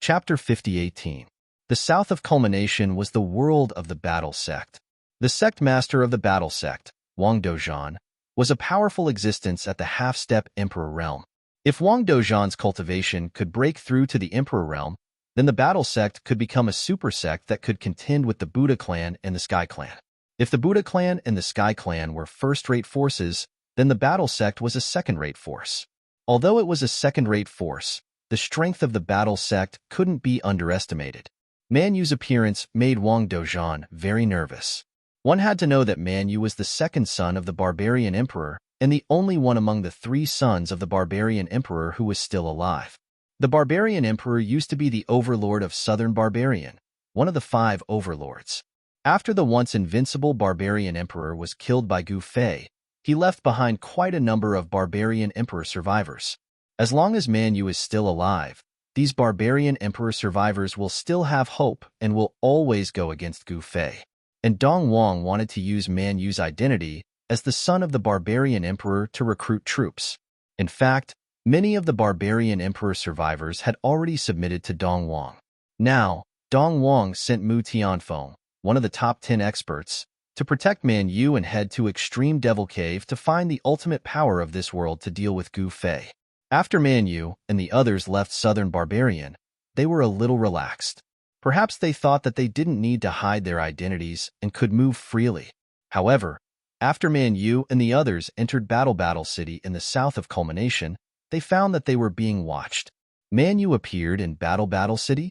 Chapter 5018. The south of culmination was the world of the battle sect. The sect master of the battle sect, Wang Dozhan, was a powerful existence at the half-step Emperor realm. If Wang Dozhan's cultivation could break through to the Emperor realm, then the battle sect could become a super sect that could contend with the Buddha clan and the Sky clan. If the Buddha clan and the Sky clan were first-rate forces, then the battle sect was a second-rate force. Although it was a second-rate force, the strength of the battle sect couldn't be underestimated. Man Yu's appearance made Wang Dozhan very nervous. One had to know that Man Yu was the second son of the barbarian emperor and the only one among the three sons of the barbarian emperor who was still alive. The barbarian emperor used to be the overlord of southern barbarian, one of the 5 overlords. After the once invincible barbarian emperor was killed by Gu Fei, he left behind quite a number of barbarian emperor survivors. As long as Man Yu is still alive, these barbarian emperor survivors will still have hope and will always go against Gu Fei. And Dong Wang wanted to use Man Yu's identity as the son of the barbarian emperor to recruit troops. In fact, many of the barbarian emperor survivors had already submitted to Dong Wang. Now, Dong Wang sent Mu Tianfeng, one of the top 10 experts, to protect Man Yu and head to Extreme Devil Cave to find the ultimate power of this world to deal with Gu Fei. After Man Yu and the others left Southern Barbarian, they were a little relaxed. Perhaps they thought that they didn't need to hide their identities and could move freely. However, after Man Yu and the others entered Battle City in the south of Culmination, they found that they were being watched. Man Yu appeared in Battle City.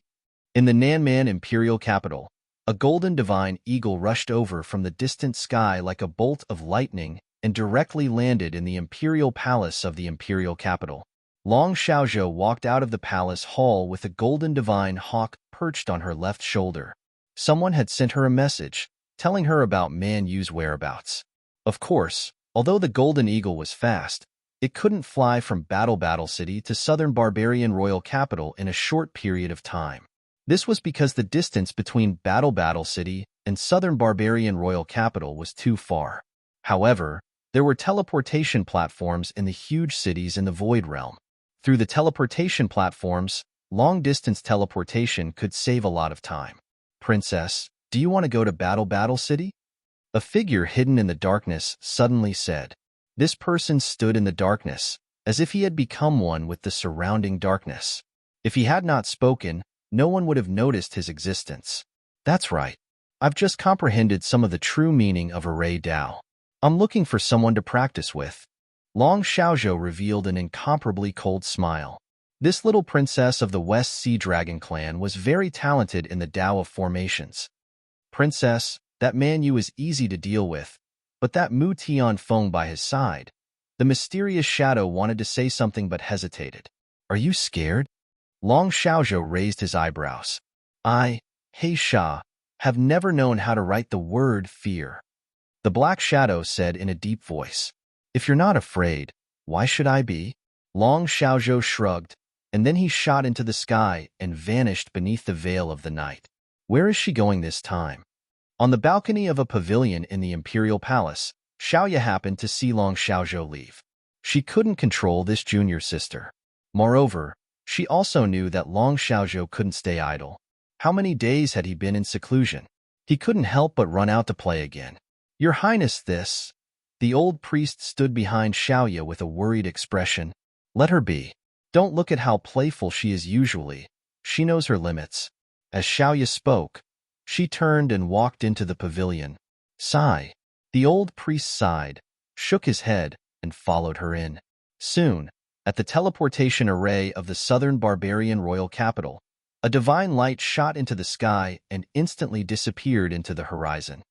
In the Nanman Imperial capital, a golden divine eagle rushed over from the distant sky like a bolt of lightning and directly landed in the Imperial Palace of the Imperial capital. Long Xiaozhou walked out of the palace hall with a golden divine hawk perched on her left shoulder. Someone had sent her a message, telling her about Man Yu's whereabouts. Of course, although the golden eagle was fast, it couldn't fly from Battle City to southern barbarian royal capital in a short period of time. This was because the distance between Battle City and southern barbarian royal capital was too far. However, there were teleportation platforms in the huge cities in the Void Realm. Through the teleportation platforms, long-distance teleportation could save a lot of time. Princess, do you want to go to Battle City? A figure hidden in the darkness suddenly said. This person stood in the darkness, as if he had become one with the surrounding darkness. If he had not spoken, no one would have noticed his existence. That's right. I've just comprehended some of the true meaning of Array Dao. I'm looking for someone to practice with. Long Xiaozhou revealed an incomparably cold smile. This little princess of the West Sea Dragon clan was very talented in the Tao of formations. Princess, that Man Yu is easy to deal with, but that Mu Tianfeng by his side. The mysterious shadow wanted to say something but hesitated. Are you scared? Long Xiaozhou raised his eyebrows. Hey Sha, have never known how to write the word fear. The black shadow said in a deep voice. If you're not afraid, why should I be? Long Xiaozhou shrugged, and then he shot into the sky and vanished beneath the veil of the night. Where is she going this time? On the balcony of a pavilion in the Imperial Palace, Xiaoya happened to see Long Xiaozhou leave. She couldn't control this junior sister. Moreover, she also knew that Long Xiaozhou couldn't stay idle. How many days had he been in seclusion? He couldn't help but run out to play again. Your Highness, this. The old priest stood behind Xiaoya with a worried expression. Let her be. Don't look at how playful she is usually. She knows her limits. As Xiaoya spoke, she turned and walked into the pavilion. Sigh. The old priest sighed, shook his head, and followed her in. Soon, at the teleportation array of the southern barbarian royal capital, a divine light shot into the sky and instantly disappeared into the horizon.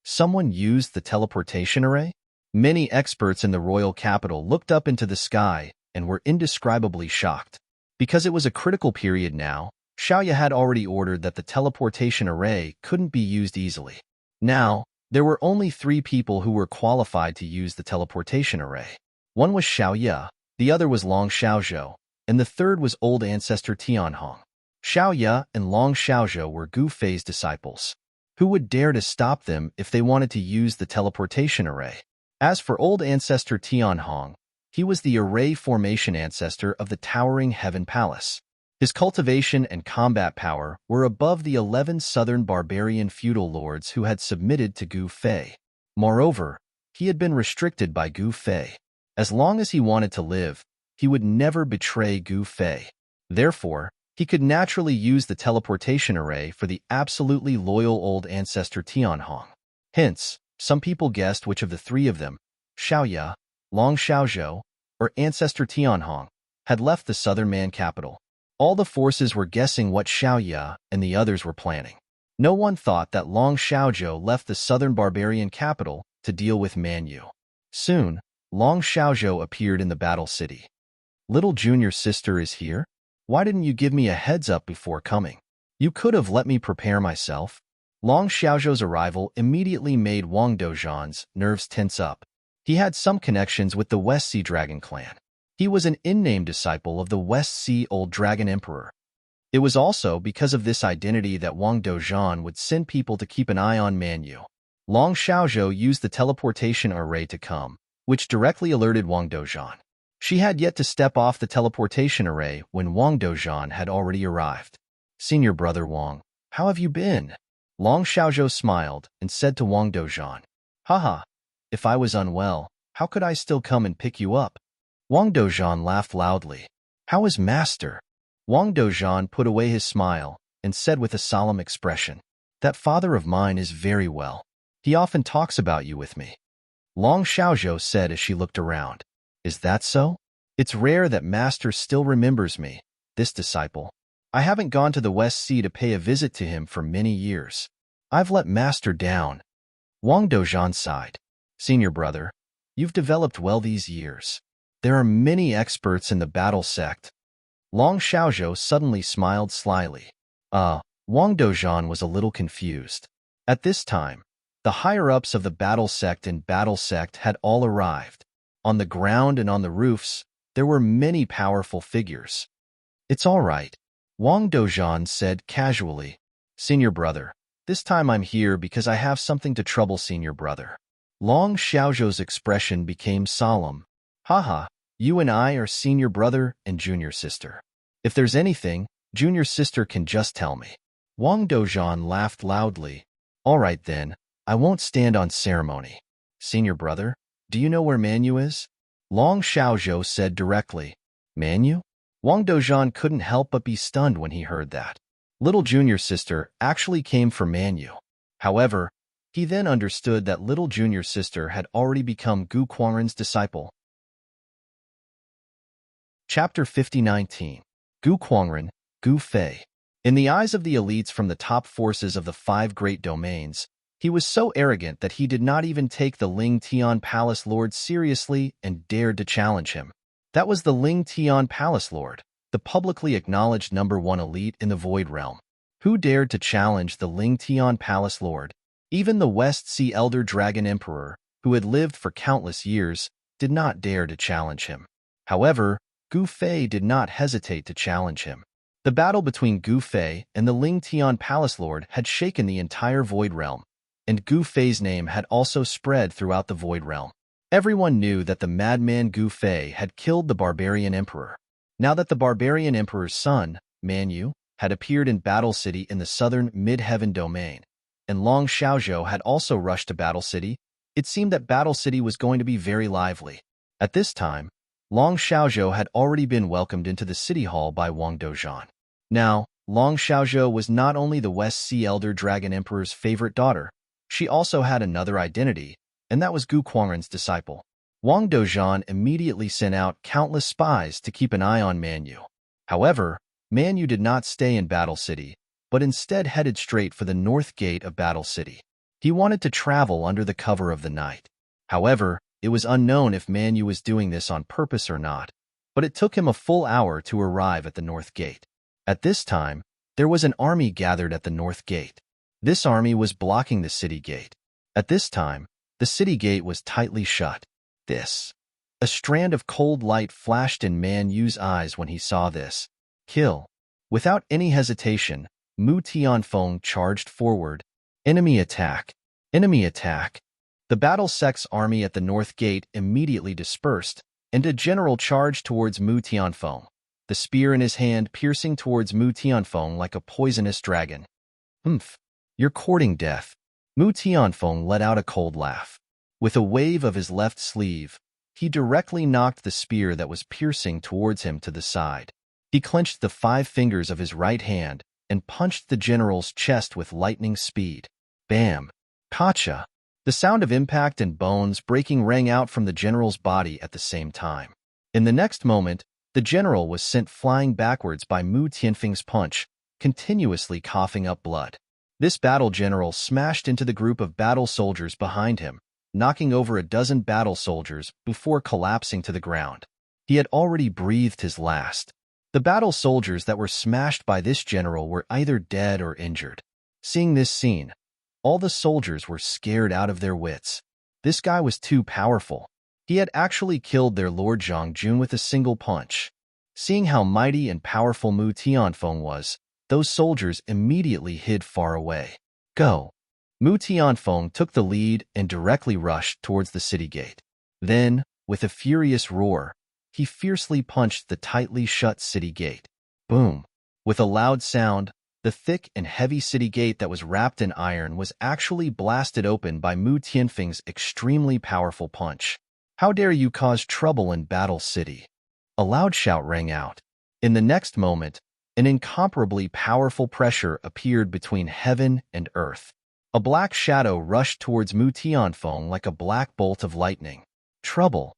Someone used the teleportation array? Many experts in the royal capital looked up into the sky and were indescribably shocked. Because it was a critical period now, Xiaoya had already ordered that the teleportation array couldn't be used easily. Now, there were only 3 people who were qualified to use the teleportation array. One was Xiaoya, the other was Long Xiaozhou, and the third was old ancestor Tianhong. Xiaoya and Long Xiaozhou were Gu Fei's disciples. Who would dare to stop them if they wanted to use the teleportation array? As for old ancestor Tianhong, he was the array formation ancestor of the towering Heaven Palace. His cultivation and combat power were above the 11 southern barbarian feudal lords who had submitted to Gu Fei. Moreover, he had been restricted by Gu Fei. As long as he wanted to live, he would never betray Gu Fei. Therefore, he could naturally use the teleportation array for the absolutely loyal old ancestor Tianhong. Hence, some people guessed which of the three of them, Xiaoya, Long Xiaozhou, or ancestor Tianhong, had left the southern man capital. All the forces were guessing what Xiaoya and the others were planning. No one thought that Long Xiaozhou left the southern barbarian capital to deal with Man Yu. Soon, Long Xiaozhou appeared in the battle city. "Little junior sister is here? Why didn't you give me a heads up before coming? You could have let me prepare myself." Long Xiaozhou's arrival immediately made Wang Dozhan's nerves tense up. He had some connections with the West Sea Dragon clan. He was an in-name disciple of the West Sea Old Dragon Emperor. It was also because of this identity that Wang Dozhan would send people to keep an eye on Man Yu. Long Xiaozhou used the teleportation array to come, which directly alerted Wang Dozhan. She had yet to step off the teleportation array when Wang Dozhan had already arrived. "Senior brother Wang, how have you been?" Long Xiaozhou smiled and said to Wang Dozhan, "Haha, if I was unwell, how could I still come and pick you up?" Wang Dozhan laughed loudly. "How is master?" Wang Dozhan put away his smile and said with a solemn expression, "That father of mine is very well. He often talks about you with me." Long Xiaozhou said as she looked around, "Is that so? It's rare that master still remembers me, this disciple. I haven't gone to the West Sea to pay a visit to him for many years. I've let master down." Wang Dozhan sighed. "Senior brother, you've developed well these years. There are many experts in the battle sect." Long Xiaozhou suddenly smiled slyly. Wang Dozhan was a little confused. At this time, the higher-ups of the battle sect and battle sect had all arrived. On the ground and on the roofs, there were many powerful figures. "It's all right," Wang Dozhan said casually. "Senior brother, this time I'm here because I have something to trouble senior brother." Long Xiaozhou's expression became solemn. "Haha, you and I are senior brother and junior sister. If there's anything, junior sister can just tell me." Wang Dozhan laughed loudly. "All right then, I won't stand on ceremony. Senior brother, do you know where Man Yu is?" Long Xiaozhou said directly. "Man Yu?" Wang Dozhan couldn't help but be stunned when he heard that. Little junior sister actually came for Man Yu. However, he then understood that little junior sister had already become Gu Quangren's disciple. Chapter 50-19. Gu Quangren, Gu Fei. In the eyes of the elites from the top forces of the 5 great domains, he was so arrogant that he did not even take the Ling Tian Palace Lord seriously and dared to challenge him. That was the Ling Tian Palace Lord, the publicly acknowledged #1 elite in the Void Realm. Who dared to challenge the Ling Tian Palace Lord? Even the West Sea Elder Dragon Emperor, who had lived for countless years, did not dare to challenge him. However, Gu Fei did not hesitate to challenge him. The battle between Gu Fei and the Ling Tian Palace Lord had shaken the entire Void Realm, and Gu Fei's name had also spread throughout the Void Realm. Everyone knew that the madman Gu Fei had killed the barbarian emperor. Now that the barbarian emperor's son, Man Yu, had appeared in Battle City in the southern Mid-Heaven domain, and Long Xiaozhou had also rushed to Battle City, it seemed that Battle City was going to be very lively. At this time, Long Xiaozhou had already been welcomed into the city hall by Wang Dozhan. Now, Long Xiaozhou was not only the West Sea Elder Dragon Emperor's favorite daughter, she also had another identity, and that was Gu Quangren's disciple. Wang Dozhan immediately sent out countless spies to keep an eye on Man Yu. However, Man Yu did not stay in Battle City, but instead headed straight for the north gate of Battle City. He wanted to travel under the cover of the night. However, it was unknown if Man Yu was doing this on purpose or not, but it took him a full hour to arrive at the north gate. At this time, there was an army gathered at the north gate. This army was blocking the city gate. At this time, the city gate was tightly shut. A strand of cold light flashed in Man Yu's eyes when he saw this. Kill. Without any hesitation, Mu Tianfeng charged forward. Enemy attack. Enemy attack. The battle sect's army at the north gate immediately dispersed, and a general charged towards Mu Tianfeng. the spear in his hand piercing towards Mu Tianfeng like a poisonous dragon. "Humph, you're courting death." Mu Tianfeng let out a cold laugh. With a wave of his left sleeve, he directly knocked the spear that was piercing towards him to the side. He clenched the 5 fingers of his right hand and punched the general's chest with lightning speed. Bam! Gotcha! The sound of impact and bones breaking rang out from the general's body at the same time. In the next moment, the general was sent flying backwards by Mu Tianfeng's punch, continuously coughing up blood. This battle general smashed into the group of battle soldiers behind him, knocking over a dozen battle soldiers before collapsing to the ground. He had already breathed his last. The battle soldiers that were smashed by this general were either dead or injured. Seeing this scene, all the soldiers were scared out of their wits. This guy was too powerful. He had actually killed their Lord Zhongjun with a single punch. Seeing how mighty and powerful Mu Tianfeng was, those soldiers immediately hid far away. Go! Mu Tianfeng took the lead and directly rushed towards the city gate. Then, with a furious roar, he fiercely punched the tightly shut city gate. Boom! With a loud sound, the thick and heavy city gate that was wrapped in iron was actually blasted open by Mu Tianfeng's extremely powerful punch. "How dare you cause trouble in Battle City?" A loud shout rang out. In the next moment, an incomparably powerful pressure appeared between heaven and earth. A black shadow rushed towards Mu Tianfeng like a black bolt of lightning. Trouble.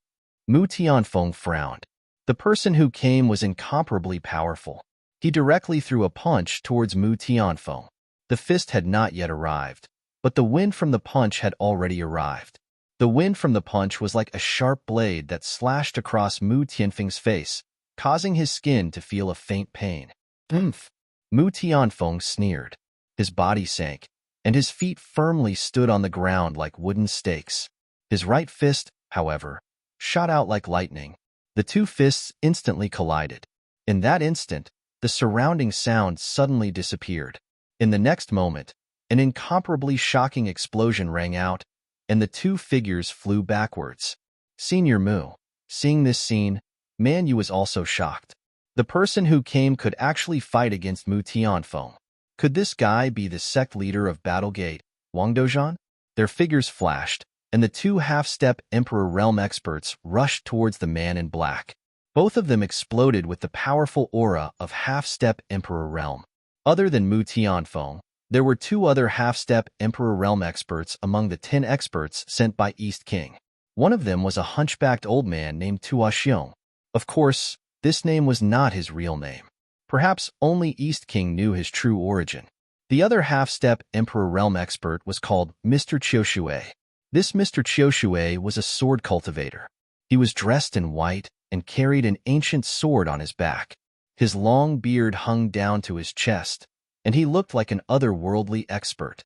Mu Tianfeng frowned. The person who came was incomparably powerful. He directly threw a punch towards Mu Tianfeng. The fist had not yet arrived, but the wind from the punch had already arrived. The wind from the punch was like a sharp blade that slashed across Mu Tianfeng's face, causing his skin to feel a faint pain. "Oomph!" Mu Tianfeng sneered. His body sank, and his feet firmly stood on the ground like wooden stakes. His right fist, however, shot out like lightning. The two fists instantly collided. In that instant, the surrounding sound suddenly disappeared. In the next moment, an incomparably shocking explosion rang out, and the two figures flew backwards. Senior Mu. Seeing this scene, Man Yu was also shocked. The person who came could actually fight against Mu Tianfeng. Could this guy be the sect leader of Battlegate, Wangdozhan? Their figures flashed, and the two half-step Emperor Realm experts rushed towards the man in black. Both of them exploded with the powerful aura of half-step Emperor Realm. Other than Mu Tianfeng, there were 2 other half-step Emperor Realm experts among the 10 experts sent by East King. One of them was a hunchbacked old man named Tuaxiong. Of course, this name was not his real name. Perhaps only East King knew his true origin. The other half-step Emperor Realm expert was called Mr. Qiushue. This Mr. Qiushue was a sword cultivator. He was dressed in white and carried an ancient sword on his back. His long beard hung down to his chest, and he looked like an otherworldly expert.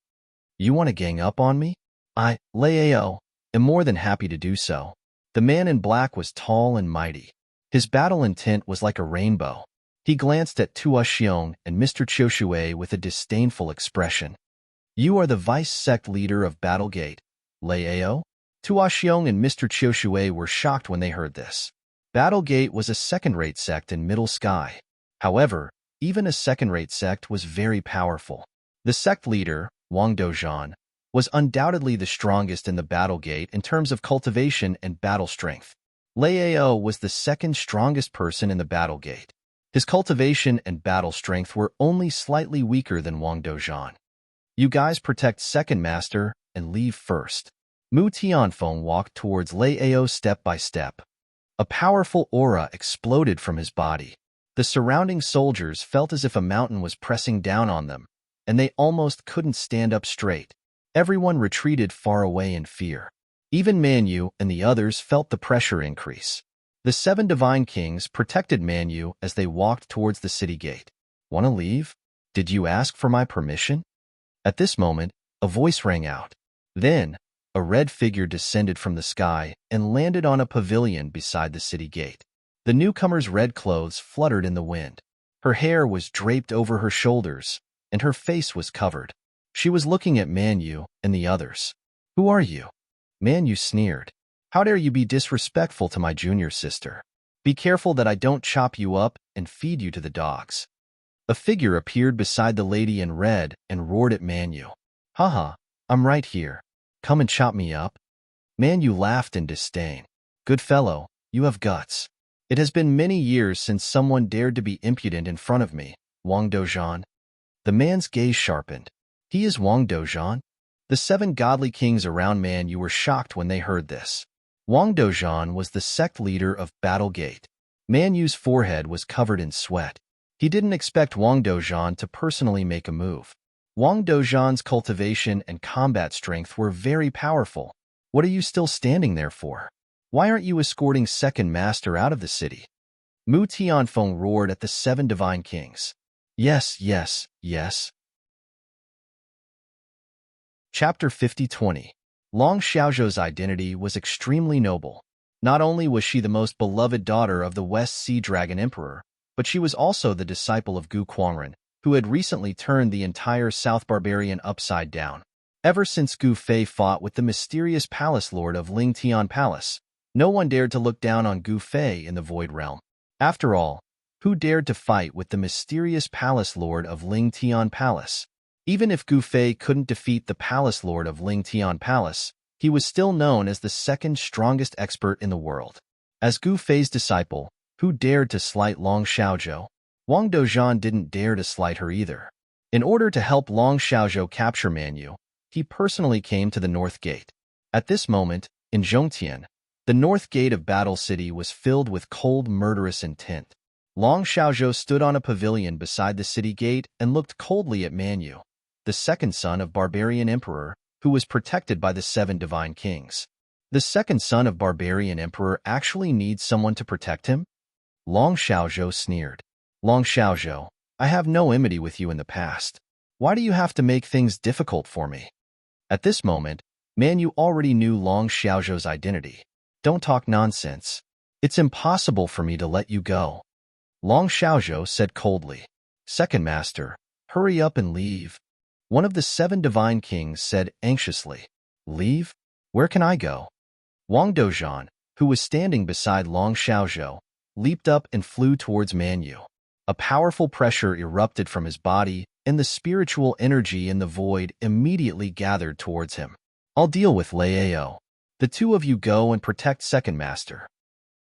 "You want to gang up on me? I, Lao, am more than happy to do so." The man in black was tall and mighty. His battle intent was like a rainbow. He glanced at Tuaxiong and Mr. Qiushue with a disdainful expression. "You are the vice-sect leader of Battlegate, Lao?" Tuaxiong and Mr. Qiushue were shocked when they heard this. Battlegate was a second-rate sect in Middle Sky. However, even a second-rate sect was very powerful. The sect leader, Wangdozhan, was undoubtedly the strongest in the Battlegate in terms of cultivation and battle strength. Lao was the second strongest person in the Battlegate. His cultivation and battle strength were only slightly weaker than Wangdozhan. "You guys protect second master and leave first." Mu Tianfeng walked towards Lao step by step. A powerful aura exploded from his body. The surrounding soldiers felt as if a mountain was pressing down on them, and they almost couldn't stand up straight. Everyone retreated far away in fear. Even Man Yu and the others felt the pressure increase. The 7 divine kings protected Man Yu as they walked towards the city gate. "Want to leave? Did you ask for my permission?" At this moment, a voice rang out. Then, a red figure descended from the sky and landed on a pavilion beside the city gate. The newcomer's red clothes fluttered in the wind. Her hair was draped over her shoulders, and her face was covered. She was looking at Man Yu and the others. "Who are you?" Man Yu sneered. "How dare you be disrespectful to my junior sister?" Be careful that I don't chop you up and feed you to the dogs. A figure appeared beside the lady in red and roared at Manu. Haha, I'm right here. Come and chop me up. Manu laughed in disdain. Good fellow, you have guts. It has been many years since someone dared to be impudent in front of me, Wang Dozhan. The man's gaze sharpened. He is Wang Dozhan? The 7 godly kings around Manu were shocked when they heard this. Wang Dozhan was the sect leader of Battle Gate. Manu's forehead was covered in sweat. He didn't expect Wang Dozhan to personally make a move. Wang Dozhan's cultivation and combat strength were very powerful. What are you still standing there for? Why aren't you escorting Second Master out of the city? Mu Tianfeng roared at the 7 divine kings. Yes, yes, yes. Chapter 50-20. Long Xiaozhou's identity was extremely noble. Not only was she the most beloved daughter of the West Sea Dragon Emperor, but she was also the disciple of Gu Quangren, who had recently turned the entire South Barbarian upside down. Ever since Gu Fei fought with the mysterious Palace Lord of Ling Tian Palace, no one dared to look down on Gu Fei in the Void Realm. After all, who dared to fight with the mysterious Palace Lord of Ling Tian Palace? Even if Gu Fei couldn't defeat the Palace Lord of Ling Tian Palace, he was still known as the second strongest expert in the world. As Gu Fei's disciple, who dared to slight Long Xiaozhou? Wang Dozhan didn't dare to slight her either. In order to help Long Xiaozhou capture Manu, he personally came to the North Gate. At this moment, in Zhongtian, the North Gate of Battle City was filled with cold, murderous intent. Long Xiaozhou stood on a pavilion beside the city gate and looked coldly at Manu, the second son of Barbarian Emperor, who was protected by the 7 divine kings. The second son of Barbarian Emperor actually needs someone to protect him? Long Xiaozhou sneered. Long Xiaozhou, I have no enmity with you in the past. Why do you have to make things difficult for me? At this moment, Manu already knew Long Xiaozhou's identity. Don't talk nonsense. It's impossible for me to let you go. Long Xiaozhou said coldly. Second Master, hurry up and leave. One of the 7 divine kings said anxiously. Leave? Where can I go? Wang Dozhan, who was standing beside Long Xiaozhou, leaped up and flew towards Manu. A powerful pressure erupted from his body, and the spiritual energy in the void immediately gathered towards him. I'll deal with Liao. The 2 of you go and protect Second Master.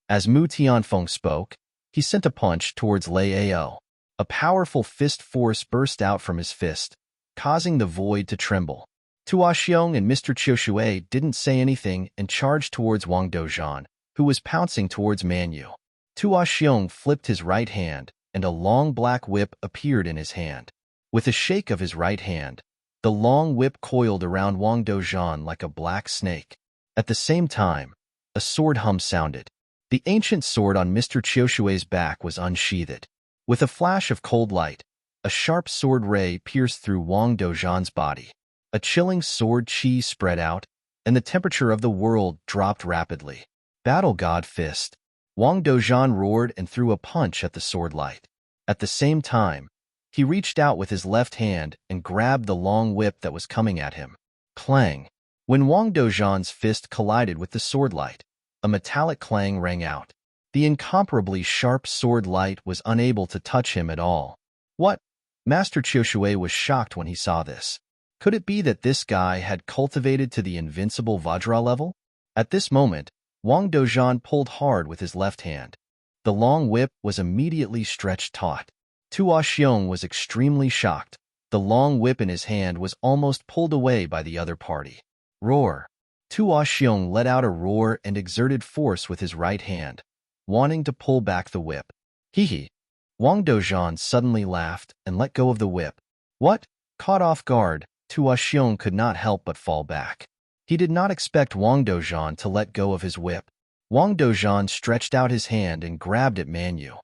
As Mu Tianfeng spoke, he sent a punch towards Liao. A powerful fist force burst out from his fist, causing the void to tremble. Tua Xiong and Mr. Qiushui didn't say anything and charged towards Wang Dozhan, who was pouncing towards Manu. Tua Xiong flipped his right hand, and a long black whip appeared in his hand. With a shake of his right hand, the long whip coiled around Wang Dozhan like a black snake. At the same time, a sword hum sounded. The ancient sword on Mr. Qiushui's back was unsheathed. With a flash of cold light, a sharp sword ray pierced through Wang Dozhan's body. A chilling sword chi spread out, and the temperature of the world dropped rapidly. Battle God Fist. Wang Dozhan roared and threw a punch at the sword light. At the same time, he reached out with his left hand and grabbed the long whip that was coming at him. Clang. When Wang Dozhan's fist collided with the sword light, a metallic clang rang out. The incomparably sharp sword light was unable to touch him at all. What? Master Qiushui was shocked when he saw this. Could it be that this guy had cultivated to the invincible Vajra level? At this moment, Wang Dozhan pulled hard with his left hand. The long whip was immediately stretched taut. Tua Xiong was extremely shocked. The long whip in his hand was almost pulled away by the other party. Roar! Tua Xiong let out a roar and exerted force with his right hand, wanting to pull back the whip. Hee. Wang Dozhan suddenly laughed and let go of the whip. What? Caught off guard, Tua Xiong could not help but fall back. He did not expect Wang Dozhan to let go of his whip. Wang Dozhan stretched out his hand and grabbed at Manu.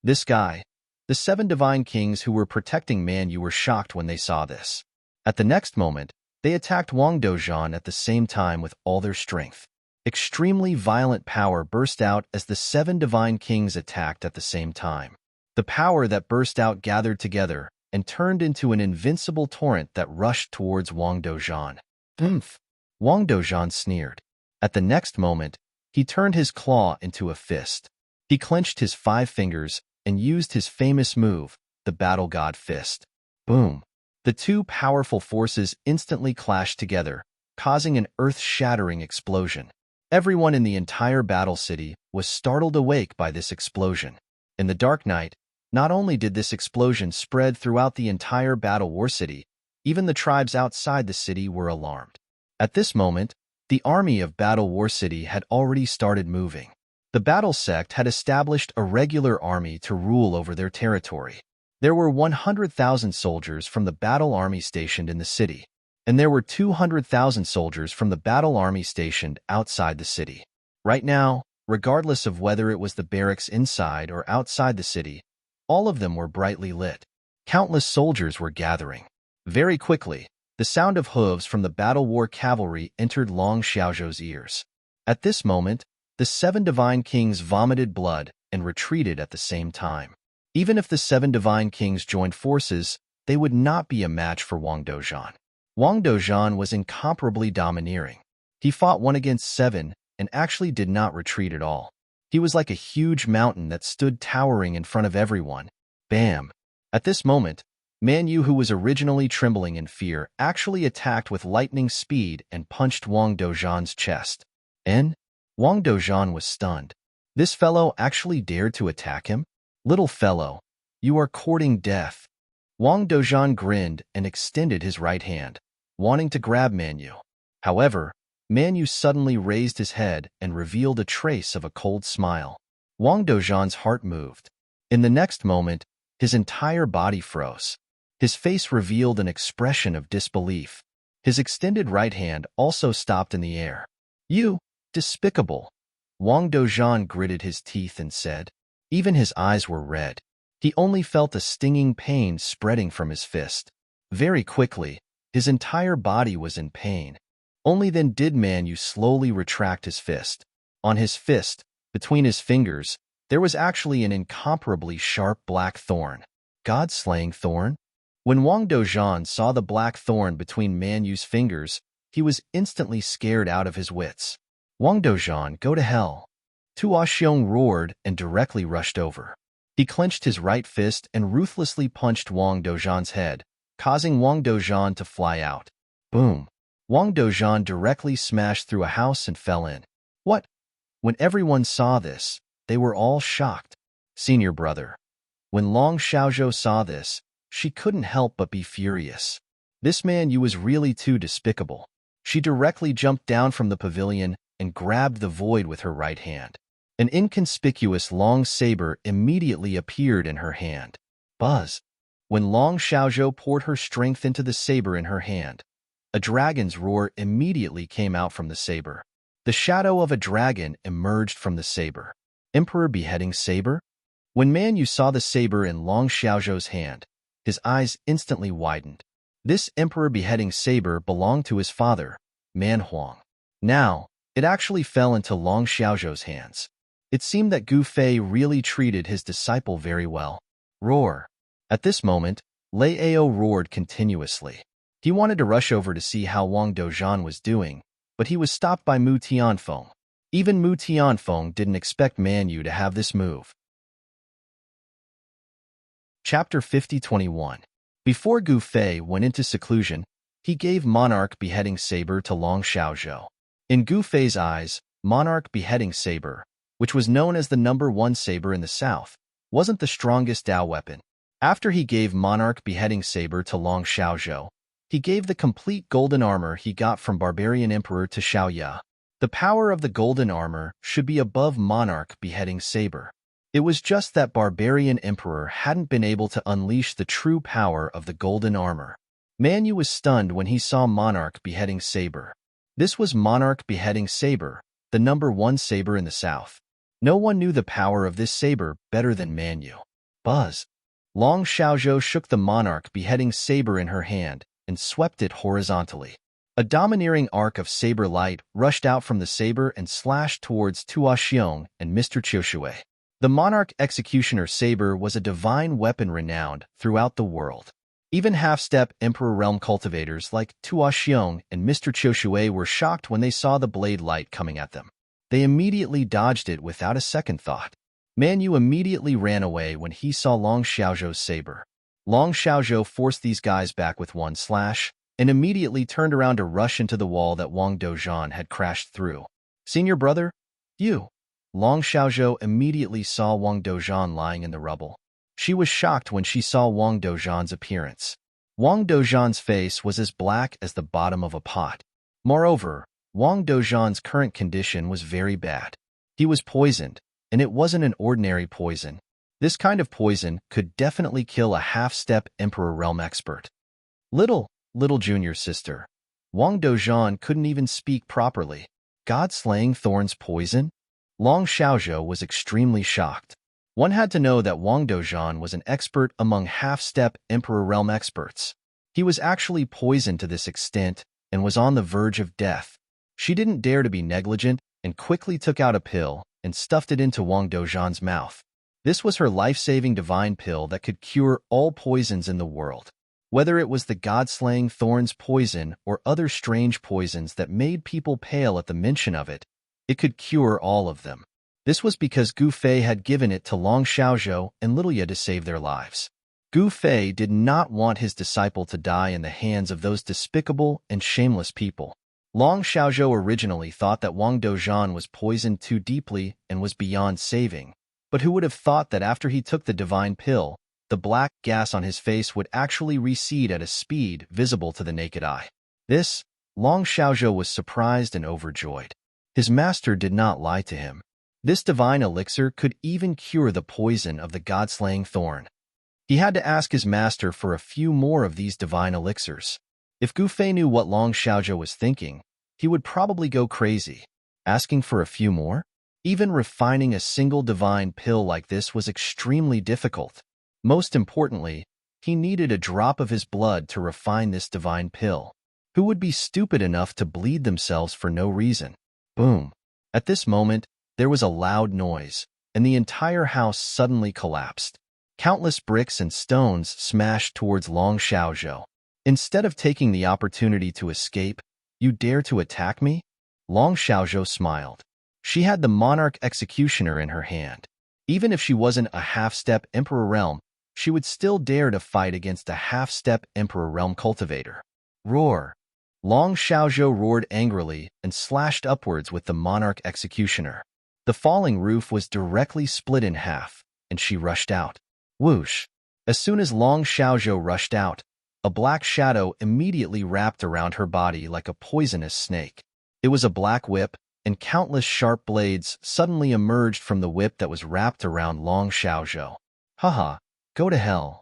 This guy. The 7 divine kings who were protecting Manu were shocked when they saw this. At the next moment, they attacked Wang Dozhan at the same time with all their strength. Extremely violent power burst out as the 7 divine kings attacked at the same time. The power that burst out gathered together and turned into an invincible torrent that rushed towards Wang Dozhan. Oomph! Wang Dozhan sneered. At the next moment, he turned his claw into a fist. He clenched his 5 fingers and used his famous move, the Battle God Fist. Boom! The two powerful forces instantly clashed together, causing an earth-shattering explosion. Everyone in the entire battle city was startled awake by this explosion. In the dark night, not only did this explosion spread throughout the entire Battle War City, even the tribes outside the city were alarmed. At this moment, the army of Battle War City had already started moving. The Battle Sect had established a regular army to rule over their territory. There were 100,000 soldiers from the battle army stationed in the city, and there were 200,000 soldiers from the battle army stationed outside the city. Right now, regardless of whether it was the barracks inside or outside the city, all of them were brightly lit. Countless soldiers were gathering. Very quickly, the sound of hooves from the battle war cavalry entered Long Xiaozhou's ears. At this moment, the 7 divine kings vomited blood and retreated at the same time. Even if the 7 divine kings joined forces, they would not be a match for Wang Dozhan. Wang Dozhan was incomparably domineering. He fought 1 against 7 and actually did not retreat at all. He was like a huge mountain that stood towering in front of everyone. Bam! At this moment, Man Yu, who was originally trembling in fear, actually attacked with lightning speed and punched Wang Dozhan's chest. Wang Dozhan was stunned. This fellow actually dared to attack him? Little fellow, you are courting death. Wang Dozhan grinned and extended his right hand, wanting to grab Man Yu. However, Man Yu suddenly raised his head and revealed a trace of a cold smile. Wang Dozhan's heart moved. In the next moment, his entire body froze. His face revealed an expression of disbelief. His extended right hand also stopped in the air. You, despicable! Wang Dozhan gritted his teeth and said. Even his eyes were red. He only felt a stinging pain spreading from his fist. Very quickly, his entire body was in pain. Only then did Man Yu slowly retract his fist. On his fist, between his fingers, there was actually an incomparably sharp black thorn. God-slaying thorn? When Wang Dozhan saw the black thorn between Man Yu's fingers, he was instantly scared out of his wits. Wang Dozhan, go to hell! Tuo Xiong roared and directly rushed over. He clenched his right fist and ruthlessly punched Wang Dozhan's head, causing Wang Dozhan to fly out. Boom! Wang Dozhan directly smashed through a house and fell in. What? When everyone saw this, they were all shocked. Senior brother. When Long Xiaozhou saw this, she couldn't help but be furious. This Man Yu was really too despicable. She directly jumped down from the pavilion and grabbed the void with her right hand. An inconspicuous long saber immediately appeared in her hand. Buzz! When Long Xiaozhou poured her strength into the saber in her hand, a dragon's roar immediately came out from the saber. The shadow of a dragon emerged from the saber. Emperor Beheading Saber? When Man Yu saw the saber in Long Xiaozhou's hand, his eyes instantly widened. This Emperor Beheading Saber belonged to his father, Man Huang. Now, it actually fell into Long Xiaozhou's hands. It seemed that Gu Fei really treated his disciple very well. Roar! At this moment, Lei Ao roared continuously. He wanted to rush over to see how Wang Dozhan was doing, but he was stopped by Mu Tianfeng. Even Mu Tianfeng didn't expect Man Yu to have this move. Chapter 50-21. Before Gu Fei went into seclusion, he gave Monarch Beheading Saber to Long Xiaozhou. In Gu Fei's eyes, Monarch Beheading Saber, which was known as the #1 saber in the south, wasn't the strongest Dao weapon. After he gave Monarch Beheading Saber to Long Xiaozhou, he gave the complete golden armor he got from Barbarian Emperor to Xiaoya. The power of the golden armor should be above Monarch Beheading Saber. It was just that Barbarian Emperor hadn't been able to unleash the true power of the golden armor. Man Yu was stunned when he saw Monarch Beheading Saber. This was Monarch Beheading Saber, the #1 saber in the south. No one knew the power of this saber better than Man Yu. Buzz! Long Xiaozhou shook the Monarch Beheading Saber in her hand and swept it horizontally. A domineering arc of saber light rushed out from the saber and slashed towards Tuo Xiong and Mr. Qiushui. The Monarch Executioner Saber was a divine weapon renowned throughout the world. Even half-step Emperor Realm cultivators like Tuo Xiong and Mr. Qiushui were shocked when they saw the blade light coming at them. They immediately dodged it without a second thought. Man Yu immediately ran away when he saw Long Xiaozhou's saber. Long Xiaozhou forced these guys back with one slash, and immediately turned around to rush into the wall that Wang Dozhan had crashed through. "Senior brother? You?" Long Xiaozhou immediately saw Wang Dozhan lying in the rubble. She was shocked when she saw Wang Dozhan's appearance. Wang Dozhan's face was as black as the bottom of a pot. Moreover, Wang Dozhan's current condition was very bad. He was poisoned, and it wasn't an ordinary poison. This kind of poison could definitely kill a half-step Emperor Realm expert. Little junior sister. Wang Dozhan couldn't even speak properly. God-slaying thorns poison? Long Xiaozhou was extremely shocked. One had to know that Wang Dozhan was an expert among half-step Emperor Realm experts. He was actually poisoned to this extent and was on the verge of death. She didn't dare to be negligent and quickly took out a pill and stuffed it into Wang Dozhan's mouth. This was her life-saving divine pill that could cure all poisons in the world. Whether it was the God-slaying thorns poison or other strange poisons that made people pale at the mention of it, it could cure all of them. This was because Gu Fei had given it to Long Xiaozhou and Little Ye to save their lives. Gu Fei did not want his disciple to die in the hands of those despicable and shameless people. Long Xiaozhou originally thought that Wang Dozhan was poisoned too deeply and was beyond saving, but who would have thought that after he took the divine pill, the black gas on his face would actually recede at a speed visible to the naked eye. This, Long Xiaozhou was surprised and overjoyed. His master did not lie to him. This divine elixir could even cure the poison of the God-slaying thorn. He had to ask his master for a few more of these divine elixirs. If Gu Fei knew what Long Xiaozhou was thinking, he would probably go crazy. Asking for a few more? Even refining a single divine pill like this was extremely difficult. Most importantly, he needed a drop of his blood to refine this divine pill. Who would be stupid enough to bleed themselves for no reason? Boom. At this moment, there was a loud noise, and the entire house suddenly collapsed. Countless bricks and stones smashed towards Long Xiaozhou. Instead of taking the opportunity to escape, you dare to attack me? Long Xiaozhou smiled. She had the monarch executioner in her hand. Even if she wasn't a half-step Emperor Realm, she would still dare to fight against a half-step Emperor Realm cultivator. Roar! Long Xiaozhou roared angrily and slashed upwards with the monarch executioner. The falling roof was directly split in half, and she rushed out. Whoosh! As soon as Long Xiaozhou rushed out, a black shadow immediately wrapped around her body like a poisonous snake. It was a black whip, and countless sharp blades suddenly emerged from the whip that was wrapped around Long Xiaozhou. Haha, go to hell.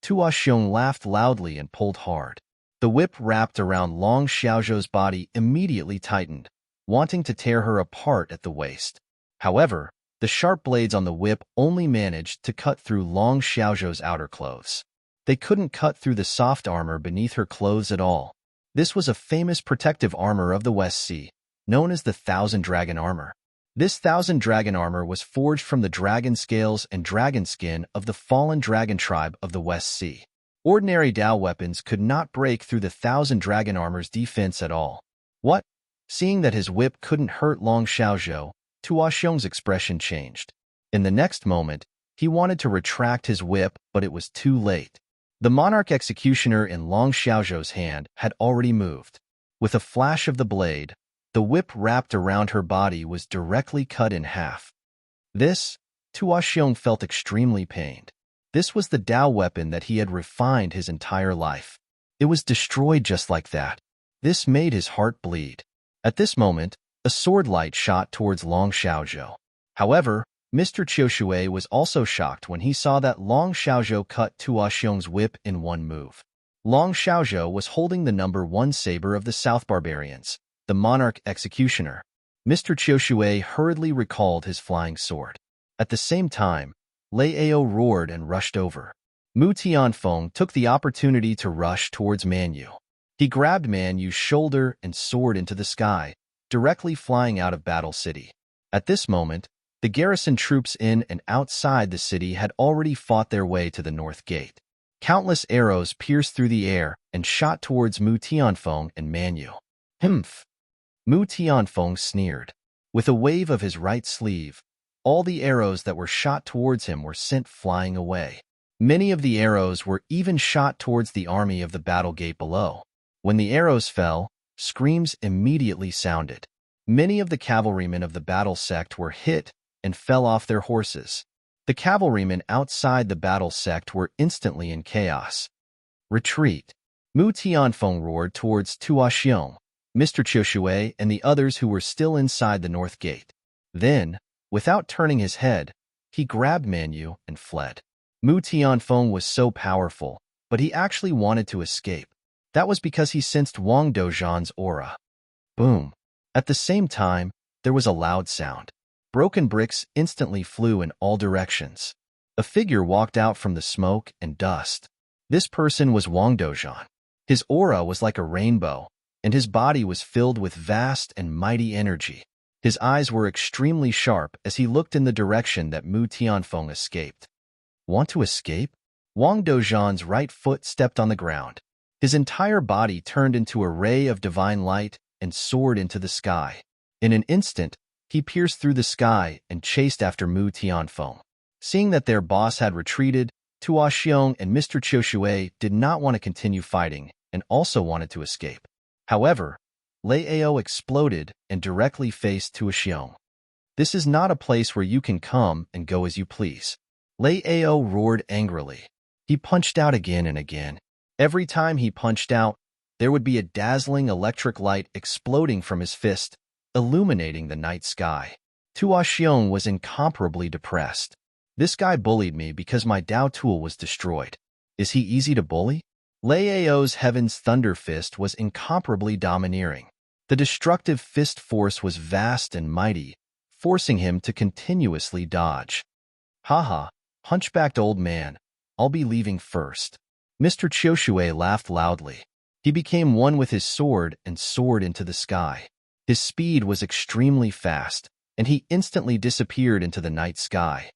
Tua Xiong laughed loudly and pulled hard. The whip wrapped around Long Xiaozhou's body immediately tightened, wanting to tear her apart at the waist. However, the sharp blades on the whip only managed to cut through Long Xiaozhou's outer clothes. They couldn't cut through the soft armor beneath her clothes at all. This was a famous protective armor of the West Sea, known as the Thousand Dragon Armor. This Thousand Dragon Armor was forged from the dragon scales and dragon skin of the fallen dragon tribe of the West Sea. Ordinary Dao weapons could not break through the Thousand Dragon Armor's defense at all. What? Seeing that his whip couldn't hurt Long Xiaozhou, Tua Xiong's expression changed. In the next moment, he wanted to retract his whip, but it was too late. The monarch executioner in Long Xiaozhou's hand had already moved. With a flash of the blade, the whip wrapped around her body was directly cut in half. This, Tua Xiong felt extremely pained. This was the Dao weapon that he had refined his entire life. It was destroyed just like that. This made his heart bleed. At this moment, a sword light shot towards Long Xiaozhou. However, Mr. Qiushui was also shocked when he saw that Long Xiaozhou cut Tua Xiong's whip in one move. Long Xiaozhou was holding the number 1 saber of the South Barbarians, the Monarch Executioner. Mr. Qiushui hurriedly recalled his flying sword. At the same time, Lei Ao roared and rushed over. Mu Tianfeng took the opportunity to rush towards Man Yu. He grabbed Man Yu's shoulder and soared into the sky, directly flying out of Battle City. At this moment, the garrison troops in and outside the city had already fought their way to the north gate. Countless arrows pierced through the air and shot towards Mu Tianfeng and Man Yu. Humph! Mu Tianfeng sneered. With a wave of his right sleeve, All the arrows that were shot towards him were sent flying away. Many of the arrows were even shot towards the army of the battle gate below. When the arrows fell, screams immediately sounded. Many of the cavalrymen of the battle sect were hit and fell off their horses. The cavalrymen outside the battle sect were instantly in chaos. Retreat! Mu Tianfeng roared towards Tuaxiong, Mr. Qiushui, and the others who were still inside the north gate. Then, without turning his head, he grabbed Manyu and fled. Mu Tianfeng was so powerful, but he actually wanted to escape. That was because he sensed Wang Dozhan's aura. Boom! At the same time, there was a loud sound. Broken bricks instantly flew in all directions. A figure walked out from the smoke and dust. This person was Wang Dozhan. His aura was like a rainbow, and his body was filled with vast and mighty energy. His eyes were extremely sharp as he looked in the direction that Mu Tianfeng escaped. Want to escape? Wang Dozhan's right foot stepped on the ground. His entire body turned into a ray of divine light and soared into the sky. In an instant, he pierced through the sky and chased after Mu Tianfeng. Seeing that their boss had retreated, Tuaxiong and Mr. Qiushui did not want to continue fighting and also wanted to escape. However, Lei Ao exploded and directly faced Tuaxiong. This is not a place where you can come and go as you please. Lei Ao roared angrily. He punched out again and again. Every time he punched out, there would be a dazzling electric light exploding from his fist, illuminating the night sky. Tuaxiong was incomparably depressed. This guy bullied me because my Dao tool was destroyed. Is he easy to bully? Lei Ao's Heaven's Thunder Fist was incomparably domineering. The destructive fist force was vast and mighty, forcing him to continuously dodge. Haha, hunchbacked old man, I'll be leaving first. Mr. Qiushui laughed loudly. He became one with his sword and soared into the sky. His speed was extremely fast, and he instantly disappeared into the night sky.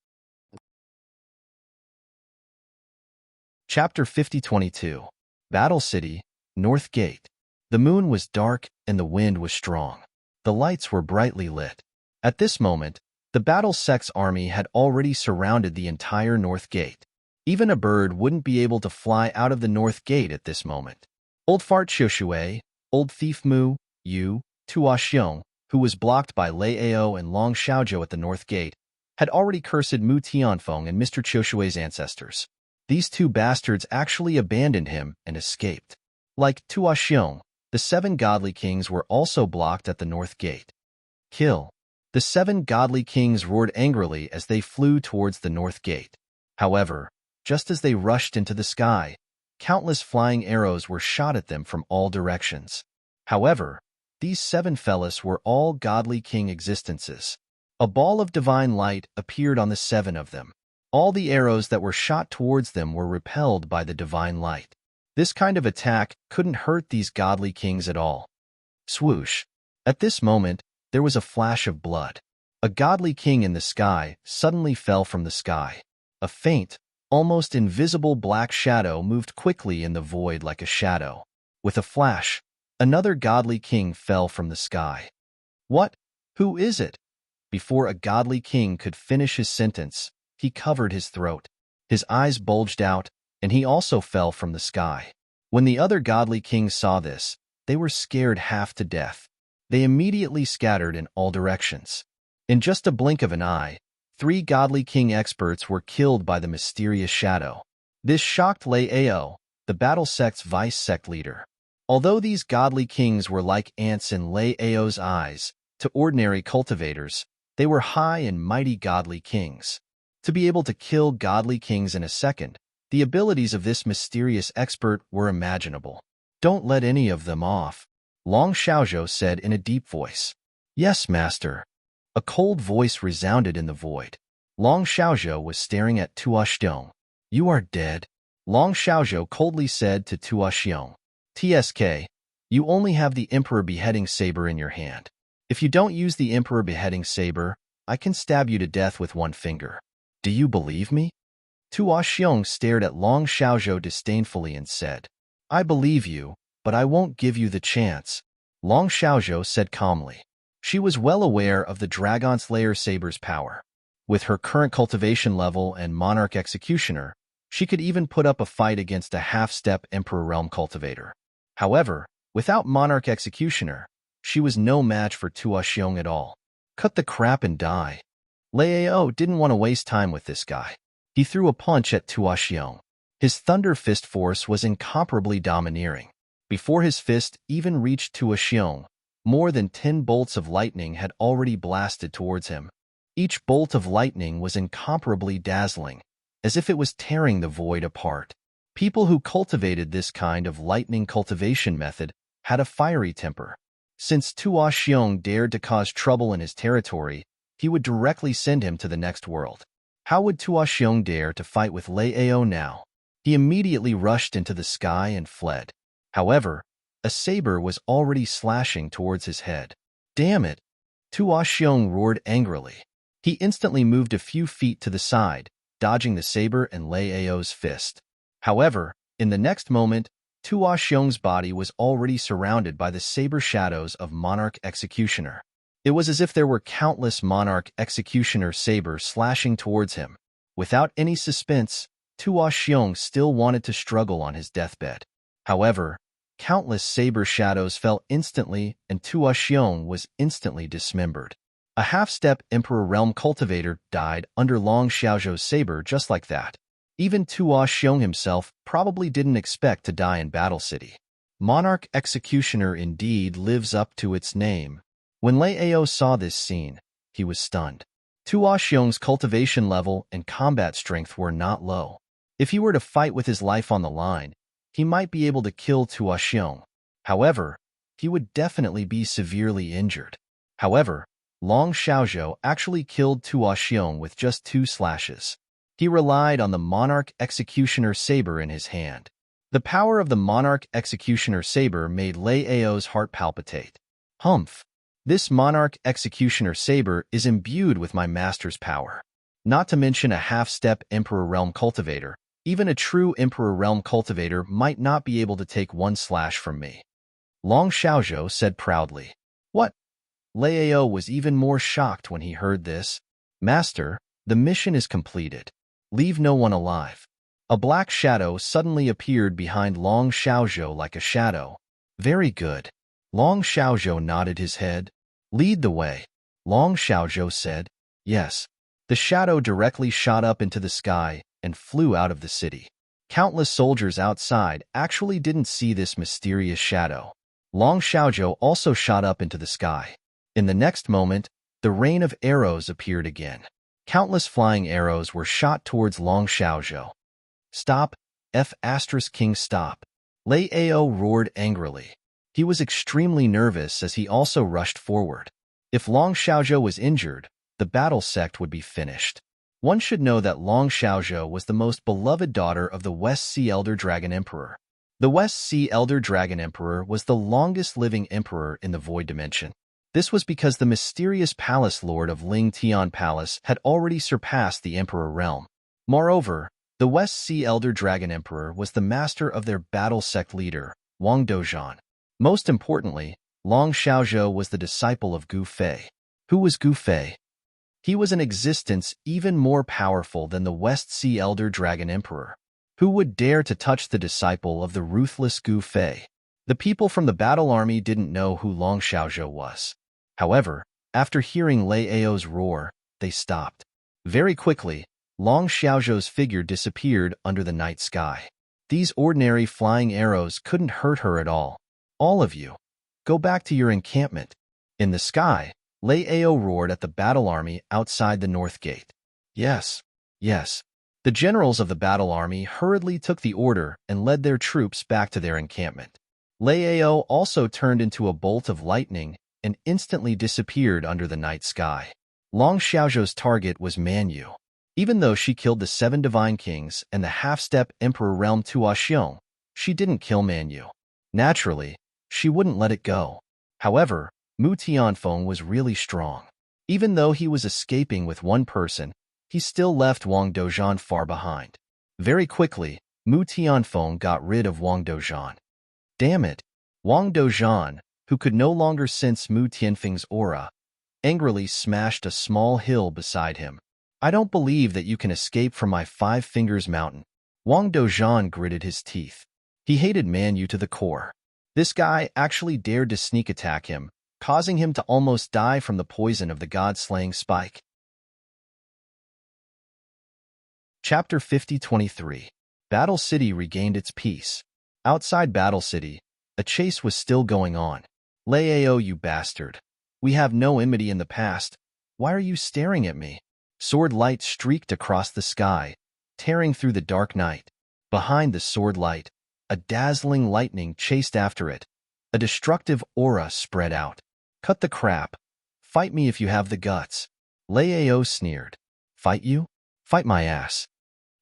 Chapter 5022. Battle City, North Gate. The moon was dark and the wind was strong. The lights were brightly lit. At this moment, the battle sect's army had already surrounded the entire North Gate. Even a bird wouldn't be able to fly out of the North Gate at this moment. Old Fart Qiushui, Old Thief Mu, Yu, Tuaxiong, who was blocked by Lei Ao and Long Xiaozhou at the North Gate, had already cursed Mu Tianfeng and Mr. Qiushui's ancestors. These two bastards actually abandoned him and escaped. Like Tuaxiong, the 7 godly kings were also blocked at the North Gate. Kill. The 7 godly kings roared angrily as they flew towards the North Gate. However, just as they rushed into the sky, countless flying arrows were shot at them from all directions. However, these 7 fellas were all godly king existences. A ball of divine light appeared on the 7 of them. All the arrows that were shot towards them were repelled by the divine light. This kind of attack couldn't hurt these godly kings at all. Swoosh! At this moment, there was a flash of blood. A godly king in the sky suddenly fell from the sky. A faint, almost invisible black shadow moved quickly in the void like a shadow. With a flash, another godly king fell from the sky. What? Who is it? Before a godly king could finish his sentence, he covered his throat. His eyes bulged out, and he also fell from the sky. When the other godly kings saw this, they were scared half to death. They immediately scattered in all directions. In just a blink of an eye, 3 godly king experts were killed by the mysterious shadow. This shocked Lei Ao, the battle sect's vice sect leader. Although these godly kings were like ants in Lei Ao's eyes, to ordinary cultivators, they were high and mighty godly kings. To be able to kill godly kings in a second, the abilities of this mysterious expert were imaginable. Don't let any of them off, Long Xiaozhou said in a deep voice. Yes, master. A cold voice resounded in the void. Long Xiaozhou was staring at Tuaxiong. You are dead, Long Xiaozhou coldly said to Tuaxiong. TSK, you only have the Emperor Beheading Saber in your hand. If you don't use the Emperor Beheading Saber, I can stab you to death with 1 finger. Do you believe me? Tuaxiong stared at Long Xiaozhou disdainfully and said, I believe you, but I won't give you the chance, Long Xiaozhou said calmly. She was well aware of the Dragon Slayer Saber's power. With her current cultivation level and monarch executioner, she could even put up a fight against a half-step Emperor Realm cultivator. However, without monarch executioner, she was no match for Tua Xiong at all. Cut the crap and die. Lao didn't want to waste time with this guy. He threw a punch at Tua Xiong. His thunder fist force was incomparably domineering. Before his fist even reached Tua Xiong, more than 10 bolts of lightning had already blasted towards him. Each bolt of lightning was incomparably dazzling, as if it was tearing the void apart. People who cultivated this kind of lightning cultivation method had a fiery temper. Since Tua Xiong dared to cause trouble in his territory, he would directly send him to the next world. How would Tua Xiong dare to fight with Lao now? He immediately rushed into the sky and fled. However, a saber was already slashing towards his head. Damn it! Tua Xiong roared angrily. He instantly moved a few feet to the side, dodging the saber and Lao's fist. However, in the next moment, Tua Xiong's body was already surrounded by the saber shadows of Monarch Executioner. It was as if there were countless Monarch Executioner sabers slashing towards him. Without any suspense, Tua Xiong still wanted to struggle on his deathbed. However, countless saber shadows fell instantly and Tua Xiong was instantly dismembered. A half-step Emperor Realm cultivator died under Long Xiaozhou's saber just like that. Even Tua Xiong himself probably didn't expect to die in Battle City. Monarch Executioner indeed lives up to its name. When Lao saw this scene, he was stunned. Tua Xiong's cultivation level and combat strength were not low. If he were to fight with his life on the line, he might be able to kill Tua Xiong. However, he would definitely be severely injured. However, Long Xiaozhou actually killed Tua Xiong with just 2 slashes. He relied on the Monarch Executioner saber in his hand. The power of the Monarch Executioner saber made Lao's heart palpitate. Humph! This Monarch Executioner saber is imbued with my master's power. Not to mention a half-step Emperor Realm cultivator. Even a true Emperor Realm cultivator might not be able to take 1 slash from me. Long Xiaozhou said proudly. What? Lao was even more shocked when he heard this. Master, the mission is completed. Leave no one alive. A black shadow suddenly appeared behind Long Xiaozhou like a shadow. Very good. Long Xiaozhou nodded his head. Lead the way. Long Xiaozhou said. Yes. The shadow directly shot up into the sky and flew out of the city. Countless soldiers outside actually didn't see this mysterious shadow. Long Xiaozhou also shot up into the sky. In the next moment, the rain of arrows appeared again. Countless flying arrows were shot towards Long Xiaozhou. Stop, King, stop. Lao roared angrily. He was extremely nervous as he also rushed forward. If Long Xiaozhou was injured, the battle sect would be finished. One should know that Long Xiaozhou was the most beloved daughter of the West Sea Elder Dragon Emperor. The West Sea Elder Dragon Emperor was the longest living emperor in the Void Dimension. This was because the mysterious Palace Lord of Ling Tian Palace had already surpassed the Emperor Realm. Moreover, the West Sea Elder Dragon Emperor was the master of their battle sect leader, Wang Dozhan. Most importantly, Long Xiaozhou was the disciple of Gu Fei. Who was Gu Fei? He was an existence even more powerful than the West Sea Elder Dragon Emperor. Who would dare to touch the disciple of the ruthless Gu Fei? The people from the battle army didn't know who Long Xiaozhou was. However, after hearing Lao's roar, they stopped. Very quickly, Long Xiaozhou's figure disappeared under the night sky. These ordinary flying arrows couldn't hurt her at all. All of you, go back to your encampment. In the sky, Lao roared at the battle army outside the north gate. Yes, yes. The generals of the battle army hurriedly took the order and led their troops back to their encampment. Lao also turned into a bolt of lightning and instantly disappeared under the night sky. Long Xiaozhou's target was Manyu. Even though she killed the 7 divine kings and the half-step Emperor Realm Tua Xiong, she didn't kill Manyu. Naturally, she wouldn't let it go. However, Mu Tianfeng was really strong. Even though he was escaping with 1 person, he still left Wang Dozhan far behind. Very quickly, Mu Tianfeng got rid of Wang Dozhan. Damn it! Wang Dozhan, who could no longer sense Mu Tianfeng's aura, angrily smashed a small hill beside him. I don't believe that you can escape from my Five Fingers Mountain. Wang Dozhan gritted his teeth. He hated Man Yu to the core. This guy actually dared to sneak attack him, causing him to almost die from the poison of the god-slaying spike. Chapter 50-23. Battle City regained its peace. Outside Battle City, a chase was still going on. Lao, you bastard. We have no enmity in the past. Why are you staring at me? Sword light streaked across the sky, tearing through the dark night. Behind the sword light, a dazzling lightning chased after it. A destructive aura spread out. Cut the crap. Fight me if you have the guts. Lao sneered. Fight you? Fight my ass.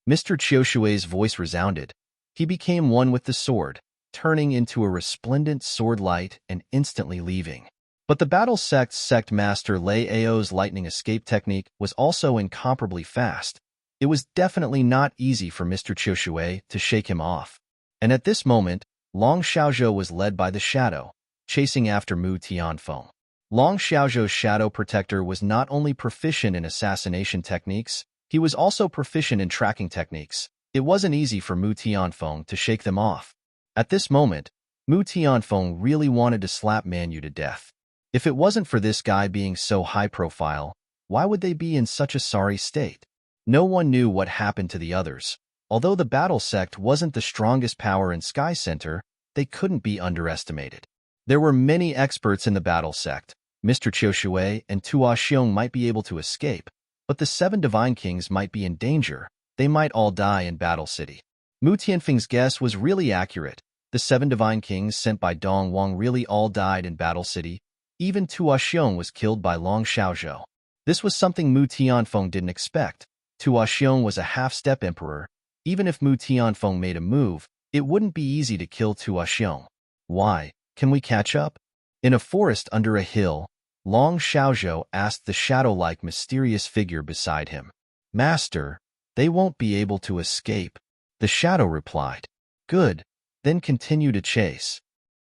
Mr. Chioshue's voice resounded. He became one with the sword, turning into a resplendent sword light and instantly leaving. But the battle sect's sect master Lao's lightning escape technique was also incomparably fast. It was definitely not easy for Mr. Chioshue to shake him off. And at this moment, Long Xiaozhou was led by the shadow, chasing after Mu Tianfeng. Long Xiaozhou's shadow protector was not only proficient in assassination techniques, he was also proficient in tracking techniques. It wasn't easy for Mu Tianfeng to shake them off. At this moment, Mu Tianfeng really wanted to slap Man Yu to death. If it wasn't for this guy being so high profile, why would they be in such a sorry state? No one knew what happened to the others. Although the battle sect wasn't the strongest power in Sky Center, they couldn't be underestimated. There were many experts in the battle sect. Mr. Chioshue and Tua Xiong might be able to escape, but the 7 Divine Kings might be in danger. They might all die in Battle City. Mu Tianfeng's guess was really accurate. The 7 Divine Kings sent by Dong Wang really all died in Battle City. Even Tua Xiong was killed by Long Xiaozhou. This was something Mu Tianfeng didn't expect. Tua Xiong was a half-step emperor. Even if Mu Tianfeng made a move, it wouldn't be easy to kill Tua Xiong. Why? Can we catch up? In a forest under a hill, Long Xiaozhou asked the shadow-like mysterious figure beside him. Master, they won't be able to escape. The shadow replied. Good, then continue to chase.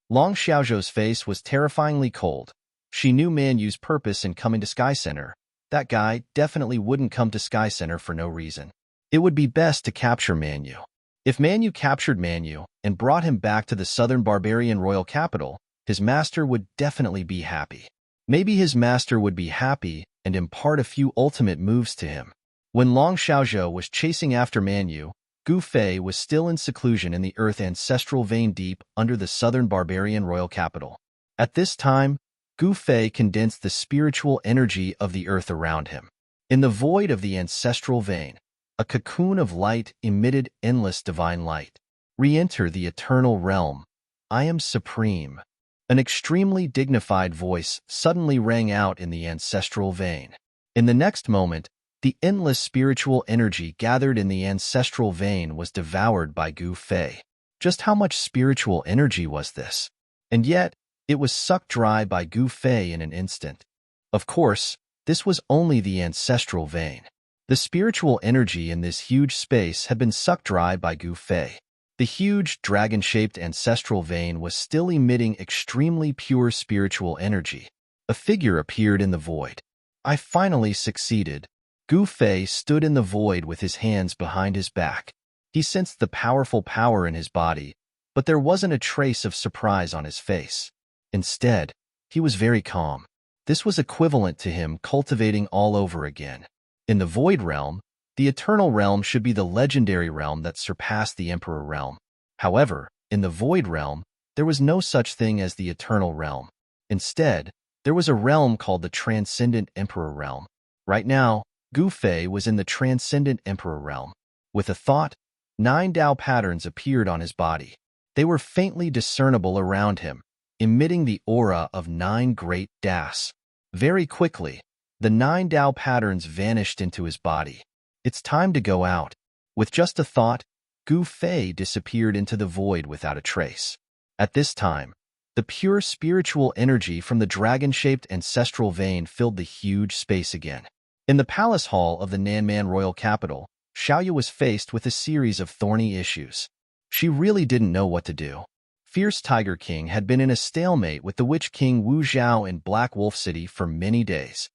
Long Xiaozhou's face was terrifyingly cold. She knew Man Yu's purpose in coming to Sky Center. That guy definitely wouldn't come to Sky Center for no reason. It would be best to capture Man Yu. If Man Yu captured Man Yu and brought him back to the southern barbarian royal capital, his master would definitely be happy. Maybe his master would be happy and impart a few ultimate moves to him. When Long Xiaozhou was chasing after Man Yu, Gu Fei was still in seclusion in the earth ancestral vein deep under the southern barbarian royal capital. At this time, Gu Fei condensed the spiritual energy of the earth around him. In the void of the ancestral vein, a cocoon of light emitted endless divine light. Re-enter the eternal realm. I am supreme. An extremely dignified voice suddenly rang out in the ancestral vein. In the next moment, the endless spiritual energy gathered in the ancestral vein was devoured by Gu Fei. Just how much spiritual energy was this? And yet, it was sucked dry by Gu Fei in an instant. Of course, this was only the ancestral vein. The spiritual energy in this huge space had been sucked dry by Gu Fei. The huge, dragon-shaped ancestral vein was still emitting extremely pure spiritual energy. A figure appeared in the void. I finally succeeded. Gu Fei stood in the void with his hands behind his back. He sensed the powerful power in his body, but there wasn't a trace of surprise on his face. Instead, he was very calm. This was equivalent to him cultivating all over again. In the Void Realm, the Eternal Realm should be the legendary realm that surpassed the Emperor Realm. However, in the Void Realm, there was no such thing as the Eternal Realm. Instead, there was a realm called the Transcendent Emperor Realm. Right now, Gu Fei was in the Transcendent Emperor Realm. With a thought, 9 Dao patterns appeared on his body. They were faintly discernible around him, emitting the aura of 9 great Das. Very quickly, the 9 Dao patterns vanished into his body. It's time to go out. With just a thought, Gu Fei disappeared into the void without a trace. At this time, the pure spiritual energy from the dragon-shaped ancestral vein filled the huge space again. In the palace hall of the Nanman royal capital, Xiaoyu was faced with a series of thorny issues. She really didn't know what to do. Fierce Tiger King had been in a stalemate with the Witch King Wu Zhao in Black Wolf City for many days.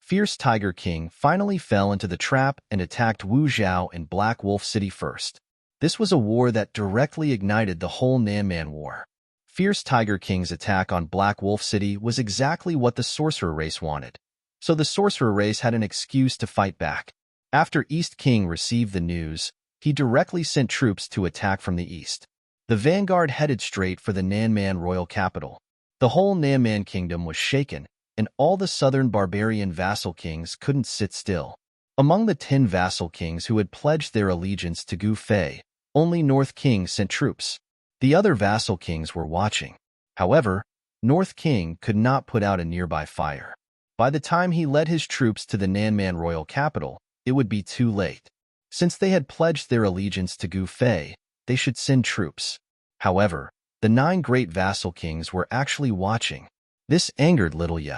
Fierce Tiger King finally fell into the trap and attacked Wu Zhao in Black Wolf City first. This was a war that directly ignited the whole Nanman War. Fierce Tiger King's attack on Black Wolf City was exactly what the sorcerer race wanted, so the sorcerer race had an excuse to fight back. After East King received the news, he directly sent troops to attack from the east. The vanguard headed straight for the Nanman royal capital. The whole Nanman kingdom was shaken, and all the southern barbarian vassal kings couldn't sit still. Among the 10 vassal kings who had pledged their allegiance to Gu Fei, only North King sent troops. The other vassal kings were watching. However, North King could not put out a nearby fire. By the time he led his troops to the Nanman royal capital, it would be too late. Since they had pledged their allegiance to Gu Fei, they should send troops. However, the 9 great vassal kings were actually watching. This angered Little Ye.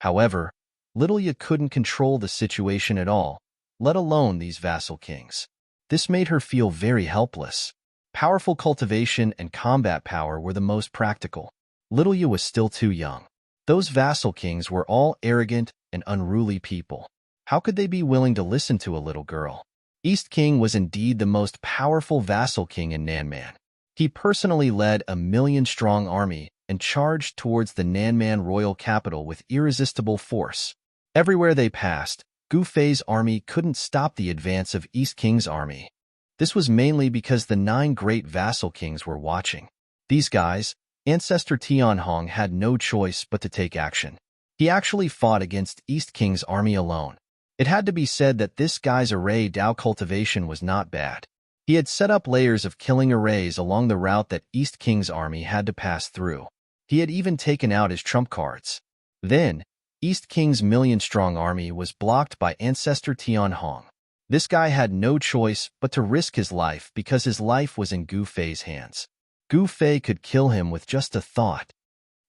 However, Little Ye couldn't control the situation at all, let alone these vassal kings. This made her feel very helpless. Powerful cultivation and combat power were the most practical. Little Ye was still too young. Those vassal kings were all arrogant and unruly people. How could they be willing to listen to a little girl? East King was indeed the most powerful vassal king in Nanman. He personally led a 1,000,000-strong army and charged towards the Nanman royal capital with irresistible force. Everywhere they passed, Gu Fei's army couldn't stop the advance of East King's army. This was mainly because the 9 great vassal kings were watching. These guys, Ancestor Tianhong, had no choice but to take action. He actually fought against East King's army alone. It had to be said that this guy's array Dao cultivation was not bad. He had set up layers of killing arrays along the route that East King's army had to pass through. He had even taken out his trump cards. Then, East King's 1,000,000-strong army was blocked by Ancestor Tianhong. This guy had no choice but to risk his life because his life was in Gu Fei's hands. Gu Fei could kill him with just a thought.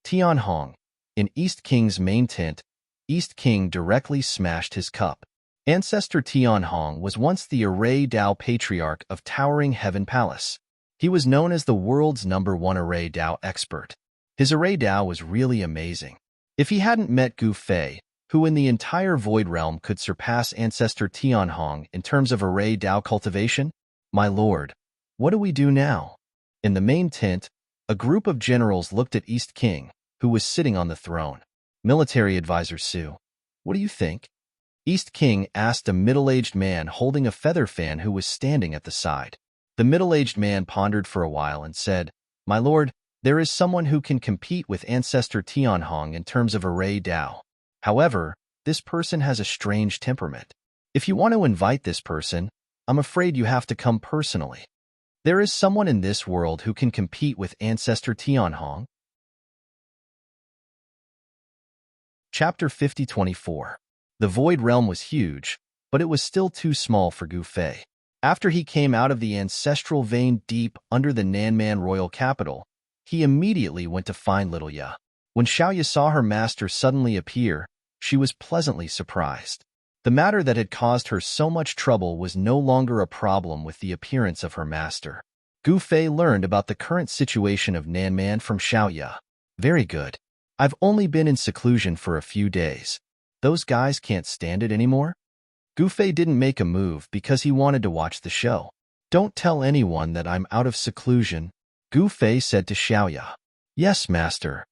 Tianhong, in East King's main tent, East King directly smashed his cup. Ancestor Tianhong was once the Array Dao Patriarch of Towering Heaven Palace. He was known as the world's #1 Array Dao expert. His Array Dao was really amazing. If he hadn't met Gu Fei, who in the entire Void Realm could surpass Ancestor Tianhong in terms of Array Dao cultivation, my lord, what do we do now? In the main tent, a group of generals looked at East King, who was sitting on the throne. Military advisor Su, what do you think? East King asked a middle-aged man holding a feather fan who was standing at the side. The middle-aged man pondered for a while and said, my lord, there is someone who can compete with Ancestor Tianhong in terms of Array Dao. However, this person has a strange temperament. If you want to invite this person, I'm afraid you have to come personally. There is someone in this world who can compete with Ancestor Tianhong. Chapter 50-24. The Void Realm was huge, but it was still too small for Gu Fei. After he came out of the ancestral vein deep under the Nanman royal capital, he immediately went to find Little Ye. When Xiaoye saw her master suddenly appear, she was pleasantly surprised. The matter that had caused her so much trouble was no longer a problem with the appearance of her master. Gu Fei learned about the current situation of Nanman from Xiaoye. Very good. I've only been in seclusion for a few days. Those guys can't stand it anymore? Gu Fei didn't make a move because he wanted to watch the show. Don't tell anyone that I'm out of seclusion, Gu Fei said to Xiaoye. Yes, master.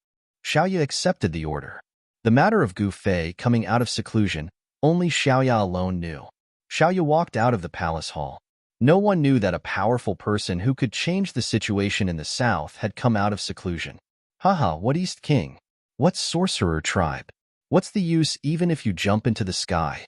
Xiaoye accepted the order. The matter of Gu Fei coming out of seclusion, only Xiaoye alone knew. Xiaoye walked out of the palace hall. No one knew that a powerful person who could change the situation in the south had come out of seclusion. Haha, what East King? What sorcerer tribe? What's the use even if you jump into the sky?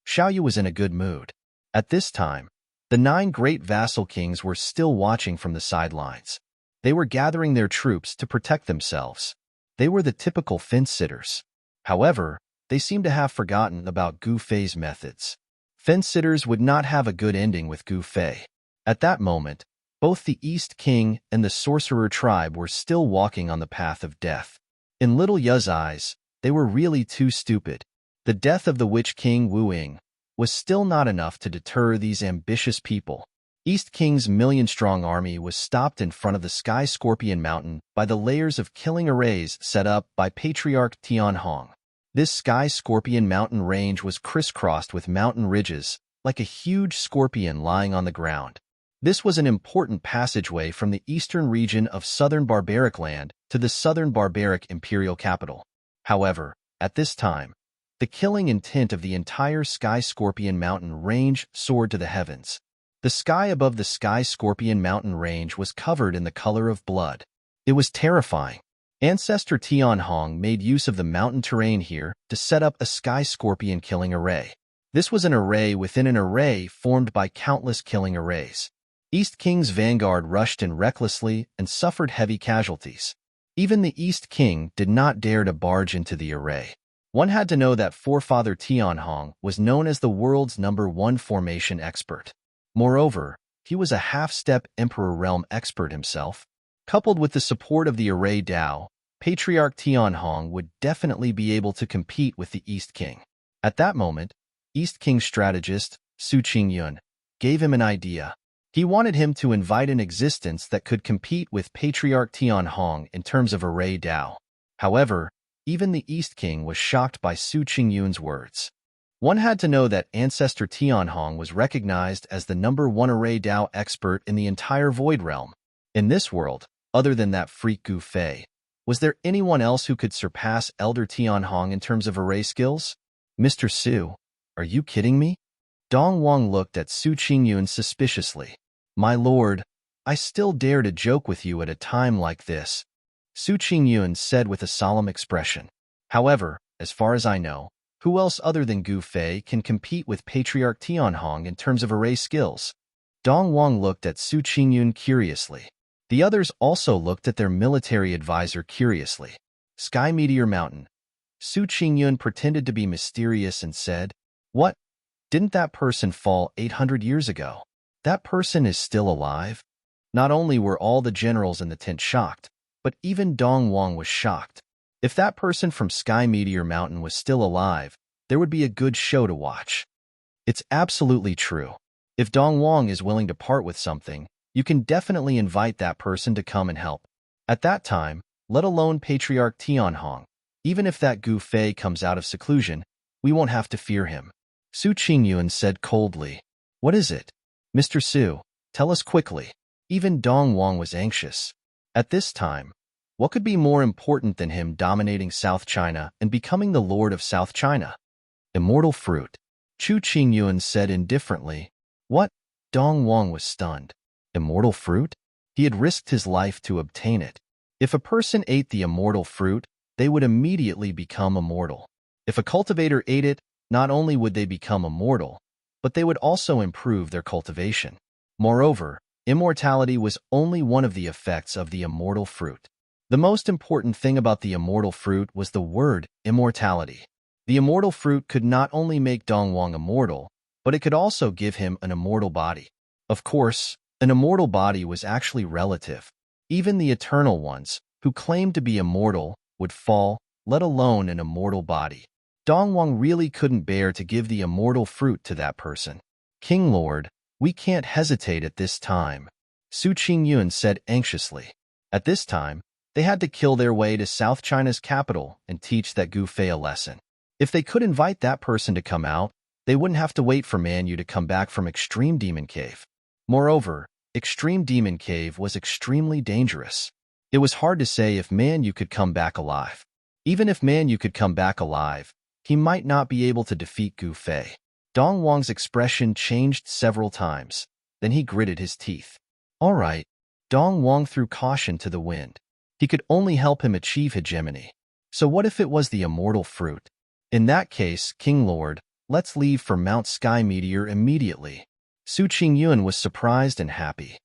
Xiaoye was in a good mood. At this time, the 9 great vassal kings were still watching from the sidelines. They were gathering their troops to protect themselves. They were the typical fence-sitters. However, they seemed to have forgotten about Gu Fei's methods. Fence-sitters would not have a good ending with Gu Fei. At that moment, both the East King and the sorcerer tribe were still walking on the path of death. In Little Ye's eyes, they were really too stupid. The death of the Witch King Wu Ying was still not enough to deter these ambitious people. East King's 1,000,000-strong army was stopped in front of the Sky Scorpion Mountain by the layers of killing arrays set up by Patriarch Tianhong. This sky scorpion mountain range was crisscrossed with mountain ridges, like a huge scorpion lying on the ground. This was an important passageway from the eastern region of southern barbaric land to the southern barbaric imperial capital. However, at this time, the killing intent of the entire sky scorpion mountain range soared to the heavens. The sky above the sky scorpion mountain range was covered in the color of blood. It was terrifying. Ancestor Tianhong made use of the mountain terrain here to set up a sky scorpion killing array. This was an array within an array formed by countless killing arrays. East King's vanguard rushed in recklessly and suffered heavy casualties. Even the East King did not dare to barge into the array. One had to know that forefather Tianhong was known as the world's #1 formation expert. Moreover, he was a half-step Emperor Realm expert himself. Coupled with the support of the Array Dao, Patriarch Tianhong would definitely be able to compete with the East King. At that moment, East King's strategist, Su Qingyun, gave him an idea. He wanted him to invite an existence that could compete with Patriarch Tianhong in terms of Array Dao. However, even the East King was shocked by Su Qingyun's words. One had to know that Ancestor Tianhong was recognized as the #1 Array Dao expert in the entire Void Realm. In this world, other than that freak Gu Fei, was there anyone else who could surpass Elder Tianhong in terms of array skills? Mr. Su, are you kidding me? Dong Wang looked at Su Qingyun suspiciously. My lord, I still dare to joke with you at a time like this, Su Qingyun said with a solemn expression. However, as far as I know, who else other than Gu Fei can compete with Patriarch Tianhong in terms of array skills? Dong Wang looked at Su Qingyun curiously. The others also looked at their military advisor curiously. Sky Meteor Mountain. Su Qingyun pretended to be mysterious and said, What? Didn't that person fall 800 years ago? That person is still alive? Not only were all the generals in the tent shocked, but even Dong Wang was shocked. If that person from Sky Meteor Mountain was still alive, there would be a good show to watch. It's absolutely true. If Dong Wang is willing to part with something, you can definitely invite that person to come and help. At that time, let alone Patriarch Tianhong, even if that Gu Fei comes out of seclusion, we won't have to fear him. Su Qingyun said coldly. What is it? Mr. Su, tell us quickly. Even Dong Wang was anxious. At this time, what could be more important than him dominating South China and becoming the Lord of South China? Immortal fruit. Chu Qingyun said indifferently. What? Dong Wang was stunned. Immortal fruit? He had risked his life to obtain it. If a person ate the immortal fruit, they would immediately become immortal. If a cultivator ate it, not only would they become immortal, but they would also improve their cultivation. Moreover, immortality was only one of the effects of the immortal fruit. The most important thing about the immortal fruit was the word immortality. The immortal fruit could not only make Dong Wang immortal, but it could also give him an immortal body. Of course, an immortal body was actually relative. Even the eternal ones, who claimed to be immortal, would fall, let alone an immortal body. Dong Wang really couldn't bear to give the immortal fruit to that person. King Lord, we can't hesitate at this time, Su Qingyun said anxiously. At this time, they had to kill their way to South China's capital and teach that Gu Fei a lesson. If they could invite that person to come out, they wouldn't have to wait for Man Yu to come back from Extreme Demon Cave. Moreover, Extreme Demon Cave was extremely dangerous. It was hard to say if Man Yu could come back alive. Even if Man Yu could come back alive, he might not be able to defeat Gu Fei. Dong Wang's expression changed several times. Then he gritted his teeth. All right. Dong Wang threw caution to the wind. He could only help him achieve hegemony. So what if it was the immortal fruit? In that case, King Lord, let's leave for Mount Sky Meteor immediately. Su Qingyun was surprised and happy.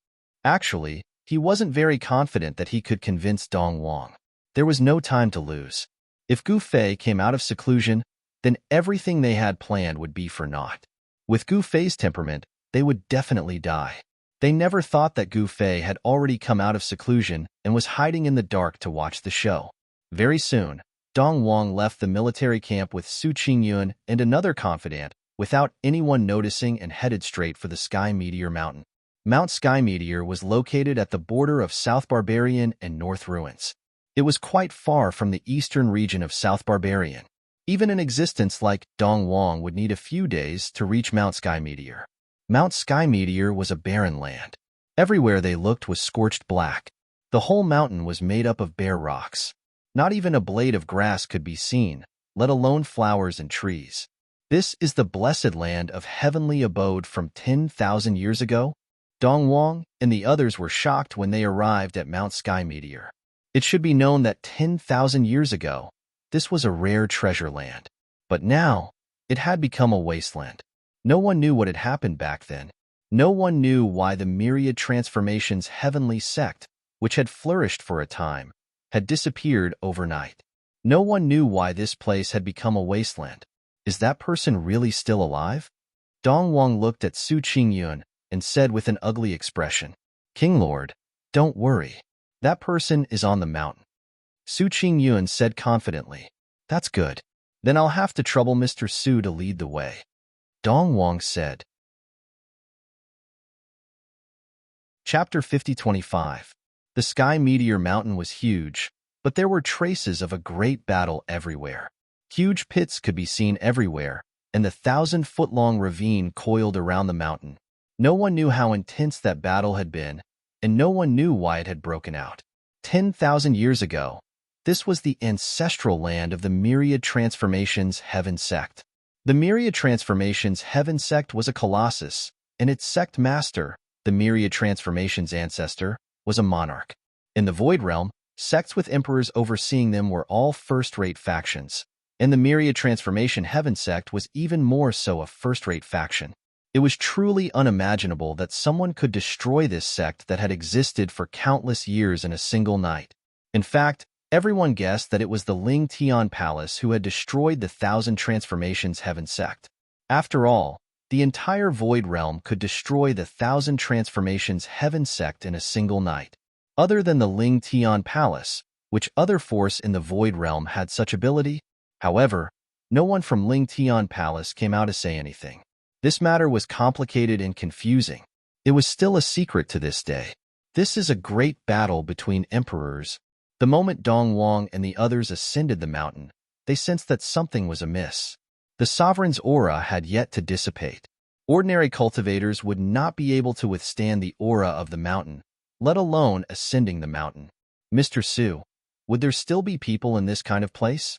Actually, he wasn't very confident that he could convince Dong Wang. There was no time to lose. If Gu Fei came out of seclusion, then everything they had planned would be for naught. With Gu Fei's temperament, they would definitely die. They never thought that Gu Fei had already come out of seclusion and was hiding in the dark to watch the show. Very soon, Dong Wang left the military camp with Su Qingyun and another confidant, without anyone noticing, and headed straight for the Sky Meteor Mountain. Mount Sky Meteor was located at the border of South Barbarian and North Ruins. It was quite far from the eastern region of South Barbarian. Even an existence like Dong Wang would need a few days to reach Mount Sky Meteor. Mount Sky Meteor was a barren land. Everywhere they looked was scorched black. The whole mountain was made up of bare rocks. Not even a blade of grass could be seen, let alone flowers and trees. This is the blessed land of heavenly abode from 10,000 years ago? Dong Wang and the others were shocked when they arrived at Mount Sky Meteor. It should be known that 10,000 years ago, this was a rare treasure land. But now, it had become a wasteland. No one knew what had happened back then. No one knew why the myriad transformations heavenly sect, which had flourished for a time, had disappeared overnight. No one knew why this place had become a wasteland. Is that person really still alive? Dong Wang looked at Su Qingyun and said with an ugly expression, King Lord, don't worry. That person is on the mountain. Su Qingyun said confidently, That's good. Then I'll have to trouble Mr. Su to lead the way. Dong Wang said. Chapter 50-25. The Sky Meteor Mountain was huge, but there were traces of a great battle everywhere. Huge pits could be seen everywhere, and the 1,000-foot-long ravine coiled around the mountain. No one knew how intense that battle had been, and no one knew why it had broken out. 10,000 years ago, this was the ancestral land of the Myriad Transformations Heaven Sect. The Myriad Transformations Heaven Sect was a colossus, and its sect master, the Myriad Transformations ancestor, was a monarch. In the Void Realm, sects with emperors overseeing them were all first-rate factions, and the Myriad Transformation Heaven Sect was even more so a first-rate faction. It was truly unimaginable that someone could destroy this sect that had existed for countless years in a single night. In fact, everyone guessed that it was the Ling Tian Palace who had destroyed the 1,000 Transformations Heaven Sect. After all, the entire Void Realm could destroy the 1,000 Transformations Heaven Sect in a single night. Other than the Ling Tian Palace, which other force in the Void Realm had such ability? However, no one from Ling Tian Palace came out to say anything. This matter was complicated and confusing. It was still a secret to this day. This is a great battle between emperors. The moment Dong Wang and the others ascended the mountain, they sensed that something was amiss. The sovereign's aura had yet to dissipate. Ordinary cultivators would not be able to withstand the aura of the mountain, let alone ascending the mountain. Mr. Su, would there still be people in this kind of place?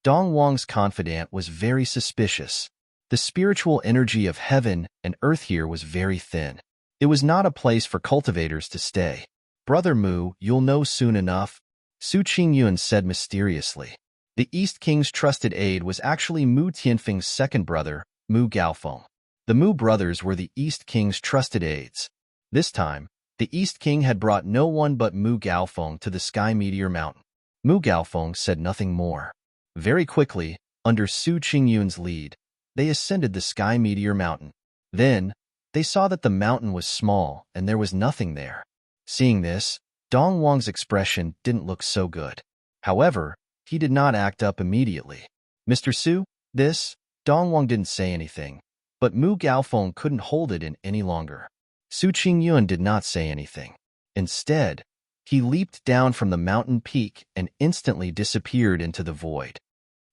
Dong Wang's confidant was very suspicious. The spiritual energy of heaven and earth here was very thin. It was not a place for cultivators to stay. Brother Mu, you'll know soon enough, Su Qingyun said mysteriously. The East King's trusted aide was actually Mu Tianfeng's second brother, Mu Gaofeng. The Mu brothers were the East King's trusted aides. This time, the East King had brought no one but Mu Gaofeng to the Sky Meteor Mountain. Mu Gaofeng said nothing more. Very quickly, under Su Qingyun's lead, they ascended the Sky Meteor Mountain. Then, they saw that the mountain was small and there was nothing there. Seeing this, Dong Wang's expression didn't look so good. However, he did not act up immediately. Mr. Su, this? Dong Wang didn't say anything, but Mu Gaofeng couldn't hold it in any longer. Su Qingyun did not say anything. Instead, he leaped down from the mountain peak and instantly disappeared into the void.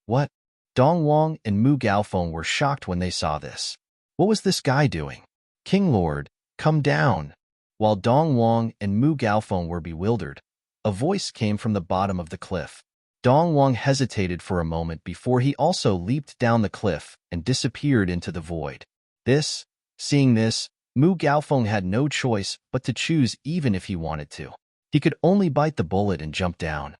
What? Dong Wang and Mu Gaofeng were shocked when they saw this. What was this guy doing? King Lord, come down. While Dong Wang and Mu Gaofeng were bewildered, a voice came from the bottom of the cliff. Dong Wang hesitated for a moment before he also leaped down the cliff and disappeared into the void. Seeing this, Mu Gaofeng had no choice but to choose even if he wanted to. He could only bite the bullet and jump down.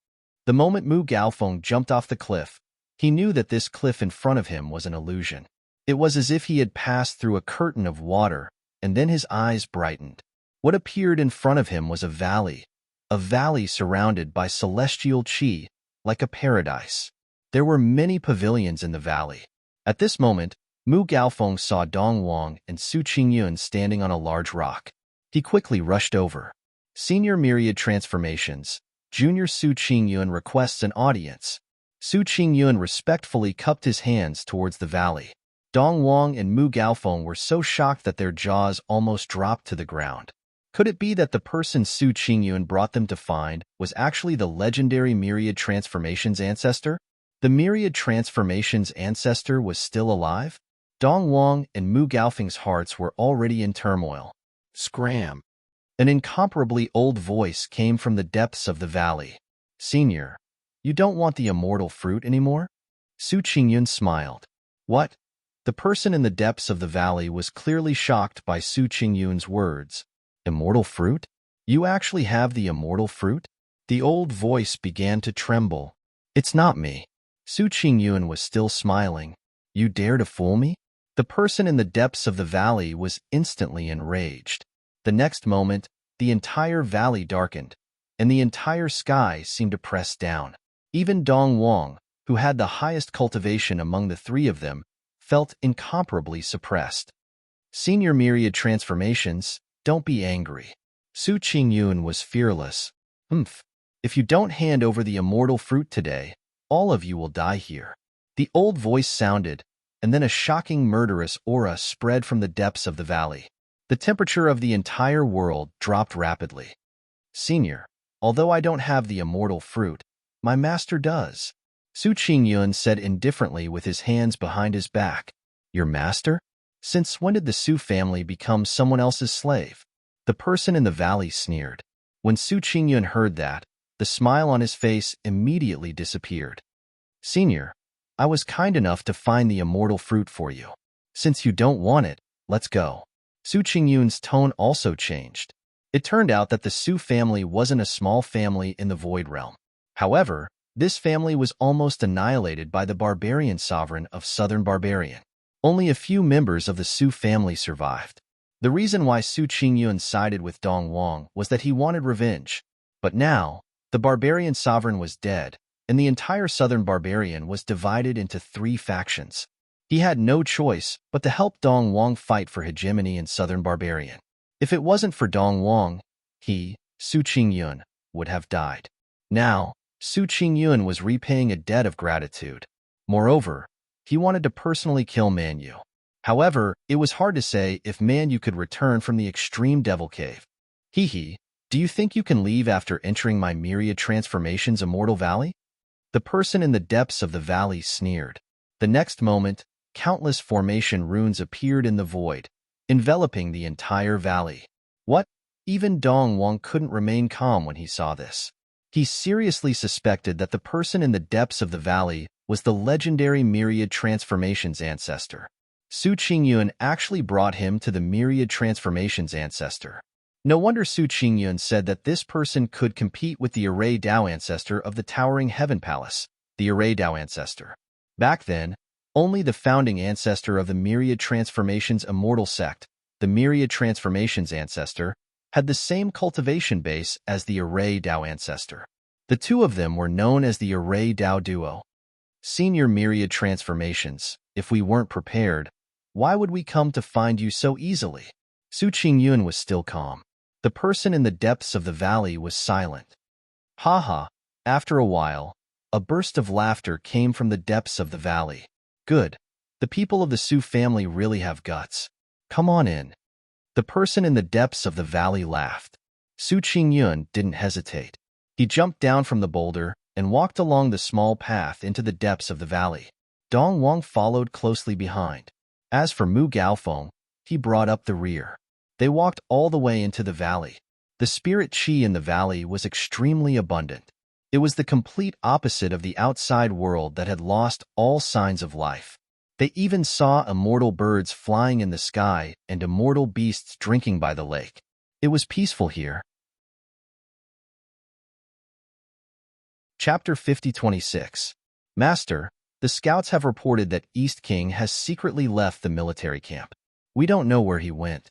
The moment Mu Gaofeng jumped off the cliff, he knew that this cliff in front of him was an illusion. It was as if he had passed through a curtain of water, and then his eyes brightened. What appeared in front of him was a valley surrounded by celestial qi, like a paradise. There were many pavilions in the valley. At this moment, Mu Gaofeng saw Dong Wang and Su Qingyun standing on a large rock. He quickly rushed over. Senior Myriad Transformations, Junior Su Qingyun requests an audience. Su Qingyun respectfully cupped his hands towards the valley. Dong Wang and Mu Gaofeng were so shocked that their jaws almost dropped to the ground. Could it be that the person Su Qingyun brought them to find was actually the legendary Myriad Transformations ancestor? The myriad transformations ancestor was still alive? Dong Wang and Mu Gaofeng's hearts were already in turmoil. Scram! An incomparably old voice came from the depths of the valley. Senior, you don't want the immortal fruit anymore? Su Qingyun smiled. What? The person in the depths of the valley was clearly shocked by Su Qingyun's words. Immortal fruit? You actually have the immortal fruit? The old voice began to tremble. It's not me. Su Qingyun was still smiling. You dare to fool me? The person in the depths of the valley was instantly enraged. The next moment, the entire valley darkened, and the entire sky seemed to press down. Even Dong Wang, who had the highest cultivation among the three of them, felt incomparably suppressed. Senior myriad transformations, don't be angry. Su Qingyun was fearless. If you don't hand over the immortal fruit today, all of you will die here. The old voice sounded, and then a shocking murderous aura spread from the depths of the valley. The temperature of the entire world dropped rapidly. Senior, although I don't have the immortal fruit, my master does. Su Qingyun said indifferently with his hands behind his back. Your master? Since when did the Su family become someone else's slave? The person in the valley sneered. When Su Qingyun heard that, the smile on his face immediately disappeared. Senior, I was kind enough to find the immortal fruit for you. Since you don't want it, let's go. Su Qingyun's tone also changed. It turned out that the Su family wasn't a small family in the Void Realm. However, this family was almost annihilated by the barbarian sovereign of Southern Barbarian. Only a few members of the Su family survived. The reason why Su Qingyun sided with Dong Wang was that he wanted revenge. But now, the barbarian sovereign was dead, and the entire Southern Barbarian was divided into 3 factions. He had no choice but to help Dong Wang fight for hegemony in Southern Barbarian. If it wasn't for Dong Wang, he, Su Qingyun, would have died. Now, Su Qingyun was repaying a debt of gratitude. Moreover, he wanted to personally kill Man Yu. However, it was hard to say if Man Yu could return from the extreme devil cave. Hee, do you think you can leave after entering my myriad transformations immortal valley? The person in the depths of the valley sneered. The next moment, countless formation runes appeared in the void, enveloping the entire valley. What? Even Dong Wang couldn't remain calm when he saw this. He seriously suspected that the person in the depths of the valley was the legendary myriad transformations ancestor. Su Qingyun actually brought him to the myriad transformations ancestor. No wonder Su Qingyun said that this person could compete with the Array Dao ancestor of the Towering Heaven Palace, the Array Dao ancestor. Back then, only the founding ancestor of the Myriad Transformations Immortal Sect, the Myriad Transformations ancestor, had the same cultivation base as the Array Dao ancestor. The two of them were known as the Array Dao duo. Senior Myriad Transformations, if we weren't prepared, why would we come to find you so easily? Su Qingyun was still calm. The person in the depths of the valley was silent. Ha. After a while, a burst of laughter came from the depths of the valley. Good. The people of the Su family really have guts. Come on in. The person in the depths of the valley laughed. Su Qingyun didn't hesitate. He jumped down from the boulder and walked along the small path into the depths of the valley. Dong Wang followed closely behind. As for Mu Gaofeng, he brought up the rear. They walked all the way into the valley. The spirit qi in the valley was extremely abundant. It was the complete opposite of the outside world that had lost all signs of life. They even saw immortal birds flying in the sky and immortal beasts drinking by the lake. It was peaceful here. Chapter 50-26. Master, the scouts have reported that East King has secretly left the military camp. We don't know where he went.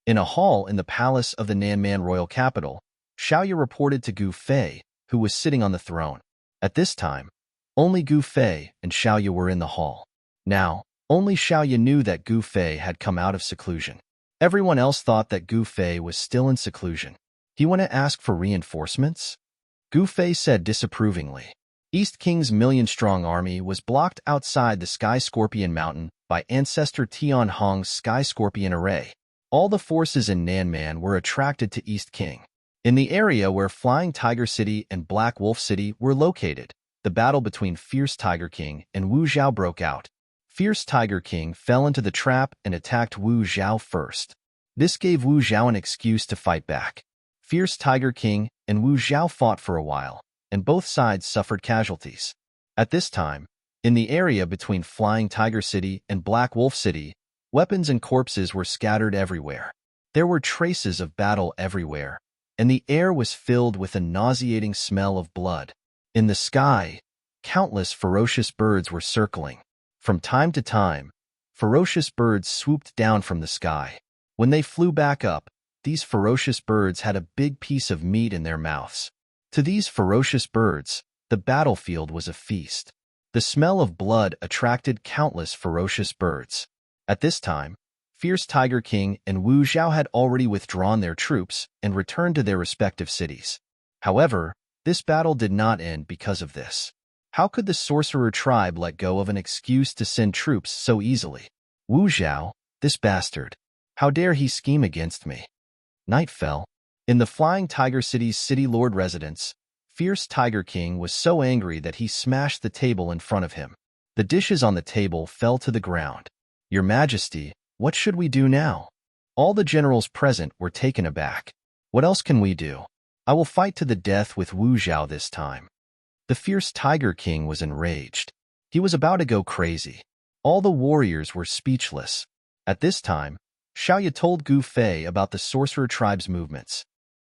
In a hall in the palace of the Nanman royal capital, Xiaoyu reported to Gu Fei, who was sitting on the throne. At this time, only Gu Fei and Xiaoyu were in the hall. Now, only Xiaoyu knew that Gu Fei had come out of seclusion. Everyone else thought that Gu Fei was still in seclusion. He went to ask for reinforcements? Gu Fei said disapprovingly. East King's million-strong army was blocked outside the Sky Scorpion Mountain by Ancestor Tian Hong's Sky Scorpion Array. All the forces in Nanman were attracted to East King. In the area where Flying Tiger City and Black Wolf City were located, the battle between Fierce Tiger King and Wu Zhao broke out. Fierce Tiger King fell into the trap and attacked Wu Zhao first. This gave Wu Zhao an excuse to fight back. Fierce Tiger King and Wu Zhao fought for a while, and both sides suffered casualties. At this time, in the area between Flying Tiger City and Black Wolf City, weapons and corpses were scattered everywhere. There were traces of battle everywhere, and the air was filled with a nauseating smell of blood. In the sky, countless ferocious birds were circling. From time to time, ferocious birds swooped down from the sky. When they flew back up, these ferocious birds had a big piece of meat in their mouths. To these ferocious birds, the battlefield was a feast. The smell of blood attracted countless ferocious birds. At this time, Fierce Tiger King and Wu Zhao had already withdrawn their troops and returned to their respective cities. However, this battle did not end because of this. How could the sorcerer tribe let go of an excuse to send troops so easily? Wu Zhao, this bastard. How dare he scheme against me? Night fell. In the Flying Tiger City's city lord residence, Fierce Tiger King was so angry that he smashed the table in front of him. The dishes on the table fell to the ground. Your Majesty, what should we do now? All the generals present were taken aback. What else can we do? I will fight to the death with Wu Zhao this time. The Fierce Tiger King was enraged. He was about to go crazy. All the warriors were speechless. At this time, Xiaoya told Gu Fei about the sorcerer tribe's movements.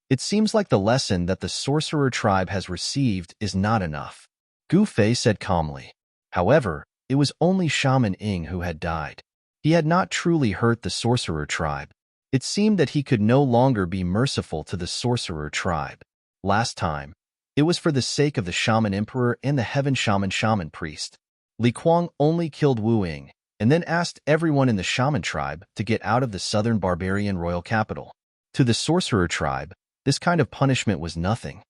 It seems like the lesson that the sorcerer tribe has received is not enough, Gu Fei said calmly. However, it was only Shaman Ing who had died. He had not truly hurt the sorcerer tribe. It seemed that he could no longer be merciful to the sorcerer tribe. Last time, it was for the sake of the Shaman Emperor and the Heaven Shaman Priest. Li Kuang only killed Wu Ying, and then asked everyone in the Shaman tribe to get out of the southern barbarian royal capital. To the sorcerer tribe, this kind of punishment was nothing.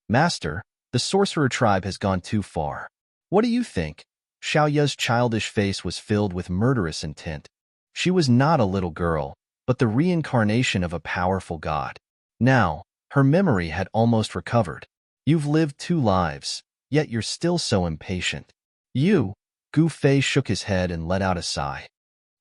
Master, the sorcerer tribe has gone too far. What do you think? Xiaoya's childish face was filled with murderous intent. She was not a little girl, but the reincarnation of a powerful god. Now, her memory had almost recovered. You've lived 2 lives, yet you're still so impatient. You, Gu Fei shook his head and let out a sigh.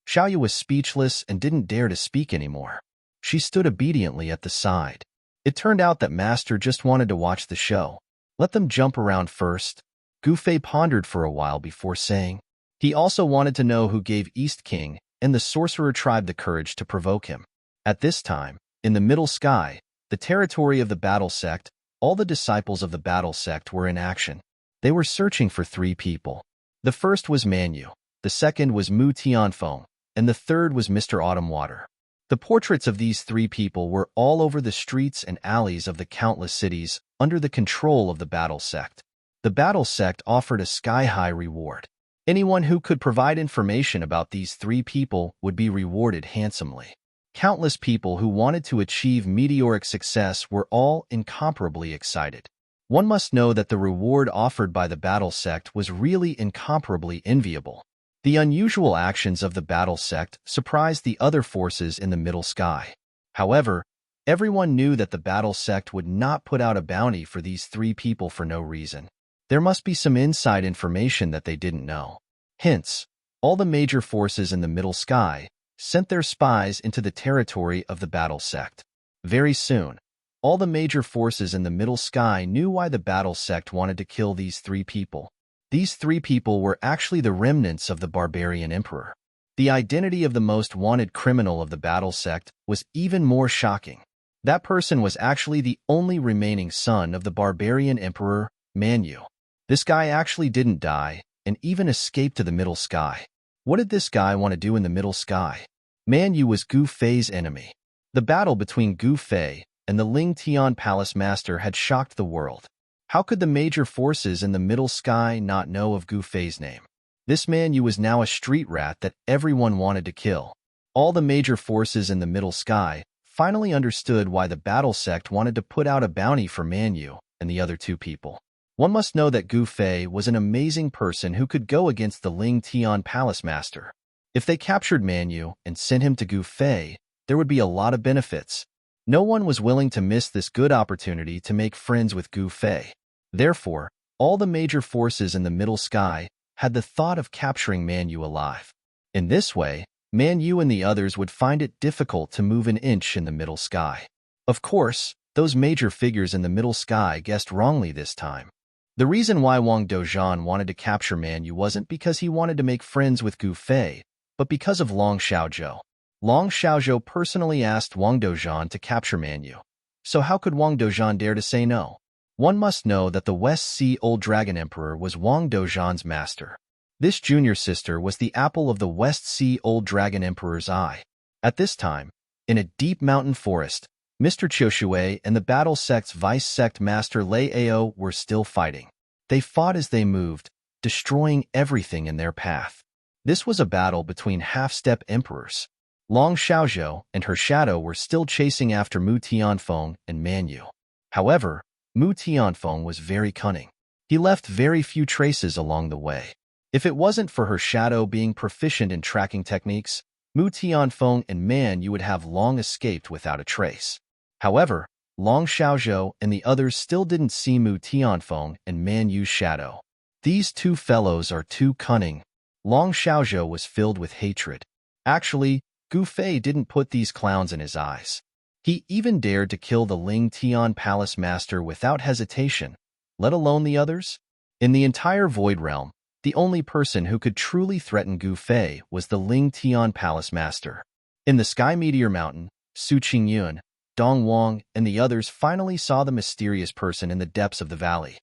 Xiaoya was speechless and didn't dare to speak anymore. She stood obediently at the side. It turned out that Master just wanted to watch the show. Let them jump around first. Gu Fei pondered for a while before saying. He also wanted to know who gave East King and the sorcerer tribe the courage to provoke him. At this time, in the middle sky, the territory of the battle sect, all the disciples of the battle sect were in action. They were searching for 3 people. The first was Manyu, the second was Mu Tianfeng, and the third was Mr. Autumn Water. The portraits of these 3 people were all over the streets and alleys of the countless cities under the control of the battle sect. The battle sect offered a sky-high reward. Anyone who could provide information about these 3 people would be rewarded handsomely. Countless people who wanted to achieve meteoric success were all incomparably excited. One must know that the reward offered by the battle sect was really incomparably enviable. The unusual actions of the battle sect surprised the other forces in the middle sky. However, everyone knew that the battle sect would not put out a bounty for these 3 people for no reason. There must be some inside information that they didn't know. Hence, all the major forces in the middle sky sent their spies into the territory of the battle sect. Very soon, all the major forces in the middle sky knew why the battle sect wanted to kill these 3 people. These 3 people were actually the remnants of the barbarian emperor. The identity of the most wanted criminal of the battle sect was even more shocking. That person was actually the only remaining son of the barbarian emperor, Manyu. This guy actually didn't die and even escaped to the middle sky. What did this guy want to do in the middle sky? Manyu was Gu Fei's enemy. The battle between Gu Fei and the Ling Tian Palace Master had shocked the world. How could the major forces in the middle sky not know of Gu Fei's name? This Manyu was now a street rat that everyone wanted to kill. All the major forces in the middle sky finally understood why the battle sect wanted to put out a bounty for Manyu and the other 2 people. One must know that Gu Fei was an amazing person who could go against the Ling Tian Palace Master. If they captured Manyu and sent him to Gu Fei, there would be a lot of benefits. No one was willing to miss this good opportunity to make friends with Gu Fei. Therefore, All the major forces in the middle sky had the thought of capturing Man Yu alive. In this way, Man Yu and the others would find it difficult to move an inch in the middle sky. Of course, those major figures in the middle sky guessed wrongly this time. The reason why Wang Dozhan wanted to capture Man Yu wasn't because he wanted to make friends with Gu Fei, but because of Long Xiaozhou. Long Xiaozhou personally asked Wang Dozhan to capture Man Yu. So how could Wang Dozhan dare to say no? One must know that the West Sea Old Dragon Emperor was Wang Dozhan's master. This junior sister was the apple of the West Sea Old Dragon Emperor's eye. At this time, in a deep mountain forest, Mr. Qiushui and the battle sect's vice sect master Lei Ao were still fighting. They fought as they moved, destroying everything in their path. This was a battle between half-step emperors. Long Xiaozhou and her shadow were still chasing after Mu Tianfeng and Man Yu. However, Mu Tianfeng was very cunning. He left very few traces along the way. If it wasn't for her shadow being proficient in tracking techniques, Mu Tianfeng and Man Yu would have long escaped without a trace. However, Long Xiaozhou and the others still didn't see Mu Tianfeng and Man Yu's shadow. These two fellows are too cunning. Long Xiaozhou was filled with hatred. Actually, Gu Fei didn't put these clowns in his eyes. He even dared to kill the Ling Tian Palace Master without hesitation, let alone the others. In the entire Void Realm, the only person who could truly threaten Gu Fei was the Ling Tian Palace Master. In the Sky Meteor Mountain, Su Qingyun, Dong Wang, and the others finally saw the mysterious person in the depths of the valley.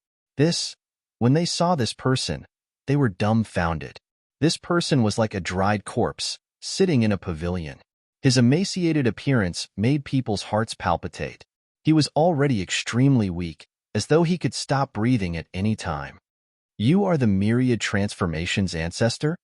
When they saw this person, they were dumbfounded. This person was like a dried corpse, sitting in a pavilion. His emaciated appearance made people's hearts palpitate. He was already extremely weak, as though he could stop breathing at any time. You are the myriad transformations ancestor?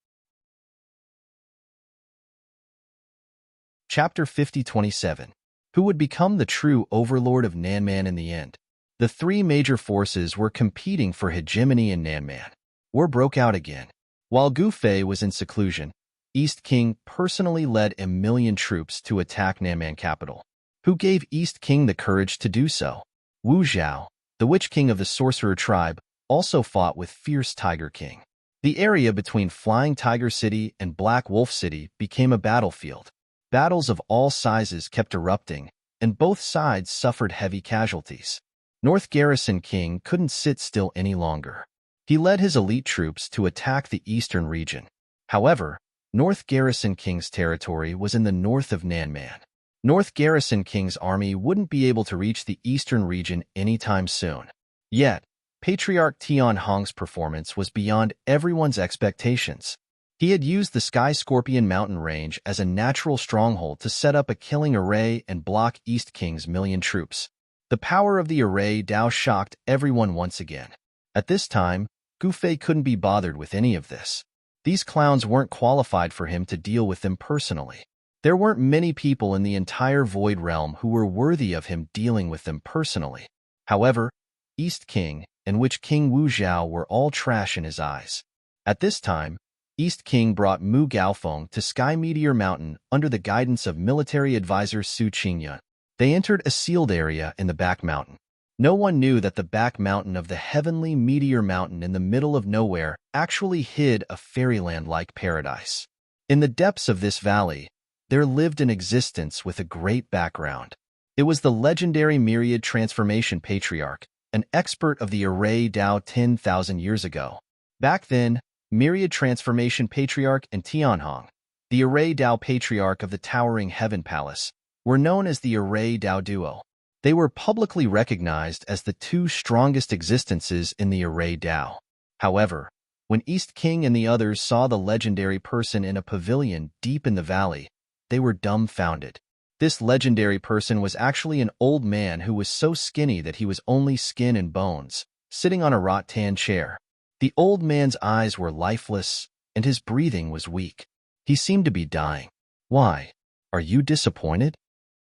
Chapter 50-27. Who would become the true overlord of Nanman in the end? The three major forces were competing for hegemony in Nanman. War broke out again. While Gu Fei was in seclusion, East King personally led 1,000,000 troops to attack Nanman capital. Who gave East King the courage to do so? Wu Zhao, the Witch King of the Sorcerer tribe, also fought with Fierce Tiger King. The area between Flying Tiger City and Black Wolf City became a battlefield. Battles of all sizes kept erupting, and both sides suffered heavy casualties. North Garrison King couldn't sit still any longer. He led his elite troops to attack the eastern region. However, North Garrison King's territory was in the north of Nanman. North Garrison King's army wouldn't be able to reach the eastern region anytime soon. Yet, Patriarch Tian Hong's performance was beyond everyone's expectations. He had used the Sky Scorpion mountain range as a natural stronghold to set up a killing array and block East King's 1,000,000 troops. The power of the array Dao shocked everyone once again. At this time, Gu Fei couldn't be bothered with any of this. These clowns weren't qualified for him to deal with them personally. There weren't many people in the entire Void Realm who were worthy of him dealing with them personally. However, East King and Witch King Wu Zhao were all trash in his eyes. At this time, East King brought Mu Gaofeng to Sky Meteor Mountain under the guidance of military advisor Su Qingyun. They entered a sealed area in the back mountain. No one knew that the back mountain of the heavenly Meteor Mountain in the middle of nowhere actually hid a fairyland-like paradise. In the depths of this valley, there lived an existence with a great background. It was the legendary Myriad Transformation Patriarch, an expert of the Array Dao 10,000 years ago. Back then, Myriad Transformation Patriarch and Tianhong, the Array Dao Patriarch of the Towering Heaven Palace, were known as the Array Dao Duo. They were publicly recognized as the two strongest existences in the Array Dao. However, when East King and the others saw the legendary person in a pavilion deep in the valley, they were dumbfounded. This legendary person was actually an old man who was so skinny that he was only skin and bones, sitting on a rattan chair. The old man's eyes were lifeless, and his breathing was weak. He seemed to be dying. Why? Are you disappointed?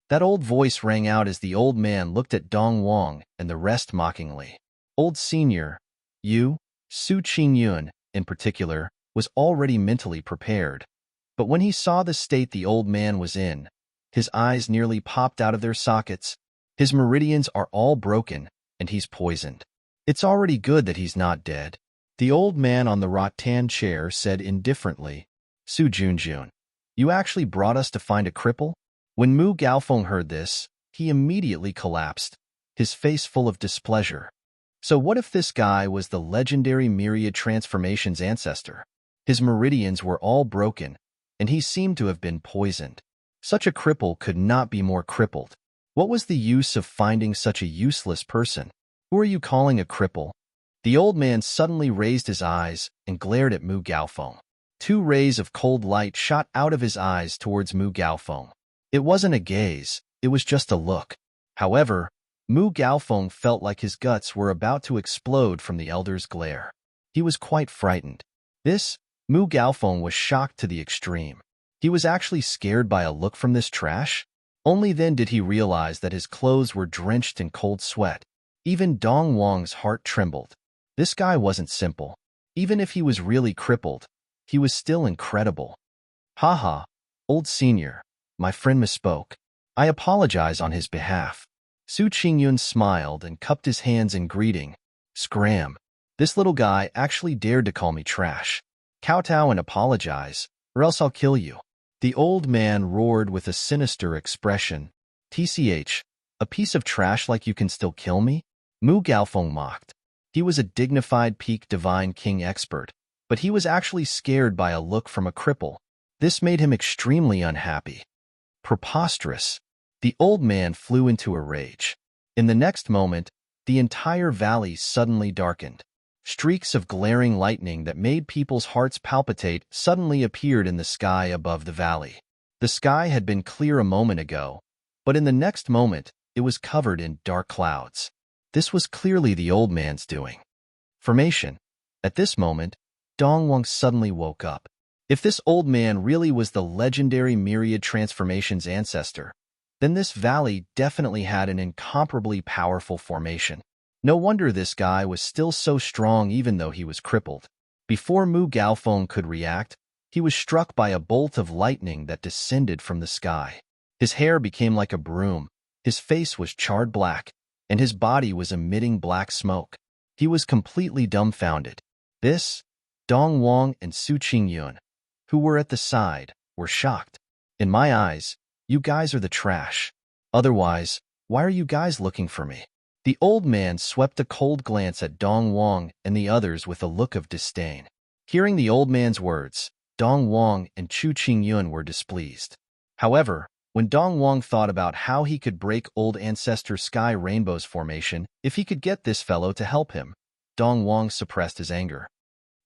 That old voice rang out as the old man looked at Dong Wang and the rest mockingly. Old senior, you, Su Qingyun, in particular, was already mentally prepared. But when he saw the state the old man was in, his eyes nearly popped out of their sockets. His meridians are all broken, and he's poisoned. It's already good that he's not dead. The old man on the rattan chair said indifferently, Su Junjun, you actually brought us to find a cripple? When Mu Gaofeng heard this, he immediately collapsed, his face full of displeasure. So what if this guy was the legendary myriad transformations ancestor? His meridians were all broken, and he seemed to have been poisoned. Such a cripple could not be more crippled. What was the use of finding such a useless person? Who are you calling a cripple? The old man suddenly raised his eyes and glared at Mu Gaofeng. 2 rays of cold light shot out of his eyes towards Mu Gaofeng. It wasn't a gaze, it was just a look. However, Mu Gaofeng felt like his guts were about to explode from the elder's glare. He was quite frightened. Mu Gaofeng was shocked to the extreme. He was actually scared by a look from this trash. Only then did he realize that his clothes were drenched in cold sweat. Even Dong Wang's heart trembled. This guy wasn't simple. Even if he was really crippled, he was still incredible. Haha, old senior, my friend misspoke. I apologize on his behalf. Su Qingyun smiled and cupped his hands in greeting. Scram. This little guy actually dared to call me trash. Kowtow and apologize, or else I'll kill you. The old man roared with a sinister expression. TCH, a piece of trash like you can still kill me? Mu Gaofeng mocked. He was a dignified peak divine king expert, but he was actually scared by a look from a cripple. This made him extremely unhappy. Preposterous. The old man flew into a rage. In the next moment, the entire valley suddenly darkened. Streaks of glaring lightning that made people's hearts palpitate suddenly appeared in the sky above the valley. The sky had been clear a moment ago, but in the next moment, it was covered in dark clouds. This was clearly the old man's doing. Formation. At this moment, Dong Wang suddenly woke up. If this old man really was the legendary myriad transformations ancestor, then this valley definitely had an incomparably powerful formation. No wonder this guy was still so strong even though he was crippled. Before Mu Gaofeng could react, he was struck by a bolt of lightning that descended from the sky. His hair became like a broom, his face was charred black, and his body was emitting black smoke. He was completely dumbfounded. Dong Wang and Su Qingyun, who were at the side, were shocked. In my eyes, you guys are the trash. Otherwise, why are you guys looking for me? The old man swept a cold glance at Dong Wang and the others with a look of disdain. Hearing the old man's words, Dong Wang and Chu Qingyun were displeased. However, when Dong Wang thought about how he could break old ancestor Sky Rainbow's formation if he could get this fellow to help him, Dong Wang suppressed his anger.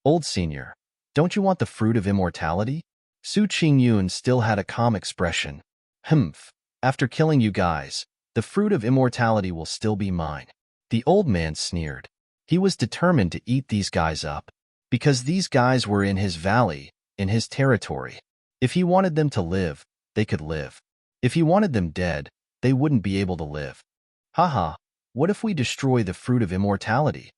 Old senior, don't you want the fruit of immortality? Su Qingyun still had a calm expression. Humph, after killing you guys, the fruit of immortality will still be mine. The old man sneered. He was determined to eat these guys up, because these guys were in his valley, in his territory. If he wanted them to live, they could live. If he wanted them dead, they wouldn't be able to live. Haha, what if we destroy the fruit of immortality?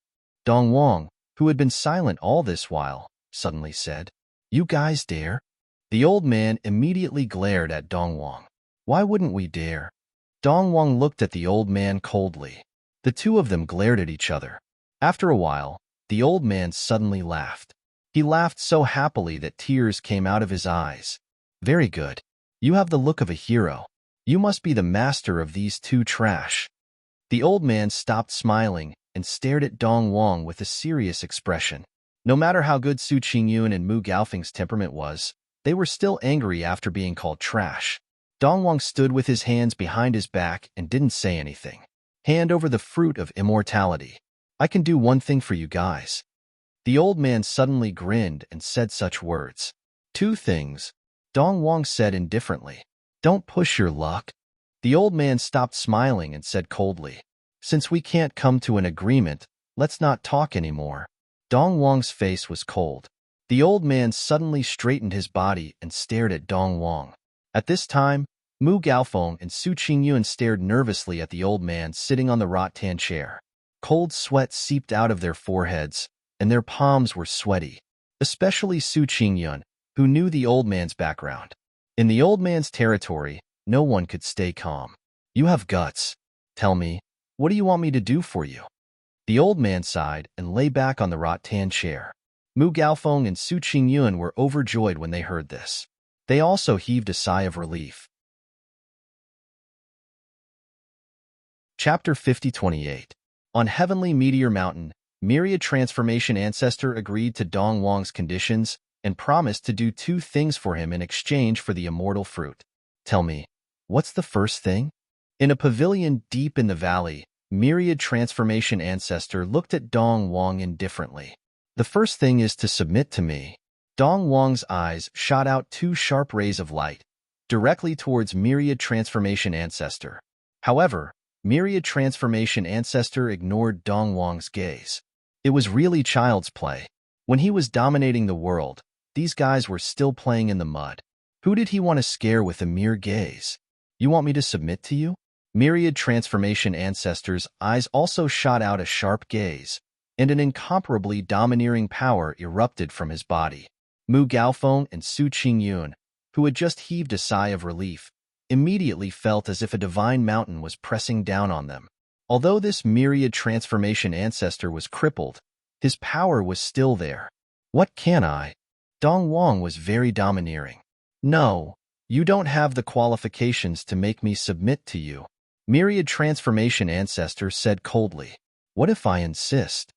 Dong Wang, who had been silent all this while, suddenly said, You guys dare? The old man immediately glared at Dong Wang. Why wouldn't we dare? Dong Wang looked at the old man coldly. The two of them glared at each other. After a while, the old man suddenly laughed. He laughed so happily that tears came out of his eyes. Very good. You have the look of a hero. You must be the master of these two trash. The old man stopped smiling and stared at Dong Wang with a serious expression. No matter how good Su Qingyun and Mu Gaofeng's temperament was, they were still angry after being called trash. Dong Wang stood with his hands behind his back and didn't say anything. Hand over the fruit of immortality. I can do one thing for you guys. The old man suddenly grinned and said such words. 2 things. Dong Wang said indifferently. Don't push your luck. The old man stopped smiling and said coldly. Since we can't come to an agreement, let's not talk anymore. Dong Wang's face was cold. The old man suddenly straightened his body and stared at Dong Wang. At this time, Mu Gaofeng and Su Qingyun stared nervously at the old man sitting on the rattan chair. Cold sweat seeped out of their foreheads, and their palms were sweaty, especially Su Qingyun, who knew the old man's background. In the old man's territory, no one could stay calm. You have guts. Tell me, what do you want me to do for you? The old man sighed and lay back on the rattan chair. Mu Gaofeng and Su Qingyun were overjoyed when they heard this. They also heaved a sigh of relief. Chapter 5028. On Heavenly Meteor Mountain, Myriad Transformation Ancestor agreed to Dong Wang's conditions and promised to do 2 things for him in exchange for the immortal fruit. Tell me, what's the first thing? In a pavilion deep in the valley, Myriad Transformation Ancestor looked at Dong Wang indifferently. The first thing is to submit to me. Dong Wang's eyes shot out 2 sharp rays of light, directly towards Myriad Transformation Ancestor. However, Myriad Transformation Ancestor ignored Dong Wang's gaze. It was really child's play. When he was dominating the world, these guys were still playing in the mud. Who did he want to scare with a mere gaze? You want me to submit to you? Myriad Transformation Ancestor's eyes also shot out a sharp gaze, and an incomparably domineering power erupted from his body. Mu Gaofeng and Su Qingyun, who had just heaved a sigh of relief, immediately felt as if a divine mountain was pressing down on them. Although this Myriad Transformation Ancestor was crippled, his power was still there. What can I? Dong Wang was very domineering. No, you don't have the qualifications to make me submit to you. Myriad Transformation Ancestor said coldly. What if I insist?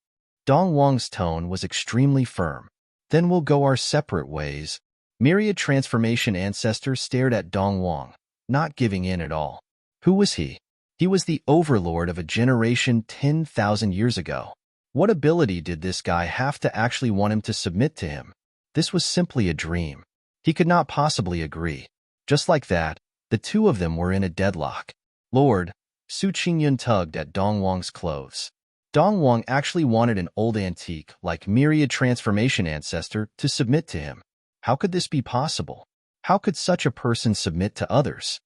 Dong Wang's tone was extremely firm. Then we'll go our separate ways. Myriad Transformation Ancestor stared at Dong Wang, not giving in at all. Who was he? He was the overlord of a generation 10,000 years ago. What ability did this guy have to actually want him to submit to him? This was simply a dream. He could not possibly agree. Just like that, the 2 of them were in a deadlock. Lord, Su Qingyun tugged at Dong Wang's clothes. Dong Wang actually wanted an old antique like Myriad Transformation Ancestor to submit to him. How could this be possible? How could such a person submit to others?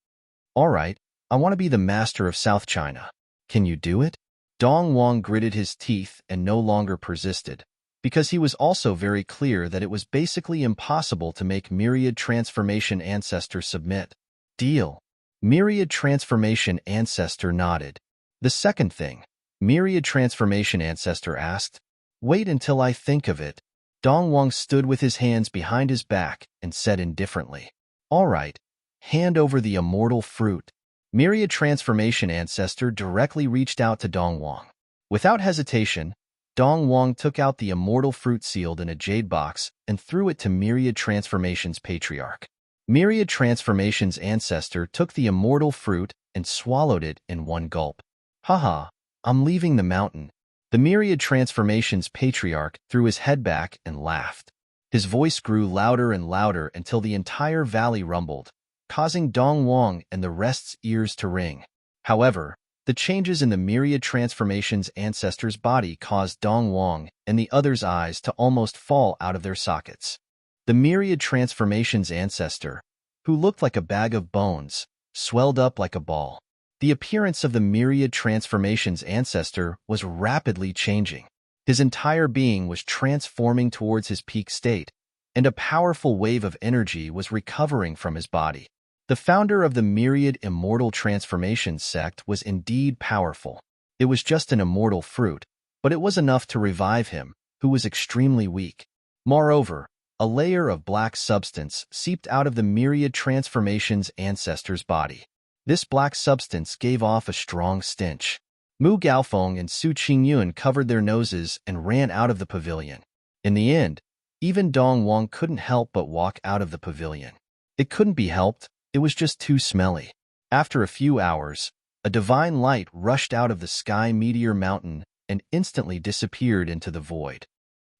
All right, I want to be the master of South China. Can you do it? Dong Wang gritted his teeth and no longer persisted, because he was also very clear that it was basically impossible to make Myriad Transformation Ancestor submit. Deal. Myriad Transformation Ancestor nodded. The second thing, Myriad Transformation Ancestor asked. Wait until I think of it. Dong Wang stood with his hands behind his back and said indifferently. All right, hand over the immortal fruit. Myriad Transformation Ancestor directly reached out to Dong Wang. Without hesitation, Dong Wang took out the immortal fruit sealed in a jade box and threw it to Myriad Transformation's Patriarch. Myriad Transformation's Ancestor took the immortal fruit and swallowed it in one gulp. Haha, I'm leaving the mountain. The Myriad Transformation's Patriarch threw his head back and laughed. His voice grew louder and louder until the entire valley rumbled, causing Dong Wang and the rest's ears to ring. However, the changes in the Myriad Transformation's Ancestor's body caused Dong Wang and the others' eyes to almost fall out of their sockets. The Myriad Transformation's Ancestor, who looked like a bag of bones, swelled up like a ball. The appearance of the Myriad Transformation's Ancestor was rapidly changing. His entire being was transforming towards his peak state, and a powerful wave of energy was recovering from his body. The founder of the Myriad Immortal Transformation sect was indeed powerful. It was just an immortal fruit, but it was enough to revive him, who was extremely weak. Moreover, a layer of black substance seeped out of the Myriad Transformation's Ancestor's body. This black substance gave off a strong stench. Mu Gaofeng and Su Qingyun covered their noses and ran out of the pavilion. In the end, even Dong Wang couldn't help but walk out of the pavilion. It couldn't be helped, it was just too smelly. After a few hours, a divine light rushed out of the sky meteor mountain and instantly disappeared into the void.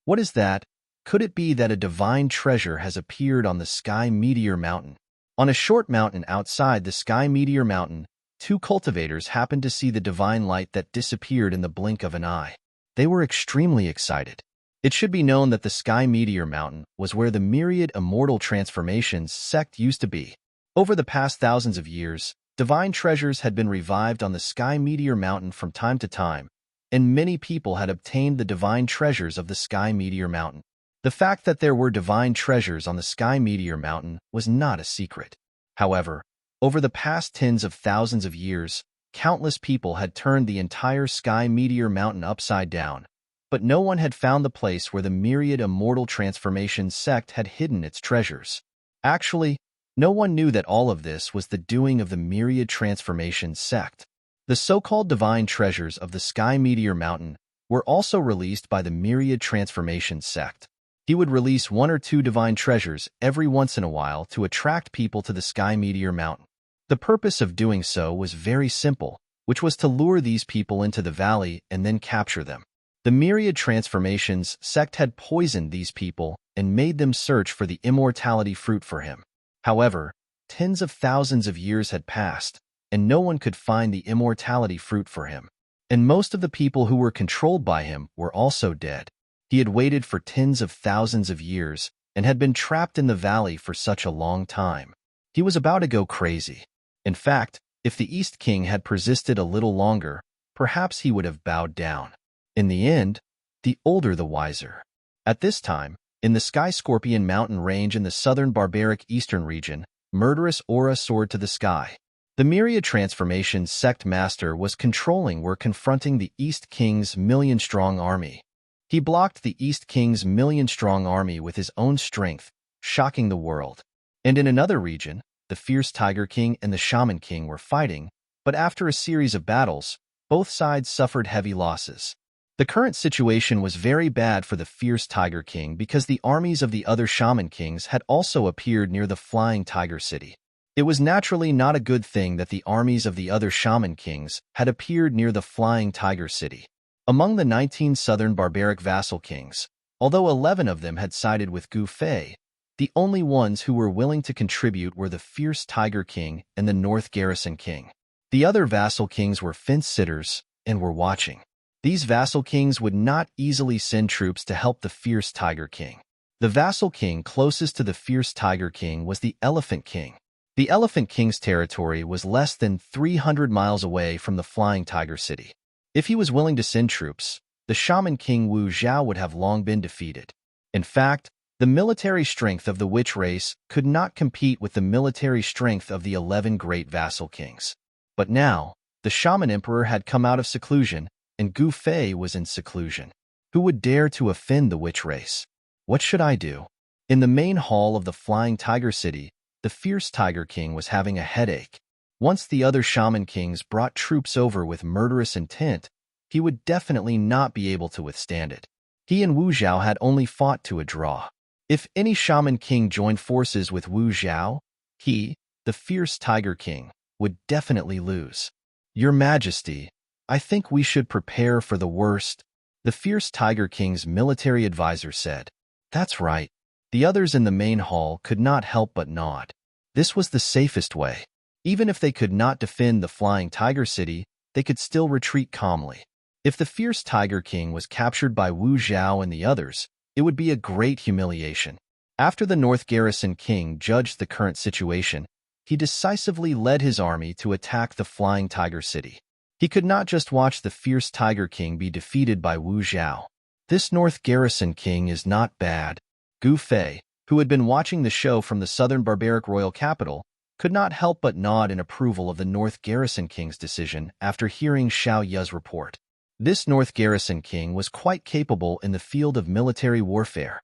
What is that? Could it be that a divine treasure has appeared on the sky meteor mountain? On a short mountain outside the sky meteor mountain, 2 cultivators happened to see the divine light that disappeared in the blink of an eye. They were extremely excited. It should be known that the sky meteor mountain was where the Myriad Immortal Transformations sect used to be. Over the past thousands of years, divine treasures had been revived on the sky meteor mountain from time to time, and many people had obtained the divine treasures of the sky meteor mountain. The fact that there were divine treasures on the sky meteor mountain was not a secret. However, over the past tens of thousands of years, Countless people had turned the entire Sky Meteor Mountain upside down, but no one had found the place where the myriad immortal transformation sect had hidden its treasures. Actually, no one knew that all of this was the doing of the myriad transformation sect. The so-called divine treasures of the Sky Meteor Mountain were also released by the myriad transformation sect. He would release 1 or 2 divine treasures every once in a while to attract people to the Sky Meteor Mountain. The purpose of doing so was very simple, which was to lure these people into the valley and then capture them. The myriad transformations sect had poisoned these people and made them search for the immortality fruit for him. However, tens of thousands of years had passed, and no one could find the immortality fruit for him. And most of the people who were controlled by him were also dead. He had waited for tens of thousands of years and had been trapped in the valley for such a long time. He was about to go crazy. In fact, if the East King had persisted a little longer, perhaps he would have bowed down. In the end, the older the wiser. At this time, in the Sky Scorpion mountain range in the southern barbaric eastern region, murderous aura soared to the sky. The myriad transformation sect master was confronting the East King's million-strong army. He blocked the East King's million-strong army with his own strength, shocking the world. And in another region, the fierce Tiger King and the Shaman King were fighting, but after a series of battles, both sides suffered heavy losses. The current situation was very bad for the fierce Tiger King because the armies of the other Shaman Kings had also appeared near the Flying Tiger City. It was naturally not a good thing that the armies of the other Shaman Kings had appeared near the Flying Tiger City. Among the 19 southern barbaric vassal kings, although 11 of them had sided with Gu Fei, the only ones who were willing to contribute were the fierce Tiger King and the North Garrison King. The other vassal kings were fence-sitters and were watching. These vassal kings would not easily send troops to help the fierce Tiger King. The vassal king closest to the fierce Tiger King was the Elephant King. The Elephant King's territory was less than 300 miles away from the Flying Tiger City. If he was willing to send troops, the Shaman King Wu Zhao would have long been defeated. In fact, the military strength of the witch race could not compete with the military strength of the 11 great vassal kings. But now, the Shaman Emperor had come out of seclusion, and Gu Fei was in seclusion. Who would dare to offend the witch race? What should I do? In the main hall of the Flying Tiger City, the fierce Tiger King was having a headache. Once the other Shaman Kings brought troops over with murderous intent, he would definitely not be able to withstand it. He and Wu Zhao had only fought to a draw. If any Shaman King joined forces with Wu Zhao, he, the fierce Tiger King, would definitely lose. Your Majesty, I think we should prepare for the worst, the fierce Tiger King's military advisor said. That's right. The others in the main hall could not help but nod. This was the safest way. Even if they could not defend the Flying Tiger City, they could still retreat calmly. If the fierce Tiger King was captured by Wu Zhao and the others, it would be a great humiliation. After the North Garrison King judged the current situation, he decisively led his army to attack the Flying Tiger City. He could not just watch the fierce Tiger King be defeated by Wu Zhao. This North Garrison King is not bad. Gu Fei, who had been watching the show from the southern barbaric royal capital, could not help but nod in approval of the North Garrison King's decision after hearing Xiao Ye's report. This North Garrison King was quite capable in the field of military warfare.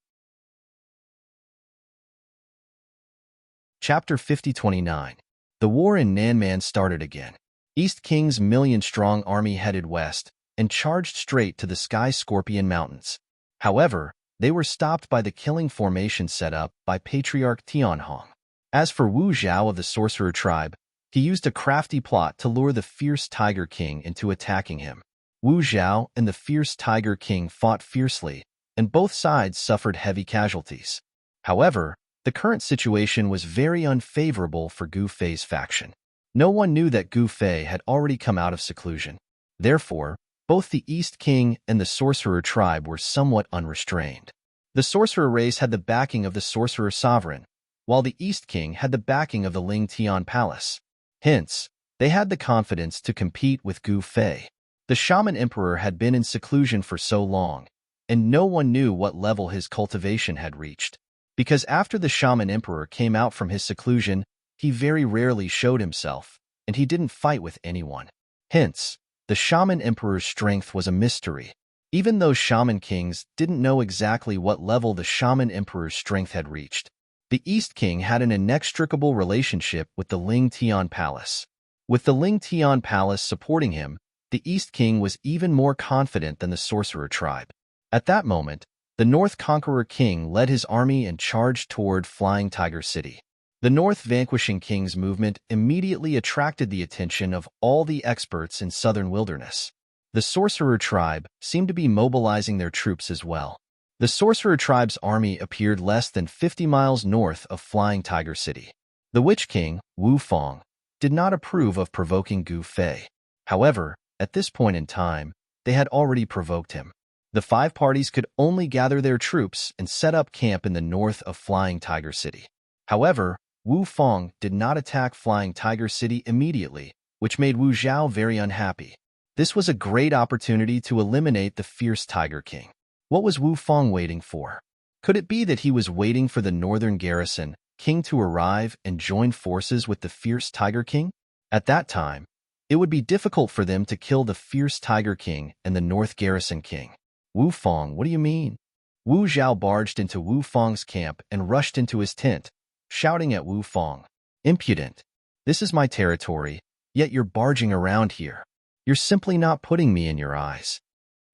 Chapter 5029. The war in Nanman started again. East King's million-strong army headed west and charged straight to the Sky Scorpion Mountains. However, they were stopped by the killing formation set up by Patriarch Tianhong. As for Wu Zhao of the Sorcerer tribe, he used a crafty plot to lure the fierce Tiger King into attacking him. Wu Zhao and the fierce Tiger King fought fiercely, and both sides suffered heavy casualties. However, the current situation was very unfavorable for Gu Fei's faction. No one knew that Gu Fei had already come out of seclusion. Therefore, both the East King and the Sorcerer tribe were somewhat unrestrained. The Sorcerer race had the backing of the Sorcerer Sovereign, while the East King had the backing of the Ling Tian Palace. Hence, they had the confidence to compete with Gu Fei. The Shaman Emperor had been in seclusion for so long, and no one knew what level his cultivation had reached. Because after the Shaman Emperor came out from his seclusion, he very rarely showed himself, and he didn't fight with anyone. Hence, the Shaman Emperor's strength was a mystery. Even though Shaman Kings didn't know exactly what level the Shaman Emperor's strength had reached, the East King had an inextricable relationship with the Ling Tian Palace. With the Ling Tian Palace supporting him, the East King was even more confident than the Sorcerer tribe. At that moment, the North Conqueror King led his army and charged toward Flying Tiger City. The North Vanquishing King's movement immediately attracted the attention of all the experts in southern wilderness. The Sorcerer tribe seemed to be mobilizing their troops as well. The Sorcerer tribe's army appeared less than 50 miles north of Flying Tiger City. The Witch King, Wu Fong, did not approve of provoking Gu Fei. However, at this point in time, they had already provoked him. The 5 parties could only gather their troops and set up camp in the north of Flying Tiger City. However, Wu Fong did not attack Flying Tiger City immediately, which made Wu Zhao very unhappy. This was a great opportunity to eliminate the fierce Tiger King. What was Wu Fong waiting for? Could it be that he was waiting for the northern garrison king to arrive and join forces with the fierce Tiger King? At that time, it would be difficult for them to kill the fierce Tiger King and the North Garrison King. Wu Fong, what do you mean? Wu Zhao barged into Wu Fong's camp and rushed into his tent, shouting at Wu Fong, "Impudent! This is my territory, yet you're barging around here. You're simply not putting me in your eyes."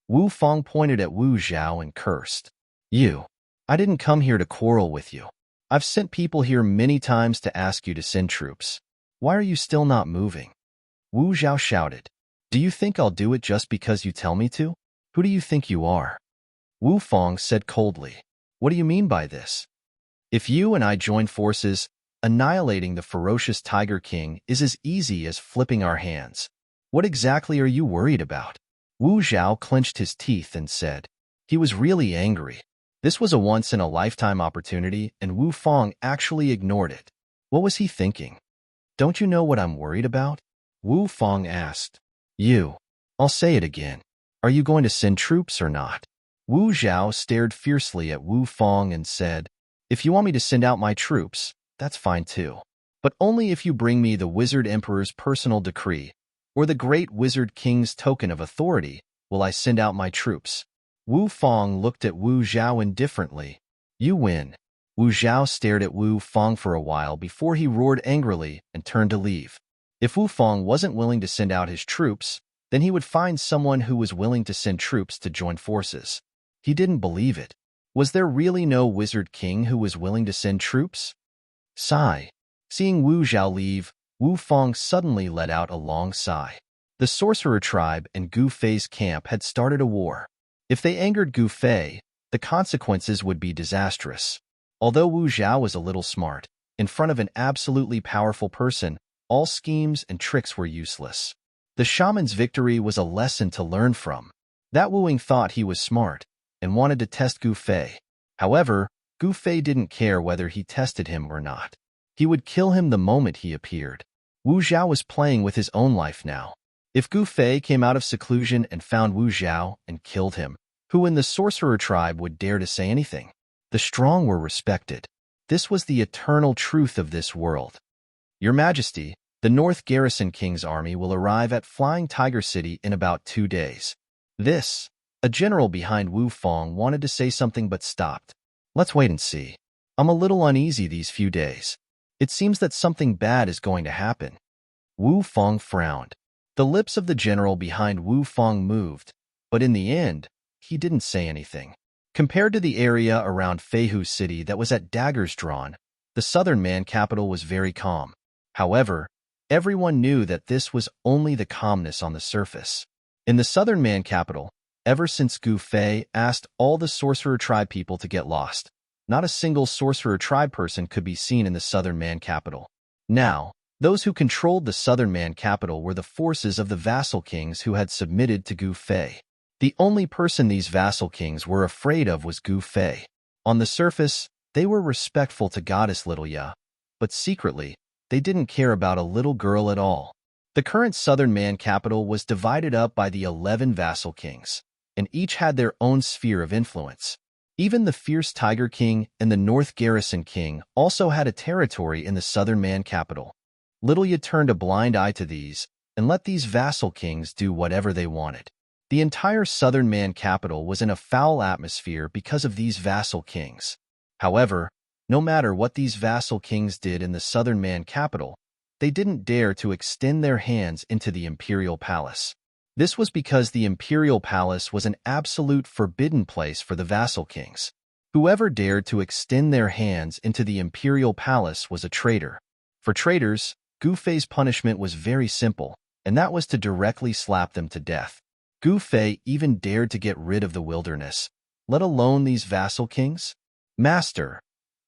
Wu Fong pointed at Wu Zhao and cursed, I didn't come here to quarrel with you. I've sent people here many times to ask you to send troops. Why are you still not moving?" Wu Zhao shouted, "Do you think I'll do it just because you tell me to? Who do you think you are?" Wu Fong said coldly, "What do you mean by this? If you and I join forces, annihilating the ferocious Tiger King is as easy as flipping our hands. What exactly are you worried about?" Wu Zhao clenched his teeth and said, he was really angry. This was a once-in-a-lifetime opportunity, and Wu Fong actually ignored it. What was he thinking? "Don't you know what I'm worried about?" Wu Fong asked. I'll say it again. Are you going to send troops or not?" Wu Zhao stared fiercely at Wu Fong and said, "If you want me to send out my troops, that's fine too. But only if you bring me the Wizard Emperor's personal decree, or the Great Wizard King's token of authority, will I send out my troops." Wu Fong looked at Wu Zhao indifferently. "You win." Wu Zhao stared at Wu Fong for a while before he roared angrily and turned to leave. If Wu Fong wasn't willing to send out his troops, then he would find someone who was willing to send troops to join forces. He didn't believe it. Was there really no Wizard King who was willing to send troops? Sigh. Seeing Wu Zhao leave, Wu Fong suddenly let out a long sigh. The Sorcerer tribe and Gu Fei's camp had started a war. If they angered Gu Fei, the consequences would be disastrous. Although Wu Zhao was a little smart, in front of an absolutely powerful person, all schemes and tricks were useless. The shaman's victory was a lesson to learn from. That Wuing thought he was smart and wanted to test Gu Fei. However, Gu Fei didn't care whether he tested him or not. He would kill him the moment he appeared. Wu Zhao was playing with his own life now. If Gu Fei came out of seclusion and found Wu Zhao and killed him, who in the Sorcerer tribe would dare to say anything? The strong were respected. This was the eternal truth of this world. Your Majesty, the North Garrison King's army will arrive at Flying Tiger City in about 2 days. A general behind Wu Fong wanted to say something but stopped. Let's wait and see. I'm a little uneasy these few days. It seems that something bad is going to happen. Wu Fong frowned. The lips of the general behind Wu Fong moved, but in the end, he didn't say anything. Compared to the area around Feihu City that was at daggers drawn, the southern man capital was very calm. However, everyone knew that this was only the calmness on the surface. In the southern man capital, ever since Gu Fei asked all the Sorcerer tribe people to get lost, not a single Sorcerer tribe person could be seen in the southern man capital. Now, those who controlled the southern man capital were the forces of the vassal kings who had submitted to Gu Fei. The only person these vassal kings were afraid of was Gu Fei. On the surface, they were respectful to Goddess Little Ya, but secretly, they didn't care about a little girl at all. The current southern man capital was divided up by the 11 vassal kings, and each had their own sphere of influence. Even the fierce Tiger King and the North Garrison King also had a territory in the southern man capital. Little Ya turned a blind eye to these, and let these vassal kings do whatever they wanted. The entire southern man capital was in a foul atmosphere because of these vassal kings. However, no matter what these vassal kings did in the southern man capital, they didn't dare to extend their hands into the imperial palace. This was because the imperial palace was an absolute forbidden place for the vassal kings. Whoever dared to extend their hands into the imperial palace was a traitor. For traitors, Gu Fei's punishment was very simple, and that was to directly slap them to death. Gu Fei even dared to get rid of the wilderness, let alone these vassal kings. Master,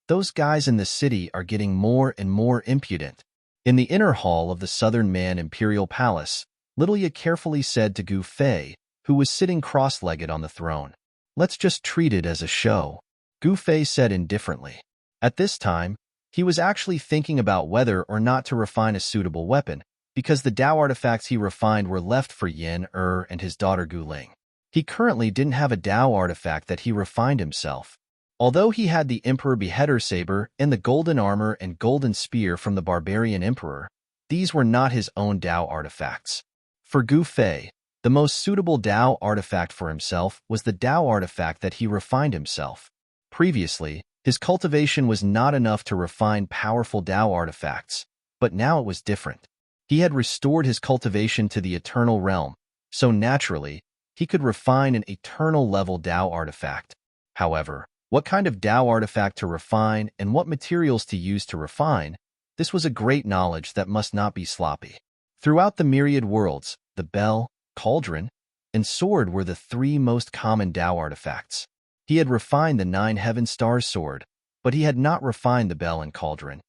those guys in the city are getting more and more impudent. In the inner hall of the Southern Man Imperial Palace, Lilia carefully said to Gu Fei, who was sitting cross-legged on the throne. Let's just treat it as a show, Gu Fei said indifferently. At this time, he was actually thinking about whether or not to refine a suitable weapon, because the Dao artifacts he refined were left for Yin Er and his daughter Gu Ling. He currently didn't have a Dao artifact that he refined himself. Although he had the Emperor Beheader Saber and the golden armor and golden spear from the Barbarian Emperor, these were not his own Dao artifacts. For Gu Fei, the most suitable Dao artifact for himself was the Dao artifact that he refined himself. Previously, his cultivation was not enough to refine powerful Dao artifacts, but now it was different. He had restored his cultivation to the eternal realm, so naturally, he could refine an eternal-level Dao artifact. However, what kind of Dao artifact to refine and what materials to use to refine, this was a great knowledge that must not be sloppy. Throughout the myriad worlds, the bell, cauldron, and sword were the three most common Dao artifacts. He had refined the 9 Heaven Stars sword, but he had not refined the bell and cauldron.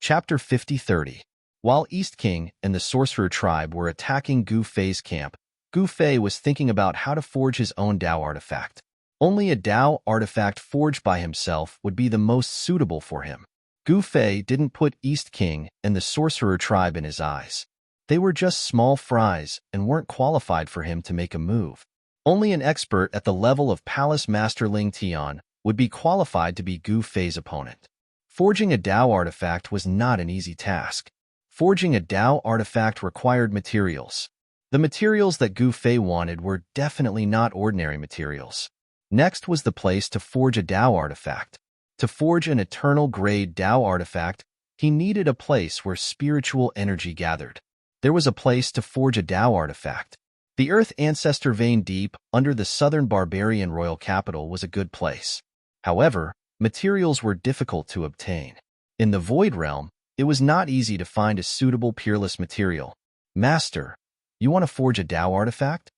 Chapter 50-30. While East King and the Sorcerer tribe were attacking Gu Fei's camp, Gu Fei was thinking about how to forge his own Dao artifact. Only a Dao artifact forged by himself would be the most suitable for him. Gu Fei didn't put East King and the Sorcerer tribe in his eyes. They were just small fries and weren't qualified for him to make a move. Only an expert at the level of Palace Master Ling Tian would be qualified to be Gu Fei's opponent. Forging a Dao artifact was not an easy task. Forging a Dao artifact required materials. The materials that Gu Fei wanted were definitely not ordinary materials. Next was the place to forge a Dao artifact. To forge an eternal-grade Dao artifact, he needed a place where spiritual energy gathered. There was a place to forge a Dao artifact. The Earth Ancestor Vein deep under the southern barbarian royal capital was a good place. However, materials were difficult to obtain. In the Void Realm, it was not easy to find a suitable peerless material. Master, you want to forge a Dao artifact?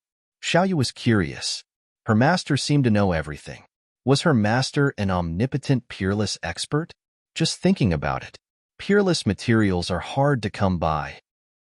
Xiaoyu was curious. Her master seemed to know everything. Was her master an omnipotent peerless expert? Just thinking about it, peerless materials are hard to come by.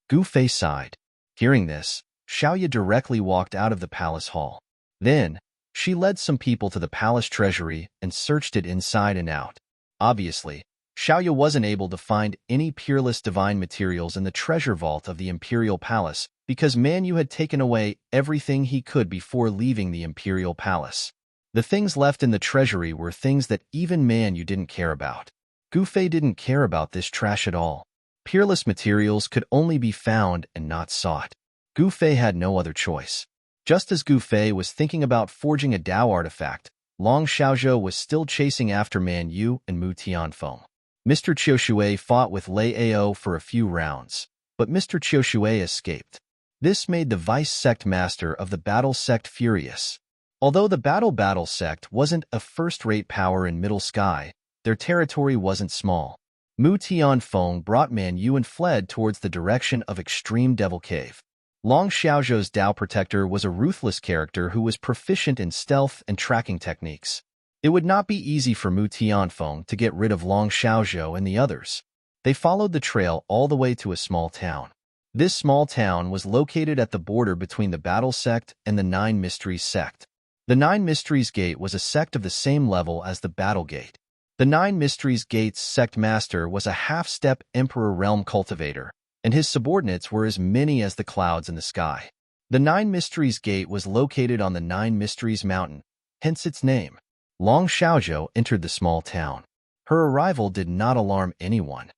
Gu Fei sighed. Hearing this, Xiaoyu directly walked out of the palace hall. Then, she led some people to the palace treasury and searched it inside and out. Obviously, Xiaoyu wasn't able to find any peerless divine materials in the treasure vault of the imperial palace because Man Yu had taken away everything he could before leaving the imperial palace. The things left in the treasury were things that even Man Yu didn't care about. Gu Fei didn't care about this trash at all. Peerless materials could only be found and not sought. Gu Fei had no other choice. Just as Gu Fei was thinking about forging a Dao artifact, Long Xiaozhou was still chasing after Man Yu and Mu Tianfeng. Mr. Qiushue fought with Lei Ao for a few rounds, but Mr. Qiushue escaped. This made the vice sect master of the battle sect furious. Although the battle sect wasn't a first-rate power in Middle Sky, their territory wasn't small. Mu Tianfeng brought Man Yu and fled towards the direction of Extreme Devil Cave. Long Xiaozhou's Dao Protector was a ruthless character who was proficient in stealth and tracking techniques. It would not be easy for Mu Tianfeng to get rid of Long Xiaozhou and the others. They followed the trail all the way to a small town. This small town was located at the border between the Battle Sect and the 9 Mysteries sect. The 9 Mysteries Gate was a sect of the same level as the Battle Gate. The 9 Mysteries Gate's sect master was a half-step Emperor Realm cultivator, and his subordinates were as many as the clouds in the sky. The 9 Mysteries Gate was located on the 9 Mysteries Mountain, hence its name. Long Xiaozhou entered the small town. Her arrival did not alarm anyone.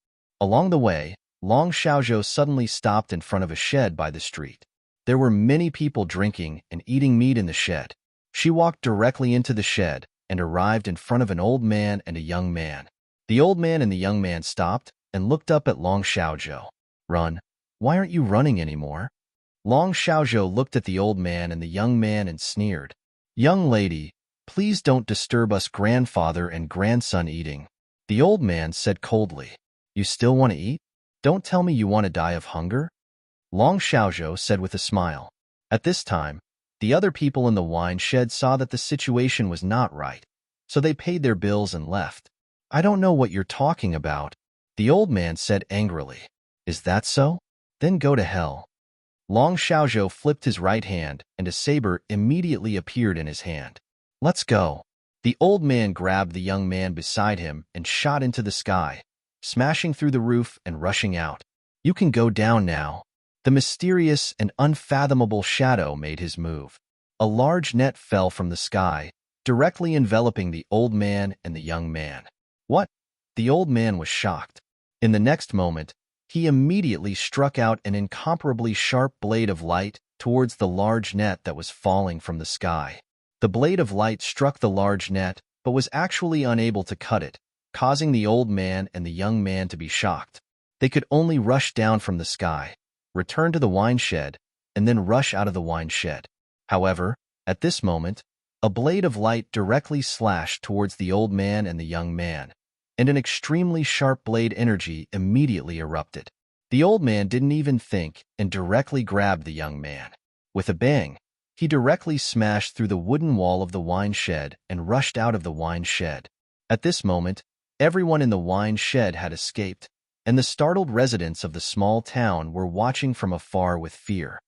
Along the way, Long Xiaozhou suddenly stopped in front of a shed by the street. There were many people drinking and eating meat in the shed. She walked directly into the shed and arrived in front of an old man and a young man. The old man and the young man stopped and looked up at Long Xiaozhou. Run. Why aren't you running anymore? Long Xiaozhou looked at the old man and the young man and sneered. Young lady, please don't disturb us grandfather and grandson eating. The old man said coldly. You still want to eat? Don't tell me you want to die of hunger? Long Xiaozhou said with a smile. At this time, the other people in the wine shed saw that the situation was not right, so they paid their bills and left. I don't know what you're talking about, the old man said angrily. Is that so? Then go to hell. Long Xiaozhou flipped his right hand, and a saber immediately appeared in his hand. Let's go. The old man grabbed the young man beside him and shot into the sky, smashing through the roof and rushing out. You can go down now. The mysterious and unfathomable shadow made his move. A large net fell from the sky, directly enveloping the old man and the young man. What? The old man was shocked. In the next moment, he immediately struck out an incomparably sharp blade of light towards the large net that was falling from the sky. The blade of light struck the large net, but was actually unable to cut it, causing the old man and the young man to be shocked. They could only rush down from the sky, return to the wine shed, and then rush out of the wine shed. However, at this moment, a blade of light directly slashed towards the old man and the young man, and an extremely sharp blade energy immediately erupted. The old man didn't even think and directly grabbed the young man. With a bang, he directly smashed through the wooden wall of the wine shed and rushed out of the wine shed. At this moment, everyone in the wine shed had escaped, and the startled residents of the small town were watching from afar with fear.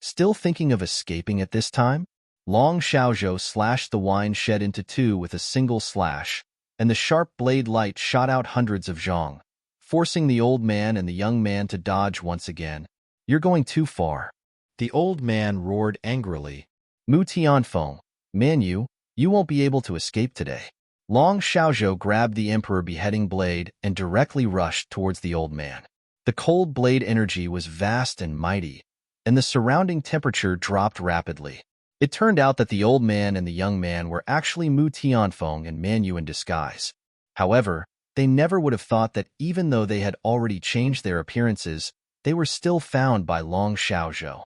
Still thinking of escaping at this time? Long Xiaozhou slashed the wine shed into two with a single slash, and the sharp blade light shot out hundreds of zhong, forcing the old man and the young man to dodge once again. You're going too far. The old man roared angrily. Mu Tianfeng, man you won't be able to escape today. Long Xiaozhou grabbed the emperor beheading blade and directly rushed towards the old man. The cold blade energy was vast and mighty, and the surrounding temperature dropped rapidly. It turned out that the old man and the young man were actually Mu Tianfeng and Man Yu in disguise. However, they never would have thought that even though they had already changed their appearances, they were still found by Long Xiaozhou.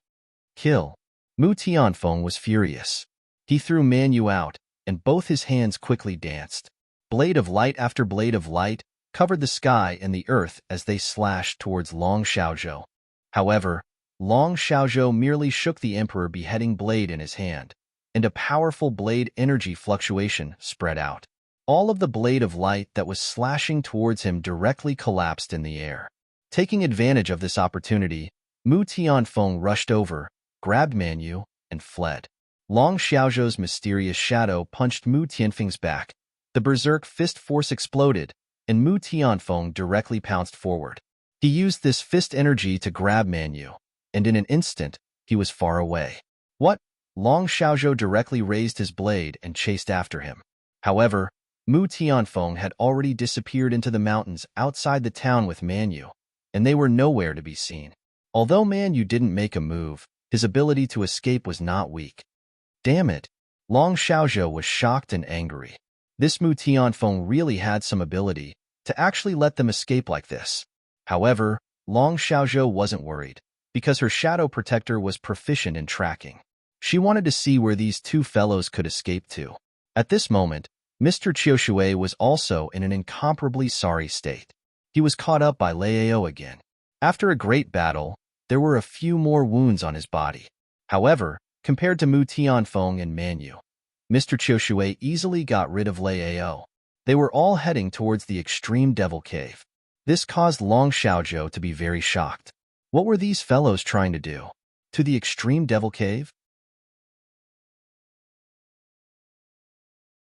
Kill. Mu Tianfeng was furious. He threw Man Yu out, and both his hands quickly danced. Blade of light after blade of light covered the sky and the earth as they slashed towards Long Xiaozhou. However, Long Xiaozhou merely shook the emperor beheading blade in his hand, and a powerful blade energy fluctuation spread out. All of the blade of light that was slashing towards him directly collapsed in the air. Taking advantage of this opportunity, Mu Tianfeng rushed over, grabbed Man Yu, and fled. Long Xiaozhou's mysterious shadow punched Mu Tianfeng's back. The berserk fist force exploded, and Mu Tianfeng directly pounced forward. He used this fist energy to grab Man Yu, and in an instant, he was far away. What? Long Xiaozhou directly raised his blade and chased after him. However, Mu Tianfeng had already disappeared into the mountains outside the town with Man Yu, and they were nowhere to be seen. Although Man Yu didn't make a move, his ability to escape was not weak. Damn it! Long Xiaozhou was shocked and angry. This Mu Tianfeng really had some ability to actually let them escape like this. However, Long Xiaozhou wasn't worried, because her shadow protector was proficient in tracking. She wanted to see where these two fellows could escape to. At this moment, Mr. Qiushui was also in an incomparably sorry state. He was caught up by Liao again. After a great battle, there were a few more wounds on his body. However, compared to Mu Tianfeng and Man Yu, Mr. Qiushui easily got rid of Liao. They were all heading towards the extreme devil cave. This caused Long Xiaozhou to be very shocked. What were these fellows trying to do? To the extreme devil cave?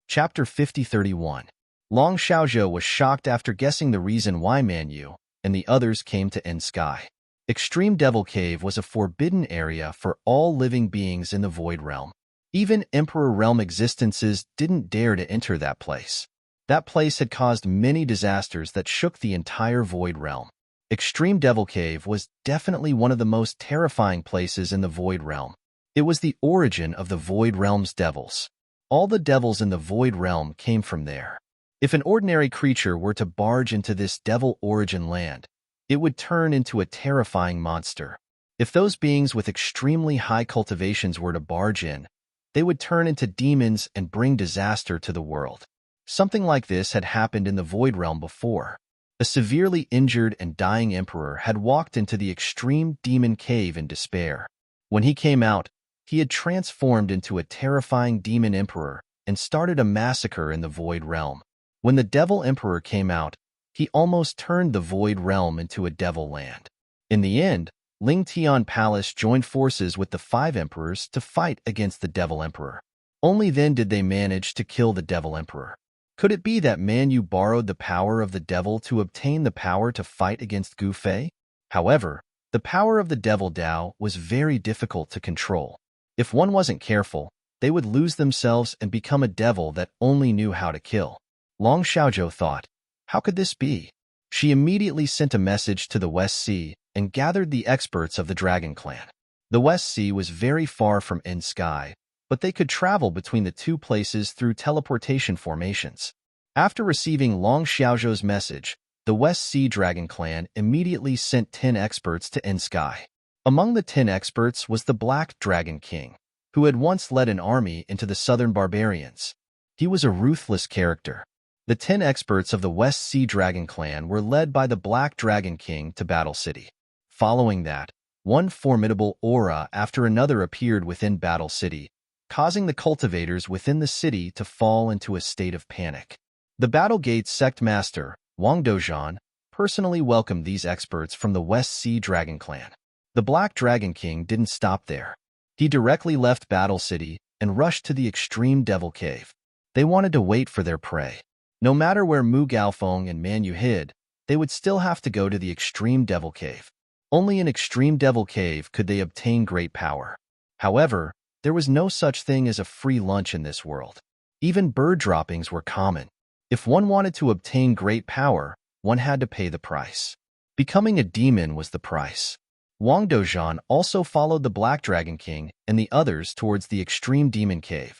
Chapter 50-31. Long Xiaozhou was shocked after guessing the reason why Man Yu and the others came to End Sky. Extreme Devil Cave was a forbidden area for all living beings in the Void Realm. Even Emperor Realm existences didn't dare to enter that place. That place had caused many disasters that shook the entire Void Realm. Extreme Devil Cave was definitely one of the most terrifying places in the Void Realm. It was the origin of the Void Realm's devils. All the devils in the Void Realm came from there. If an ordinary creature were to barge into this devil origin land, it would turn into a terrifying monster. If those beings with extremely high cultivations were to barge in, they would turn into demons and bring disaster to the world. Something like this had happened in the Void Realm before. A severely injured and dying emperor had walked into the extreme demon cave in despair. When he came out, he had transformed into a terrifying demon emperor and started a massacre in the Void Realm. When the devil emperor came out, he almost turned the Void Realm into a devil land. In the end, Ling Tian Palace joined forces with the 5 emperors to fight against the devil emperor. Only then did they manage to kill the devil emperor. Could it be that Man Yu borrowed the power of the devil to obtain the power to fight against Gu Fei? However, the power of the devil Dao was very difficult to control. If one wasn't careful, they would lose themselves and become a devil that only knew how to kill. Long Xiaozhou thought, how could this be? She immediately sent a message to the West Sea and gathered the experts of the Dragon Clan. The West Sea was very far from End Sky, but they could travel between the two places through teleportation formations. After receiving Long Xiaozhou's message, the West Sea Dragon Clan immediately sent 10 experts to End Sky. Among the 10 experts was the Black Dragon King, who had once led an army into the southern barbarians. He was a ruthless character. The 10 experts of the West Sea Dragon Clan were led by the Black Dragon King to Battle City. Following that, one formidable aura after another appeared within Battle City, causing the cultivators within the city to fall into a state of panic. The Battle Gate's sect master, Wang Dozhan, personally welcomed these experts from the West Sea Dragon Clan. The Black Dragon King didn't stop there. He directly left Battle City and rushed to the Extreme Devil Cave. They wanted to wait for their prey. No matter where Mu Gaofeng and Man Yu hid, they would still have to go to the Extreme Devil Cave. Only in Extreme Devil Cave could they obtain great power. However, there was no such thing as a free lunch in this world. Even bird droppings were common. If one wanted to obtain great power, one had to pay the price. Becoming a demon was the price. Wang Dozhan also followed the Black Dragon King and the others towards the Extreme Demon Cave.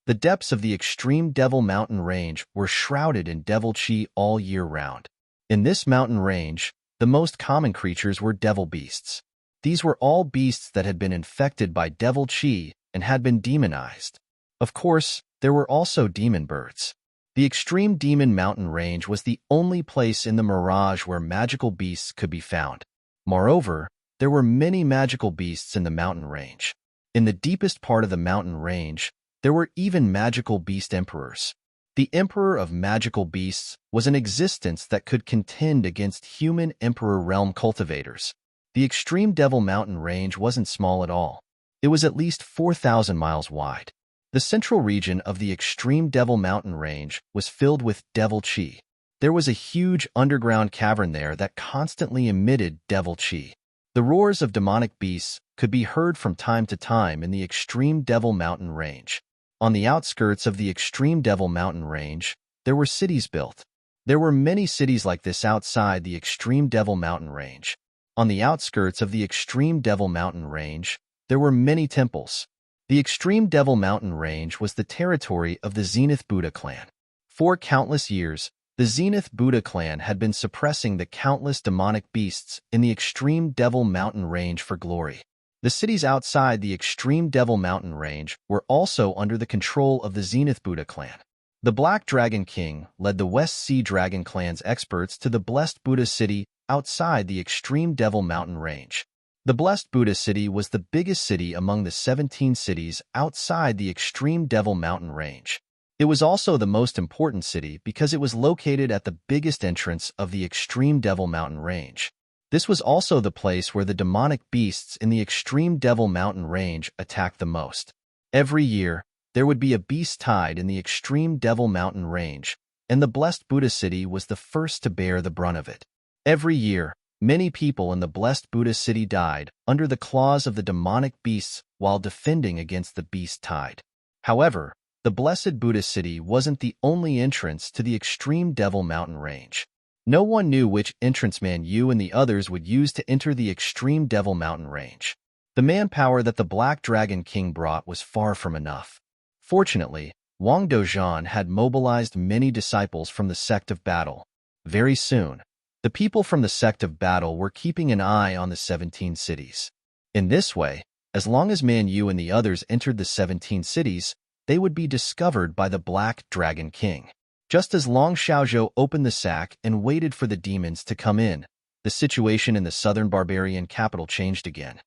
The depths of the Extreme Devil Mountain Range were shrouded in devil chi all year round. In this mountain range, the most common creatures were devil beasts. These were all beasts that had been infected by devil chi and had been demonized. Of course, there were also demon birds. The Extreme Demon Mountain Range was the only place in the Mirage where magical beasts could be found. Moreover, there were many magical beasts in the mountain range. In the deepest part of the mountain range, there were even magical beast emperors. The Emperor of Magical Beasts was an existence that could contend against human Emperor Realm cultivators. The Extreme Devil Mountain Range wasn't small at all. It was at least 4,000 miles wide. The central region of the Extreme Devil Mountain Range was filled with devil chi. There was a huge underground cavern there that constantly emitted devil chi. The roars of demonic beasts could be heard from time to time in the Extreme Devil Mountain Range. On the outskirts of the Extreme Devil Mountain Range, there were cities built. There were many cities like this outside the Extreme Devil Mountain Range. On the outskirts of the Extreme Devil Mountain Range, there were many temples. The Extreme Devil Mountain Range was the territory of the Zenith Buddha clan. For countless years, the Zenith Buddha clan had been suppressing the countless demonic beasts in the Extreme Devil Mountain Range for glory. The cities outside the Extreme Devil Mountain Range were also under the control of the Zenith Buddha clan. The Black Dragon King led the West Sea Dragon clan's experts to the Blessed Buddha City outside the Extreme Devil Mountain Range. The Blessed Buddha City was the biggest city among the 17 cities outside the Extreme Devil Mountain Range. It was also the most important city because it was located at the biggest entrance of the Extreme Devil Mountain Range. This was also the place where the demonic beasts in the Extreme Devil Mountain Range attacked the most. Every year, there would be a beast tide in the Extreme Devil Mountain Range, and the Blessed Buddha City was the first to bear the brunt of it. Every year, many people in the Blessed Buddha City died under the claws of the demonic beasts while defending against the beast tide. However, the Blessed Buddha City wasn't the only entrance to the Extreme Devil Mountain Range. No one knew which entrance Man Yu and the others would use to enter the extreme Devil Mountain range. The manpower that the Black Dragon King brought was far from enough. Fortunately, Wang Dozhan had mobilized many disciples from the Sect of Battle. Very soon, the people from the Sect of Battle were keeping an eye on the 17 cities. In this way, as long as Man Yu and the others entered the 17 cities, they would be discovered by the Black Dragon King. Just as Long Xiaozhou opened the sack and waited for the demons to come in, the situation in the southern barbarian capital changed again.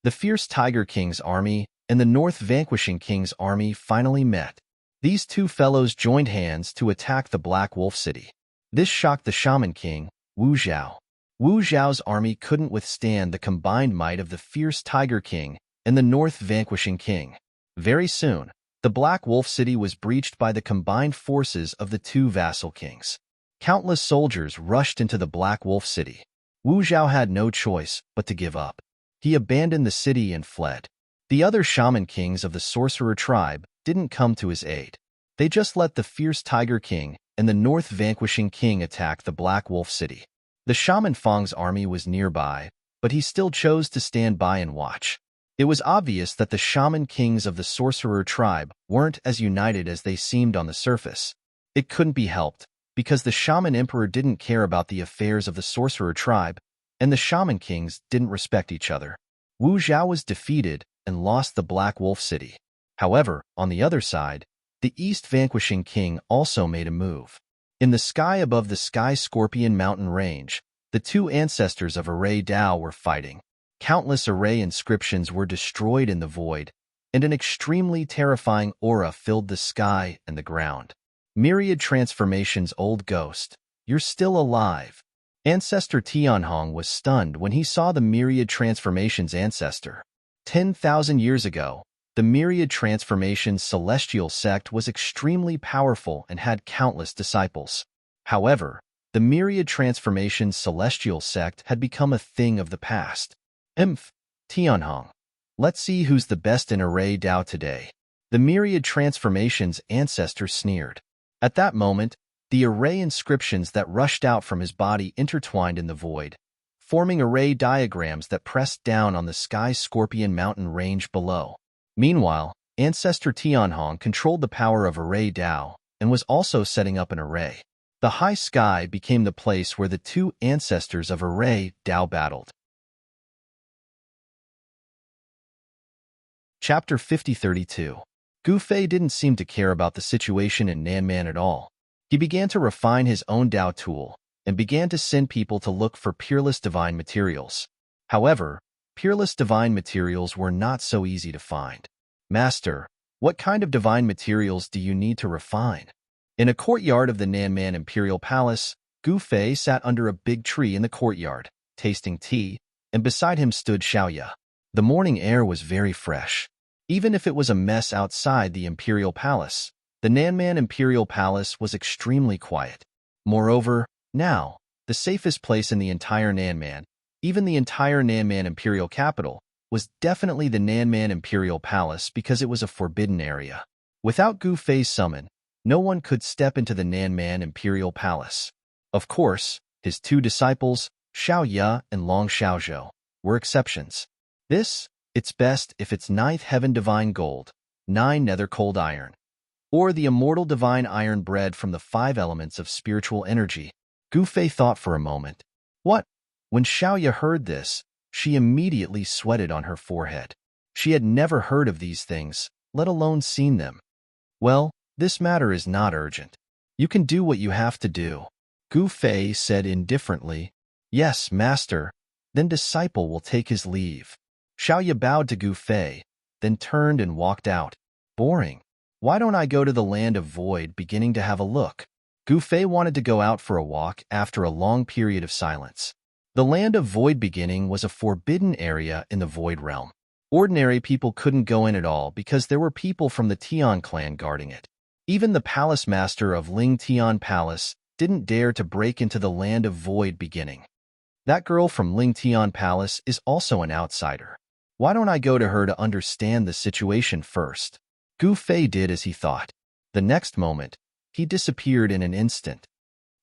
The fierce Tiger King's army and the North Vanquishing King's army finally met. These two fellows joined hands to attack the Black Wolf City. This shocked the Shaman King, Wu Zhao. Wu Zhao's army couldn't withstand the combined might of the fierce Tiger King and the North Vanquishing King. Very soon, the Black Wolf City was breached by the combined forces of the two vassal kings. Countless soldiers rushed into the Black Wolf City. Wu Zhao had no choice but to give up. He abandoned the city and fled. The other shaman kings of the sorcerer tribe didn't come to his aid. They just let the fierce Tiger King and the North Vanquishing King attack the Black Wolf City. The shaman Fang's army was nearby, but he still chose to stand by and watch. It was obvious that the shaman kings of the sorcerer tribe weren't as united as they seemed on the surface. It couldn't be helped, because the shaman emperor didn't care about the affairs of the sorcerer tribe, and the shaman kings didn't respect each other. Wu Zhao was defeated and lost the Black Wolf City. However, on the other side, the East Vanquishing King also made a move. In the sky above the Sky Scorpion Mountain Range, the two ancestors of Array Dao were fighting. Countless array inscriptions were destroyed in the void, and an extremely terrifying aura filled the sky and the ground. Myriad transformations, old ghost, you're still alive. Ancestor Tianhong was stunned when he saw the myriad transformations ancestor. 10,000 years ago, the myriad transformations celestial sect was extremely powerful and had countless disciples. However, the myriad transformations celestial sect had become a thing of the past. Tianhong. Let's see who's the best in Array Dao today. The myriad transformations ancestor sneered. At that moment, the array inscriptions that rushed out from his body intertwined in the void, forming array diagrams that pressed down on the Sky Scorpion Mountain range below. Meanwhile, ancestor Tianhong controlled the power of Array Dao and was also setting up an array. The high sky became the place where the two ancestors of Array Dao battled. Chapter 5032. Gu Fei didn't seem to care about the situation in Nanman at all. He began to refine his own Dao tool and began to send people to look for peerless divine materials. However, peerless divine materials were not so easy to find. Master, what kind of divine materials do you need to refine? In a courtyard of the Nanman Imperial Palace, Gu Fei sat under a big tree in the courtyard, tasting tea, and beside him stood Xiaoya. The morning air was very fresh. Even if it was a mess outside the Imperial Palace, the Nanman Imperial Palace was extremely quiet. Moreover, now, the safest place in the entire Nanman, even the entire Nanman Imperial capital, was definitely the Nanman Imperial Palace because it was a forbidden area. Without Gu Fei's summon, no one could step into the Nanman Imperial Palace. Of course, his two disciples, Xiaoya and Long Xiaozhou, were exceptions. It's best if it's 9th Heaven Divine Gold, 9 Nether Cold Iron, or the immortal divine iron bred from the 5 elements of spiritual energy. Gu Fei thought for a moment. What? When Xiaoya heard this, she immediately sweated on her forehead. She had never heard of these things, let alone seen them. Well, this matter is not urgent. You can do what you have to do. Gu Fei said indifferently. Yes, master. Then disciple will take his leave. Xiaoya bowed to Gu Fei, then turned and walked out. Boring. Why don't I go to the Land of Void beginning to have a look? Gu Fei wanted to go out for a walk after a long period of silence. The Land of Void beginning was a forbidden area in the Void Realm. Ordinary people couldn't go in at all because there were people from the Tian clan guarding it. Even the palace master of Ling Tian Palace didn't dare to break into the Land of Void beginning. That girl from Ling Tian Palace is also an outsider. Why don't I go to her to understand the situation first? Gu Fei did as he thought. The next moment, he disappeared in an instant.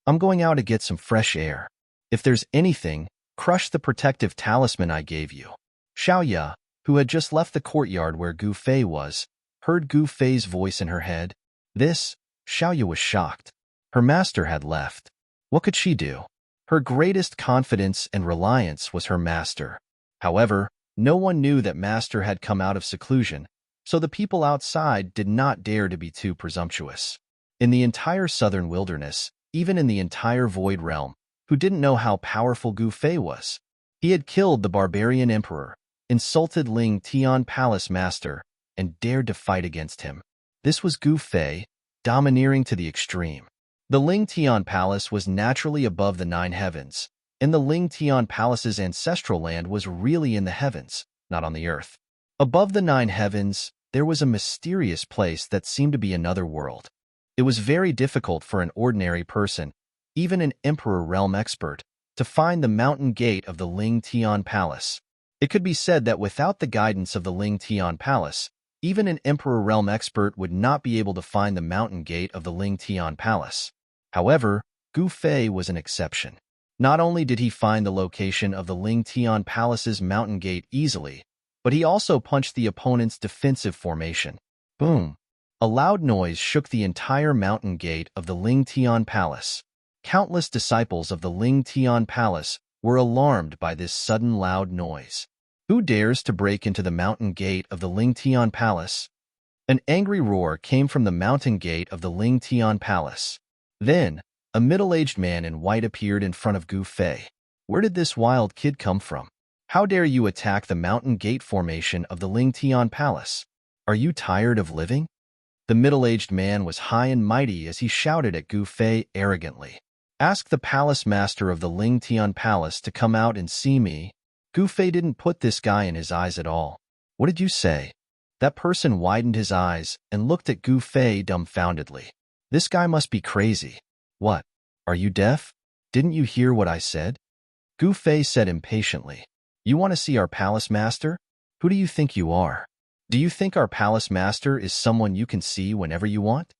I'm going out to get some fresh air. If there's anything, crush the protective talisman I gave you." Xiaoya, who had just left the courtyard where Gu Fei was, heard Gu Fei's voice in her head. Xiaoya was shocked. Her master had left. What could she do? Her greatest confidence and reliance was her master. However, no one knew that master had come out of seclusion, so the people outside did not dare to be too presumptuous. In the entire southern wilderness, even in the entire Void Realm, who didn't know how powerful Gu Fei was? He had killed the barbarian emperor, insulted Ling Tian Palace Master, and dared to fight against him. This was Gu Fei, domineering to the extreme. The Ling Tian Palace was naturally above the 9 heavens, and the Ling Tian Palace's ancestral land was really in the heavens, not on the earth. Above the 9 heavens, there was a mysterious place that seemed to be another world. It was very difficult for an ordinary person, even an Emperor Realm expert, to find the mountain gate of the Ling Tian Palace. It could be said that without the guidance of the Ling Tian Palace, even an Emperor Realm expert would not be able to find the mountain gate of the Ling Tian Palace. However, Gu Fei was an exception. Not only did he find the location of the Ling Tian Palace's mountain gate easily, but he also punched the opponent's defensive formation. Boom! A loud noise shook the entire mountain gate of the Ling Tian Palace. Countless disciples of the Ling Tian Palace were alarmed by this sudden loud noise. Who dares to break into the mountain gate of the Ling Tian Palace? An angry roar came from the mountain gate of the Ling Tian Palace. Then, a middle-aged man in white appeared in front of Gu Fei. Where did this wild kid come from? How dare you attack the mountain gate formation of the Ling Tian Palace? Are you tired of living? The middle-aged man was high and mighty as he shouted at Gu Fei arrogantly. Ask the palace master of the Ling Tian Palace to come out and see me. Gu Fei didn't put this guy in his eyes at all. What did you say? That person widened his eyes and looked at Gu Fei dumbfoundedly. This guy must be crazy. What? Are you deaf? Didn't you hear what I said? Gu Fei said impatiently. You want to see our palace master? Who do you think you are? Do you think our palace master is someone you can see whenever you want?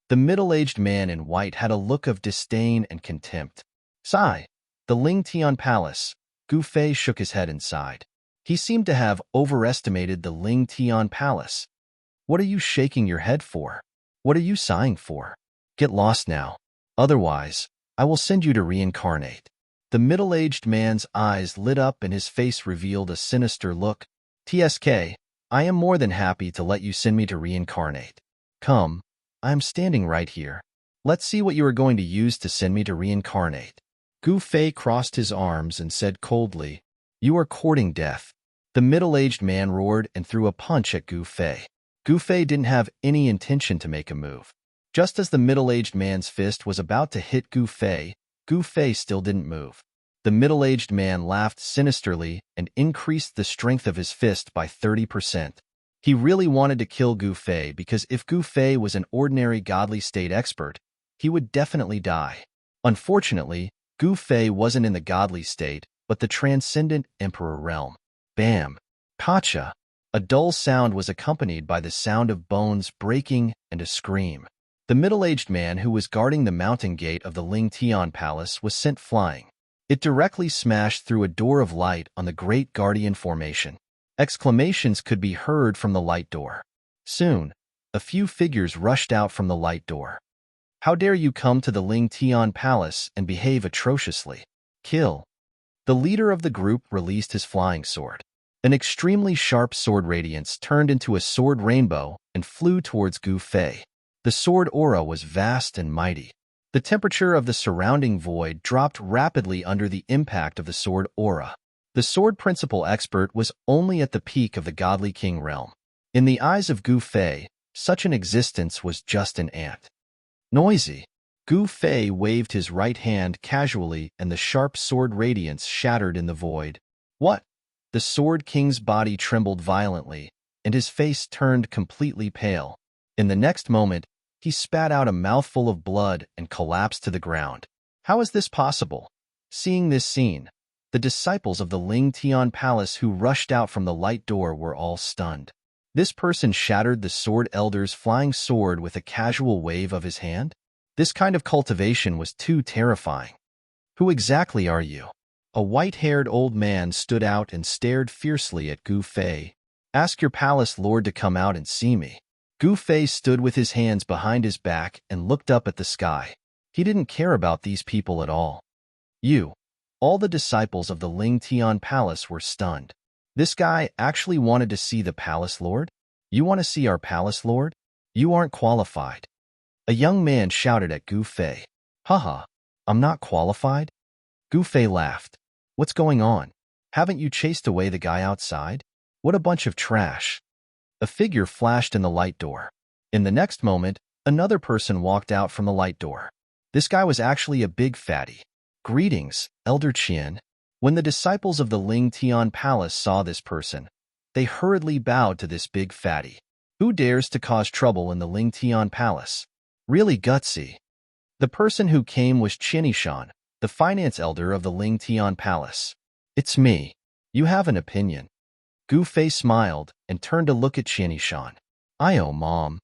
The middle-aged man in white had a look of disdain and contempt. Sigh. The Ling Tian Palace. Gu Fei shook his head and sighed. He seemed to have overestimated the Ling Tian Palace. What are you shaking your head for? What are you sighing for? Get lost now. Otherwise, I will send you to reincarnate. The middle-aged man's eyes lit up and his face revealed a sinister look. TSK, I am more than happy to let you send me to reincarnate. Come, I am standing right here. Let's see what you are going to use to send me to reincarnate. Gu Fei crossed his arms and said coldly, You are courting death. The middle-aged man roared and threw a punch at Gu Fei. Gu Fei didn't have any intention to make a move. Just as the middle-aged man's fist was about to hit Gu Fei still didn't move. The middle-aged man laughed sinisterly and increased the strength of his fist by 30%. He really wanted to kill Gu Fei because if Gu Fei was an ordinary godly state expert, he would definitely die. Unfortunately, Gu Fei wasn't in the godly state, but the transcendent emperor realm. Bam! Pacha! A dull sound was accompanied by the sound of bones breaking and a scream. The middle-aged man who was guarding the mountain gate of the Ling Tian Palace was sent flying. It directly smashed through a door of light on the Great Guardian Formation. Exclamations could be heard from the light door. Soon, a few figures rushed out from the light door. How dare you come to the Ling Tian Palace and behave atrociously? Kill. The leader of the group released his flying sword. An extremely sharp sword radiance turned into a sword rainbow and flew towards Gu Fei. The sword aura was vast and mighty. The temperature of the surrounding void dropped rapidly under the impact of the sword aura. The sword principal expert was only at the peak of the godly king realm. In the eyes of Gu Fei, such an existence was just an ant. Noisy. Gu Fei waved his right hand casually and the sharp sword radiance shattered in the void. What? The Sword King's body trembled violently, and his face turned completely pale. In the next moment, he spat out a mouthful of blood and collapsed to the ground. How is this possible? Seeing this scene, the disciples of the Ling Tian Palace who rushed out from the light door were all stunned. This person shattered the Sword Elder's flying sword with a casual wave of his hand? This kind of cultivation was too terrifying. Who exactly are you? A white-haired old man stood out and stared fiercely at Gu Fei. Ask your palace lord to come out and see me. Gu Fei stood with his hands behind his back and looked up at the sky. He didn't care about these people at all. All the disciples of the Ling Tian Palace were stunned. This guy actually wanted to see the palace lord? You want to see our palace lord? You aren't qualified. A young man shouted at Gu Fei. Haha, I'm not qualified? Gu Fei laughed. What's going on? Haven't you chased away the guy outside? What a bunch of trash. A figure flashed in the light door. In the next moment, another person walked out from the light door. This guy was actually a big fatty. Greetings, Elder Qian. When the disciples of the Ling Tian Palace saw this person, they hurriedly bowed to this big fatty. Who dares to cause trouble in the Ling Tian Palace? Really gutsy. The person who came was Qianishan, the finance elder of the Ling Tian Palace. It's me. You have an opinion. Gu Fei smiled and turned to look at Qianishan. Mom.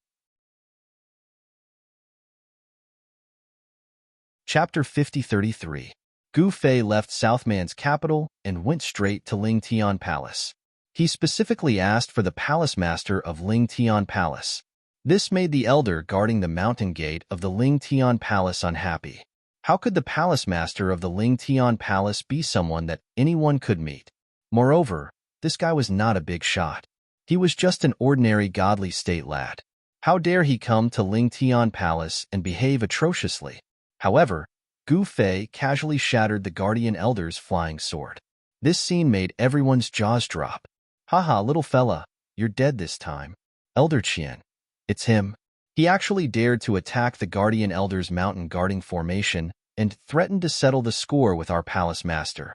Chapter 5033. Gu Fei left Southman's capital and went straight to Ling Tian Palace. He specifically asked for the palace master of Ling Tian Palace. This made the elder guarding the mountain gate of the Ling Tian Palace unhappy. How could the palace master of the Ling Tian Palace be someone that anyone could meet? Moreover, this guy was not a big shot. He was just an ordinary godly state lad. How dare he come to Ling Tian Palace and behave atrociously? However, Gu Fei casually shattered the guardian elder's flying sword. This scene made everyone's jaws drop. Haha, little fella, you're dead this time. Elder Qian. It's him. He actually dared to attack the guardian elder's mountain guarding formation and threatened to settle the score with our palace master.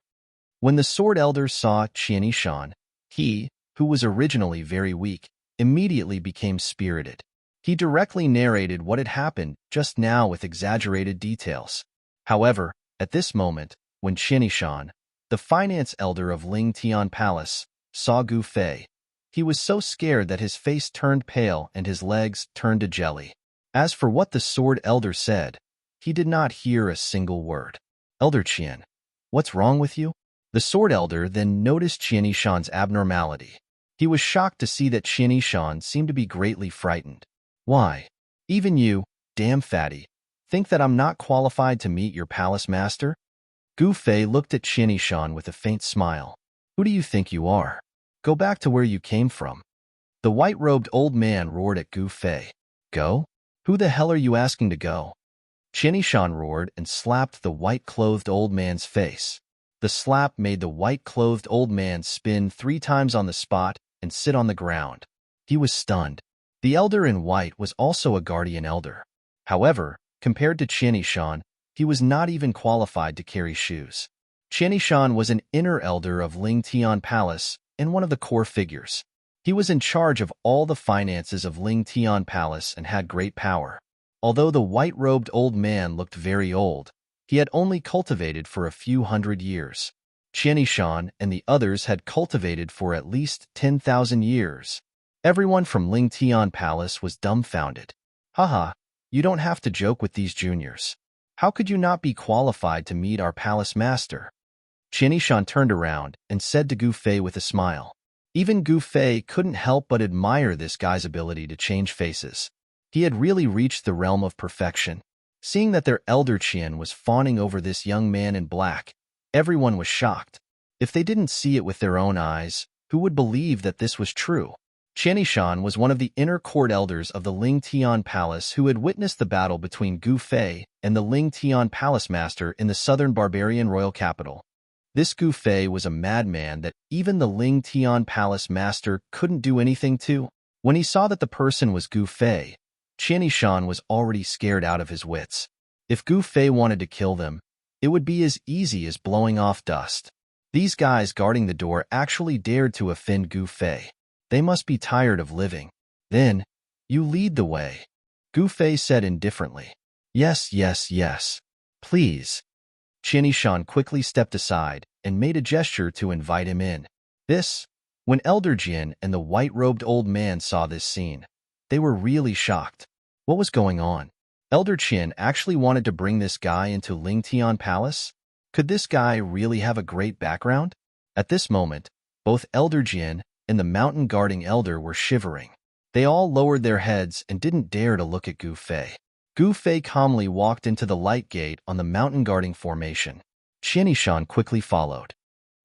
When the sword elder saw Qianishan, he, who was originally very weak, immediately became spirited. He directly narrated what had happened just now with exaggerated details. However, at this moment, when Qianishan, the finance elder of Ling Tian Palace, saw Gu Fei, he was so scared that his face turned pale and his legs turned to jelly. As for what the sword elder said, he did not hear a single word. Elder Qian, what's wrong with you? The sword elder then noticed Qianishan's abnormality. He was shocked to see that Qianishan seemed to be greatly frightened. Why? Even you, damn fatty, think that I'm not qualified to meet your palace master? Gu Fei looked at Qianishan with a faint smile. Who do you think you are? Go back to where you came from. The white-robed old man roared at Gu Fei. Go? Who the hell are you asking to go? Qianishan roared and slapped the white-clothed old man's face. The slap made the white-clothed old man spin 3 times on the spot and sit on the ground. He was stunned. The elder in white was also a guardian elder. However, compared to Qianishan, he was not even qualified to carry shoes. Qianishan was an inner elder of Ling Tian Palace and one of the core figures. He was in charge of all the finances of Ling Tian Palace and had great power. Although the white-robed old man looked very old, he had only cultivated for a few hundred years. Qianishan and the others had cultivated for at least 10,000 years. Everyone from Ling Tian Palace was dumbfounded. Haha, you don't have to joke with these juniors. How could you not be qualified to meet our palace master? Qianishan turned around and said to Gu Fei with a smile. Even Gu Fei couldn't help but admire this guy's ability to change faces. He had really reached the realm of perfection. Seeing that their elder Qian was fawning over this young man in black, everyone was shocked. If they didn't see it with their own eyes, who would believe that this was true? Qianishan was one of the inner court elders of the Ling Tian Palace who had witnessed the battle between Gu Fei and the Ling Tian Palace Master in the southern barbarian royal capital. This Gu Fei was a madman that even the Ling Tian Palace Master couldn't do anything to. When he saw that the person was Gu Fei, Qianishan was already scared out of his wits. If Gu Fei wanted to kill them, it would be as easy as blowing off dust. These guys guarding the door actually dared to offend Gu Fei. They must be tired of living. Then, you lead the way. Gu Fei said indifferently. Yes, yes, yes. Please. Qianishan quickly stepped aside and made a gesture to invite him in. When Elder Jin and the white-robed old man saw this scene, they were really shocked. What was going on? Elder Qin actually wanted to bring this guy into Ling Tian Palace? Could this guy really have a great background? At this moment, both Elder Jin and the mountain-guarding elder were shivering. They all lowered their heads and didn't dare to look at Gu Fei. Gu Fei calmly walked into the light gate on the mountain-guarding formation. Qianishan quickly followed.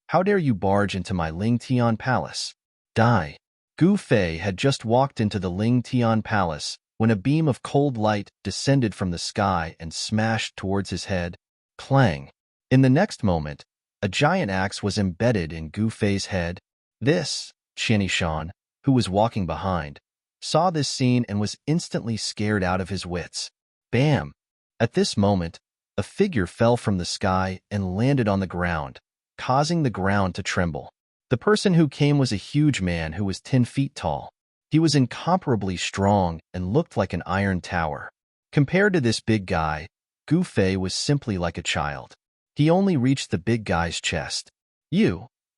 How dare you barge into my Ling Tian Palace? Die. Gu Fei had just walked into the Ling Tian Palace when a beam of cold light descended from the sky and smashed towards his head. Clang. In the next moment, a giant axe was embedded in Gu Fei's head. This, Qianishan, who was walking behind, saw this scene and was instantly scared out of his wits. Bam! At this moment, a figure fell from the sky and landed on the ground, causing the ground to tremble. The person who came was a huge man who was 10 feet tall. He was incomparably strong and looked like an iron tower. Compared to this big guy, Gu Fei was simply like a child. He only reached the big guy's chest.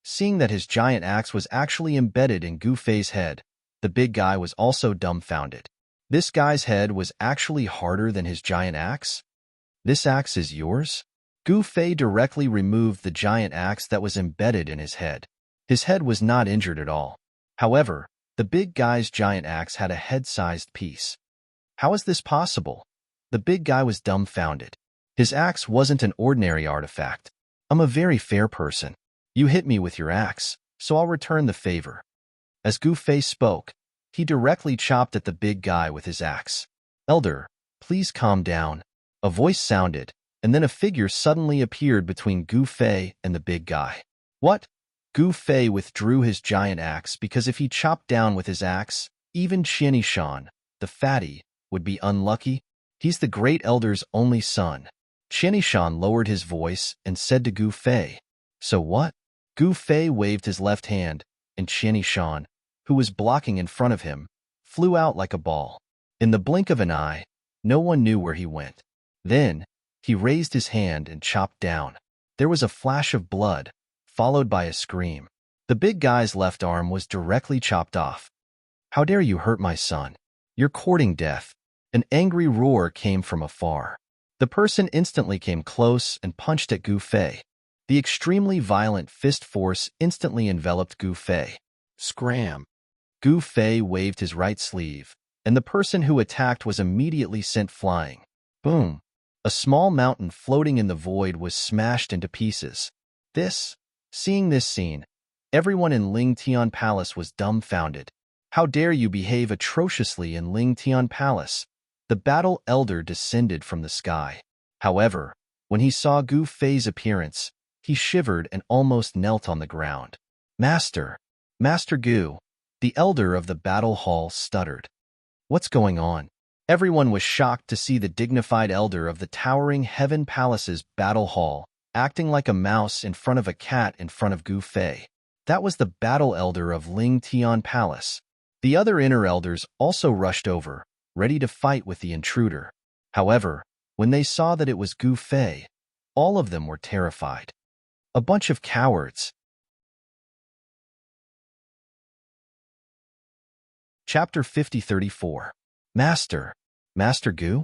Seeing that his giant axe was actually embedded in Gu Fei's head, the big guy was also dumbfounded. This guy's head was actually harder than his giant axe? This axe is yours? Gu Fei directly removed the giant axe that was embedded in his head. His head was not injured at all. However, the big guy's giant axe had a head-sized piece. How is this possible? The big guy was dumbfounded. His axe wasn't an ordinary artifact. I'm a very fair person. You hit me with your axe, so I'll return the favor. As Gu Fei spoke, he directly chopped at the big guy with his axe. Elder, please calm down. A voice sounded, and then a figure suddenly appeared between Gu Fei and the big guy. What? Gu Fei withdrew his giant axe because if he chopped down with his axe, even Qianishan, the fatty, would be unlucky. He's the great elder's only son. Qianishan lowered his voice and said to Gu Fei, So what? Gu Fei waved his left hand, and Qianishan, who was blocking in front of him, flew out like a ball. In the blink of an eye, no one knew where he went. Then, he raised his hand and chopped down. There was a flash of blood, followed by a scream. The big guy's left arm was directly chopped off. How dare you hurt my son? You're courting death. An angry roar came from afar. The person instantly came close and punched at Gu Fei. The extremely violent fist force instantly enveloped Gu Fei. Scram! Gu Fei waved his right sleeve, and the person who attacked was immediately sent flying. Boom! A small mountain floating in the void was smashed into pieces. Seeing this scene, everyone in Ling Tian Palace was dumbfounded. How dare you behave atrociously in Ling Tian Palace? The battle elder descended from the sky. However, when he saw Gu Fei's appearance, he shivered and almost knelt on the ground. Master Gu, the elder of the battle hall stuttered. What's going on? Everyone was shocked to see the dignified elder of the towering Heaven Palace's battle hall acting like a mouse in front of a cat in front of Gu Fei. That was the battle elder of Ling Tian Palace. The other inner elders also rushed over, ready to fight with the intruder. However, when they saw that it was Gu Fei, all of them were terrified. A bunch of cowards. Chapter 50-34. Master Gu?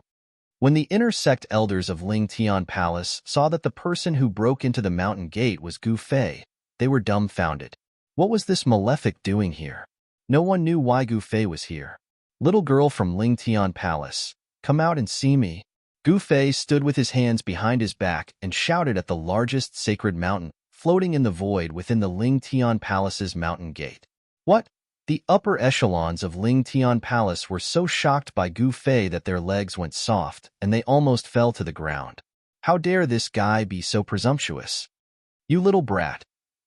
When the inner sect elders of Ling Tian Palace saw that the person who broke into the mountain gate was Gu Fei, they were dumbfounded. What was this malefic doing here? No one knew why Gu Fei was here. Little girl from Ling Tian Palace, come out and see me. Gu Fei stood with his hands behind his back and shouted at the largest sacred mountain floating in the void within the Ling Tian Palace's mountain gate. What? The upper echelons of Ling Tian Palace were so shocked by Gu Fei that their legs went soft and they almost fell to the ground. How dare this guy be so presumptuous? You little brat.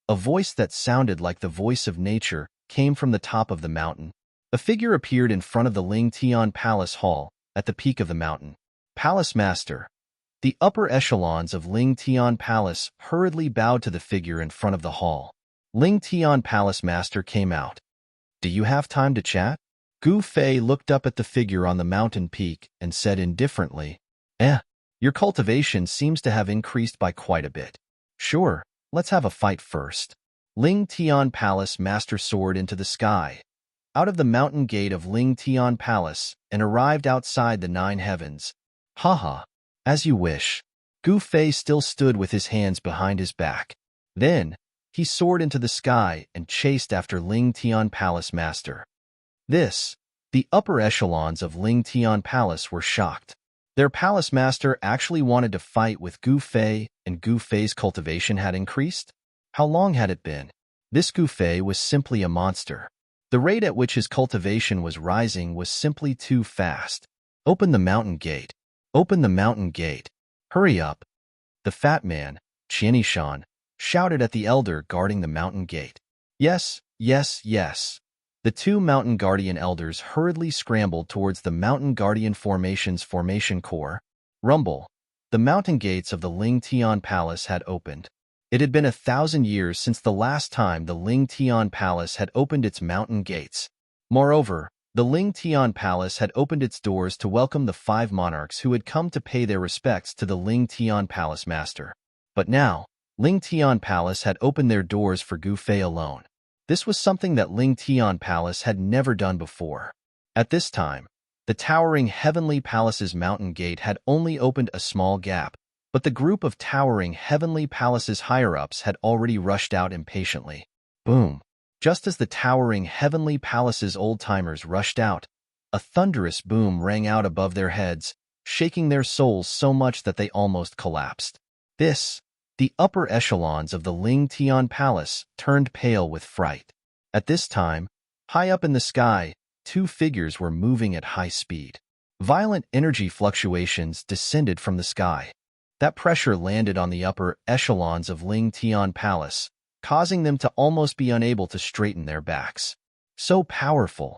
A voice that sounded like the voice of nature came from the top of the mountain. A figure appeared in front of the Ling Tian Palace Hall at the peak of the mountain. Palace Master. The upper echelons of Ling Tian Palace hurriedly bowed to the figure in front of the hall. Ling Tian Palace Master came out. Do you have time to chat? Gu Fei looked up at the figure on the mountain peak and said indifferently, Your cultivation seems to have increased by quite a bit. Sure, let's have a fight first. Ling Tian Palace Master soared into the sky, out of the mountain gate of Ling Tian Palace, and arrived outside the 9 heavens. Haha. As you wish. Gu Fei still stood with his hands behind his back. Then, he soared into the sky and chased after Ling Tian Palace Master. The upper echelons of Ling Tian Palace were shocked. Their palace master actually wanted to fight with Gu Fei, and Gu Fei's cultivation had increased? How long had it been? This Gu Fei was simply a monster. The rate at which his cultivation was rising was simply too fast. Open the mountain gate. Open the mountain gate. Hurry up. The fat man, Qianishan, shouted at the elder guarding the mountain gate. Yes, yes, yes. The two mountain guardian elders hurriedly scrambled towards the mountain guardian formation's formation core. Rumble. The mountain gates of the Ling Tian Palace had opened. It had been 1,000 years since the last time the Ling Tian Palace had opened its mountain gates. Moreover, the Ling Tian Palace had opened its doors to welcome the 5 monarchs who had come to pay their respects to the Ling Tian Palace Master. But now, Ling Tian Palace had opened their doors for Gu Fei alone. This was something that Ling Tian Palace had never done before. At this time, the towering Heavenly Palace's mountain gate had only opened a small gap, but the group of towering Heavenly Palace's higher-ups had already rushed out impatiently. Boom! Just as the towering Heavenly Palace's old-timers rushed out, a thunderous boom rang out above their heads, shaking their souls so much that they almost collapsed. The upper echelons of the Ling Tian Palace turned pale with fright. At this time, high up in the sky, 2 figures were moving at high speed. Violent energy fluctuations descended from the sky. That pressure landed on the upper echelons of Ling Tian Palace, causing them to almost be unable to straighten their backs. So powerful.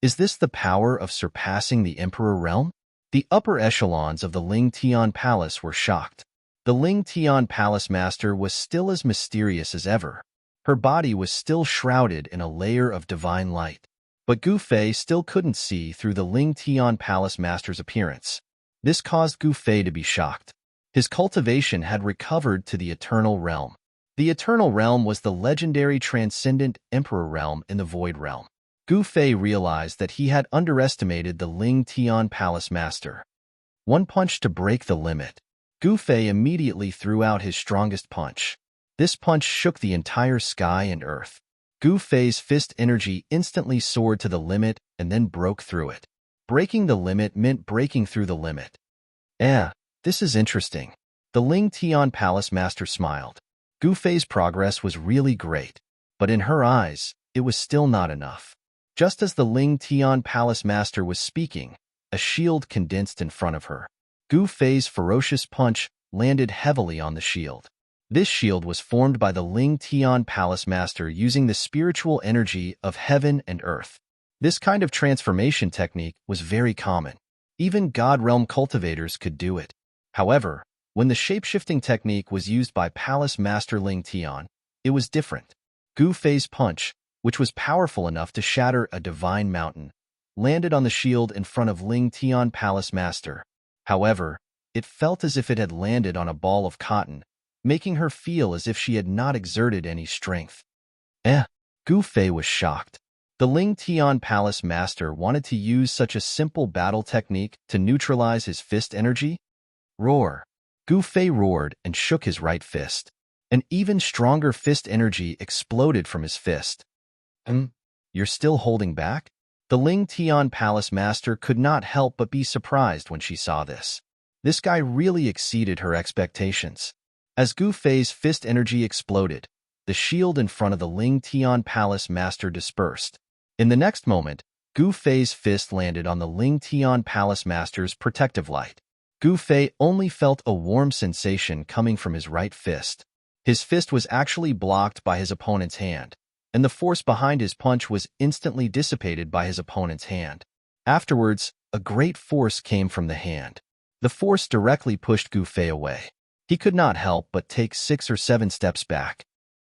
Is this the power of surpassing the Emperor realm? The upper echelons of the Ling Tian Palace were shocked. The Ling Tian Palace Master was still as mysterious as ever. Her body was still shrouded in a layer of divine light. But Gu Fei still couldn't see through the Ling Tian Palace Master's appearance. This caused Gu Fei to be shocked. His cultivation had recovered to the Eternal Realm. The Eternal Realm was the legendary transcendent Emperor Realm in the Void Realm. Gu Fei realized that he had underestimated the Ling Tian Palace Master. One punch to break the limit. Gu Fei immediately threw out his strongest punch. This punch shook the entire sky and earth. Gu Fei's fist energy instantly soared to the limit and then broke through it. Breaking the limit meant breaking through the limit. This is interesting. The Ling Tian Palace Master smiled. Gu Fei's progress was really great, but in her eyes, it was still not enough. Just as the Ling Tian Palace Master was speaking, a shield condensed in front of her. Gu Fei's ferocious punch landed heavily on the shield. This shield was formed by the Ling Tian Palace Master using the spiritual energy of heaven and earth. This kind of transformation technique was very common. Even God Realm cultivators could do it. However, when the shape-shifting technique was used by Palace Master Ling Tian, it was different. Gu Fei's punch, which was powerful enough to shatter a divine mountain, landed on the shield in front of Ling Tian Palace Master. However, it felt as if it had landed on a ball of cotton, making her feel as if she had not exerted any strength. Gu Fei was shocked. The Ling Tian Palace Master wanted to use such a simple battle technique to neutralize his fist energy? Roar! Gu Fei roared and shook his right fist. An even stronger fist energy exploded from his fist. You're still holding back? The Ling Tian Palace Master could not help but be surprised when she saw this. This guy really exceeded her expectations. As Gu Fei's fist energy exploded, the shield in front of the Ling Tian Palace Master dispersed. In the next moment, Gu Fei's fist landed on the Ling Tian Palace Master's protective light. Gu Fei only felt a warm sensation coming from his right fist. His fist was actually blocked by his opponent's hand, and the force behind his punch was instantly dissipated by his opponent's hand. Afterwards, a great force came from the hand. The force directly pushed Gu Fei away. He could not help but take 6 or 7 steps back.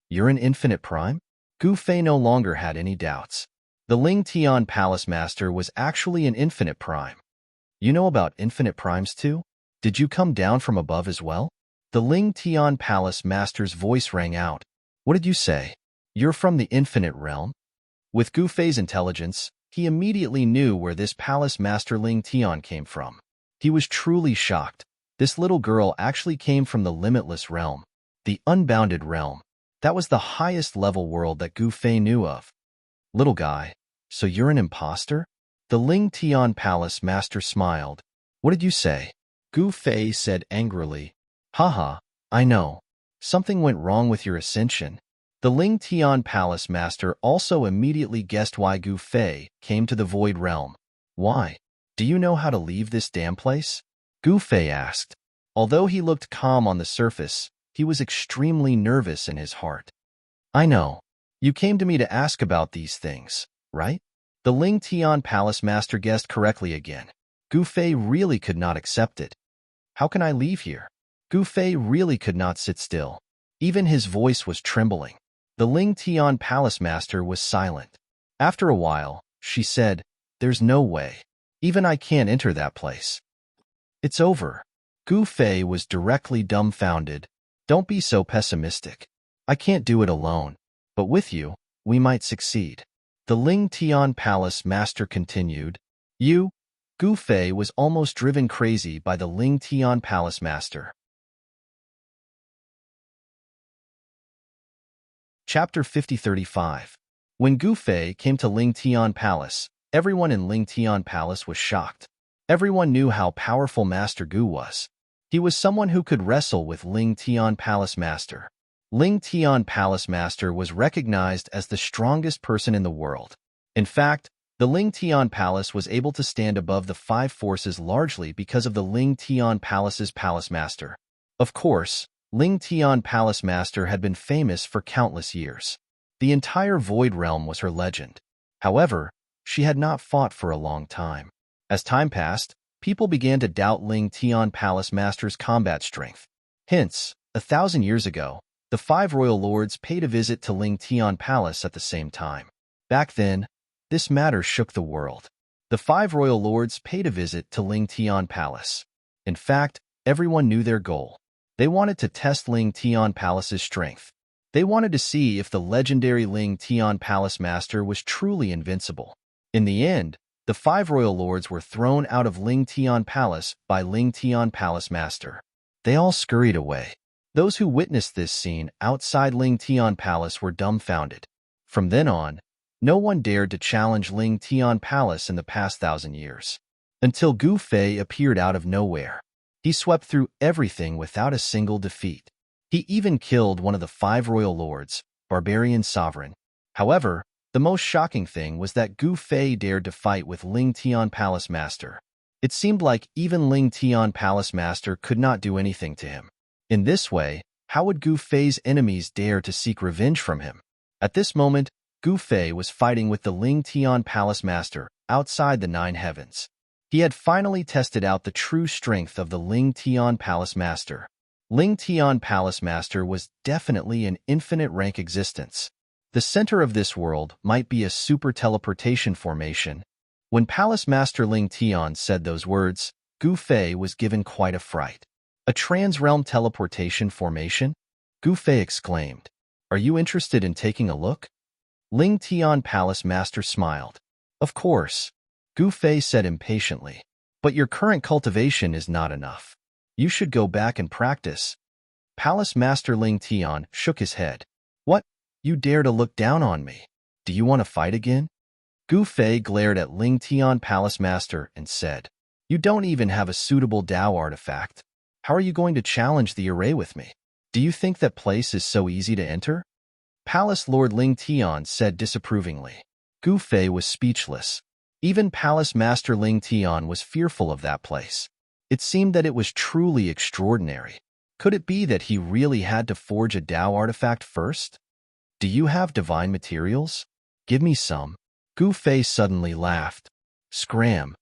You're an infinite prime? Gu Fei no longer had any doubts. The Ling Tian Palace Master was actually an infinite prime. You know about infinite primes too? Did you come down from above as well? The Ling Tian Palace Master's voice rang out. What did you say? You're from the infinite realm? With Gu Fei's intelligence, he immediately knew where this Palace Master Ling Tian came from. He was truly shocked. This little girl actually came from the limitless realm, the unbounded realm. That was the highest level world that Gu Fei knew of. Little guy, so you're an imposter? The Ling Tian Palace master smiled. What did you say? Gu Fei said angrily. Haha, I know. Something went wrong with your ascension. The Ling Tian Palace master also immediately guessed why Gu Fei came to the Void Realm. Why? Do you know how to leave this damn place? Gu Fei asked. Although he looked calm on the surface, he was extremely nervous in his heart. I know. You came to me to ask about these things, right? The Ling Tian Palace master guessed correctly again. Gu Fei really could not accept it. How can I leave here? Gu Fei really could not sit still. Even his voice was trembling. The Ling Tian Palace master was silent. After a while, she said, There's no way. Even I can't enter that place. It's over. Gu Fei was directly dumbfounded. Don't be so pessimistic. I can't do it alone. But with you, we might succeed. The Ling Tian Palace master continued. Gu Fei was almost driven crazy by the Ling Tian Palace master. Chapter 50-35. When Gu Fei came to Ling Tian Palace, everyone in Ling Tian Palace was shocked. Everyone knew how powerful Master Gu was. He was someone who could wrestle with Ling Tian Palace Master. Ling Tian Palace Master was recognized as the strongest person in the world. In fact, the Ling Tian Palace was able to stand above the five forces largely because of the Ling Tian Palace's Palace Master. Of course, Ling Tian Palace Master had been famous for countless years. The entire Void Realm was her legend. However, she had not fought for a long time. As time passed, people began to doubt Ling Tian Palace Master's combat strength. Hence, 1,000 years ago, the five royal lords paid a visit to Ling Tian Palace at the same time. Back then, this matter shook the world. The five royal lords paid a visit to Ling Tian Palace. In fact, everyone knew their goal. They wanted to test Ling Tian Palace's strength. They wanted to see if the legendary Ling Tian Palace Master was truly invincible. In the end, the five royal lords were thrown out of Ling Tian Palace by Ling Tian Palace Master. They all scurried away. Those who witnessed this scene outside Ling Tian Palace were dumbfounded. From then on, no one dared to challenge Ling Tian Palace in the past 1,000 years. Until Gu Fei appeared out of nowhere. He swept through everything without a single defeat. He even killed one of the five royal lords, Barbarian Sovereign. However, the most shocking thing was that Gu Fei dared to fight with Ling Tian Palace Master. It seemed like even Ling Tian Palace Master could not do anything to him. In this way, how would Gu Fei's enemies dare to seek revenge from him? At this moment, Gu Fei was fighting with the Ling Tian Palace Master outside the 9 heavens. He had finally tested out the true strength of the Ling Tian Palace Master. Ling Tian Palace Master was definitely an infinite rank existence. The center of this world might be a super teleportation formation. When Palace Master Ling Tian said those words, Gu Fei was given quite a fright. A trans-realm teleportation formation? Gu Fei exclaimed. Are you interested in taking a look? Ling Tian Palace Master smiled. Of course. Gu Fei said impatiently. But your current cultivation is not enough. You should go back and practice. Palace Master Ling Tian shook his head. What? You dare to look down on me? Do you want to fight again? Gu Fei glared at Ling Tian Palace Master and said, You don't even have a suitable Dao artifact. How are you going to challenge the array with me? Do you think that place is so easy to enter? Palace Lord Ling Tian said disapprovingly. Gu Fei was speechless. Even Palace Master Ling Tian was fearful of that place. It seemed that it was truly extraordinary. Could it be that he really had to forge a Dao artifact first? Do you have divine materials? Give me some. Gu Fei suddenly laughed. Scram.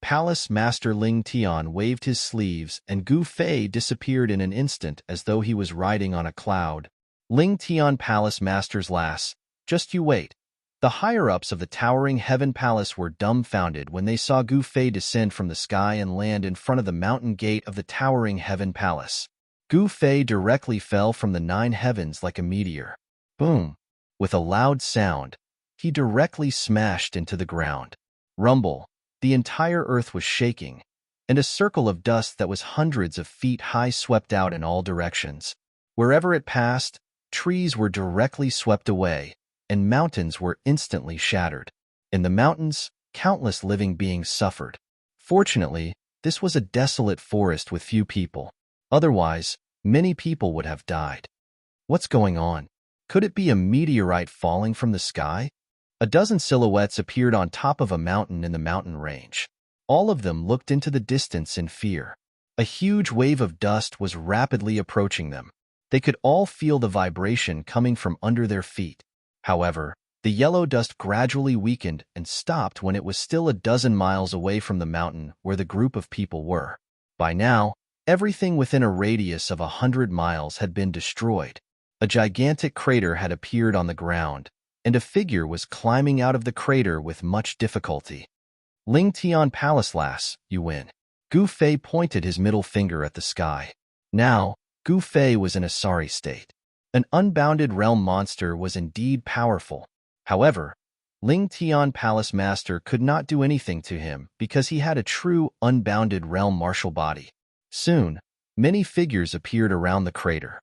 Palace Master Ling Tian waved his sleeves and Gu Fei disappeared in an instant as though he was riding on a cloud. Ling Tian Palace Master's lass. Just you wait. The higher-ups of the towering Heaven Palace were dumbfounded when they saw Gu Fei descend from the sky and land in front of the mountain gate of the towering Heaven Palace. Gu Fei directly fell from the 9 heavens like a meteor. Boom! With a loud sound, he directly smashed into the ground. Rumble! The entire earth was shaking. and a circle of dust that was hundreds of feet high swept out in all directions. Wherever it passed, trees were directly swept away, and mountains were instantly shattered. In the mountains, countless living beings suffered. Fortunately, this was a desolate forest with few people. Otherwise, many people would have died. What's going on? Could it be a meteorite falling from the sky? A dozen silhouettes appeared on top of a mountain in the mountain range. All of them looked into the distance in fear. A huge wave of dust was rapidly approaching them. They could all feel the vibration coming from under their feet. However, the yellow dust gradually weakened and stopped when it was still a dozen miles away from the mountain where the group of people were. By now, everything within a radius of 100 miles had been destroyed. A gigantic crater had appeared on the ground, and a figure was climbing out of the crater with much difficulty. Ling Tian Palace Lass, you win. Gu Fei pointed his middle finger at the sky. Now, Gu Fei was in a sorry state. An unbounded realm monster was indeed powerful. However, Ling Tian Palace Master could not do anything to him because he had a true, unbounded realm martial body. Soon, many figures appeared around the crater.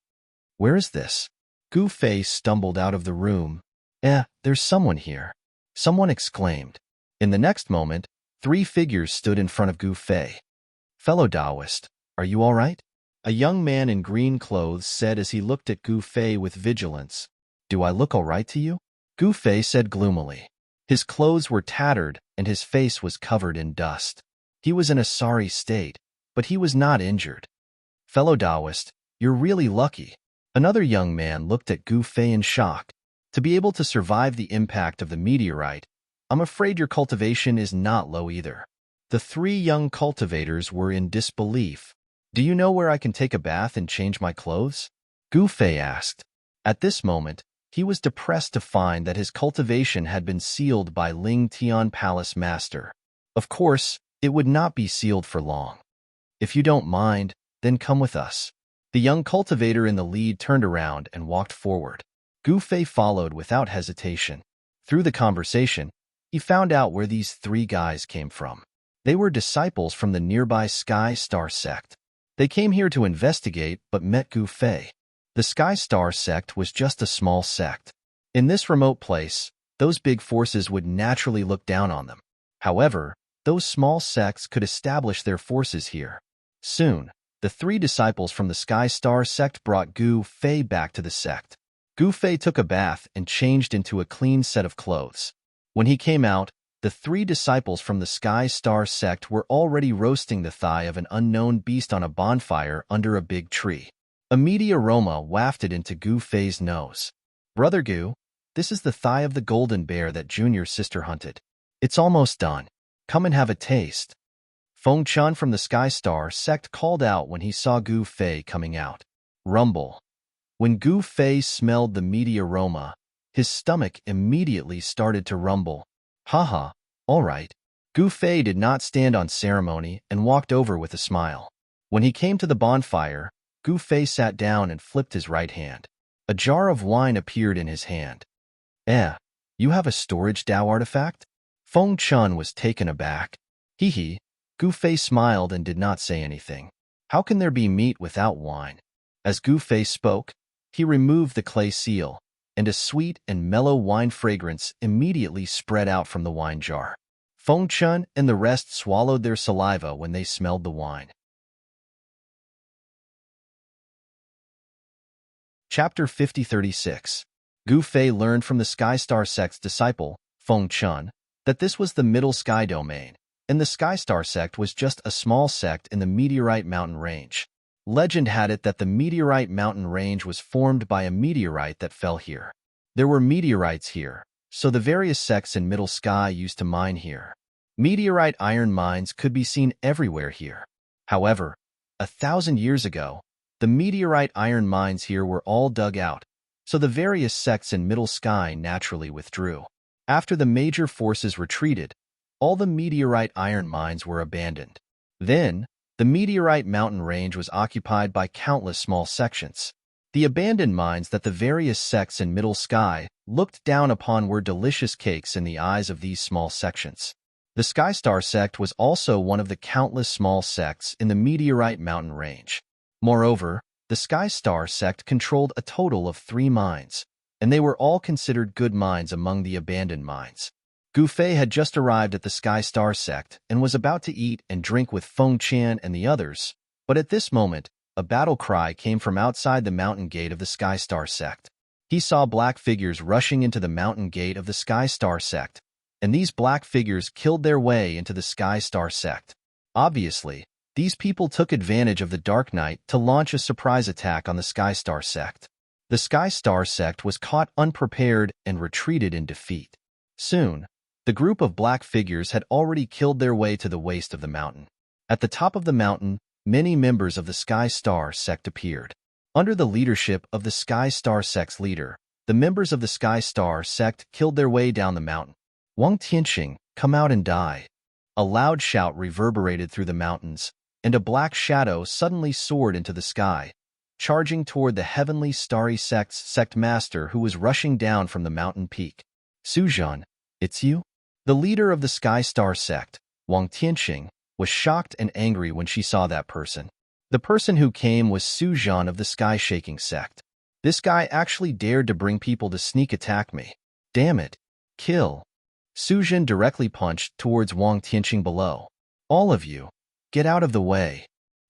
Where is this? Gu Fei stumbled out of the room. There's someone here. Someone exclaimed. In the next moment, 3 figures stood in front of Gu Fei. Fellow Taoist, are you all right? A young man in green clothes said as he looked at Gu Fei with vigilance. Do I look all right to you? Gu Fei said gloomily. His clothes were tattered and his face was covered in dust. He was in a sorry state, but he was not injured. Fellow Taoist, you're really lucky. Another young man looked at Gu Fei in shock. To be able to survive the impact of the meteorite, I'm afraid your cultivation is not low either. The 3 young cultivators were in disbelief. Do you know where I can take a bath and change my clothes? Gu Fei asked. At this moment, he was depressed to find that his cultivation had been sealed by Ling Tian Palace Master. Of course, it would not be sealed for long. If you don't mind, then come with us. The young cultivator in the lead turned around and walked forward. Gu Fei followed without hesitation. Through the conversation, he found out where these 3 guys came from. They were disciples from the nearby Sky Star sect. They came here to investigate but met Gu Fei. The Sky Star sect was just a small sect. In this remote place, those big forces would naturally look down on them. However, those small sects could establish their forces here. Soon, the 3 disciples from the Sky Star sect brought Gu Fei back to the sect. Gu Fei took a bath and changed into a clean set of clothes. When he came out, the 3 disciples from the Sky Star sect were already roasting the thigh of an unknown beast on a bonfire under a big tree. A meaty aroma wafted into Gu Fei's nose. Brother Gu, this is the thigh of the golden bear that Junior's sister hunted. It's almost done. Come and have a taste. Feng Chun from the Sky Star sect called out when he saw Gu Fei coming out. Rumble. When Gu Fei smelled the meaty aroma, his stomach immediately started to rumble. Haha, all right. Gu Fei did not stand on ceremony and walked over with a smile. When he came to the bonfire, Gu Fei sat down and flipped his right hand. A jar of wine appeared in his hand. You have a storage Dao artifact? Feng Chun was taken aback. Hee. Gu Fei smiled and did not say anything. How can there be meat without wine? As Gu Fei spoke, he removed the clay seal, and a sweet and mellow wine fragrance immediately spread out from the wine jar. Feng Chun and the rest swallowed their saliva when they smelled the wine. Chapter 5036. Gu Fei learned from the Sky Star sect's disciple, Feng Chun, that this was the Middle Sky Domain, and the Sky Star sect was just a small sect in the Meteorite Mountain Range. Legend had it that the Meteorite Mountain Range was formed by a meteorite that fell here. There were meteorites here, so the various sects in Middle Sky used to mine here. Meteorite iron mines could be seen everywhere here. However, 1,000 years ago, the meteorite iron mines here were all dug out, so the various sects in Middle Sky naturally withdrew. After the major forces retreated, all the meteorite iron mines were abandoned. Then, the Meteorite Mountain Range was occupied by countless small sections. The abandoned mines that the various sects in Middle Sky looked down upon were delicious cakes in the eyes of these small sections. The Sky Star sect was also one of the countless small sects in the Meteorite Mountain range. Moreover, the Sky Star sect controlled a total of 3 mines, and they were all considered good mines among the abandoned mines. Gu Fei had just arrived at the Sky Star sect and was about to eat and drink with Feng Qian and the others, but at this moment, a battle cry came from outside the mountain gate of the Sky Star sect. He saw black figures rushing into the mountain gate of the Sky Star sect, and these black figures killed their way into the Sky Star sect. Obviously, these people took advantage of the dark night to launch a surprise attack on the Sky Star sect. The Sky Star sect was caught unprepared and retreated in defeat. Soon, the group of black figures had already killed their way to the waist of the mountain. At the top of the mountain, many members of the Sky Star sect appeared. Under the leadership of the Sky Star sect's leader, the members of the Sky Star sect killed their way down the mountain. Wang Tianqing, come out and die. A loud shout reverberated through the mountains, and a black shadow suddenly soared into the sky, charging toward the heavenly starry sect's sect master who was rushing down from the mountain peak. Suzhan, it's you? The leader of the Sky Star sect, Wang Tianqing, was shocked and angry when she saw that person. The person who came was Suzhan of the Sky Shaking sect. This guy actually dared to bring people to sneak attack me. Damn it. Kill. Suzhan directly punched towards Wang Tianqing below. All of you, get out of the way.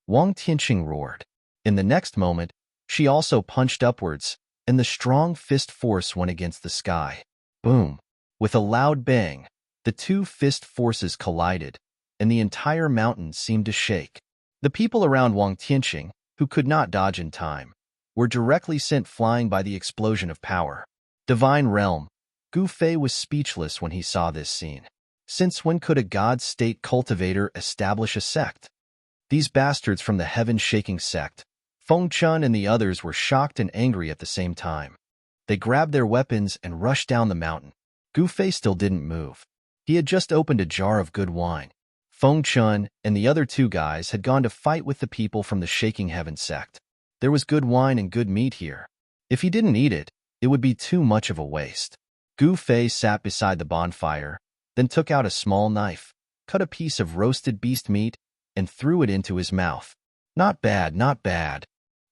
Wang Tianqing roared. In the next moment, she also punched upwards, and the strong fist force went against the sky. Boom. With a loud bang, the two fist forces collided, and the entire mountain seemed to shake. The people around Wang Tianqing, who could not dodge in time, were directly sent flying by the explosion of power. Divine Realm. Gu Fei was speechless when he saw this scene. Since when could a God-state cultivator establish a sect? These bastards from the heaven-shaking sect, Feng Chun and the others were shocked and angry at the same time. They grabbed their weapons and rushed down the mountain. Gu Fei still didn't move. He had just opened a jar of good wine. Feng Chun and the other 2 guys had gone to fight with the people from the Shaking Heaven sect. There was good wine and good meat here. If he didn't eat it, it would be too much of a waste. Gu Fei sat beside the bonfire, then took out a small knife, cut a piece of roasted beast meat, and threw it into his mouth. Not bad, not bad.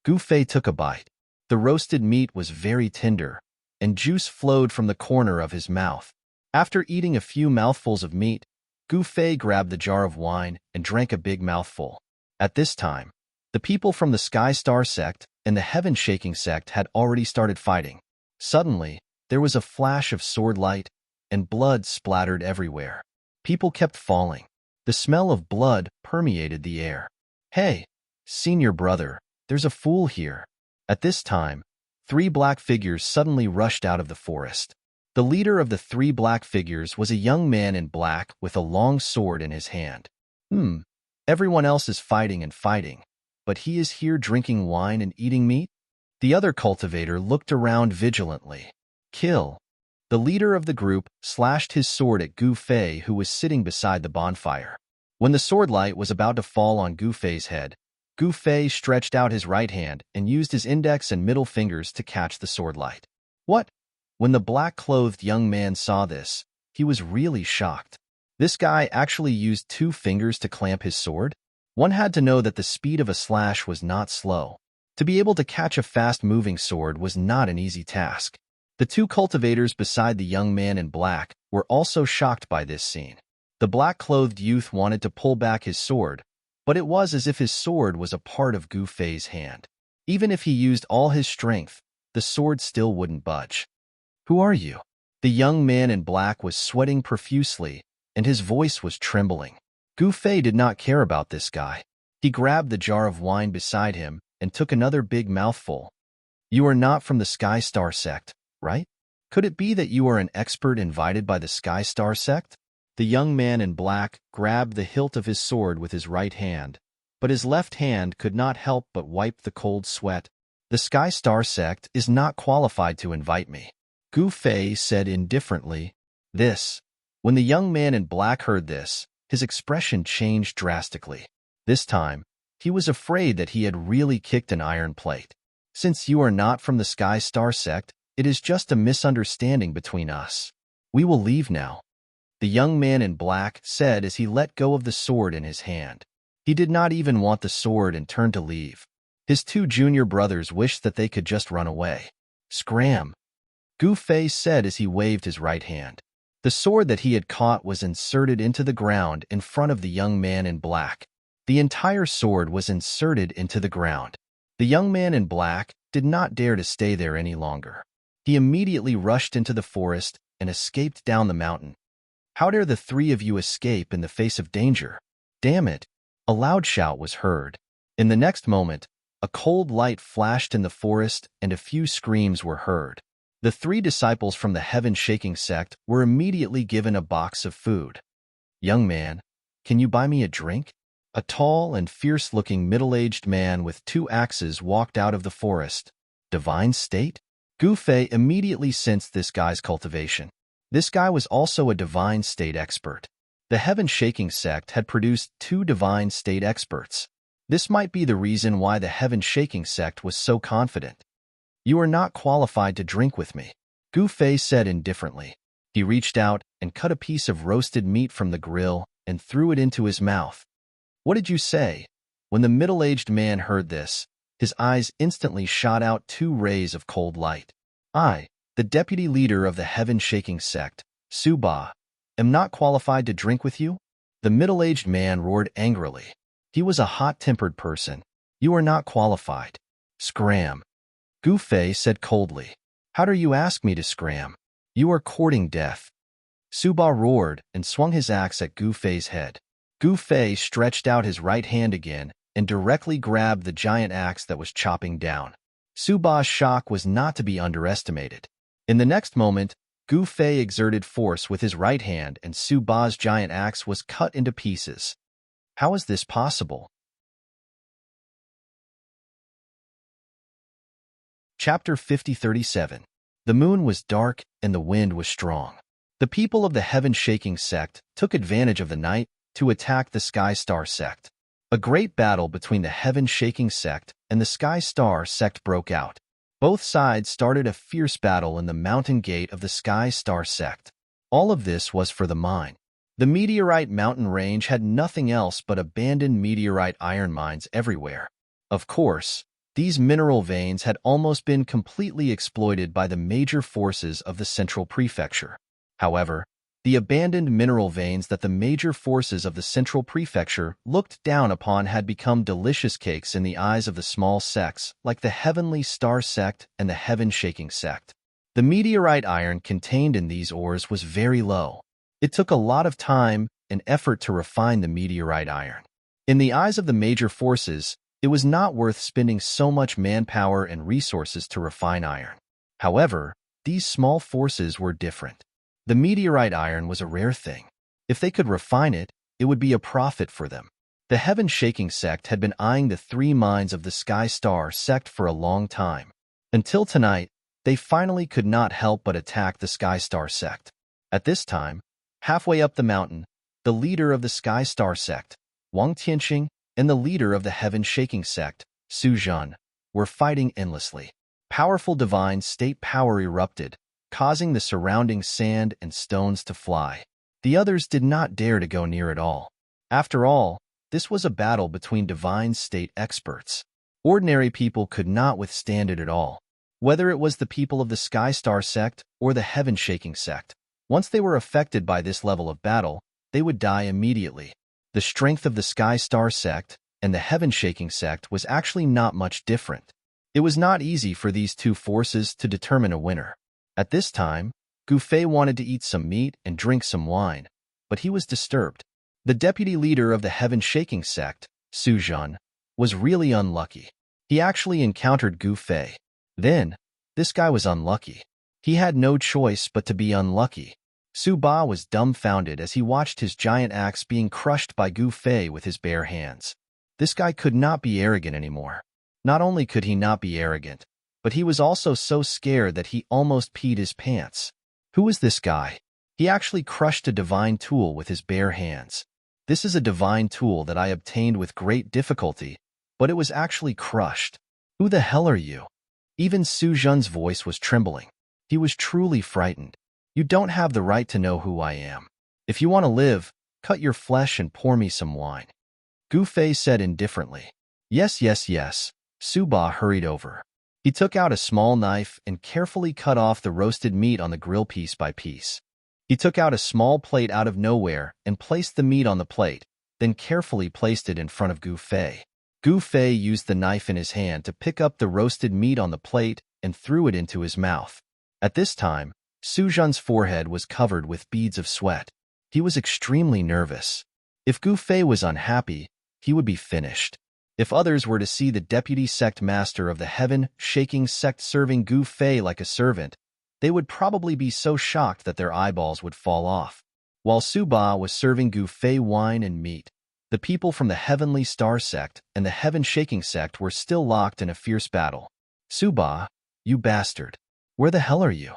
Gu Fei took a bite. The roasted meat was very tender, and juice flowed from the corner of his mouth. After eating a few mouthfuls of meat, Gu Fei grabbed the jar of wine and drank a big mouthful. At this time, the people from the Sky Star sect and the Heaven Shaking sect had already started fighting. Suddenly, there was a flash of sword light, and blood splattered everywhere. People kept falling. The smell of blood permeated the air. Hey, senior brother, there's a fool here. At this time, 3 black figures suddenly rushed out of the forest. The leader of the 3 black figures was a young man in black with a long sword in his hand. Everyone else is fighting and fighting, but he is here drinking wine and eating meat? The other cultivator looked around vigilantly. Kill. The leader of the group slashed his sword at Gu Fei, who was sitting beside the bonfire. When the sword light was about to fall on Gu Fei's head, Gu Fei stretched out his right hand and used his index and middle fingers to catch the sword light. What? When the black-clothed young man saw this, he was really shocked. This guy actually used 2 fingers to clamp his sword? One had to know that the speed of a slash was not slow. To be able to catch a fast-moving sword was not an easy task. The 2 cultivators beside the young man in black were also shocked by this scene. The black-clothed youth wanted to pull back his sword, but it was as if his sword was a part of Gu Fei's hand. Even if he used all his strength, the sword still wouldn't budge. Who are you? The young man in black was sweating profusely, and his voice was trembling. Gu Fei did not care about this guy. He grabbed the jar of wine beside him and took another big mouthful. You are not from the Sky Star sect, right? Could it be that you are an expert invited by the Sky Star sect? The young man in black grabbed the hilt of his sword with his right hand, but his left hand could not help but wipe the cold sweat. The Sky Star sect is not qualified to invite me. Gu Fei said indifferently. When the young man in black heard this, his expression changed drastically. This time, he was afraid that he had really kicked an iron plate. Since you are not from the Sky Star sect, it is just a misunderstanding between us. We will leave now. the young man in black said as he let go of the sword in his hand. He did not even want the sword and turned to leave. His two junior brothers wished that they could just run away. Scram! Gu Fei said as he waved his right hand. The sword that he had caught was inserted into the ground in front of the young man in black. The entire sword was inserted into the ground. The young man in black did not dare to stay there any longer. He immediately rushed into the forest and escaped down the mountain. How dare the three of you escape in the face of danger? Damn it! A loud shout was heard. In the next moment, a cold light flashed in the forest and a few screams were heard. The three disciples from the heaven-shaking sect were immediately given a box of food. Young man, can you buy me a drink? A tall and fierce-looking middle-aged man with two axes walked out of the forest. Divine state? Gu Fei immediately sensed this guy's cultivation. This guy was also a divine state expert. The heaven-shaking sect had produced two divine state experts. This might be the reason why the heaven-shaking sect was so confident. You are not qualified to drink with me, Gu Fei said indifferently. He reached out and cut a piece of roasted meat from the grill and threw it into his mouth. What did you say? When the middle-aged man heard this, his eyes instantly shot out two rays of cold light. I, the deputy leader of the heaven-shaking sect, Su Ba, am not qualified to drink with you? The middle-aged man roared angrily. He was a hot-tempered person. You are not qualified. Scram. Gu Fei said coldly. How dare you ask me to scram? You are courting death. Su Ba roared and swung his axe at Gu Fei's head. Gu Fei stretched out his right hand again and directly grabbed the giant axe that was chopping down. Su Ba's shock was not to be underestimated. In the next moment, Gu Fei exerted force with his right hand and Su Ba's giant axe was cut into pieces. How is this possible? Chapter 50-37. The moon was dark and the wind was strong. The people of the heaven-shaking sect took advantage of the night to attack the Sky Star sect. A great battle between the heaven-shaking sect and the Sky Star sect broke out. Both sides started a fierce battle in the mountain gate of the Sky Star sect. All of this was for the mine. The meteorite mountain range had nothing else but abandoned meteorite iron mines everywhere. Of course, these mineral veins had almost been completely exploited by the major forces of the central prefecture. However, the abandoned mineral veins that the major forces of the central prefecture looked down upon had become delicious cakes in the eyes of the small sects like the Heavenly Star sect and the Heaven-Shaking sect. The meteorite iron contained in these ores was very low. It took a lot of time and effort to refine the meteorite iron. In the eyes of the major forces, it was not worth spending so much manpower and resources to refine iron. However, these small forces were different. The meteorite iron was a rare thing. If they could refine it, it would be a profit for them. The Heaven-Shaking sect had been eyeing the three mines of the Sky Star sect for a long time. Until tonight, they finally could not help but attack the Sky Star sect. At this time, halfway up the mountain, the leader of the Sky Star sect, Wang Tianqing, and the leader of the Heaven-Shaking sect, Su Zhan, were fighting endlessly. Powerful divine state power erupted, causing the surrounding sand and stones to fly. The others did not dare to go near at all. After all, this was a battle between divine state experts. Ordinary people could not withstand it at all. Whether it was the people of the Sky Star sect or the Heaven-Shaking sect, once they were affected by this level of battle, they would die immediately. The strength of the Sky Star sect and the Heaven-Shaking sect was actually not much different. It was not easy for these two forces to determine a winner. At this time, Gu Fei wanted to eat some meat and drink some wine, but he was disturbed. The deputy leader of the Heaven-Shaking sect, Su Zhan, was really unlucky. He actually encountered Gu Fei. Then, this guy was unlucky. He had no choice but to be unlucky. Su Ba was dumbfounded as he watched his giant axe being crushed by Gu Fei with his bare hands. This guy could not be arrogant anymore. Not only could he not be arrogant, but he was also so scared that he almost peed his pants. Who is this guy? He actually crushed a divine tool with his bare hands. This is a divine tool that I obtained with great difficulty, but it was actually crushed. Who the hell are you? Even Su Zhan's voice was trembling. He was truly frightened. You don't have the right to know who I am. If you want to live, cut your flesh and pour me some wine. Gu Fei said indifferently. Yes, yes, yes. Suba hurried over. He took out a small knife and carefully cut off the roasted meat on the grill piece by piece. He took out a small plate out of nowhere and placed the meat on the plate, then carefully placed it in front of Gu Fei. Gu Fei used the knife in his hand to pick up the roasted meat on the plate and threw it into his mouth. At this time, Su Jun's forehead was covered with beads of sweat. He was extremely nervous. If Gu Fei was unhappy, he would be finished. If others were to see the deputy sect master of the heaven-shaking sect serving Gu Fei like a servant, they would probably be so shocked that their eyeballs would fall off. While Suba was serving Gu Fei wine and meat, the people from the Heavenly Star sect and the Heaven-Shaking sect were still locked in a fierce battle. Suba, you bastard. Where the hell are you?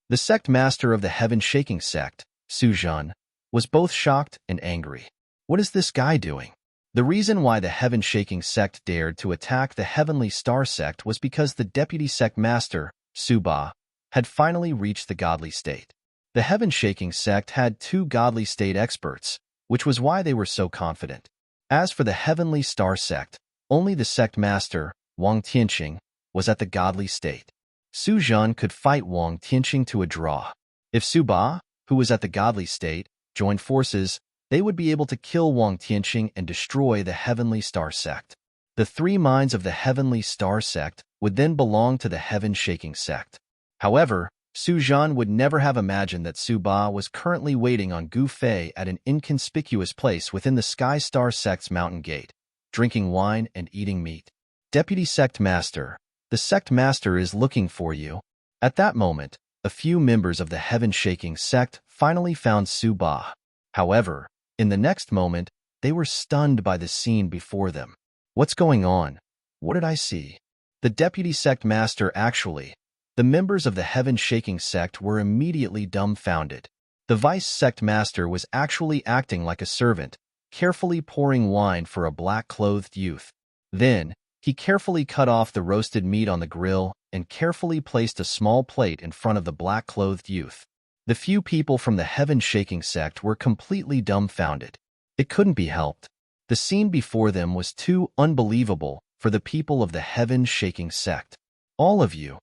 The sect master of the Heaven-Shaking sect, Su Jun, was both shocked and angry. What is this guy doing? The reason why the Heaven-Shaking sect dared to attack the Heavenly Star sect was because the deputy sect master, Suba, had finally reached the godly state. The Heaven-Shaking sect had 2 godly state experts, which was why they were so confident. As for the Heavenly Star sect, only the sect master, Wang Tianqing, was at the godly state. Su Jun could fight Wang Tianqing to a draw. If Suba, who was at the godly state, joined forces, they would be able to kill Wang Tianqing and destroy the Heavenly Star sect. The 3 minds of the Heavenly Star sect would then belong to the Heaven-Shaking sect. However, Su Jun would never have imagined that Suba was currently waiting on Gu Fei at an inconspicuous place within the Sky Star sect's mountain gate, drinking wine and eating meat. Deputy Sect Master, the Sect Master is looking for you. At that moment, a few members of the Heaven-Shaking sect finally found Suba. However, in the next moment, they were stunned by the scene before them. What's going on? What did I see? The Deputy Sect Master actually. The members of the Heaven-Shaking sect were immediately dumbfounded. The Vice Sect Master was actually acting like a servant, carefully pouring wine for a black-clothed youth. Then, he carefully cut off the roasted meat on the grill and carefully placed a small plate in front of the black-clothed youth. The few people from the Heaven-Shaking sect were completely dumbfounded. It couldn't be helped. The scene before them was too unbelievable for the people of the Heaven-Shaking sect. All of you,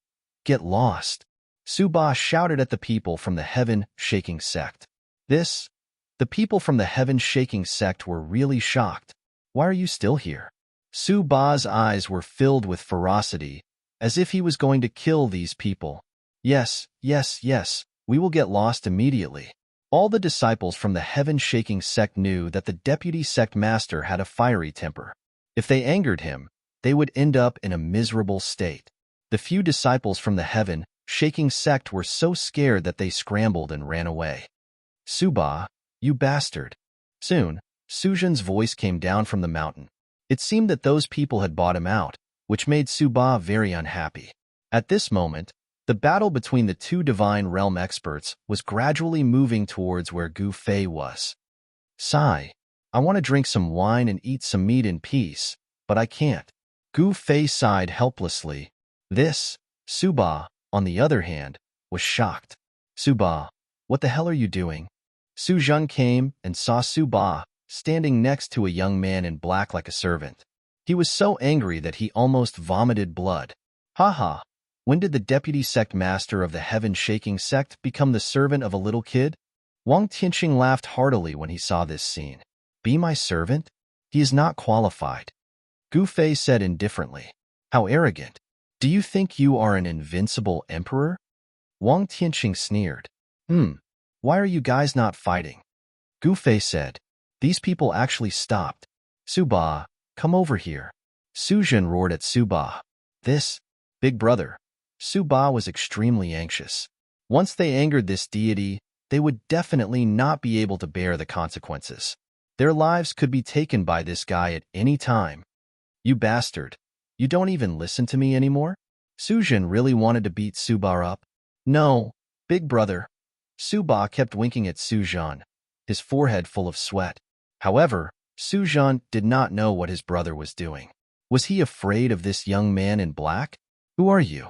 get lost. Suba shouted at the people from the Heaven-Shaking sect. The people from the Heaven-Shaking sect were really shocked. Why are you still here? Suba's eyes were filled with ferocity, as if he was going to kill these people. Yes, yes, yes, we will get lost immediately. All the disciples from the Heaven-Shaking sect knew that the deputy sect master had a fiery temper. If they angered him, they would end up in a miserable state. The few disciples from the Heaven-Shaking sect were so scared that they scrambled and ran away. Suba, you bastard. Soon, Su Jun's voice came down from the mountain. It seemed that those people had bought him out, which made Suba very unhappy. At this moment, the battle between the 2 divine realm experts was gradually moving towards where Gu Fei was. Sigh, I want to drink some wine and eat some meat in peace, but I can't. Gu Fei sighed helplessly. Suba, on the other hand, was shocked. Suba, what the hell are you doing? Su Jun came and saw Suba standing next to a young man in black like a servant. He was so angry that he almost vomited blood. Haha, when did the deputy sect master of the Heaven-Shaking sect become the servant of a little kid? Wang Tianqing laughed heartily when he saw this scene. Be my servant? He is not qualified. Gu Fei said indifferently. How arrogant. Do you think you are an invincible emperor? Wang Tianqing sneered. Why are you guys not fighting? Gu Fei said. These people actually stopped. Suba, come over here. Su Jun roared at Suba. Big brother. Suba was extremely anxious. Once they angered this deity, they would definitely not be able to bear the consequences. Their lives could be taken by this guy at any time. You bastard. You don't even listen to me anymore? Su Jun really wanted to beat Suba up. No, big brother. Suba kept winking at Su Jun, his forehead full of sweat. However, Su Jun did not know what his brother was doing. Was he afraid of this young man in black? Who are you?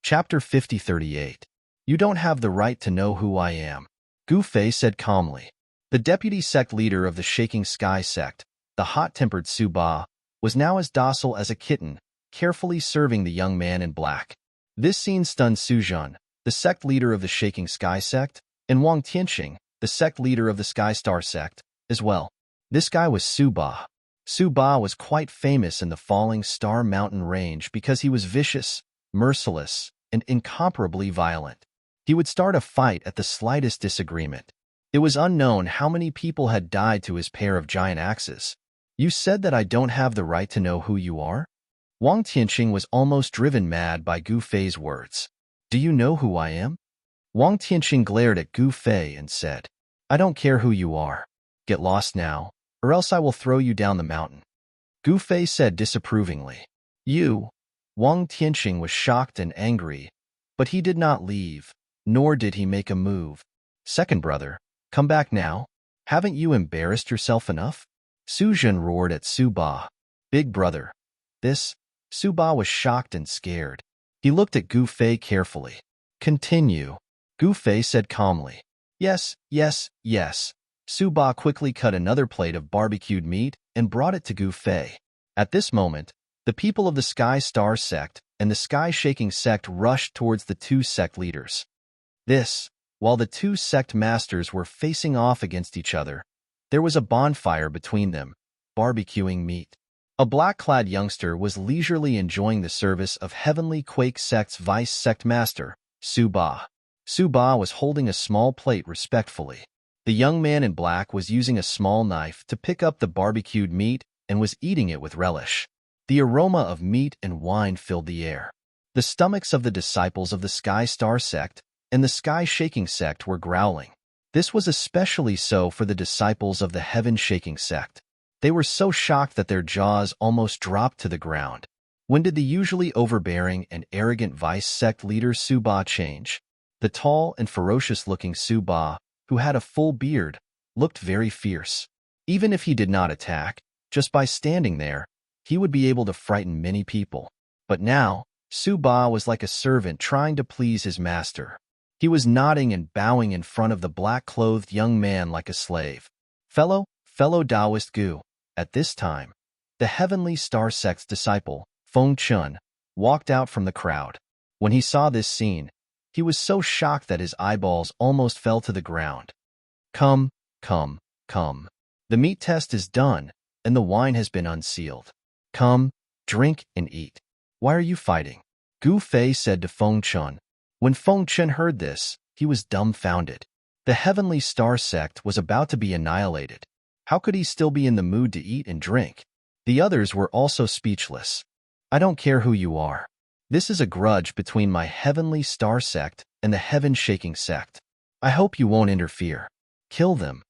Chapter 5038. You don't have the right to know who I am, Gu Fei said calmly. The deputy sect leader of the Shaking Sky sect, the hot-tempered Su Ba, was now as docile as a kitten, carefully serving the young man in black. This scene stunned Su Zhan, the sect leader of the Shaking Sky sect, and Wang Tianqing, the sect leader of the Sky Star sect, as well. This guy was Su Ba. Su Ba was quite famous in the Falling Star Mountain range because he was vicious, merciless, and incomparably violent. He would start a fight at the slightest disagreement. It was unknown how many people had died to his pair of giant axes. You said that I don't have the right to know who you are? Wang Tianqing was almost driven mad by Gu Fei's words. Do you know who I am? Wang Tianqing glared at Gu Fei and said, I don't care who you are. Get lost now, or else I will throw you down the mountain. Gu Fei said disapprovingly. You? Wang Tianqing was shocked and angry, but he did not leave, nor did he make a move. Second brother, come back now. Haven't you embarrassed yourself enough? Su Zhan roared at Su Ba. Big brother. This? Su Ba was shocked and scared. He looked at Gu Fei carefully. Continue. Gu Fei said calmly. Yes, yes, yes. Su Ba quickly cut another plate of barbecued meat and brought it to Gu Fei. At this moment, the people of the Sky Star sect and the Sky Shaking sect rushed towards the two sect leaders. While the two sect masters were facing off against each other, there was a bonfire between them, barbecuing meat. A black-clad youngster was leisurely enjoying the service of Heavenly Quake sect's vice sect master, Su Ba. Su Ba was holding a small plate respectfully. The young man in black was using a small knife to pick up the barbecued meat and was eating it with relish. The aroma of meat and wine filled the air. The stomachs of the disciples of the Sky Star sect and the Sky Shaking sect were growling. This was especially so for the disciples of the Heaven Shaking sect. They were so shocked that their jaws almost dropped to the ground. When did the usually overbearing and arrogant vice sect leader Su Ba change? The tall and ferocious-looking Su Ba, who had a full beard, looked very fierce. Even if he did not attack, just by standing there, he would be able to frighten many people. But now, Su Ba was like a servant trying to please his master. He was nodding and bowing in front of the black-clothed young man like a slave. Fellow Taoist Gu. At this time, the Heavenly Star sect's disciple, Feng Chun, walked out from the crowd. When he saw this scene, he was so shocked that his eyeballs almost fell to the ground. Come. The meat test is done, and the wine has been unsealed. Come, drink and eat. Why are you fighting? Gu Fei said to Feng Chun. When Feng Chun heard this, he was dumbfounded. The Heavenly Star sect was about to be annihilated. How could he still be in the mood to eat and drink? The others were also speechless. I don't care who you are. This is a grudge between my Heavenly Star sect and the Heaven Shaking sect. I hope you won't interfere. Kill them.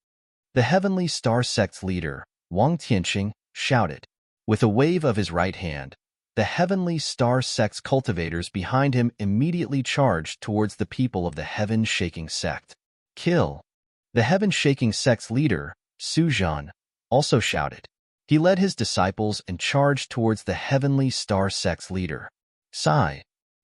The Heavenly Star sect's leader, Wang Tianqing, shouted. With a wave of his right hand, the Heavenly Star sect's cultivators behind him immediately charged towards the people of the Heaven Shaking sect. Kill. The Heaven Shaking sect's leader, Su Zhan, also shouted. He led his disciples and charged towards the Heavenly Star sect's leader. Sigh.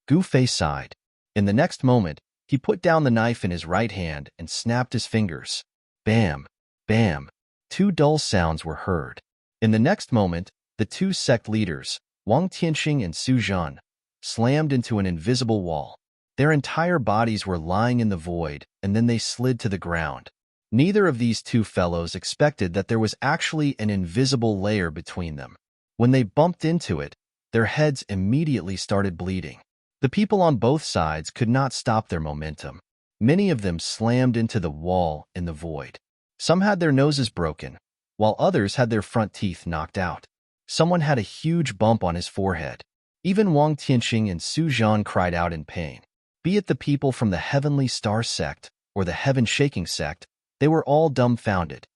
Gu Fei sighed. In the next moment, he put down the knife in his right hand and snapped his fingers. Bam, bam. Two dull sounds were heard. In the next moment, the two sect leaders, Wang Tianqing and Su Zhan, slammed into an invisible wall. Their entire bodies were lying in the void, and then they slid to the ground. Neither of these two fellows expected that there was actually an invisible layer between them. When they bumped into it, their heads immediately started bleeding. The people on both sides could not stop their momentum. Many of them slammed into the wall in the void. Some had their noses broken, while others had their front teeth knocked out. Someone had a huge bump on his forehead. Even Wang Tianqing and Su Zhan cried out in pain. Be it the people from the Heavenly Star sect or the Heaven Shaking sect, they were all dumbfounded.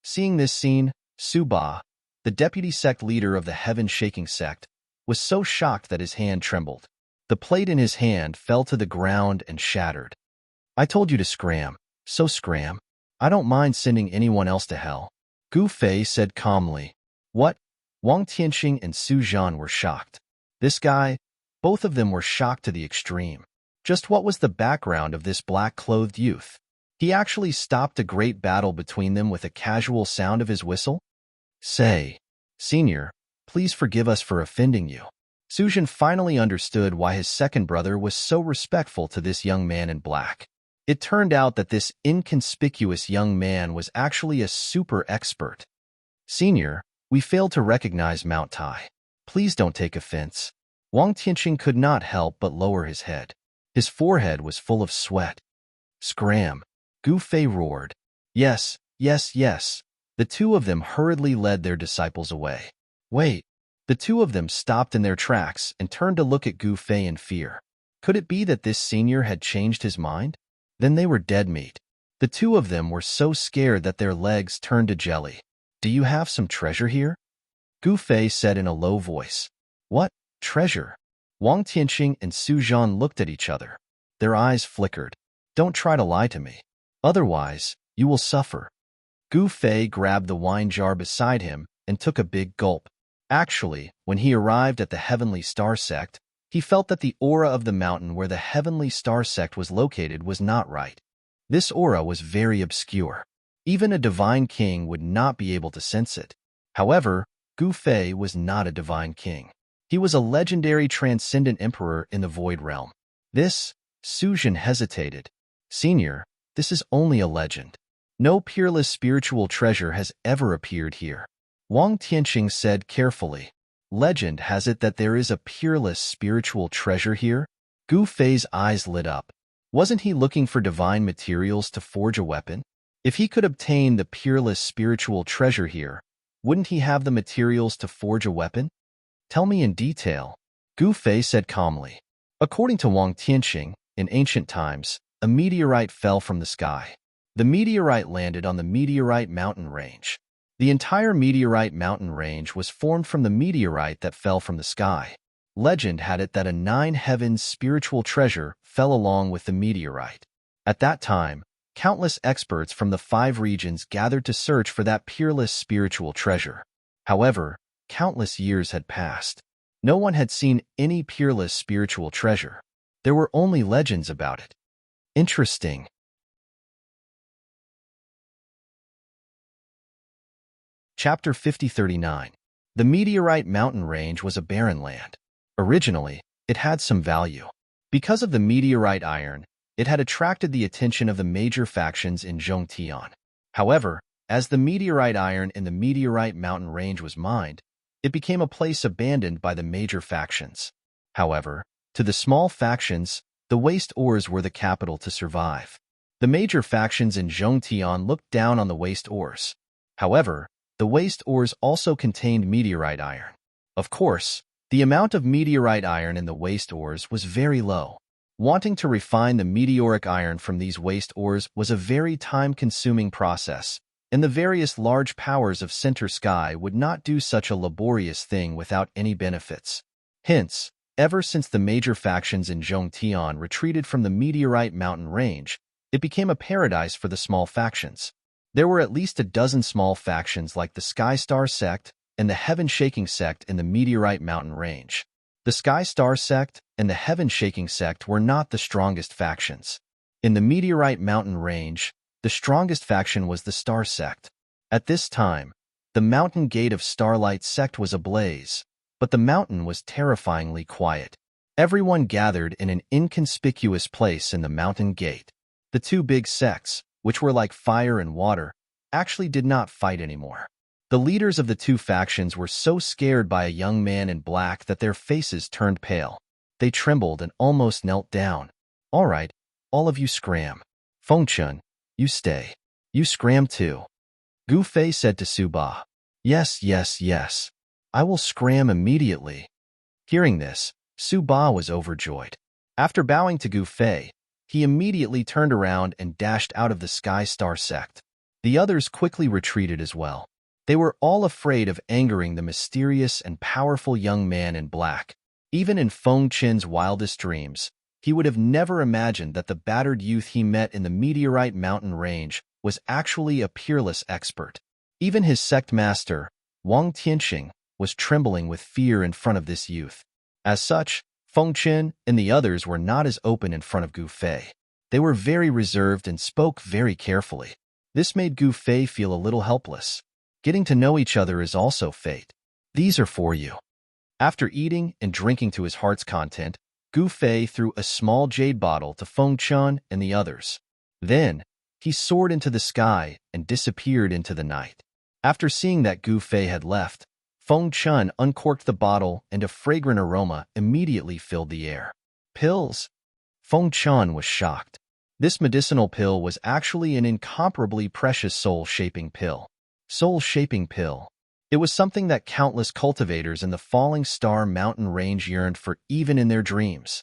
Seeing this scene, Su Ba, the deputy sect leader of the Heaven Shaking sect, was so shocked that his hand trembled. The plate in his hand fell to the ground and shattered. I told you to scram, so scram. I don't mind sending anyone else to hell. Gu Fei said calmly. What? Wang Tianqing and Su Zhan were shocked. This guy, Both of them were shocked to the extreme. Just what was the background of this black-clothed youth? He actually stopped a great battle between them with a casual sound of his whistle? Say, Senior, please forgive us for offending you. Suzhen finally understood why his second brother was so respectful to this young man in black. It turned out that this inconspicuous young man was actually a super expert. Senior, we failed to recognize Mount Tai. Please don't take offense. Wang Tianqing could not help but lower his head. His forehead was full of sweat. Scram! Gu Fei roared. Yes, yes, yes. The two of them hurriedly led their disciples away. Wait! The two of them stopped in their tracks and turned to look at Gu Fei in fear. Could it be that this senior had changed his mind? Then they were dead meat. The two of them were so scared that their legs turned to jelly. Do you have some treasure here? Gu Fei said in a low voice. What? Treasure? Wang Tianqing and Su Zhan looked at each other. Their eyes flickered. Don't try to lie to me. Otherwise, you will suffer. Gu Fei grabbed the wine jar beside him and took a big gulp. Actually, when he arrived at the Heavenly Star Sect, he felt that the aura of the mountain where the Heavenly Star Sect was located was not right. This aura was very obscure. Even a divine king would not be able to sense it. However, Gu Fei was not a divine king. He was a legendary transcendent emperor in the Void Realm. Su Zhen hesitated. Senior, this is only a legend. No peerless spiritual treasure has ever appeared here. Wang Tianqing said carefully. Legend has it that there is a peerless spiritual treasure here? Gu Fei's eyes lit up. Wasn't he looking for divine materials to forge a weapon? If he could obtain the peerless spiritual treasure here, wouldn't he have the materials to forge a weapon? Tell me in detail, Gu Fei said calmly. According to Wang Tianqing, in ancient times, a meteorite fell from the sky. The meteorite landed on the meteorite mountain range. The entire meteorite mountain range was formed from the meteorite that fell from the sky. Legend had it that a 9 heavens spiritual treasure fell along with the meteorite. At that time, countless experts from the 5 regions gathered to search for that peerless spiritual treasure. However, countless years had passed. No one had seen any peerless spiritual treasure. There were only legends about it. Interesting. Chapter 5039. The meteorite mountain range was a barren land. Originally, it had some value. Because of the meteorite iron, it had attracted the attention of the major factions in Zhongtian. However, as the meteorite iron in the meteorite mountain range was mined, it became a place abandoned by the major factions. However, to the small factions, the waste ores were the capital to survive. The major factions in Zhongtian looked down on the waste ores. However, the waste ores also contained meteorite iron. Of course, the amount of meteorite iron in the waste ores was very low. Wanting to refine the meteoric iron from these waste ores was a very time-consuming process, and the various large powers of Center Sky would not do such a laborious thing without any benefits. Hence, ever since the major factions in Zhongtian retreated from the meteorite mountain range, it became a paradise for the small factions. There were at least a dozen small factions like the Sky Star Sect and the Heaven Shaking Sect in the meteorite mountain range. The Sky Star Sect and the Heaven Shaking Sect were not the strongest factions. In the meteorite mountain range, the strongest faction was the Star Sect. At this time, the mountain gate of Starlight Sect was ablaze, but the mountain was terrifyingly quiet. Everyone gathered in an inconspicuous place in the mountain gate. The two big sects, which were like fire and water, actually did not fight anymore. The leaders of the two factions were so scared by a young man in black that their faces turned pale. They trembled and almost knelt down. All right, all of you scram. Fengchun, you stay. You scram too. Gu Fei said to Su Ba. Yes, yes, yes. I will scram immediately. Hearing this, Su Ba was overjoyed. After bowing to Gu Fei, he immediately turned around and dashed out of the Sky Star Sect. The others quickly retreated as well. They were all afraid of angering the mysterious and powerful young man in black. Even in Feng Chen's wildest dreams, he would have never imagined that the battered youth he met in the meteorite mountain range was actually a peerless expert. Even his sect master, Wang Tianqing, was trembling with fear in front of this youth. As such, Feng Chen and the others were not as open in front of Gu Fei. They were very reserved and spoke very carefully. This made Gu Fei feel a little helpless. Getting to know each other is also fate. These are for you. After eating and drinking to his heart's content, Gu Fei threw a small jade bottle to Feng Chen and the others. Then, he soared into the sky and disappeared into the night. After seeing that Gu Fei had left, Feng Chen uncorked the bottle and a fragrant aroma immediately filled the air. Pills? Feng Chen was shocked. This medicinal pill was actually an incomparably precious soul-shaping pill. Soul-shaping pill. It was something that countless cultivators in the Falling Star mountain range yearned for even in their dreams.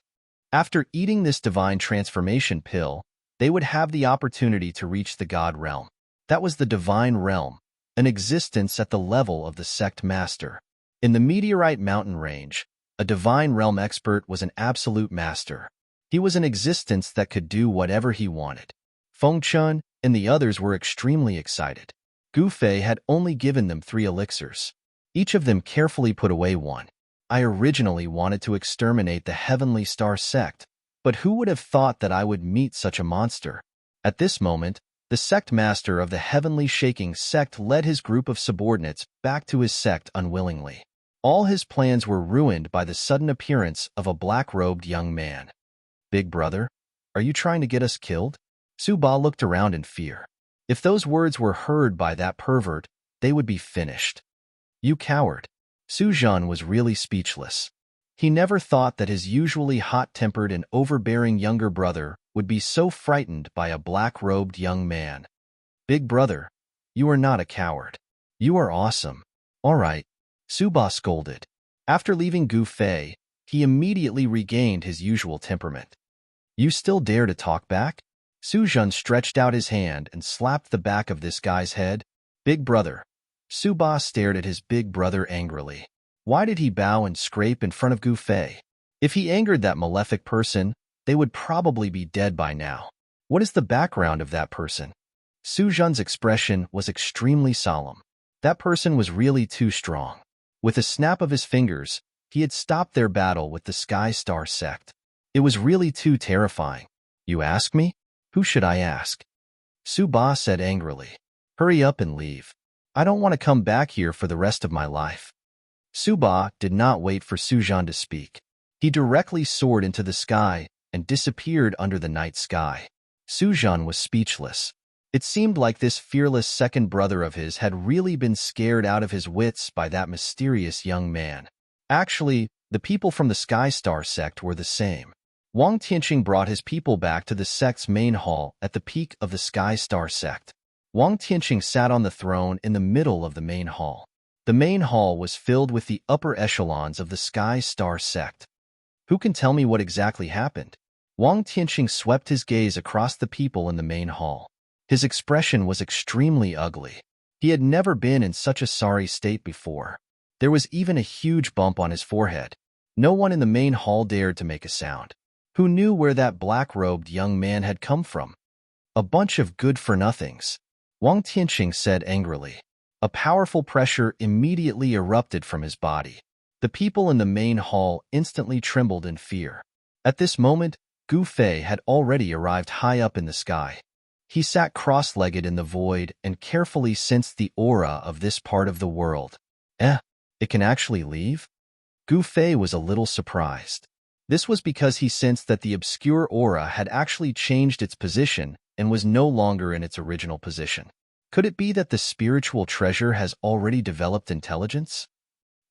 After eating this divine transformation pill, they would have the opportunity to reach the God realm. That was the divine realm, an existence at the level of the sect master. In the Meteorite mountain range, a divine realm expert was an absolute master. He was an existence that could do whatever he wanted. Feng Chen and the others were extremely excited. Gu Fei had only given them 3 elixirs. Each of them carefully put away one. I originally wanted to exterminate the Heavenly Star sect, but who would have thought that I would meet such a monster? At this moment, the sect master of the Heavenly Shaking sect led his group of subordinates back to his sect unwillingly. All his plans were ruined by the sudden appearance of a black-robed young man. Big brother, are you trying to get us killed? Su Ba looked around in fear. If those words were heard by that pervert, they would be finished. You coward. Su Zhan was really speechless. He never thought that his usually hot-tempered and overbearing younger brother would be so frightened by a black-robed young man. Big brother, you are not a coward. You are awesome. All right, Su Ba scolded. After leaving Gu Fei, he immediately regained his usual temperament. You still dare to talk back? Su Zhan stretched out his hand and slapped the back of this guy's head. Big brother. Su Ba stared at his big brother angrily. Why did he bow and scrape in front of Gu Fei? If he angered that malefic person, they would probably be dead by now. What is the background of that person? Su Zhan's expression was extremely solemn. That person was really too strong. With a snap of his fingers, he had stopped their battle with the Sky Star sect. It was really too terrifying. You ask me? Who should I ask? Su Ba said angrily. Hurry up and leave. I don't want to come back here for the rest of my life. Su Ba did not wait for Su Zhan to speak. He directly soared into the sky and disappeared under the night sky. Su Zhan was speechless. It seemed like this fearless second brother of his had really been scared out of his wits by that mysterious young man. Actually, the people from the Sky Star sect were the same. Wang Tianqing brought his people back to the sect's main hall at the peak of the Sky Star sect. Wang Tianqing sat on the throne in the middle of the main hall. The main hall was filled with the upper echelons of the Sky Star sect. Who can tell me what exactly happened? Wang Tianqing swept his gaze across the people in the main hall. His expression was extremely ugly. He had never been in such a sorry state before. There was even a huge bump on his forehead. No one in the main hall dared to make a sound. Who knew where that black-robed young man had come from? A bunch of good-for-nothings, Wang Tianqing said angrily. A powerful pressure immediately erupted from his body. The people in the main hall instantly trembled in fear. At this moment, Gu Fei had already arrived high up in the sky. He sat cross-legged in the void and carefully sensed the aura of this part of the world. It can actually leave? Gu Fei was a little surprised. This was because he sensed that the obscure aura had actually changed its position and was no longer in its original position. Could it be that the spiritual treasure has already developed intelligence?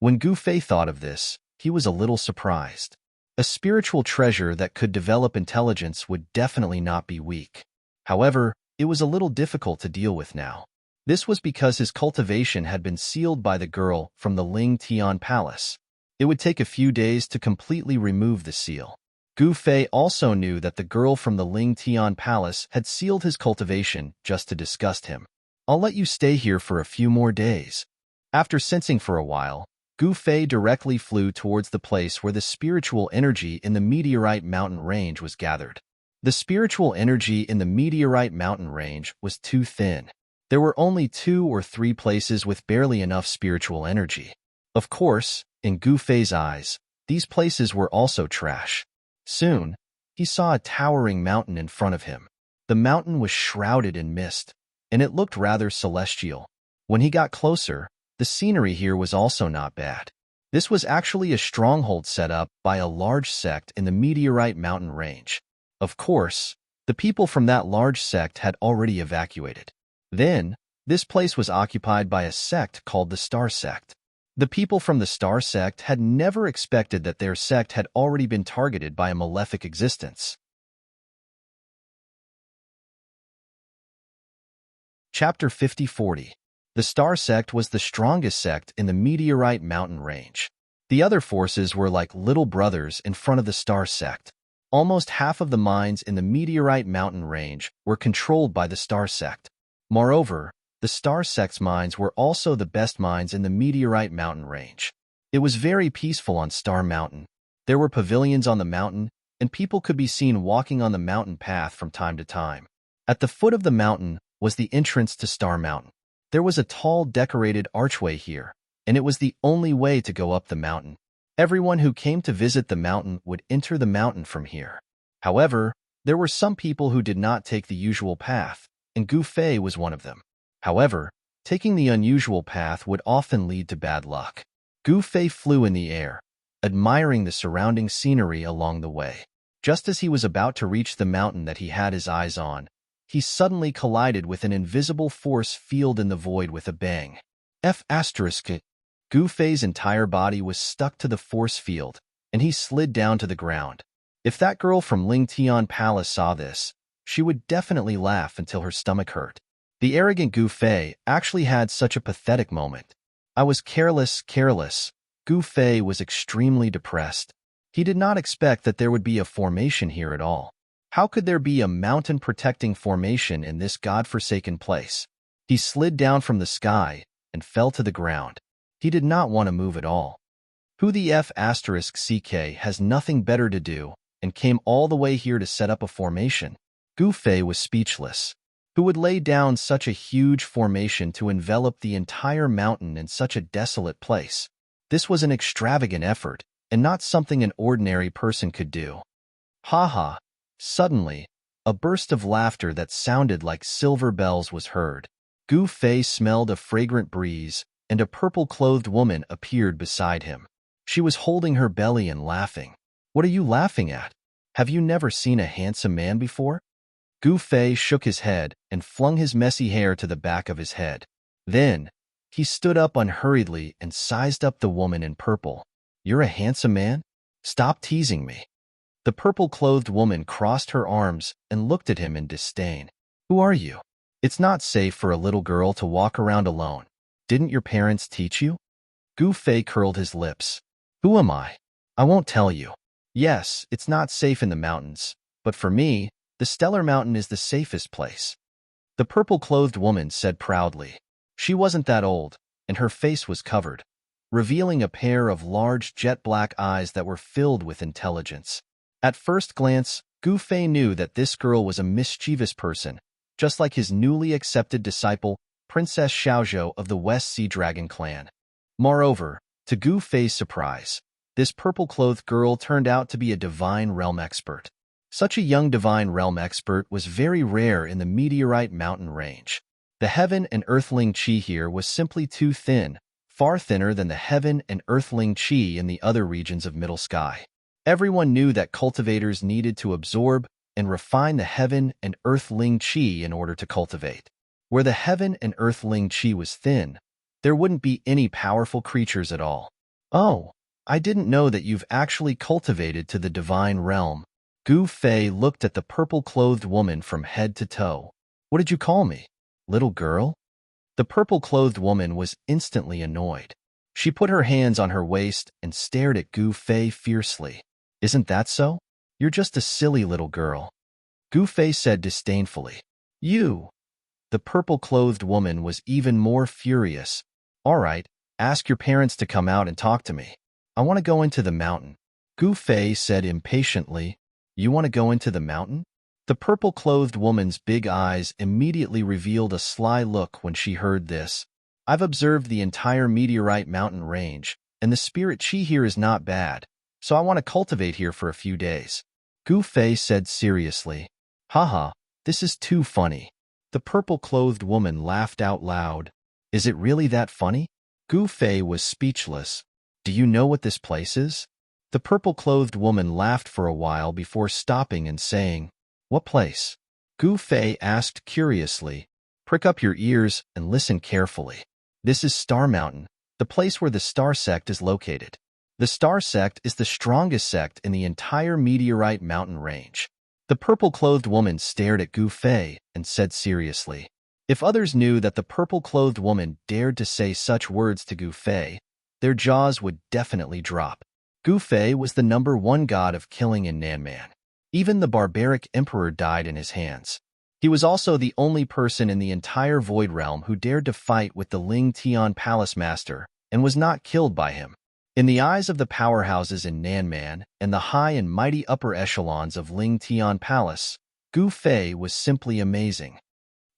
When Gu Fei thought of this, he was a little surprised. A spiritual treasure that could develop intelligence would definitely not be weak. However, it was a little difficult to deal with now. This was because his cultivation had been sealed by the girl from the Ling Tian Palace. It would take a few days to completely remove the seal. Gu Fei also knew that the girl from the Ling Tian Palace had sealed his cultivation just to disgust him. I'll let you stay here for a few more days. After sensing for a while, Gu Fei directly flew towards the place where the spiritual energy in the Meteorite mountain range was gathered. The spiritual energy in the Meteorite mountain range was too thin. There were only 2 or 3 places with barely enough spiritual energy. Of course, in Gu Fei's eyes, These places were also trash. Soon, he saw a towering mountain in front of him. The mountain was shrouded in mist, and it looked rather celestial. When he got closer, the scenery here was also not bad. This was actually a stronghold set up by a large sect in the Meteorite Mountain range. Of course, the people from that large sect had already evacuated. Then, this place was occupied by a sect called the Star Sect. The people from the Star Sect had never expected that their sect had already been targeted by a malefic existence. Chapter 50-40. The Star Sect was the strongest sect in the Meteorite Mountain range. The other forces were like little brothers in front of the Star Sect. Almost half of the mines in the Meteorite Mountain range were controlled by the Star Sect. Moreover, the Star Sect's mines were also the best mines in the Meteorite Mountain range. It was very peaceful on Star Mountain. There were pavilions on the mountain, and people could be seen walking on the mountain path from time to time. At the foot of the mountain was the entrance to Star Mountain. There was a tall, decorated archway here, and it was the only way to go up the mountain. Everyone who came to visit the mountain would enter the mountain from here. However, there were some people who did not take the usual path, and Gu Fei was one of them. However, taking the unusual path would often lead to bad luck. Gu Fei flew in the air, admiring the surrounding scenery along the way. Just as he was about to reach the mountain that he had his eyes on, he suddenly collided with an invisible force field in the void with a bang. Gu Fei's entire body was stuck to the force field, and he slid down to the ground. If that girl from Ling Tian Palace saw this, she would definitely laugh until her stomach hurt. The arrogant Gu Fei actually had such a pathetic moment. I was careless. Gu Fei was extremely depressed. He did not expect that there would be a formation here at all. How could there be a mountain-protecting formation in this godforsaken place? He slid down from the sky and fell to the ground. He did not want to move at all. Who the *CK has nothing better to do and came all the way here to set up a formation? Gu Fei was speechless. Who would lay down such a huge formation to envelop the entire mountain in such a desolate place? This was an extravagant effort, and not something an ordinary person could do. Ha ha! Suddenly, a burst of laughter that sounded like silver bells was heard. Gu Fei smelled a fragrant breeze, and a purple-clothed woman appeared beside him. She was holding her belly and laughing. What are you laughing at? Have you never seen a handsome man before? Gu Fei shook his head and flung his messy hair to the back of his head. Then, he stood up unhurriedly and sized up the woman in purple. You're a handsome man? Stop teasing me. The purple-clothed woman crossed her arms and looked at him in disdain. Who are you? It's not safe for a little girl to walk around alone. Didn't your parents teach you? Gu Fei curled his lips. Who am I? I won't tell you. Yes, it's not safe in the mountains, but for me, the Stellar Mountain is the safest place. The purple-clothed woman said proudly. She wasn't that old, and her face was covered, revealing a pair of large jet-black eyes that were filled with intelligence. At first glance, Gu Fei knew that this girl was a mischievous person, just like his newly accepted disciple, Princess Xiaozhou of the West Sea Dragon clan. Moreover, to Gu Fei's surprise, this purple-clothed girl turned out to be a divine realm expert. Such a young divine realm expert was very rare in the Meteorite Mountain range. The heaven and earthling chi here was simply too thin, far thinner than the heaven and earthling chi in the other regions of Middle Sky. Everyone knew that cultivators needed to absorb and refine the heaven and earthling chi in order to cultivate. Where the heaven and earthling chi was thin, there wouldn't be any powerful creatures at all. Oh, I didn't know that you've actually cultivated to the divine realm. Gu Fei looked at the purple-clothed woman from head to toe. What did you call me? Little girl? The purple-clothed woman was instantly annoyed. She put her hands on her waist and stared at Gu Fei fiercely. Isn't that so? You're just a silly little girl. Gu Fei said disdainfully. You! The purple-clothed woman was even more furious. All right, ask your parents to come out and talk to me. I want to go into the mountain. Gu Fei said impatiently. You want to go into the mountain? The purple-clothed woman's big eyes immediately revealed a sly look when she heard this. I've observed the entire Meteorite Mountain range, and the spirit chi here is not bad. so I want to cultivate here for a few days. Gu Fei said seriously. Haha, this is too funny. The purple-clothed woman laughed out loud. Is it really that funny? Gu Fei was speechless. Do you know what this place is? The purple-clothed woman laughed for a while before stopping and saying, What place? Gu Fei asked curiously. Prick up your ears and listen carefully. This is Star Mountain, the place where the Star Sect is located. The Star Sect is the strongest sect in the entire meteorite mountain range. The purple-clothed woman stared at Gu Fei and said seriously. If others knew that the purple-clothed woman dared to say such words to Gu Fei, their jaws would definitely drop. Gu Fei was the #1 god of killing in Nanman. Even the barbaric emperor died in his hands. He was also the only person in the entire Void Realm who dared to fight with the Ling Tian Palace Master and was not killed by him. In the eyes of the powerhouses in Nanman and the high and mighty upper echelons of Ling Tian Palace, Gu Fei was simply amazing.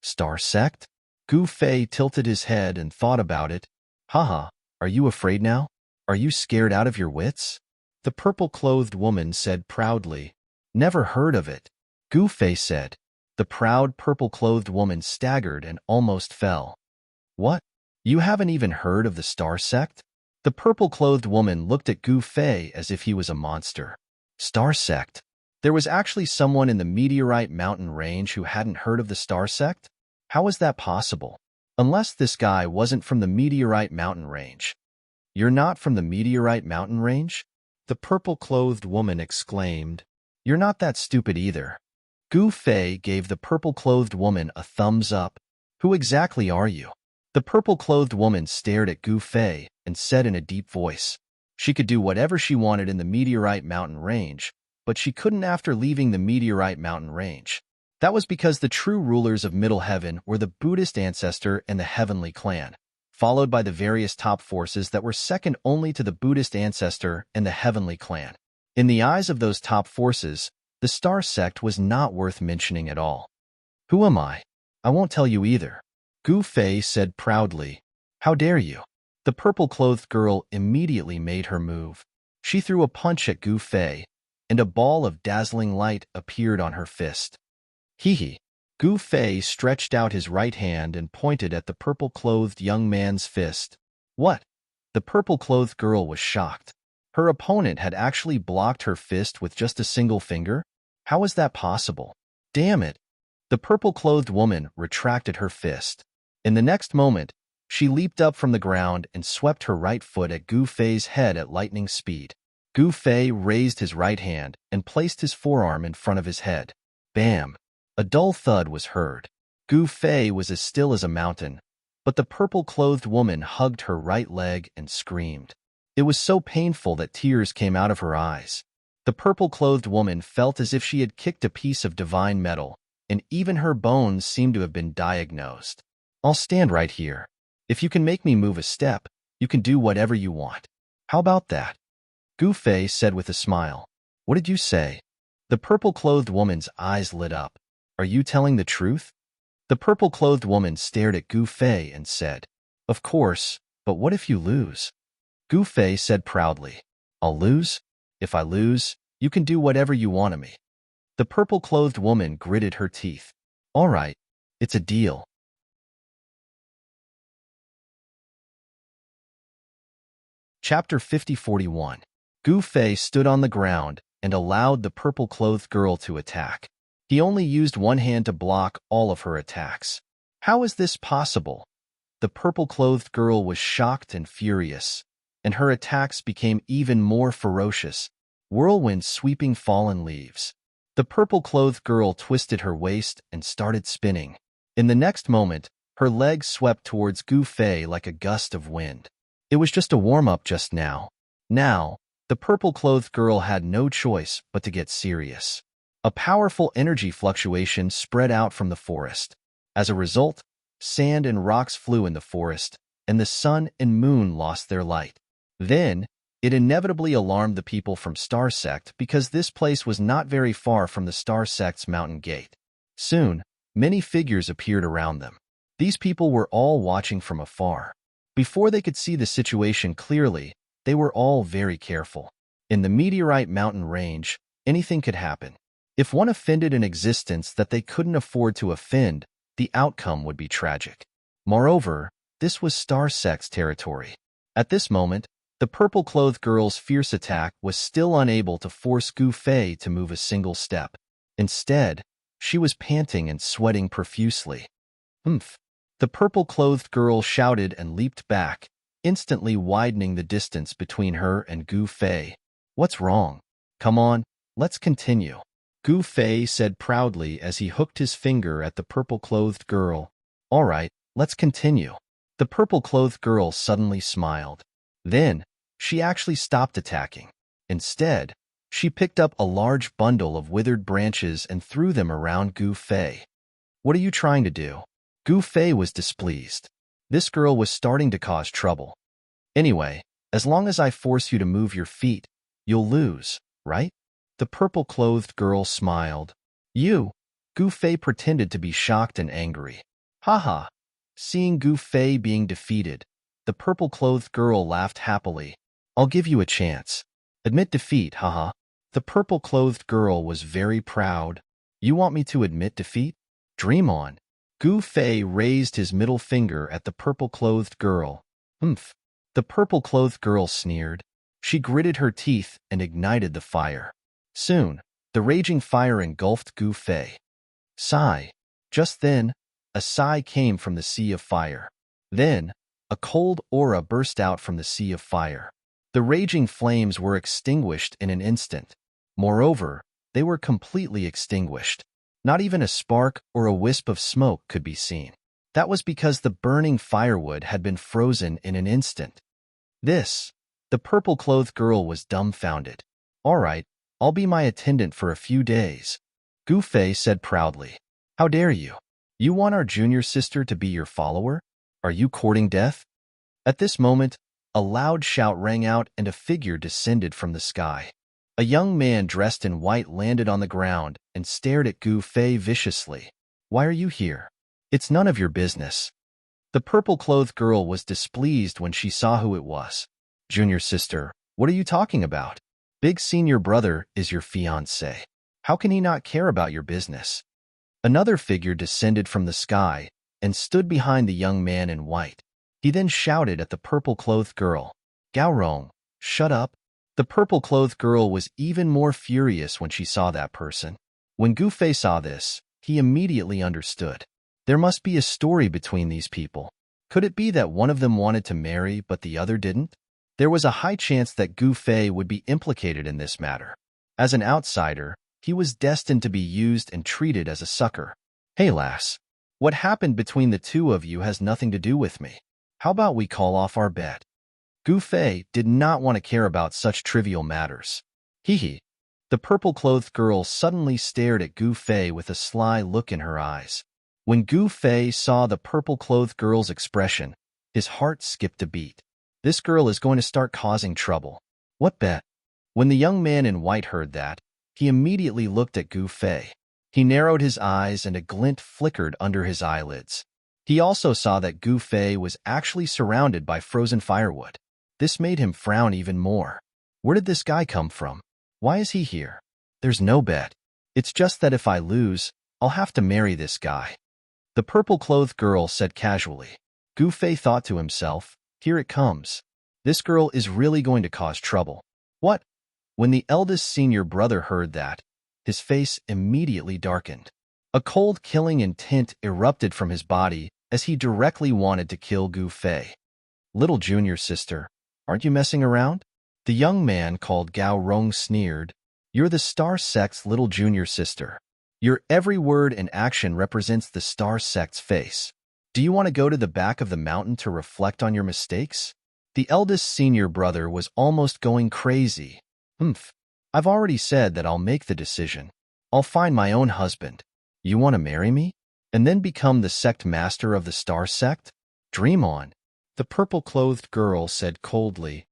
Star Sect? Gu Fei tilted his head and thought about it. Haha, are you afraid now? Are you scared out of your wits? The purple-clothed woman said proudly. Never heard of it. Gu Fei said. The proud purple-clothed woman staggered and almost fell. What? You haven't even heard of the Star Sect? The purple-clothed woman looked at Gu Fei as if he was a monster. Star Sect? There was actually someone in the meteorite mountain range who hadn't heard of the Star Sect? How was that possible? Unless this guy wasn't from the meteorite mountain range. You're not from the meteorite mountain range? The purple-clothed woman exclaimed. You're not that stupid either. Gu Fei gave the purple-clothed woman a thumbs up. Who exactly are you? The purple-clothed woman stared at Gu Fei and said in a deep voice. She could do whatever she wanted in the meteorite mountain range, but she couldn't after leaving the meteorite mountain range. That was because the true rulers of Middle Heaven were the Buddhist ancestor and the Heavenly Clan, followed by the various top forces that were second only to the Buddhist ancestor and the Heavenly Clan. In the eyes of those top forces, the Star Sect was not worth mentioning at all. Who am I? I won't tell you either. Gu Fei said proudly. How dare you? The purple-clothed girl immediately made her move. She threw a punch at Gu Fei, and a ball of dazzling light appeared on her fist. Hee. Gu Fei stretched out his right hand and pointed at the purple-clothed young man's fist. What? The purple-clothed girl was shocked. Her opponent had actually blocked her fist with just a single finger? How was that possible? Damn it! The purple-clothed woman retracted her fist. In the next moment, she leaped up from the ground and swept her right foot at Gu Fei's head at lightning speed. Gu Fei raised his right hand and placed his forearm in front of his head. Bam! A dull thud was heard. Gu Fei was as still as a mountain, but the purple-clothed woman hugged her right leg and screamed. It was so painful that tears came out of her eyes. The purple-clothed woman felt as if she had kicked a piece of divine metal, and even her bones seemed to have been diagnosed. I'll stand right here. If you can make me move a step, you can do whatever you want. How about that? Gu Fei said with a smile. What did you say? The purple-clothed woman's eyes lit up. Are you telling the truth? The purple-clothed woman stared at Gu Fei and said, Of course, but what if you lose? Gu Fei said proudly, I'll lose? If I lose, you can do whatever you want of me. The purple-clothed woman gritted her teeth. All right, it's a deal. Chapter 50-41. Gu Fei stood on the ground and allowed the purple-clothed girl to attack. He only used one hand to block all of her attacks. How is this possible? The purple-clothed girl was shocked and furious, and her attacks became even more ferocious, whirlwinds sweeping fallen leaves. The purple-clothed girl twisted her waist and started spinning. In the next moment, her legs swept towards Gu Fei like a gust of wind. It was just a warm-up just now. Now, the purple-clothed girl had no choice but to get serious. A powerful energy fluctuation spread out from the forest. As a result, sand and rocks flew in the forest, and the sun and moon lost their light. Then, it inevitably alarmed the people from Star Sect because this place was not very far from the Star Sect's mountain gate. Soon, many figures appeared around them. These people were all watching from afar. Before they could see the situation clearly, they were all very careful. In the meteorite mountain range, anything could happen. If one offended an existence that they couldn't afford to offend, the outcome would be tragic. Moreover, this was Star Sect's territory. At this moment, the purple-clothed girl's fierce attack was still unable to force Gu Fei to move a single step. Instead, she was panting and sweating profusely. Humph! The purple-clothed girl shouted and leaped back, instantly widening the distance between her and Gu Fei. What's wrong? Come on, let's continue. Gu Fei said proudly as he hooked his finger at the purple-clothed girl. All right, let's continue. The purple-clothed girl suddenly smiled. Then, she actually stopped attacking. Instead, she picked up a large bundle of withered branches and threw them around Gu Fei. What are you trying to do? Gu Fei was displeased. This girl was starting to cause trouble. Anyway, as long as I force you to move your feet, you'll lose, right? The purple-clothed girl smiled. You? Gu Fei pretended to be shocked and angry. Haha. Seeing Gu Fei being defeated, the purple-clothed girl laughed happily. I'll give you a chance. Admit defeat, haha. The purple-clothed girl was very proud. You want me to admit defeat? Dream on. Gu Fei raised his middle finger at the purple-clothed girl. Humph. The purple-clothed girl sneered. She gritted her teeth and ignited the fire. Soon, the raging fire engulfed Gu Fei. Sigh. Just then, a sigh came from the sea of fire. Then, a cold aura burst out from the sea of fire. The raging flames were extinguished in an instant. Moreover, they were completely extinguished. Not even a spark or a wisp of smoke could be seen. That was because the burning firewood had been frozen in an instant. The purple-clothed girl was dumbfounded. All right, I'll be my attendant for a few days. Gu Fei said proudly. How dare you? You want our junior sister to be your follower? Are you courting death? At this moment, a loud shout rang out and a figure descended from the sky. A young man dressed in white landed on the ground and stared at Gu Fei viciously. Why are you here? It's none of your business. The purple-clothed girl was displeased when she saw who it was. Junior sister, what are you talking about? Big senior brother is your fiancé. How can he not care about your business? Another figure descended from the sky and stood behind the young man in white. He then shouted at the purple-clothed girl. Gao Rong, shut up. The purple-clothed girl was even more furious when she saw that person. When Gu Fei saw this, he immediately understood. There must be a story between these people. Could it be that one of them wanted to marry but the other didn't? There was a high chance that Gu Fei would be implicated in this matter. As an outsider, he was destined to be used and treated as a sucker. Hey lass, what happened between the two of you has nothing to do with me. How about we call off our bet? Gu Fei did not want to care about such trivial matters. Hee. The purple-clothed girl suddenly stared at Gu Fei with a sly look in her eyes. When Gu Fei saw the purple-clothed girl's expression, his heart skipped a beat. This girl is going to start causing trouble. What bet? When the young man in white heard that, he immediately looked at Gu Fei. He narrowed his eyes and a glint flickered under his eyelids. He also saw that Gu Fei was actually surrounded by frozen firewood. This made him frown even more. Where did this guy come from? Why is he here? There's no bet. It's just that if I lose, I'll have to marry this guy. The purple-clothed girl said casually. Gu Fei thought to himself, here it comes. This girl is really going to cause trouble. What? When the eldest senior brother heard that, his face immediately darkened. A cold killing intent erupted from his body as he directly wanted to kill Gu Fei. Little junior sister, aren't you messing around? The young man called Gao Rong sneered. You're the Star Sect's little junior sister. Your every word and action represents the Star Sect's face. Do you want to go to the back of the mountain to reflect on your mistakes? The eldest senior brother was almost going crazy. I've already said that I'll make the decision. I'll find my own husband. You want to marry me? And then become the sect master of the Star Sect? Dream on. The purple-clothed girl said coldly.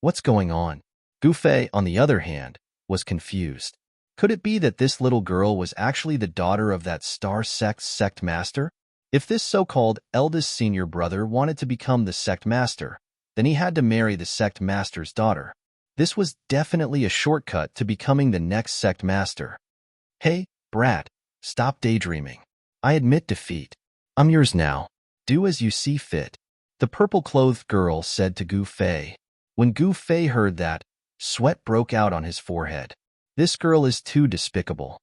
What's going on? Gu Fei, on the other hand, was confused. Could it be that this little girl was actually the daughter of that Star Sect's sect master? If this so-called eldest senior brother wanted to become the sect master, then he had to marry the sect master's daughter. This was definitely a shortcut to becoming the next sect master. Hey, brat, stop daydreaming. I admit defeat. I'm yours now. Do as you see fit. The purple-clothed girl said to Gu Fei. When Gu Fei heard that, sweat broke out on his forehead. This girl is too despicable.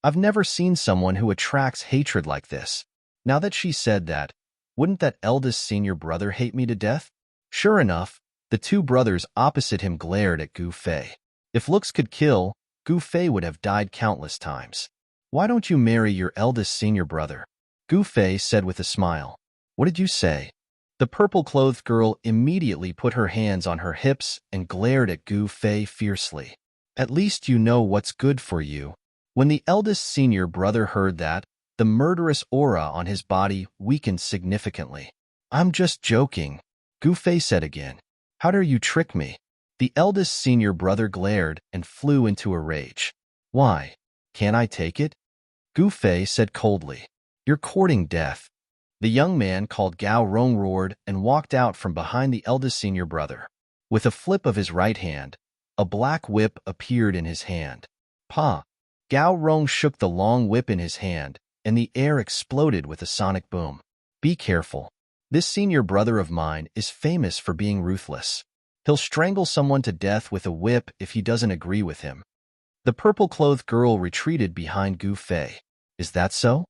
I've never seen someone who attracts hatred like this. Now that she said that, wouldn't that eldest senior brother hate me to death? Sure enough, the two brothers opposite him glared at Gu Fei. If looks could kill, Gu Fei would have died countless times. Why don't you marry your eldest senior brother? Gu Fei said with a smile. What did you say? The purple-clothed girl immediately put her hands on her hips and glared at Gu Fei fiercely. At least you know what's good for you. When the eldest senior brother heard that, the murderous aura on his body weakened significantly. I'm just joking, Gu Fei said again. How dare you trick me? The eldest senior brother glared and flew into a rage. Why? Can't I take it? Gu Fei said coldly. You're courting death. The young man called Gao Rong roared and walked out from behind the eldest senior brother. With a flip of his right hand, a black whip appeared in his hand. Pa! Gao Rong shook the long whip in his hand, and the air exploded with a sonic boom. Be careful. This senior brother of mine is famous for being ruthless. He'll strangle someone to death with a whip if he doesn't agree with him. The purple-clothed girl retreated behind Gu Fei. Is that so?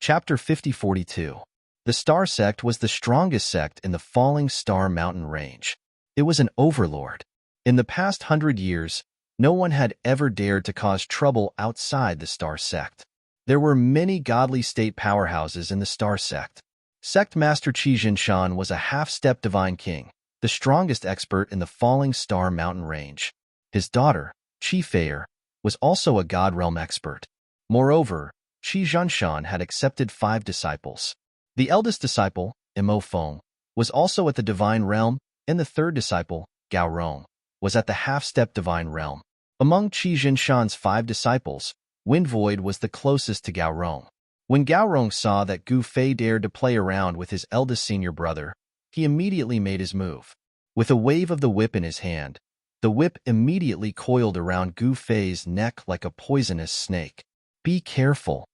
Chapter 5042. The Star Sect was the strongest sect in the Falling Star Mountain Range. It was an overlord. In the past 100 years, no one had ever dared to cause trouble outside the Star Sect. There were many godly state powerhouses in the Star Sect. Sect Master Qi Jinshan was a half-step divine king, the strongest expert in the Falling Star Mountain Range. His daughter, Qi Feier, was also a God Realm expert. Moreover, Qi Jinshan had accepted 5 disciples. The eldest disciple, Mo Feng, was also at the divine realm, and the third disciple, Gao Rong, was at the half-step divine realm. Among Qi Jinshan's 5 disciples, Wind Void was the closest to Gao Rong. When Gao Rong saw that Gu Fei dared to play around with his eldest senior brother, he immediately made his move. With a wave of the whip in his hand, the whip immediately coiled around Gu Fei's neck like a poisonous snake. Be careful.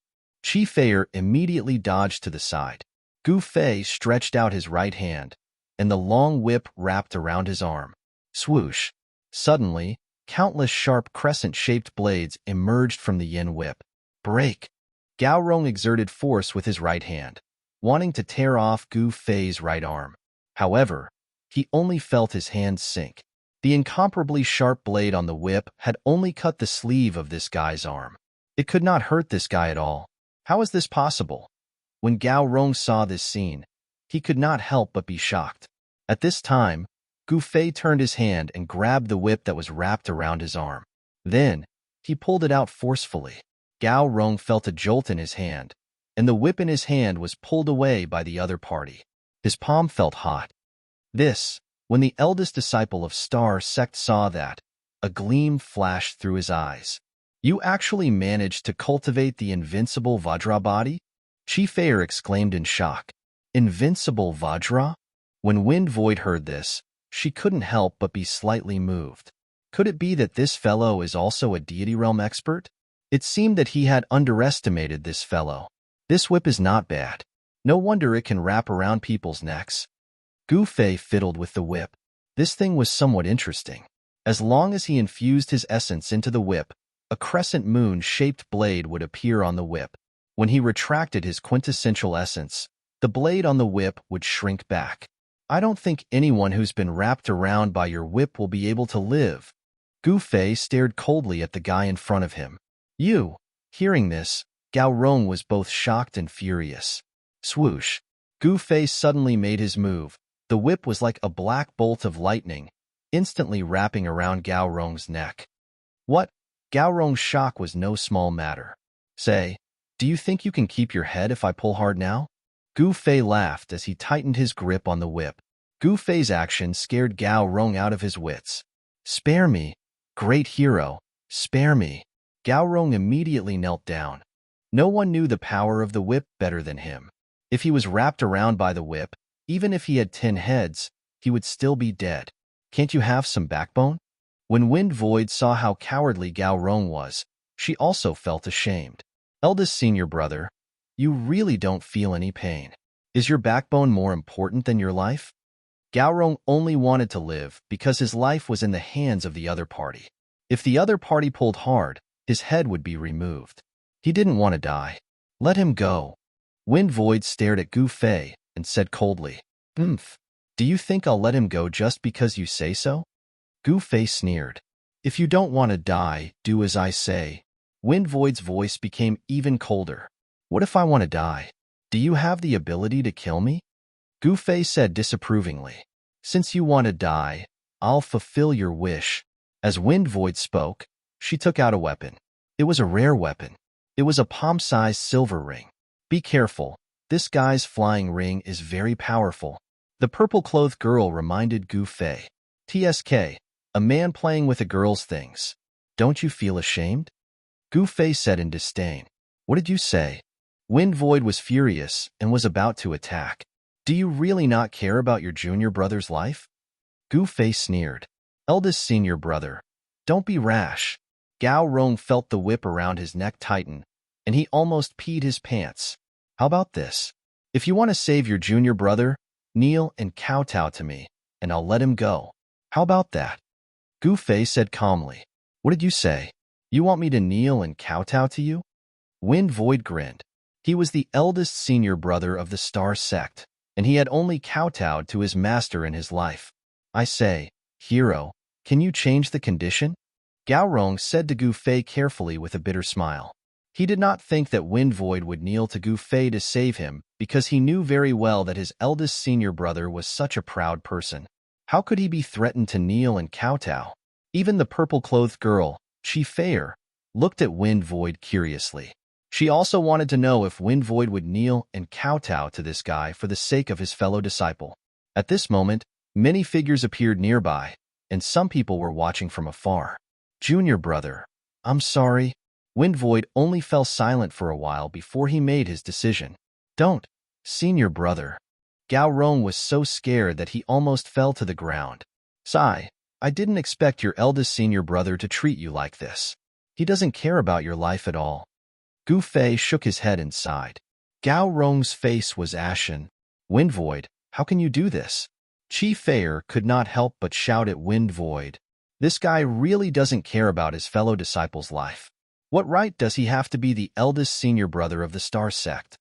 Qi Feier immediately dodged to the side. Gu Fei stretched out his right hand, and the long whip wrapped around his arm. Swoosh! Suddenly, countless sharp crescent-shaped blades emerged from the yin whip. Break! Gao Rong exerted force with his right hand, wanting to tear off Gu Fei's right arm. However, he only felt his hand sink. The incomparably sharp blade on the whip had only cut the sleeve of this guy's arm. It could not hurt this guy at all. How is this possible? When Gao Rong saw this scene, he could not help but be shocked. At this time, Gu Fei turned his hand and grabbed the whip that was wrapped around his arm. Then, he pulled it out forcefully. Gao Rong felt a jolt in his hand, and the whip in his hand was pulled away by the other party. His palm felt hot. When the eldest disciple of Star Sect saw that, a gleam flashed through his eyes. You actually managed to cultivate the invincible Vajra body? Qi Feier exclaimed in shock. Invincible Vajra? When Wind Void heard this, she couldn't help but be slightly moved. Could it be that this fellow is also a deity realm expert? It seemed that he had underestimated this fellow. This whip is not bad. No wonder it can wrap around people's necks. Gu Fei fiddled with the whip. This thing was somewhat interesting. As long as he infused his essence into the whip, a crescent moon-shaped blade would appear on the whip. When he retracted his quintessential essence, the blade on the whip would shrink back. I don't think anyone who's been wrapped around by your whip will be able to live. Gu Fei stared coldly at the guy in front of him. You. Hearing this, Gao Rong was both shocked and furious. Swoosh. Gu Fei suddenly made his move. The whip was like a black bolt of lightning, instantly wrapping around Gao Rong's neck. What? Gao Rong's shock was no small matter. Say, do you think you can keep your head if I pull hard now? Gu Fei laughed as he tightened his grip on the whip. Gu Fei's action scared Gao Rong out of his wits. Spare me, great hero, spare me. Gao Rong immediately knelt down. No one knew the power of the whip better than him. If he was wrapped around by the whip, Even if he had 10 heads, he would still be dead. Can't you have some backbone? When Wind Void saw how cowardly Gao Rong was, she also felt ashamed. Eldest senior brother, you really don't feel any pain. Is your backbone more important than your life? Gao Rong only wanted to live because his life was in the hands of the other party. If the other party pulled hard, his head would be removed. He didn't want to die. Let him go. Wind Void stared at Gu Fei and said coldly, "Umph. Do you think I'll let him go just because you say so?" Gu Fei sneered. "If you don't want to die, do as I say." Wind Void's voice became even colder. "What if I want to die? Do you have the ability to kill me?" Gu Fei said disapprovingly, "Since you want to die, I'll fulfill your wish." As Wind Void spoke, she took out a weapon. It was a rare weapon. It was a palm-sized silver ring. "Be careful, this guy's flying ring is very powerful." The purple-clothed girl reminded Gu Fei. "TSK, a man playing with a girl's things. Don't you feel ashamed?" Gu Fei said in disdain. "What did you say?" Wind Void was furious and was about to attack. "Do you really not care about your junior brother's life?" Gu Fei sneered. "Eldest senior brother, don't be rash." Gao Rong felt the whip around his neck tighten, and he almost peed his pants. "How about this? If you want to save your junior brother, kneel and kowtow to me, and I'll let him go. How about that?" Gu Fei said calmly. "What did you say? You want me to kneel and kowtow to you?" Wind Void grinned. He was the eldest senior brother of the Star Sect, and he had only kowtowed to his master in his life. "I say, hero, can you change the condition?" Gao Rong said to Gu Fei carefully with a bitter smile. He did not think that Wind Void would kneel to Gu Fei to save him because he knew very well that his eldest senior brother was such a proud person. How could he be threatened to kneel and kowtow? Even the purple-clothed girl, Chi Feier, looked at Wind Void curiously. She also wanted to know if Wind Void would kneel and kowtow to this guy for the sake of his fellow disciple. At this moment, many figures appeared nearby, and some people were watching from afar. "Junior brother, I'm sorry." Wind Void only fell silent for a while before he made his decision. "Don't, senior brother." Gao Rong was so scared that he almost fell to the ground. "Sigh, I didn't expect your eldest senior brother to treat you like this. He doesn't care about your life at all." Gu Fei shook his head and sighed. Gao Rong's face was ashen. "Wind Void, how can you do this?" Chi Feier could not help but shout at Wind Void. This guy really doesn't care about his fellow disciple's life. What right does he have to be the eldest senior brother of the Star Sect?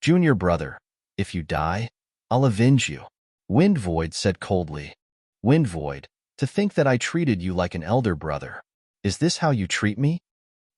"Junior brother, if you die, I'll avenge you," Wind Void said coldly. "Wind Void, to think that I treated you like an elder brother. Is this how you treat me?"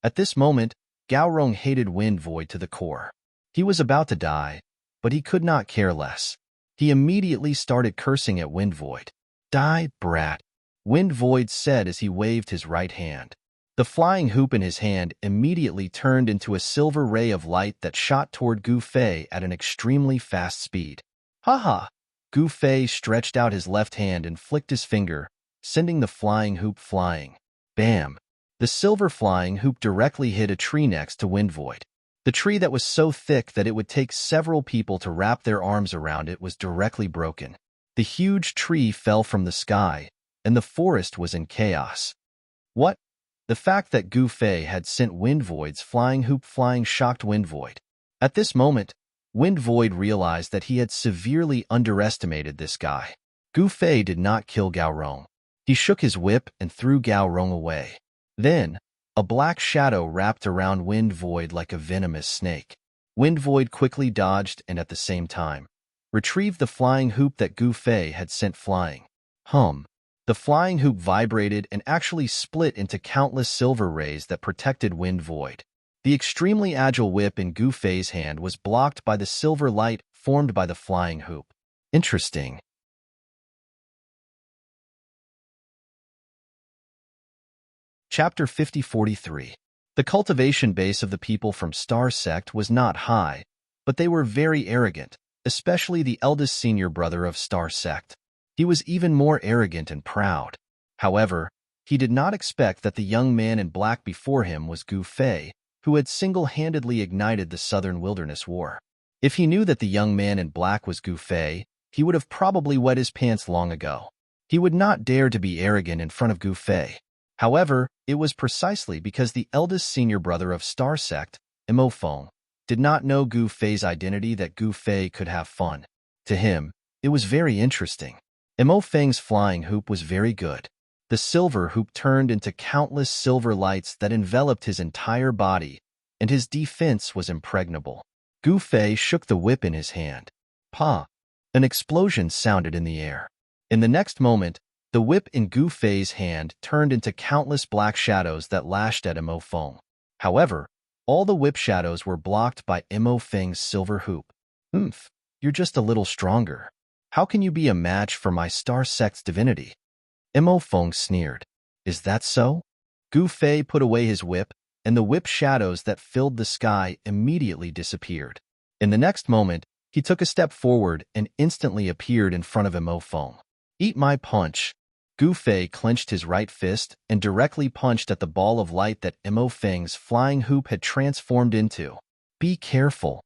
At this moment, Gao Rong hated Wind Void to the core. He was about to die, but he could not care less. He immediately started cursing at Wind Void. "Die, brat," Wind Void said as he waved his right hand. The flying hoop in his hand immediately turned into a silver ray of light that shot toward Gu Fei at an extremely fast speed. "Ha!" Gu Fei stretched out his left hand and flicked his finger, sending the flying hoop flying. Bam! The silver flying hoop directly hit a tree next to Wind Void. The tree that was so thick that it would take several people to wrap their arms around it was directly broken. The huge tree fell from the sky, and the forest was in chaos. What? The fact that Gu Fei had sent Wind Void's flying hoop flying shocked Wind Void. At this moment, Wind Void realized that he had severely underestimated this guy. Gu Fei did not kill Gao Rong. He shook his whip and threw Gao Rong away. Then, a black shadow wrapped around Wind Void like a venomous snake. Wind Void quickly dodged and at the same time retrieved the flying hoop that Gu Fei had sent flying. The flying hoop vibrated and actually split into countless silver rays that protected Wind Void. The extremely agile whip in Gu Fei's hand was blocked by the silver light formed by the flying hoop. Interesting. Chapter 5043. The cultivation base of the people from Star Sect was not high, but they were very arrogant, especially the eldest senior brother of Star Sect. He was even more arrogant and proud. However, he did not expect that the young man in black before him was Gu Fei, who had single-handedly ignited the Southern Wilderness War. If he knew that the young man in black was Gu Fei, he would have probably wet his pants long ago. He would not dare to be arrogant in front of Gu Fei. However, it was precisely because the eldest senior brother of Star Sect, Mo Feng, did not know Gu Fei's identity that Gu Fei could have fun. To him, it was very interesting. Mo Feng's flying hoop was very good. The silver hoop turned into countless silver lights that enveloped his entire body, and his defense was impregnable. Gu Fei shook the whip in his hand. Pa! An explosion sounded in the air. In the next moment, the whip in Gu Fei's hand turned into countless black shadows that lashed at Mo Feng. However, all the whip shadows were blocked by Mo Feng's silver hoop. You're just a little stronger. How can you be a match for my Star Sect's divinity? Mo Feng sneered. Is that so? Gu Fei put away his whip, and the whip shadows that filled the sky immediately disappeared. In the next moment, he took a step forward and instantly appeared in front of Mo Feng. Eat my punch. Gu Fei clenched his right fist and directly punched at the ball of light that Mo Feng's flying hoop had transformed into. Be careful.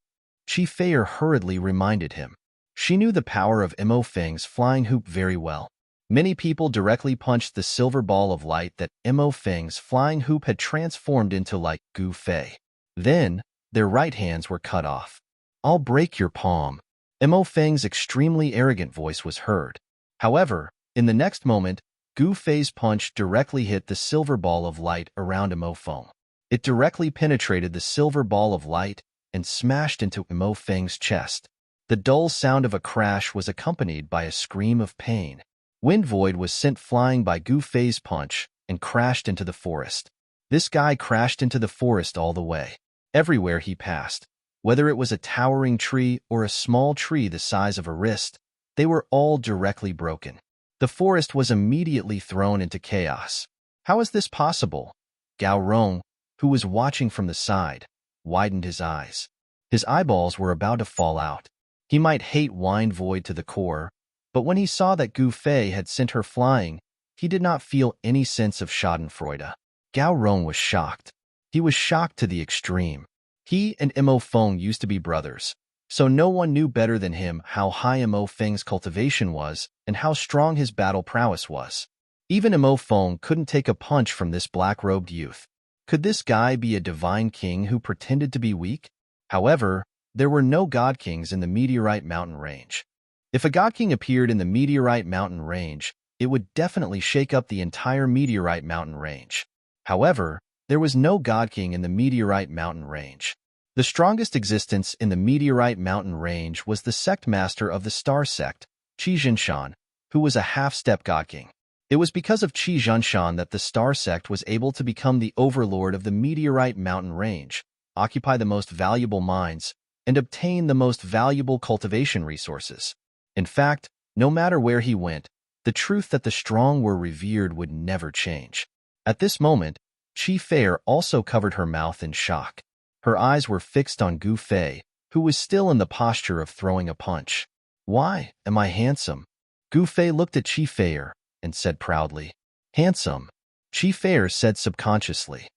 Chi Feier hurriedly reminded him. She knew the power of Mo Feng's flying hoop very well. Many people directly punched the silver ball of light that Mo Feng's flying hoop had transformed into like Gu Fei. Then, their right hands were cut off. I'll break your palm. Mo Feng's extremely arrogant voice was heard. However, in the next moment, Gu Fei's punch directly hit the silver ball of light around Mo Feng. It directly penetrated the silver ball of light and smashed into Mo Feng's chest. The dull sound of a crash was accompanied by a scream of pain. Wind Void was sent flying by Gu Fei's punch and crashed into the forest. This guy crashed into the forest all the way. Everywhere he passed, whether it was a towering tree or a small tree the size of a wrist, they were all directly broken. The forest was immediately thrown into chaos. How is this possible? Gao Rong, who was watching from the side, widened his eyes. His eyeballs were about to fall out. He might hate Wind Void to the core, but when he saw that Gu Fei had sent her flying, he did not feel any sense of schadenfreude. Gao Rong was shocked. He was shocked to the extreme. He and Mo Feng used to be brothers, so no one knew better than him how high Mo Feng's cultivation was and how strong his battle prowess was. Even Mo Feng couldn't take a punch from this black-robed youth. Could this guy be a divine king who pretended to be weak? However, there were no god kings in the Meteorite Mountain Range. If a god king appeared in the Meteorite Mountain Range, it would definitely shake up the entire Meteorite Mountain Range. However, there was no god king in the Meteorite Mountain Range. The strongest existence in the Meteorite Mountain Range was the sect master of the Star Sect, Qi Zhinshan, who was a half-step god king. It was because of Qi Zhinshan that the Star Sect was able to become the overlord of the Meteorite Mountain Range, occupy the most valuable mines, and obtain the most valuable cultivation resources. In fact, no matter where he went, the truth that the strong were revered would never change. At this moment, Chi Feier also covered her mouth in shock. Her eyes were fixed on Gu Fei, who was still in the posture of throwing a punch. Why am I handsome? Gu Fei looked at Chi Feier and said proudly. Handsome. Chi Feier said subconsciously.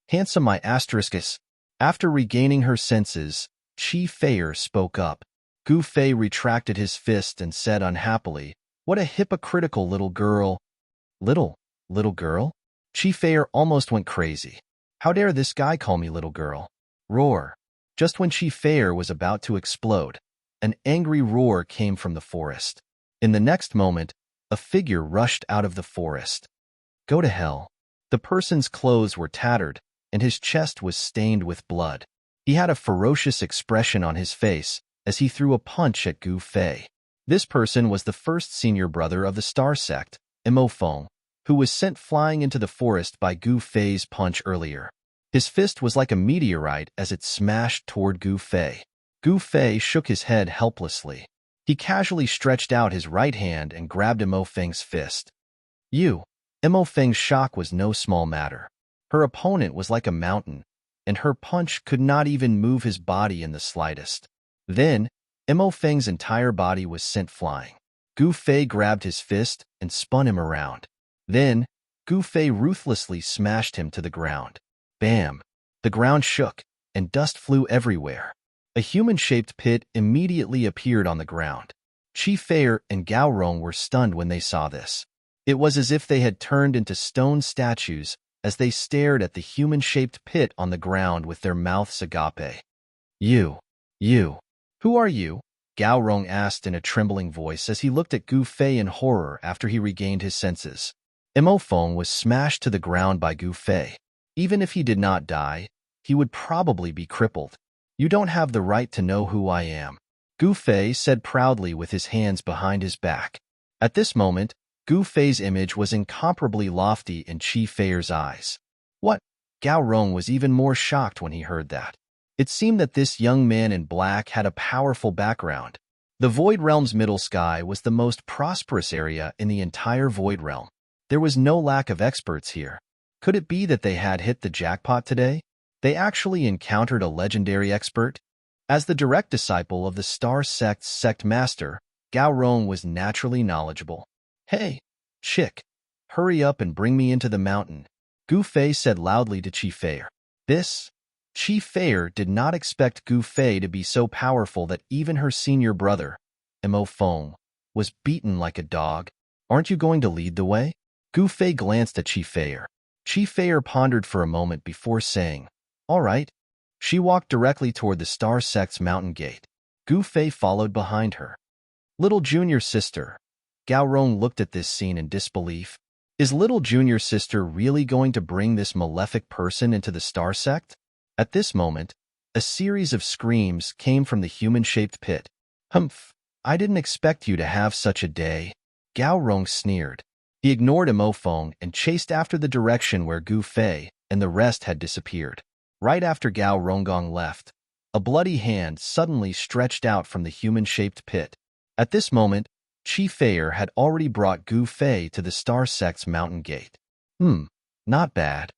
Handsome my asteriskis. After regaining her senses, Chi Feier spoke up. Gu Fei retracted his fist and said unhappily, what a hypocritical little girl. Little girl? Chi Feier almost went crazy. How dare this guy call me little girl? Roar. Just when Chi Feier was about to explode, an angry roar came from the forest. In the next moment, a figure rushed out of the forest. Go to hell. The person's clothes were tattered, and his chest was stained with blood. He had a ferocious expression on his face as he threw a punch at Gu Fei. This person was the first senior brother of the Star Sect, Mo Feng, who was sent flying into the forest by Gu Fei's punch earlier. His fist was like a meteorite as it smashed toward Gu Fei. Gu Fei shook his head helplessly. He casually stretched out his right hand and grabbed Mo Feng's fist. Mo Feng's shock was no small matter. Her opponent was like a mountain, and her punch could not even move his body in the slightest. Then, Mo Feng's entire body was sent flying. Gu Fei grabbed his fist and spun him around. Then, Gu Fei ruthlessly smashed him to the ground. Bam! The ground shook, and dust flew everywhere. A human-shaped pit immediately appeared on the ground. Chi Fei and Gao Rong were stunned when they saw this. It was as if they had turned into stone statues as they stared at the human-shaped pit on the ground with their mouths agape. You, who are you? Gao Rong asked in a trembling voice as he looked at Gu Fei in horror after he regained his senses. Mo Feng was smashed to the ground by Gu Fei. Even if he did not die, he would probably be crippled. You don't have the right to know who I am, Gu Fei said proudly with his hands behind his back. At this moment, Gu Fei's image was incomparably lofty in Chi Fei's eyes. What? Gao Rong was even more shocked when he heard that. It seemed that this young man in black had a powerful background. The Void Realm's middle sky was the most prosperous area in the entire Void Realm. There was no lack of experts here. Could it be that they had hit the jackpot today? They actually encountered a legendary expert? As the direct disciple of the Star Sect's sect master, Gao Rong was naturally knowledgeable. Hey, chick, hurry up and bring me into the mountain, Gu Fei said loudly to Chi Fei. Chi Fei did not expect Gu Fei to be so powerful that even her senior brother, Mo Feng, was beaten like a dog. Aren't you going to lead the way? Gu Fei glanced at Chi Fei. Chi Fei pondered for a moment before saying, all right. She walked directly toward the Star Sect's mountain gate. Gu Fei followed behind her. Little junior sister. Gao Rong looked at this scene in disbelief. Is little junior sister really going to bring this malefic person into the Star Sect? At this moment, a series of screams came from the human-shaped pit. Humph, I didn't expect you to have such a day. Gao Rong sneered. He ignored Mo Feng and chased after the direction where Gu Fei and the rest had disappeared. Right after Gao Ronggong left, a bloody hand suddenly stretched out from the human-shaped pit. At this moment, Chi Fei had already brought Gu Fei to the Star Sect's mountain gate. Not bad.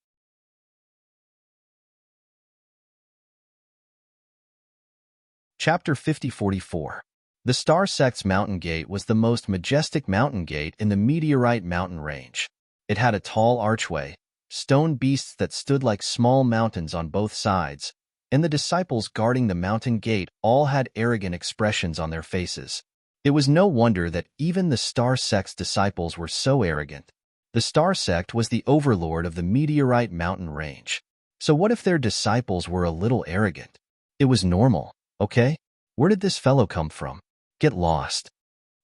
Chapter 5044. The Star Sect's mountain gate was the most majestic mountain gate in the Meteorite mountain range. It had a tall archway, stone beasts that stood like small mountains on both sides, and the disciples guarding the mountain gate all had arrogant expressions on their faces. It was no wonder that even the Star Sect's disciples were so arrogant. The Star Sect was the overlord of the Meteorite mountain range. So what if their disciples were a little arrogant? It was normal, okay? Where did this fellow come from? Get lost.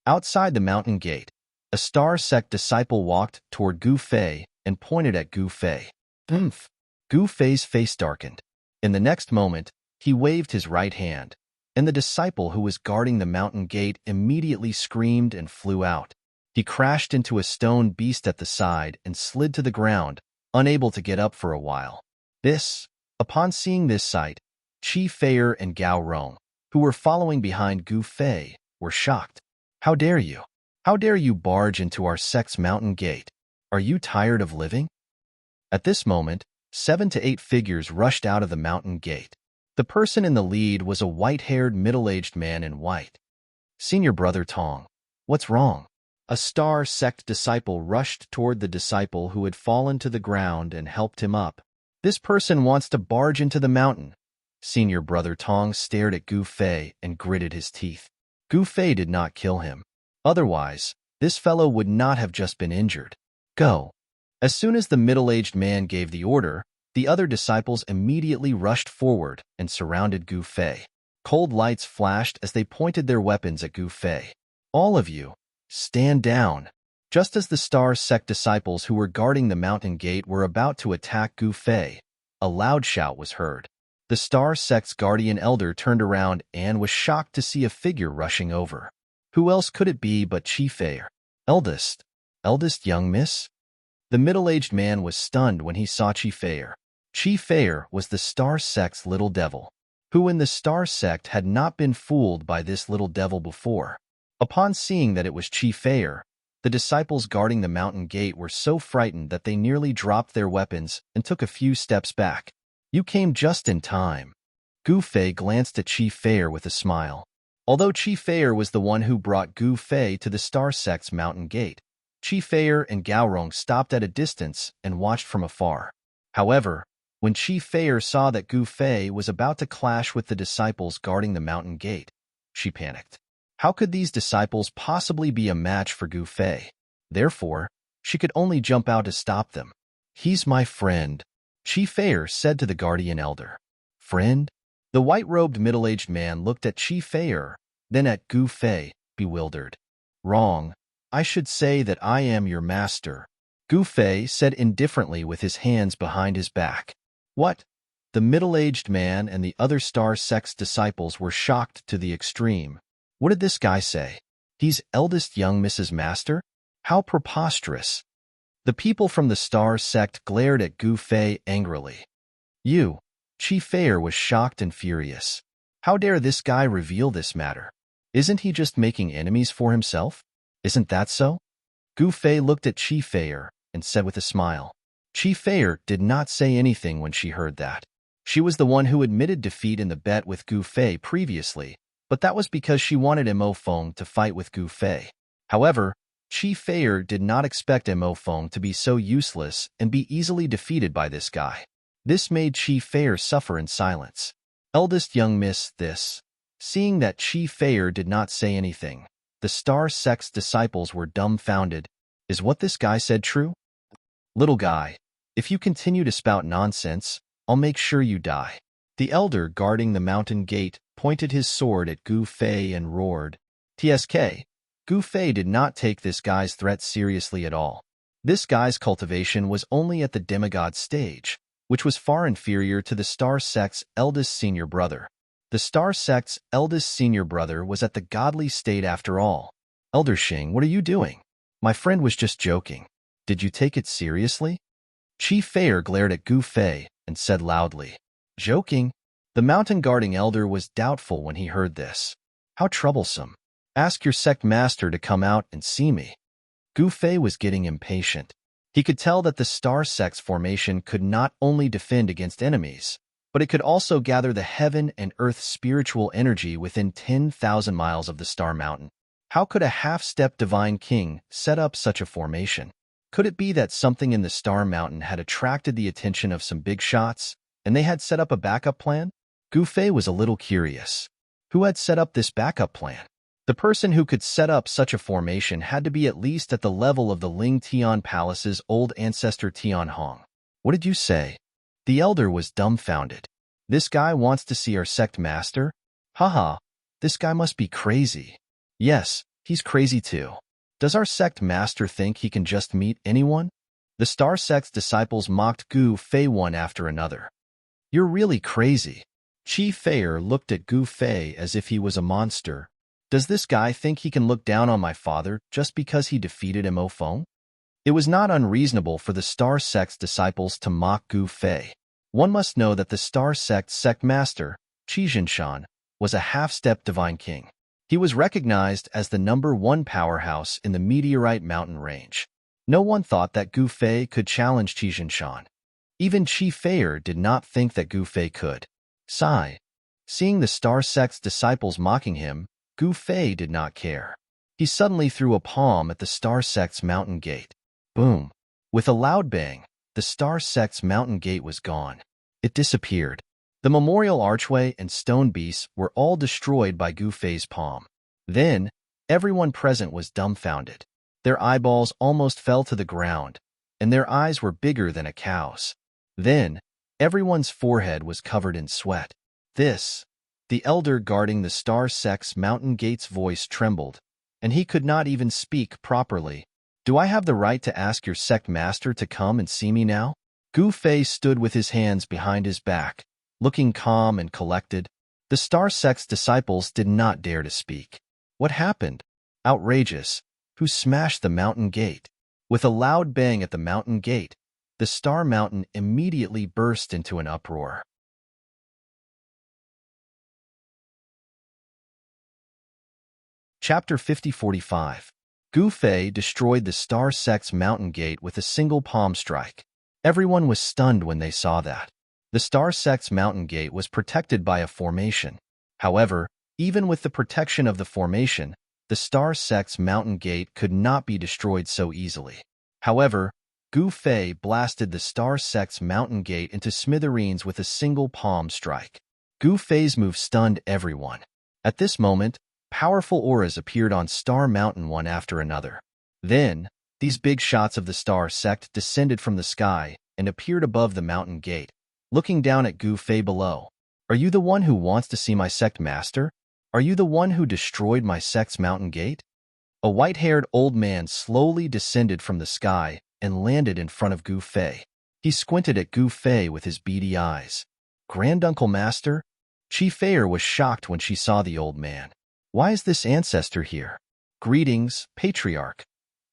Outside the mountain gate, a Star Sect disciple walked toward Gu Fei and pointed at Gu Fei. Gu Fei's face darkened. In the next moment, he waved his right hand, and the disciple who was guarding the mountain gate immediately screamed and flew out. He crashed into a stone beast at the side and slid to the ground, unable to get up for a while. Upon seeing this sight, Chi Fei and Gao Rong, who were following behind Gu Fei, were shocked. How dare you? How dare you barge into our sect's mountain gate? Are you tired of living? At this moment, 7 to 8 figures rushed out of the mountain gate. The person in the lead was a white-haired, middle-aged man in white. Senior Brother Tong, what's wrong? A Star Sect disciple rushed toward the disciple who had fallen to the ground and helped him up. This person wants to barge into the mountain. Senior Brother Tong stared at Gu Fei and gritted his teeth. Gu Fei did not kill him. Otherwise, this fellow would not have just been injured. Go. As soon as the middle-aged man gave the order, the other disciples immediately rushed forward and surrounded Gu Fei. Cold lights flashed as they pointed their weapons at Gu Fei. All of you, stand down. Just as the Star Sect disciples who were guarding the mountain gate were about to attack Gu Fei, a loud shout was heard. The Star Sect's guardian elder turned around and was shocked to see a figure rushing over. Who else could it be but Chi Fei? Eldest young miss? The middle-aged man was stunned when he saw Chi Fei. Chi Fei was the Star Sect's little devil, who in the Star Sect had not been fooled by this little devil before. Upon seeing that it was Chi Fei, the disciples guarding the mountain gate were so frightened that they nearly dropped their weapons and took a few steps back. You came just in time. Gu Fei glanced at Chi Fei with a smile. Although Chi Fei was the one who brought Gu Fei to the Star Sect's mountain gate, Chi Fei and Gao Rong stopped at a distance and watched from afar. However, when Chi Fei saw that Gu Fei was about to clash with the disciples guarding the mountain gate, she panicked. How could these disciples possibly be a match for Gu Fei? Therefore, she could only jump out to stop them. "He's my friend," Chi Fei said to the guardian elder. "Friend?" The white-robed middle-aged man looked at Chi Fei, then at Gu Fei, bewildered. "Wrong. I should say that I am your master," Gu Fei said indifferently with his hands behind his back. "What?" The middle-aged man and the other Star Sect's disciples were shocked to the extreme. What did this guy say? He's eldest young Mrs. Master? How preposterous. The people from the Star Sect glared at Gu Fei angrily. "You." Chi Fei was shocked and furious. How dare this guy reveal this matter? Isn't he just making enemies for himself? Isn't that so? Gu Fei looked at Chi Fei and said with a smile. Chi Fei did not say anything when she heard that. She was the one who admitted defeat in the bet with Gu Fei previously, but that was because she wanted Mo Feng to fight with Gu Fei. However, Chi Fei did not expect Mo Feng to be so useless and be easily defeated by this guy. This made Chi Fei suffer in silence. Eldest young miss, this. Seeing that Chi Fei did not say anything, the Star Sect's disciples were dumbfounded. Is what this guy said true? "Little guy, if you continue to spout nonsense, I'll make sure you die." The elder guarding the mountain gate pointed his sword at Gu Fei and roared. TSK. Gu Fei did not take this guy's threat seriously at all. This guy's cultivation was only at the demigod stage, which was far inferior to the Star Sect's eldest senior brother. The Star Sect's eldest senior brother was at the godly state after all. "Elder Xing, what are you doing?" "My friend was just joking." "Did you take it seriously?" Chi Fei glared at Gu Fei and said loudly. "Joking?" The mountain guarding elder was doubtful when he heard this. "How troublesome. Ask your sect master to come out and see me." Gu Fei was getting impatient. He could tell that the Star Sect's formation could not only defend against enemies, but it could also gather the heaven and earth spiritual energy within 10,000 miles of the Star Mountain. How could a half-step divine king set up such a formation? Could it be that something in the Star Mountain had attracted the attention of some big shots, and they had set up a backup plan? Gu Fei was a little curious. Who had set up this backup plan? The person who could set up such a formation had to be at least at the level of the Ling Tian Palace's old ancestor Tian Hong. "What did you say?" The elder was dumbfounded. "This guy wants to see our sect master? Haha, this guy must be crazy." "Yes, he's crazy too. Does our sect master think he can just meet anyone?" The Star Sect's disciples mocked Gu Fei one after another. "You're really crazy." Chi Fei looked at Gu Fei as if he was a monster. "Does this guy think he can look down on my father just because he defeated Mo Feng?" It was not unreasonable for the Star Sect's disciples to mock Gu Fei. One must know that the Star Sect's sect master, Qi Jinshan, was a half-step divine king. He was recognized as the #1 powerhouse in the Meteorite Mountain range. No one thought that Gu Fei could challenge Qi Jinshan. Even Chi Fei did not think that Gu Fei could. Sigh. Seeing the Star Sect's disciples mocking him, Gu Fei did not care. He suddenly threw a palm at the Star Sect's mountain gate. Boom! With a loud bang, the Star Sect's mountain gate was gone. It disappeared. The memorial archway and stone beasts were all destroyed by Gu Fei's palm. Then, everyone present was dumbfounded. Their eyeballs almost fell to the ground, and their eyes were bigger than a cow's. Then, everyone's forehead was covered in sweat. The elder guarding the Star Sect's mountain gate's voice trembled, and he could not even speak properly. "Do I have the right to ask your sect master to come and see me now?" Gu Fei stood with his hands behind his back, looking calm and collected. The Star Sect's disciples did not dare to speak. What happened? Outrageous. Who smashed the mountain gate? With a loud bang at the mountain gate, the Star Mountain immediately burst into an uproar. Chapter 5045. Gu Fei destroyed the Star Sect's mountain gate with a single palm strike. Everyone was stunned when they saw that. The Star Sect's mountain gate was protected by a formation. However, even with the protection of the formation, the Star Sect's mountain gate could not be destroyed so easily. However, Gu Fei blasted the Star Sect's mountain gate into smithereens with a single palm strike. Gu Fei's move stunned everyone. At this moment, Powerful auras appeared on Star Mountain one after another. Then, these big shots of the star sect descended from the sky and appeared above the mountain gate, looking down at Gu Fei below. Are you the one who wants to see my sect master? Are you the one who destroyed my sect's mountain gate? A white-haired old man slowly descended from the sky and landed in front of Gu Fei. He squinted at Gu Fei with his beady eyes. Granduncle Master? Chi Feier was shocked when she saw the old man. Why is this ancestor here? Greetings, Patriarch.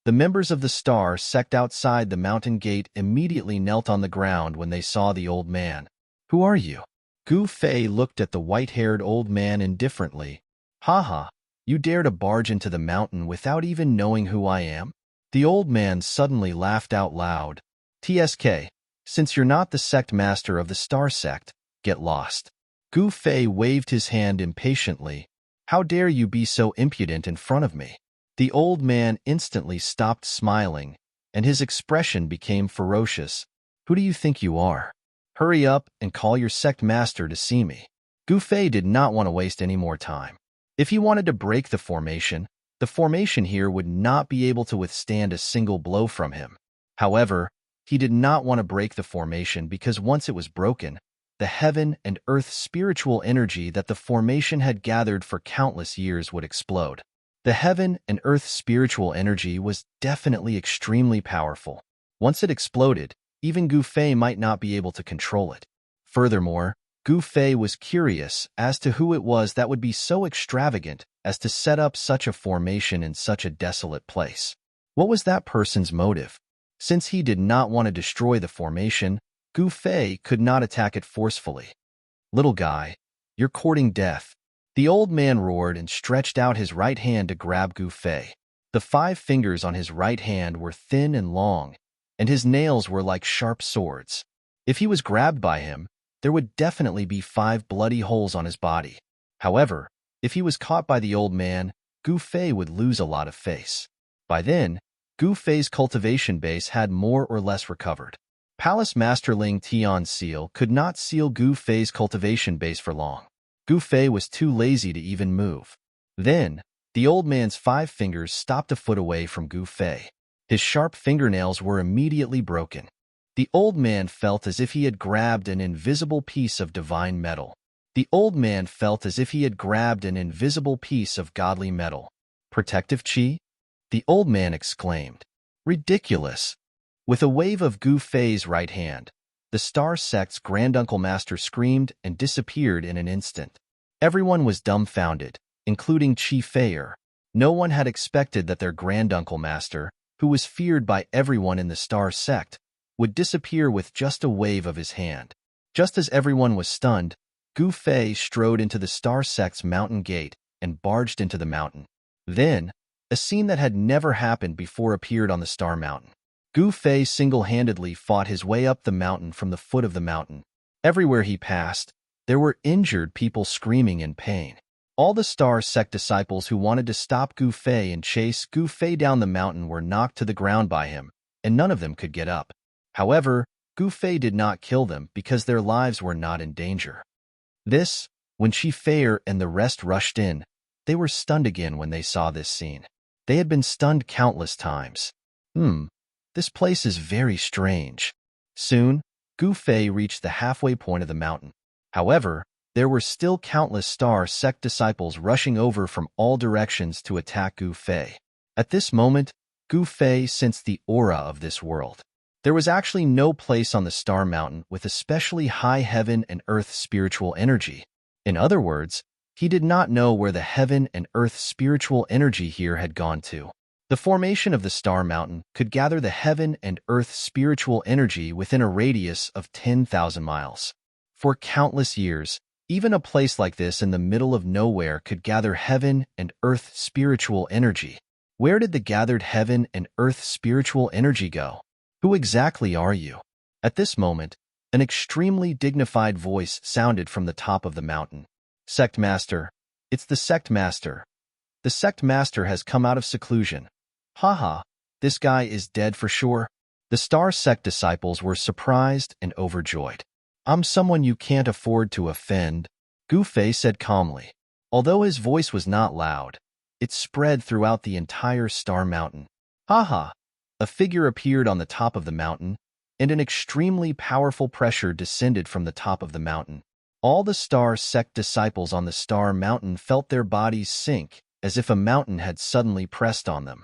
The members of the Star sect outside the mountain gate immediately knelt on the ground when they saw the old man. Who are you? Gu Fei looked at the white-haired old man indifferently. Haha, you dare to barge into the mountain without even knowing who I am? The old man suddenly laughed out loud. TSK, since you're not the sect master of the Star sect, get lost. Gu Fei waved his hand impatiently. How dare you be so impudent in front of me? The old man instantly stopped smiling, and his expression became ferocious. Who do you think you are? Hurry up and call your sect master to see me. Gu Fei did not want to waste any more time. If he wanted to break the formation here would not be able to withstand a single blow from him. However, he did not want to break the formation because once it was broken, the heaven and earth spiritual energy that the formation had gathered for countless years would explode. The heaven and earth spiritual energy was definitely extremely powerful. Once it exploded, even Gu Fei might not be able to control it. Furthermore, Gu Fei was curious as to who it was that would be so extravagant as to set up such a formation in such a desolate place. What was that person's motive? Since he did not want to destroy the formation, Gu Fei could not attack it forcefully. Little guy, you're courting death. The old man roared and stretched out his right hand to grab Gu Fei. The 5 fingers on his right hand were thin and long, and his nails were like sharp swords. If he was grabbed by him, there would definitely be 5 bloody holes on his body. However, if he was caught by the old man, Gu Fei would lose a lot of face. By then, Gu Fei's cultivation base had more or less recovered. Palace Masterling Tian Seal could not seal Gu Fei's cultivation base for long. Gu Fei was too lazy to even move. Then, the old man's 5 fingers stopped a foot away from Gu Fei. His sharp fingernails were immediately broken. The old man felt as if he had grabbed an invisible piece of divine metal. The old man felt as if he had grabbed an invisible piece of godly metal. Protective chi? The old man exclaimed. Ridiculous. With a wave of Gu Fei's right hand, the Star Sect's Granduncle Master screamed and disappeared in an instant. Everyone was dumbfounded, including Chi Feier. No one had expected that their Granduncle Master, who was feared by everyone in the Star Sect, would disappear with just a wave of his hand. Just as everyone was stunned, Gu Fei strode into the Star Sect's mountain gate and barged into the mountain. Then, a scene that had never happened before appeared on the Star Mountain. Gu Fei single-handedly fought his way up the mountain from the foot of the mountain. Everywhere he passed, there were injured people screaming in pain. All the Star Sect disciples who wanted to stop Gu Fei and chase Gu Fei down the mountain were knocked to the ground by him, and none of them could get up. However, Gu Fei did not kill them because their lives were not in danger. When Chi Feier and the rest rushed in, they were stunned again when they saw this scene. They had been stunned countless times. This place is very strange. Soon, Gu Fei reached the halfway point of the mountain. However, there were still countless Star Sect disciples rushing over from all directions to attack Gu Fei. At this moment, Gu Fei sensed the aura of this world. There was actually no place on the Star Mountain with especially high heaven and earth spiritual energy. In other words, he did not know where the heaven and earth spiritual energy here had gone to. The formation of the Star Mountain could gather the heaven and earth spiritual energy within a radius of 10,000 miles. For countless years, even a place like this in the middle of nowhere could gather heaven and earth spiritual energy. Where did the gathered heaven and earth spiritual energy go? Who exactly are you? At this moment, an extremely dignified voice sounded from the top of the mountain. Sect Master, it's the Sect Master. The Sect Master has come out of seclusion. Haha, this guy is dead for sure. The Star Sect disciples were surprised and overjoyed. I'm someone you can't afford to offend, Gu Fei said calmly. Although his voice was not loud, it spread throughout the entire star mountain. Ha ha! A figure appeared on the top of the mountain, and an extremely powerful pressure descended from the top of the mountain. All the star sect disciples on the star mountain felt their bodies sink, as if a mountain had suddenly pressed on them.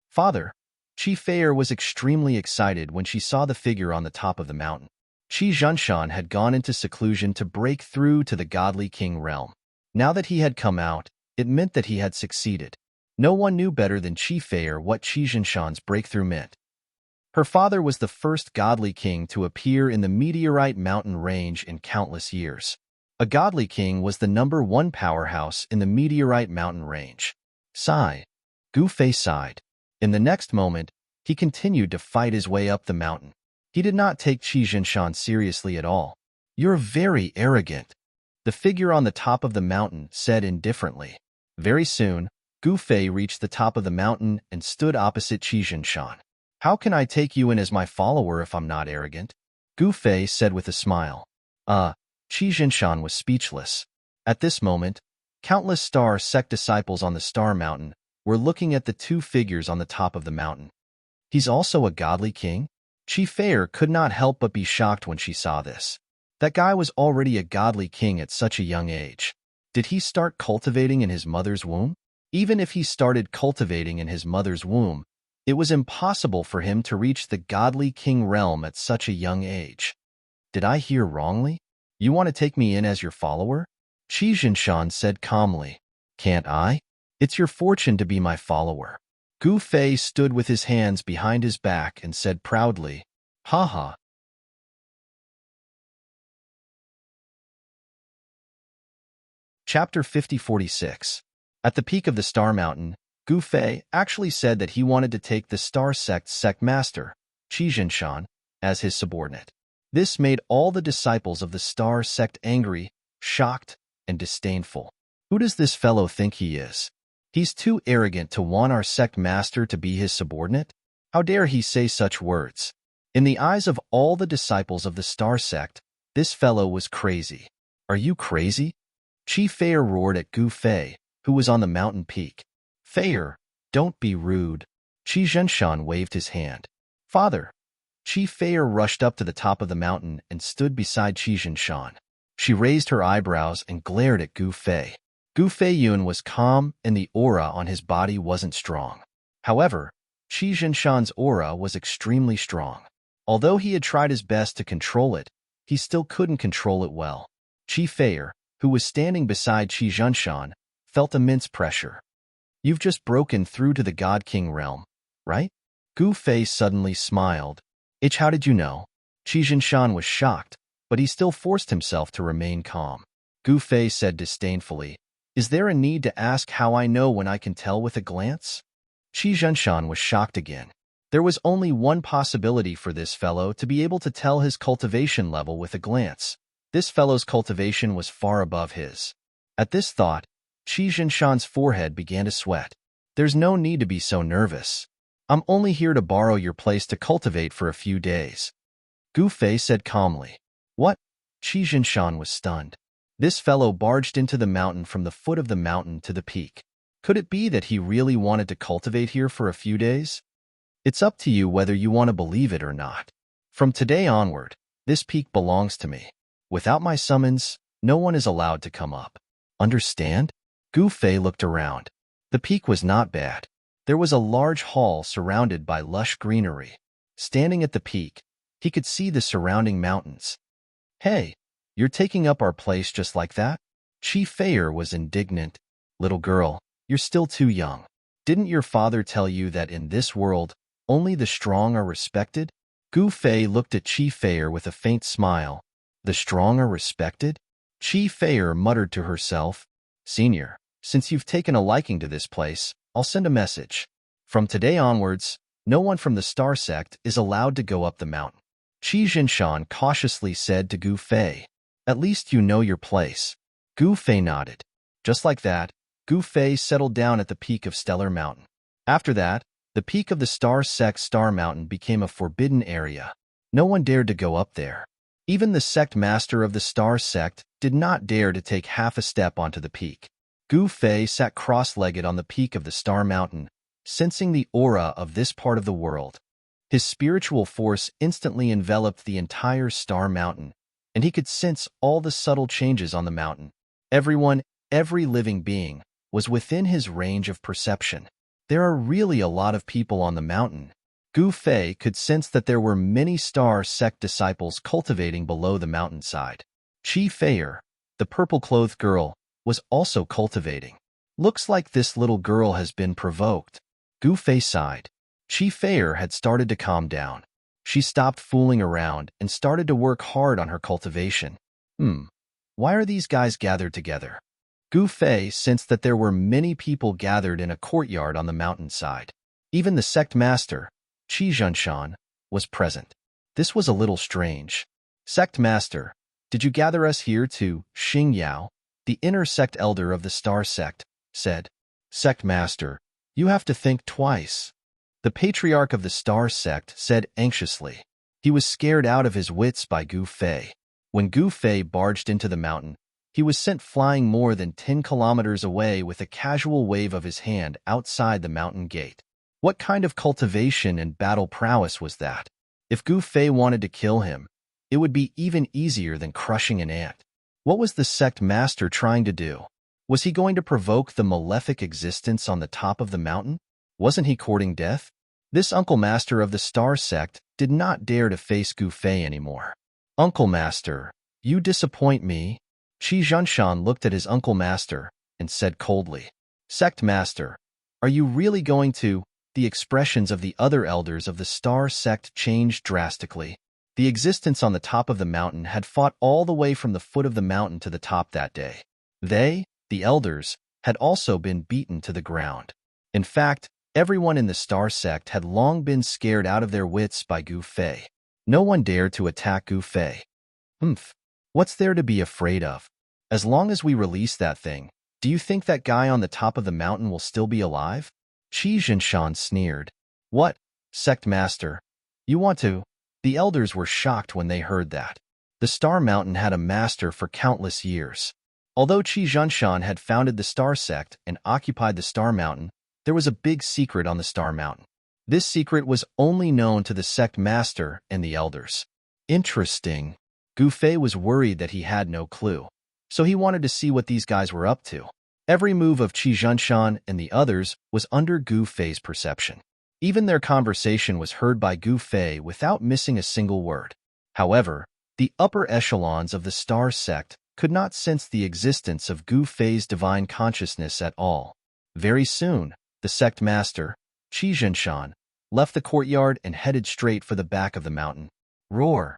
Father, Qi Feier was extremely excited when she saw the figure on the top of the mountain. Qi Zhunshan had gone into seclusion to break through to the godly king realm. Now that he had come out, it meant that he had succeeded. No one knew better than Qi Feier what Qi Zhunshan's breakthrough meant. Her father was the first godly king to appear in the meteorite mountain range in countless years. A godly king was the #1 powerhouse in the meteorite mountain range. Sigh. Gu Fei sighed. In the next moment, he continued to fight his way up the mountain. He did not take Qi Zhunshan seriously at all. You're very arrogant, the figure on the top of the mountain said indifferently. Very soon, Gu Fei reached the top of the mountain and stood opposite Qi Zhunshan. How can I take you in as my follower if I'm not arrogant? Gu Fei said with a smile. Qi Zhunshan was speechless. At this moment, countless star sect disciples on the star mountain were looking at the two figures on the top of the mountain. He's also a godly king? Qi Feier could not help but be shocked when she saw this. That guy was already a godly king at such a young age. Did he start cultivating in his mother's womb? Even if he started cultivating in his mother's womb, it was impossible for him to reach the godly king realm at such a young age. Did I hear wrongly? You want to take me in as your follower? Qi Zhunshan said calmly. Can't I? It's your fortune to be my follower. Gu Fei stood with his hands behind his back and said proudly, Haha. Chapter 5046. At the peak of the Star Mountain, Gu Fei actually said that he wanted to take the Star Sect's sect master, Qi Zhunshan, as his subordinate. This made all the disciples of the Star Sect angry, shocked, and disdainful. Who does this fellow think he is? He's too arrogant to want our sect master to be his subordinate? How dare he say such words? In the eyes of all the disciples of the Star Sect, this fellow was crazy. Are you crazy? Qi Feier roared at Gu Fei, who was on the mountain peak. Feier, don't be rude. Qi Zhunshan waved his hand. Father. Qi Feier rushed up to the top of the mountain and stood beside Qi Zhunshan. She raised her eyebrows and glared at Gu Fei. Gu Feiyun was calm and the aura on his body wasn't strong. However, Qi Zhunshan's aura was extremely strong. Although he had tried his best to control it, he still couldn't control it well. Qi Feier, who was standing beside Qi Zhunshan, felt immense pressure. You've just broken through to the God King realm, right? Gu Fei suddenly smiled. How did you know? Qi Zhunshan was shocked, but he still forced himself to remain calm. Gu Fei said disdainfully, Is there a need to ask how I know when I can tell with a glance? Qi Zhunshan was shocked again. There was only one possibility for this fellow to be able to tell his cultivation level with a glance. This fellow's cultivation was far above his. At this thought, Qi Zhunshan's forehead began to sweat. There's no need to be so nervous. I'm only here to borrow your place to cultivate for a few days. Gu Fei said calmly. What? Qi Zhunshan was stunned. This fellow barged into the mountain from the foot of the mountain to the peak. Could it be that he really wanted to cultivate here for a few days? It's up to you whether you want to believe it or not. From today onward, this peak belongs to me. Without my summons, no one is allowed to come up. Understand? Gu Fei looked around. The peak was not bad. There was a large hall surrounded by lush greenery. Standing at the peak, he could see the surrounding mountains. Hey, you're taking up our place just like that? Qi Feier was indignant. Little girl, you're still too young. Didn't your father tell you that in this world, only the strong are respected? Gu Fei looked at Qi Feier with a faint smile. The strong are respected? Qi Feier muttered to herself, Senior, since you've taken a liking to this place, I'll send a message. From today onwards, no one from the Star Sect is allowed to go up the mountain. Qi Zhunshan cautiously said to Gu Fei, At least you know your place. Gu Fei nodded. Just like that, Gu Fei settled down at the peak of Stellar Mountain. After that, the peak of the Star Sect Star Mountain became a forbidden area. No one dared to go up there. Even the sect master of the Star Sect did not dare to take half a step onto the peak. Gu Fei sat cross-legged on the peak of the Star Mountain, sensing the aura of this part of the world. His spiritual force instantly enveloped the entire Star Mountain, and he could sense all the subtle changes on the mountain. Everyone, every living being, was within his range of perception. There are really a lot of people on the mountain. Gu Fei could sense that there were many Star Sect disciples cultivating below the mountainside. Qi Feier, the purple-clothed girl, was also cultivating. Looks like this little girl has been provoked. Gu Fei sighed. Qi Feier had started to calm down. She stopped fooling around and started to work hard on her cultivation. Why are these guys gathered together? Gu Fei sensed that there were many people gathered in a courtyard on the mountainside. Even the sect master, Qi Zhunshan, was present. This was a little strange. Sect master, did you gather us here to Xing Yao, the inner sect elder of the Star Sect, said. Sect master, you have to think twice. The patriarch of the Star Sect said anxiously. He was scared out of his wits by Gu Fei. When Gu Fei barged into the mountain, he was sent flying more than 10 kilometers away with a casual wave of his hand outside the mountain gate. What kind of cultivation and battle prowess was that? If Gu Fei wanted to kill him, it would be even easier than crushing an ant. What was the sect master trying to do? Was he going to provoke the malefic existence on the top of the mountain? Wasn't he courting death? This uncle master of the Star Sect did not dare to face Gu Fei anymore. Uncle master, you disappoint me. Qi Zhunshan looked at his uncle master and said coldly, Sect master, are you really going to? The expressions of the other elders of the Star Sect changed drastically. The existence on the top of the mountain had fought all the way from the foot of the mountain to the top that day. They, the elders, had also been beaten to the ground. In fact, everyone in the Star Sect had long been scared out of their wits by Gu Fei. No one dared to attack Gu Fei. What's there to be afraid of? As long as we release that thing, do you think that guy on the top of the mountain will still be alive? Qi Zhunshan sneered. What, sect master? You want to? The elders were shocked when they heard that. The Star Mountain had a master for countless years. Although Qi Zhunshan had founded the Star Sect and occupied the Star Mountain, there was a big secret on the Star Mountain. This secret was only known to the sect master and the elders. Interesting. Gu Fei was worried that he had no clue, so he wanted to see what these guys were up to. Every move of Qi Zhunshan and the others was under Gu Fei's perception. Even their conversation was heard by Gu Fei without missing a single word. However, the upper echelons of the Star Sect could not sense the existence of Gu Fei's divine consciousness at all. Very soon, the sect master, Qi Zhunshan, left the courtyard and headed straight for the back of the mountain. Roar!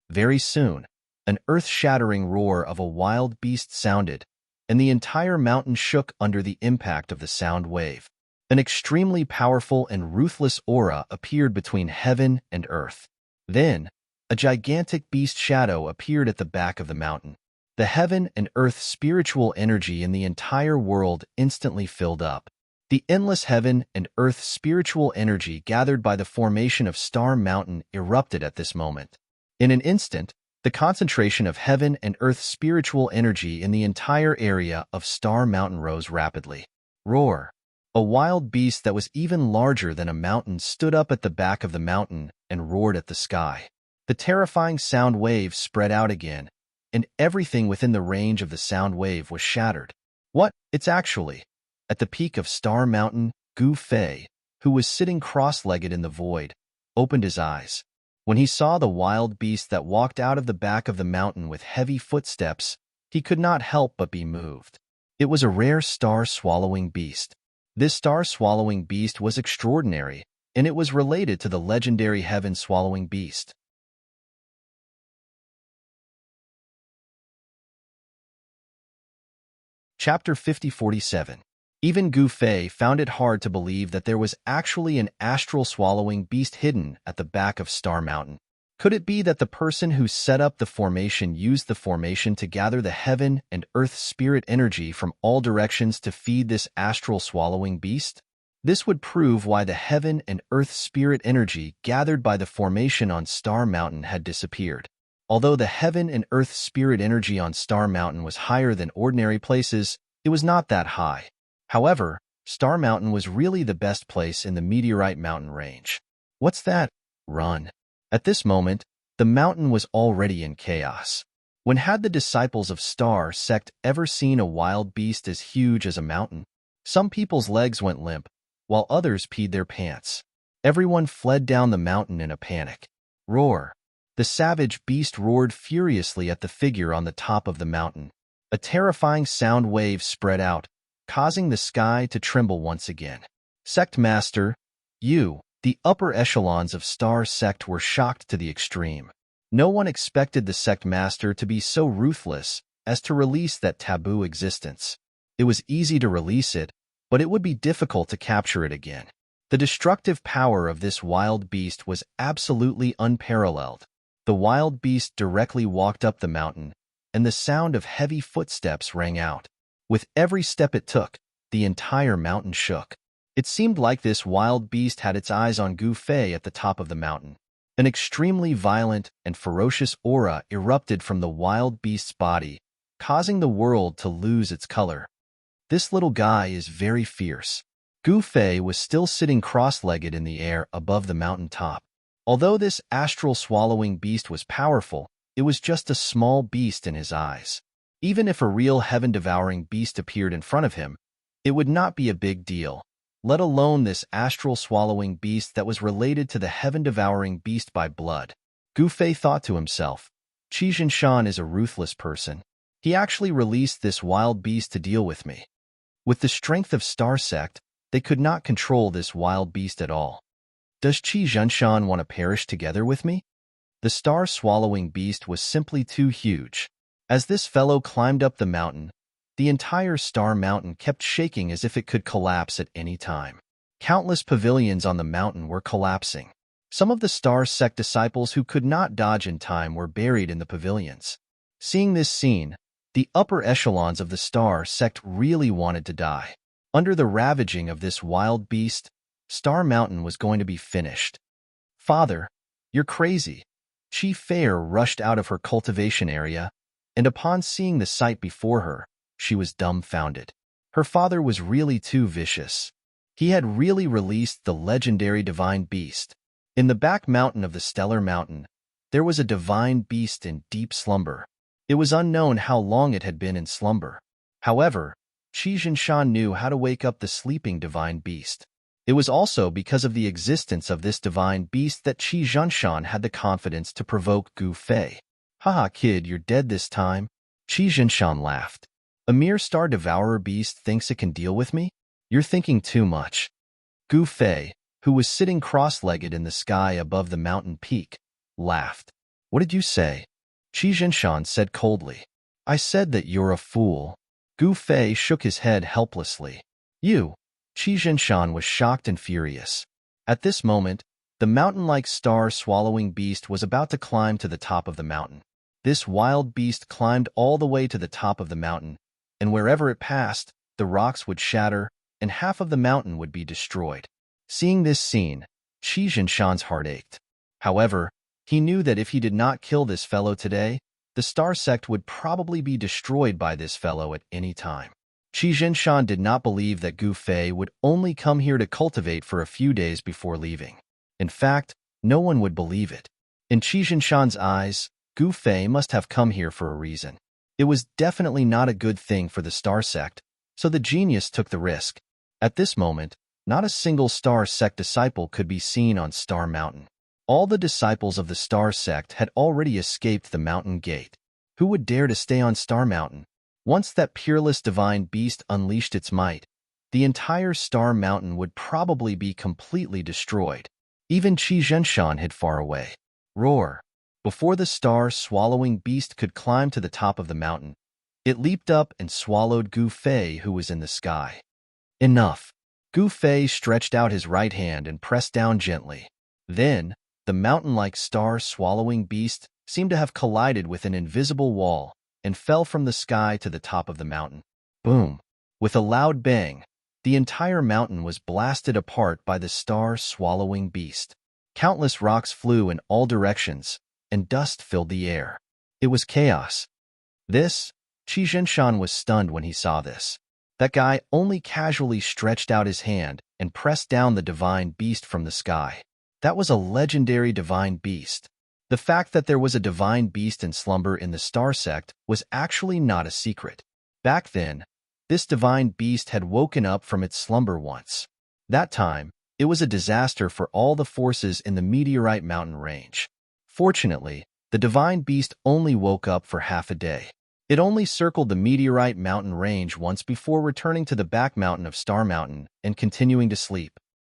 Very soon, an earth-shattering roar of a wild beast sounded, and the entire mountain shook under the impact of the sound wave. An extremely powerful and ruthless aura appeared between heaven and earth. Then, a gigantic beast shadow appeared at the back of the mountain. The heaven and earth spiritual energy in the entire world instantly filled up. The endless heaven and earth spiritual energy gathered by the formation of Star Mountain erupted at this moment. In an instant, the concentration of heaven and earth spiritual energy in the entire area of Star Mountain rose rapidly. Roar! A wild beast that was even larger than a mountain stood up at the back of the mountain and roared at the sky. The terrifying sound wave spread out again, and everything within the range of the sound wave was shattered. What? It's actually... At the peak of Star Mountain, Gu Fei, who was sitting cross-legged in the void, opened his eyes. When he saw the wild beast that walked out of the back of the mountain with heavy footsteps, he could not help but be moved. It was a rare star-swallowing beast. This star-swallowing beast was extraordinary, and it was related to the legendary heaven-swallowing beast. Chapter 50-47. Even Gu Fei found it hard to believe that there was actually an astral-swallowing beast hidden at the back of Star Mountain. Could it be that the person who set up the formation used the formation to gather the heaven and earth spirit energy from all directions to feed this astral-swallowing beast? This would prove why the heaven and earth spirit energy gathered by the formation on Star Mountain had disappeared. Although the heaven and earth spirit energy on Star Mountain was higher than ordinary places, It was not that high. However, Star Mountain was really the best place in the Meteorite Mountain range. What's that? Run. At this moment, the mountain was already in chaos. When had the disciples of Star Sect ever seen a wild beast as huge as a mountain? Some people's legs went limp, while others peed their pants. Everyone fled down the mountain in a panic. Roar. The savage beast roared furiously at the figure on the top of the mountain. A terrifying sound wave spread out, causing the sky to tremble once again. Sect Master, the upper echelons of Star Sect were shocked to the extreme. No one expected the Sect Master to be so ruthless as to release that taboo existence. It was easy to release it, but it would be difficult to capture it again. The destructive power of this wild beast was absolutely unparalleled. The wild beast directly walked up the mountain, and the sound of heavy footsteps rang out. With every step it took, the entire mountain shook. It seemed like this wild beast had its eyes on Gu Fei at the top of the mountain. An extremely violent and ferocious aura erupted from the wild beast's body, causing the world to lose its color. This little guy is very fierce. Gu Fei was still sitting cross-legged in the air above the mountain top. Although this astral-swallowing beast was powerful, it was just a small beast in his eyes. Even if a real heaven-devouring beast appeared in front of him, it would not be a big deal, let alone this astral-swallowing beast that was related to the heaven-devouring beast by blood. Gu Fei thought to himself, Qi Jinshan is a ruthless person. He actually released this wild beast to deal with me. With the strength of Star Sect, they could not control this wild beast at all. Does Qi Jinshan want to perish together with me? The star-swallowing beast was simply too huge. As this fellow climbed up the mountain, the entire Star Mountain kept shaking as if it could collapse at any time. Countless pavilions on the mountain were collapsing. Some of the Star Sect disciples who could not dodge in time were buried in the pavilions. Seeing this scene, the upper echelons of the Star Sect really wanted to die. Under the ravaging of this wild beast, Star Mountain was going to be finished. Father, you're crazy. Qi Fei rushed out of her cultivation area, and upon seeing the sight before her, she was dumbfounded. Her father was really too vicious. He had really released the legendary divine beast. In the back mountain of the Stellar Mountain, there was a divine beast in deep slumber. It was unknown how long it had been in slumber. However, Qi Jinshan knew how to wake up the sleeping divine beast. It was also because of the existence of this divine beast that Qi Jinshan had the confidence to provoke Gu Fei. Haha, kid, you're dead this time. Qi Jinshan laughed. A mere star devourer beast thinks it can deal with me? You're thinking too much. Gu Fei, who was sitting cross-legged in the sky above the mountain peak, laughed. What did you say? Qi Jinshan said coldly. I said that you're a fool. Gu Fei shook his head helplessly. You. Qi Jinshan was shocked and furious. At this moment, the mountain-like star-swallowing beast was about to climb to the top of the mountain. This wild beast climbed all the way to the top of the mountain, and wherever it passed, the rocks would shatter, and half of the mountain would be destroyed. Seeing this scene, Qi Jinshan's heart ached. However, he knew that if he did not kill this fellow today, the Star Sect would probably be destroyed by this fellow at any time. Qi Jinshan did not believe that Gu Fei would only come here to cultivate for a few days before leaving. In fact, no one would believe it. In Qi Jinshan's eyes, Gu Fei must have come here for a reason. It was definitely not a good thing for the Star Sect, so the genius took the risk. At this moment, not a single Star Sect disciple could be seen on Star Mountain. All the disciples of the Star Sect had already escaped the mountain gate. Who would dare to stay on Star Mountain? Once that peerless divine beast unleashed its might, the entire Star Mountain would probably be completely destroyed. Even Qi Jinshan hid far away. Roar! Before the star-swallowing beast could climb to the top of the mountain, it leaped up and swallowed Gu Fei, who was in the sky. Enough! Gu Fei stretched out his right hand and pressed down gently. Then, the mountain-like star-swallowing beast seemed to have collided with an invisible wall and fell from the sky to the top of the mountain. Boom! With a loud bang, the entire mountain was blasted apart by the star-swallowing beast. Countless rocks flew in all directions, and dust filled the air. It was chaos. Qi Jinshan was stunned when he saw this. That guy only casually stretched out his hand and pressed down the divine beast from the sky. That was a legendary divine beast. The fact that there was a divine beast in slumber in the star sect was actually not a secret. Back then, this divine beast had woken up from its slumber once. That time, it was a disaster for all the forces in the meteorite mountain range. Fortunately, the divine beast only woke up for half a day. It only circled the meteorite mountain range once before returning to the back mountain of Star Mountain and continuing to sleep.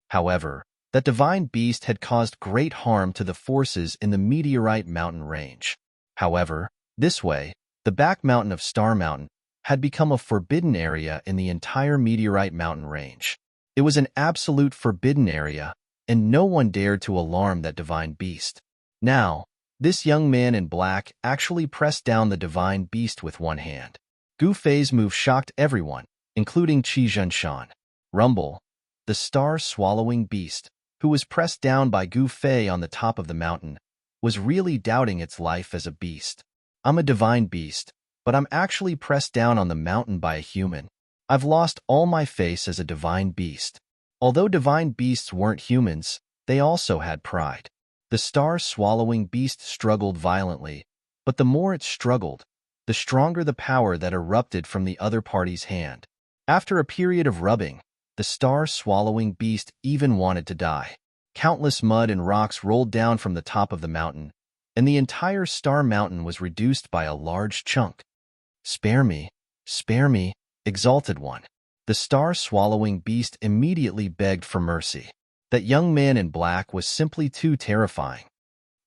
However, that divine beast had caused great harm to the forces in the meteorite mountain range. However, this way, the back mountain of Star Mountain had become a forbidden area in the entire meteorite mountain range. It was an absolute forbidden area, and no one dared to alarm that divine beast. Now, this young man in black actually pressed down the divine beast with one hand. Gu Fei's move shocked everyone, including Qi Zhenshan. Rumble, the star-swallowing beast, who was pressed down by Gu Fei on the top of the mountain, was really doubting its life as a beast. I'm a divine beast, but I'm actually pressed down on the mountain by a human. I've lost all my face as a divine beast. Although divine beasts weren't humans, they also had pride. The star-swallowing beast struggled violently, but the more it struggled, the stronger the power that erupted from the other party's hand. After a period of rubbing, the star-swallowing beast even wanted to die. Countless mud and rocks rolled down from the top of the mountain, and the entire Star Mountain was reduced by a large chunk. Spare me, exalted one. The star-swallowing beast immediately begged for mercy. That young man in black was simply too terrifying.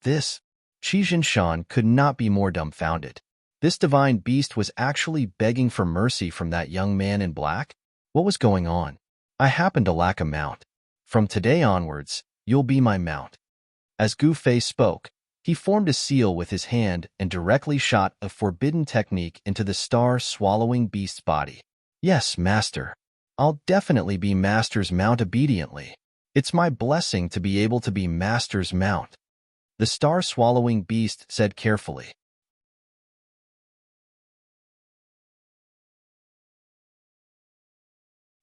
Qi Zhenshan could not be more dumbfounded. This divine beast was actually begging for mercy from that young man in black? What was going on? I happen to lack a mount. From today onwards, you'll be my mount. As Gu Fei spoke, he formed a seal with his hand and directly shot a forbidden technique into the star-swallowing beast's body. Yes, master. I'll definitely be master's mount obediently. It's my blessing to be able to be master's mount, the star-swallowing beast said carefully.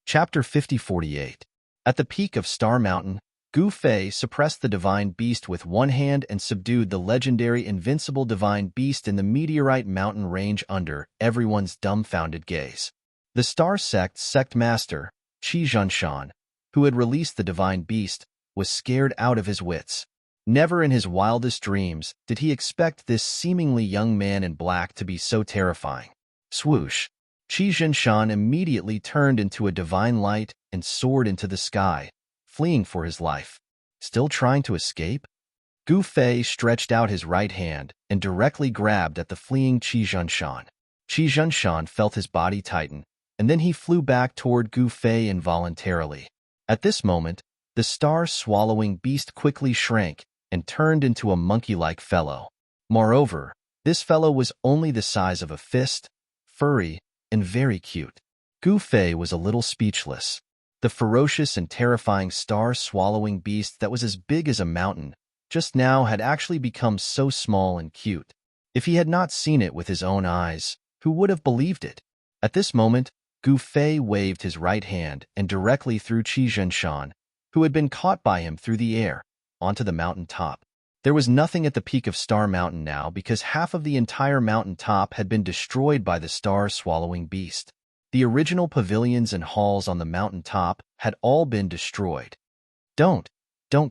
Chapter 5048. At the peak of Star Mountain, Gu Fei suppressed the divine beast with one hand and subdued the legendary invincible divine beast in the meteorite mountain range under everyone's dumbfounded gaze. The Star Sect's sect master, Qi Zhenshan, who had released the divine beast, was scared out of his wits. Never in his wildest dreams did he expect this seemingly young man in black to be so terrifying. Swoosh! Qi Zhenshan immediately turned into a divine light and soared into the sky, fleeing for his life. Still trying to escape? Gu Fei stretched out his right hand and directly grabbed at the fleeing Qi Zhenshan. Qi Zhenshan felt his body tighten, and then he flew back toward Gu Fei involuntarily. At this moment, the star-swallowing beast quickly shrank and turned into a monkey-like fellow. Moreover, this fellow was only the size of a fist, furry, and very cute. Gu Fei was a little speechless. The ferocious and terrifying star-swallowing beast that was as big as a mountain just now had actually become so small and cute. If he had not seen it with his own eyes, who would have believed it? At this moment, Gu Fei waved his right hand and directly threw Qi Zhenshan, who had been caught by him through the air, onto the mountain top. There was nothing at the peak of Star Mountain now because half of the entire mountain top had been destroyed by the star-swallowing beast. The original pavilions and halls on the mountain top had all been destroyed. Don't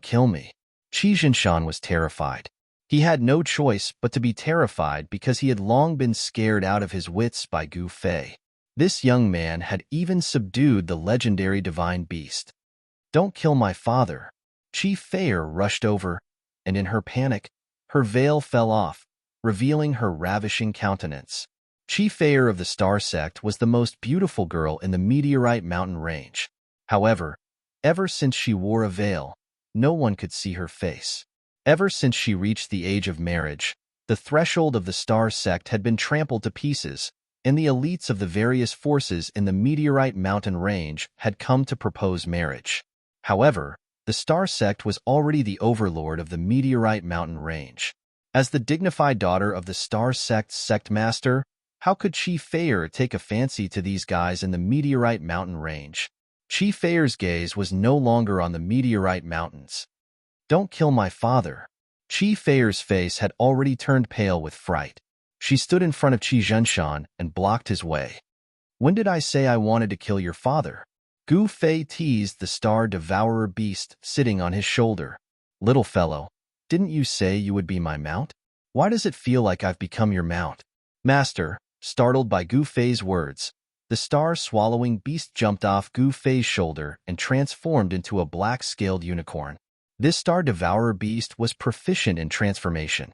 kill me. Qi Zhenshan was terrified. He had no choice but to be terrified because he had long been scared out of his wits by Gu Fei. This young man had even subdued the legendary divine beast. Don't kill my father. Qi Fei rushed over, and in her panic, her veil fell off, revealing her ravishing countenance. Qi Fei of the Star Sect was the most beautiful girl in the meteorite mountain range. However, ever since she wore a veil, no one could see her face. Ever since she reached the age of marriage, the threshold of the Star Sect had been trampled to pieces, and the elites of the various forces in the meteorite mountain range had come to propose marriage. However, the Star Sect was already the overlord of the meteorite mountain range. As the dignified daughter of the Star Sect's sect master, How could Chi Feier take a fancy to these guys in the meteorite mountain range? Chi Feier's gaze was no longer on the meteorite mountains. Don't kill my father. Chi Feier's face had already turned pale with fright. She stood in front of Qi Zhenshan and blocked his way. When did I say I wanted to kill your father? Gu Fei teased the star devourer beast sitting on his shoulder. Little fellow, didn't you say you would be my mount? Why does it feel like I've become your mount? Master, startled by Gu Fei's words, the star-swallowing beast jumped off Gu Fei's shoulder and transformed into a black-scaled unicorn. This star devourer beast was proficient in transformation.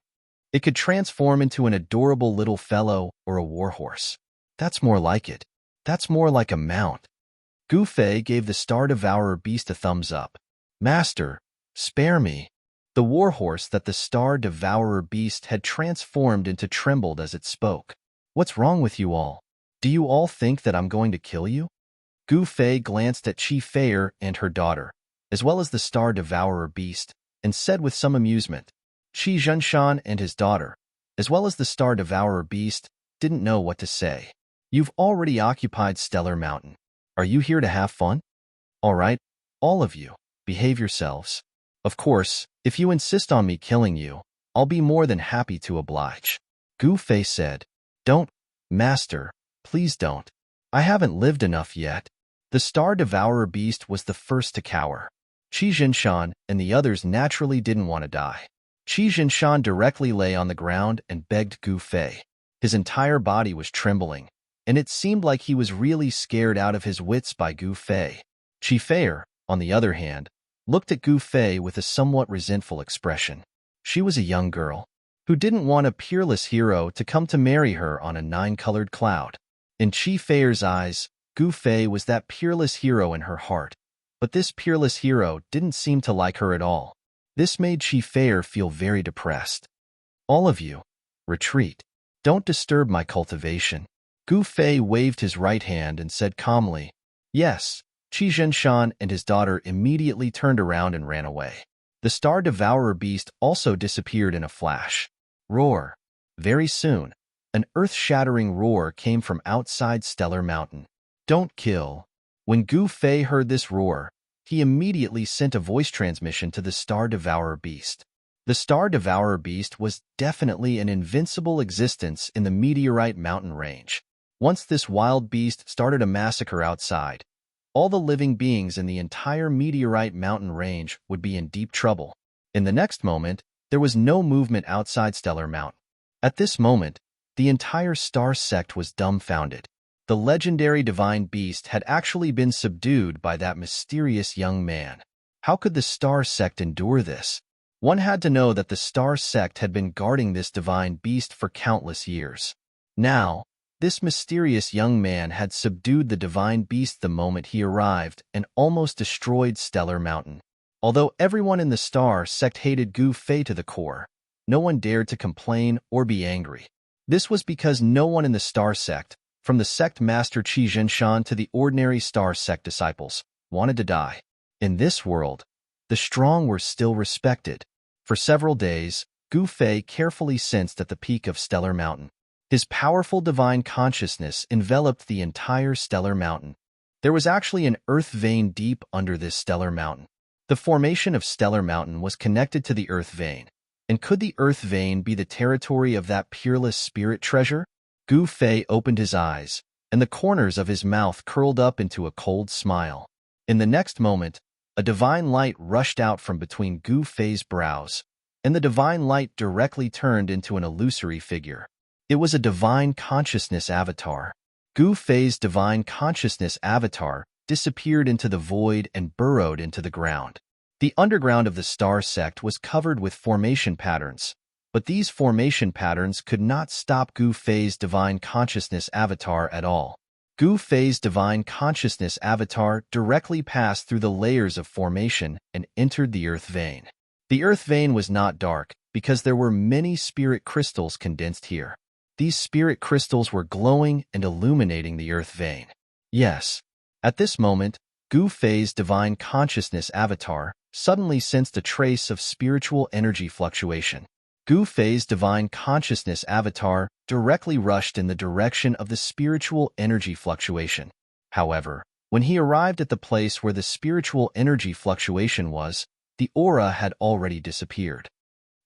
It could transform into an adorable little fellow or a warhorse. That's more like it. That's more like a mount. Gu Fei gave the star devourer beast a thumbs up. Master, spare me. The warhorse that the star devourer beast had transformed into trembled as it spoke. What's wrong with you all? Do you all think that I'm going to kill you? Gu Fei glanced at Chi Feier and her daughter, as well as the star devourer beast, and said with some amusement, Qi Zhenshan and his daughter, as well as the star devourer beast, didn't know what to say. You've already occupied Stellar Mountain. Are you here to have fun? All right, all of you, behave yourselves. Of course, if you insist on me killing you, I'll be more than happy to oblige. Gu Fei said, Don't, Master, please don't. I haven't lived enough yet. The star devourer beast was the first to cower. Qi Zhenshan and the others naturally didn't want to die. Qi Zhenshan directly lay on the ground and begged Gu Fei. His entire body was trembling, and it seemed like he was really scared out of his wits by Gu Fei. Chi Feier, on the other hand, looked at Gu Fei with a somewhat resentful expression. She was a young girl who didn't want a peerless hero to come to marry her on a nine-colored cloud. In Chi Feier's eyes, Gu Fei was that peerless hero in her heart, but this peerless hero didn't seem to like her at all. This made Chi Feier feel very depressed. All of you, retreat. Don't disturb my cultivation. Gu Fei waved his right hand and said calmly, Yes. Qi Zhenshan and his daughter immediately turned around and ran away. The star devourer beast also disappeared in a flash. Roar. Very soon, an earth-shattering roar came from outside Stellar Mountain. Don't kill. When Gu Fei heard this roar, he immediately sent a voice transmission to the star devourer beast. The star devourer beast was definitely an invincible existence in the meteorite mountain range. Once this wild beast started a massacre outside, all the living beings in the entire meteorite mountain range would be in deep trouble. In the next moment, there was no movement outside Stellar Mountain. At this moment, the entire star sect was dumbfounded. The legendary divine beast had actually been subdued by that mysterious young man. How could the star sect endure this? One had to know that the star sect had been guarding this divine beast for countless years. Now, this mysterious young man had subdued the divine beast the moment he arrived and almost destroyed Stellar Mountain. Although everyone in the star sect hated Gu Fei to the core, no one dared to complain or be angry. This was because no one in the star sect, from the sect master Qi Zhenshan to the ordinary star sect disciples, wanted to die. In this world, the strong were still respected. For several days, Gu Fei carefully sensed at the peak of Stellar Mountain. His powerful divine consciousness enveloped the entire Stellar Mountain. There was actually an earth vein deep under this Stellar Mountain. The formation of Stellar Mountain was connected to the earth vein. And could the earth vein be the territory of that peerless spirit treasure? Gu Fei opened his eyes, and the corners of his mouth curled up into a cold smile. In the next moment, a divine light rushed out from between Gu Fei's brows, and the divine light directly turned into an illusory figure. It was a divine consciousness avatar. Gu Fei's divine consciousness avatar disappeared into the void and burrowed into the ground. The underground of the star sect was covered with formation patterns, but these formation patterns could not stop Gu Fei's divine consciousness avatar at all. Gu Fei's divine consciousness avatar directly passed through the layers of formation and entered the earth vein. The earth vein was not dark because there were many spirit crystals condensed here. These spirit crystals were glowing and illuminating the earth vein. Yes, at this moment, Gu Fei's divine consciousness avatar suddenly sensed a trace of spiritual energy fluctuation. Gu Fei's divine consciousness avatar directly rushed in the direction of the spiritual energy fluctuation. However, when he arrived at the place where the spiritual energy fluctuation was, the aura had already disappeared.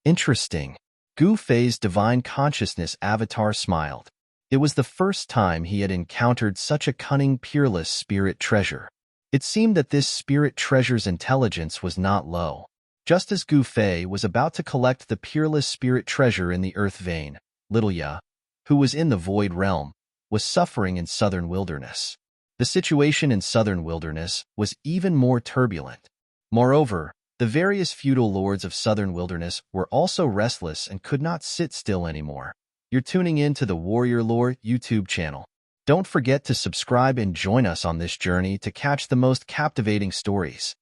Interesting. Gu Fei's divine consciousness avatar smiled. It was the first time he had encountered such a cunning, peerless spirit treasure. It seemed that this spirit treasure's intelligence was not low. Just as Gu Fei was about to collect the peerless spirit treasure in the earth vein, little Ya, who was in the void realm, was suffering in southern wilderness. The situation in southern wilderness was even more turbulent. Moreover, the various feudal lords of southern wilderness were also restless and could not sit still anymore. You're tuning in to the Warrior Lore YouTube channel. Don't forget to subscribe and join us on this journey to catch the most captivating stories.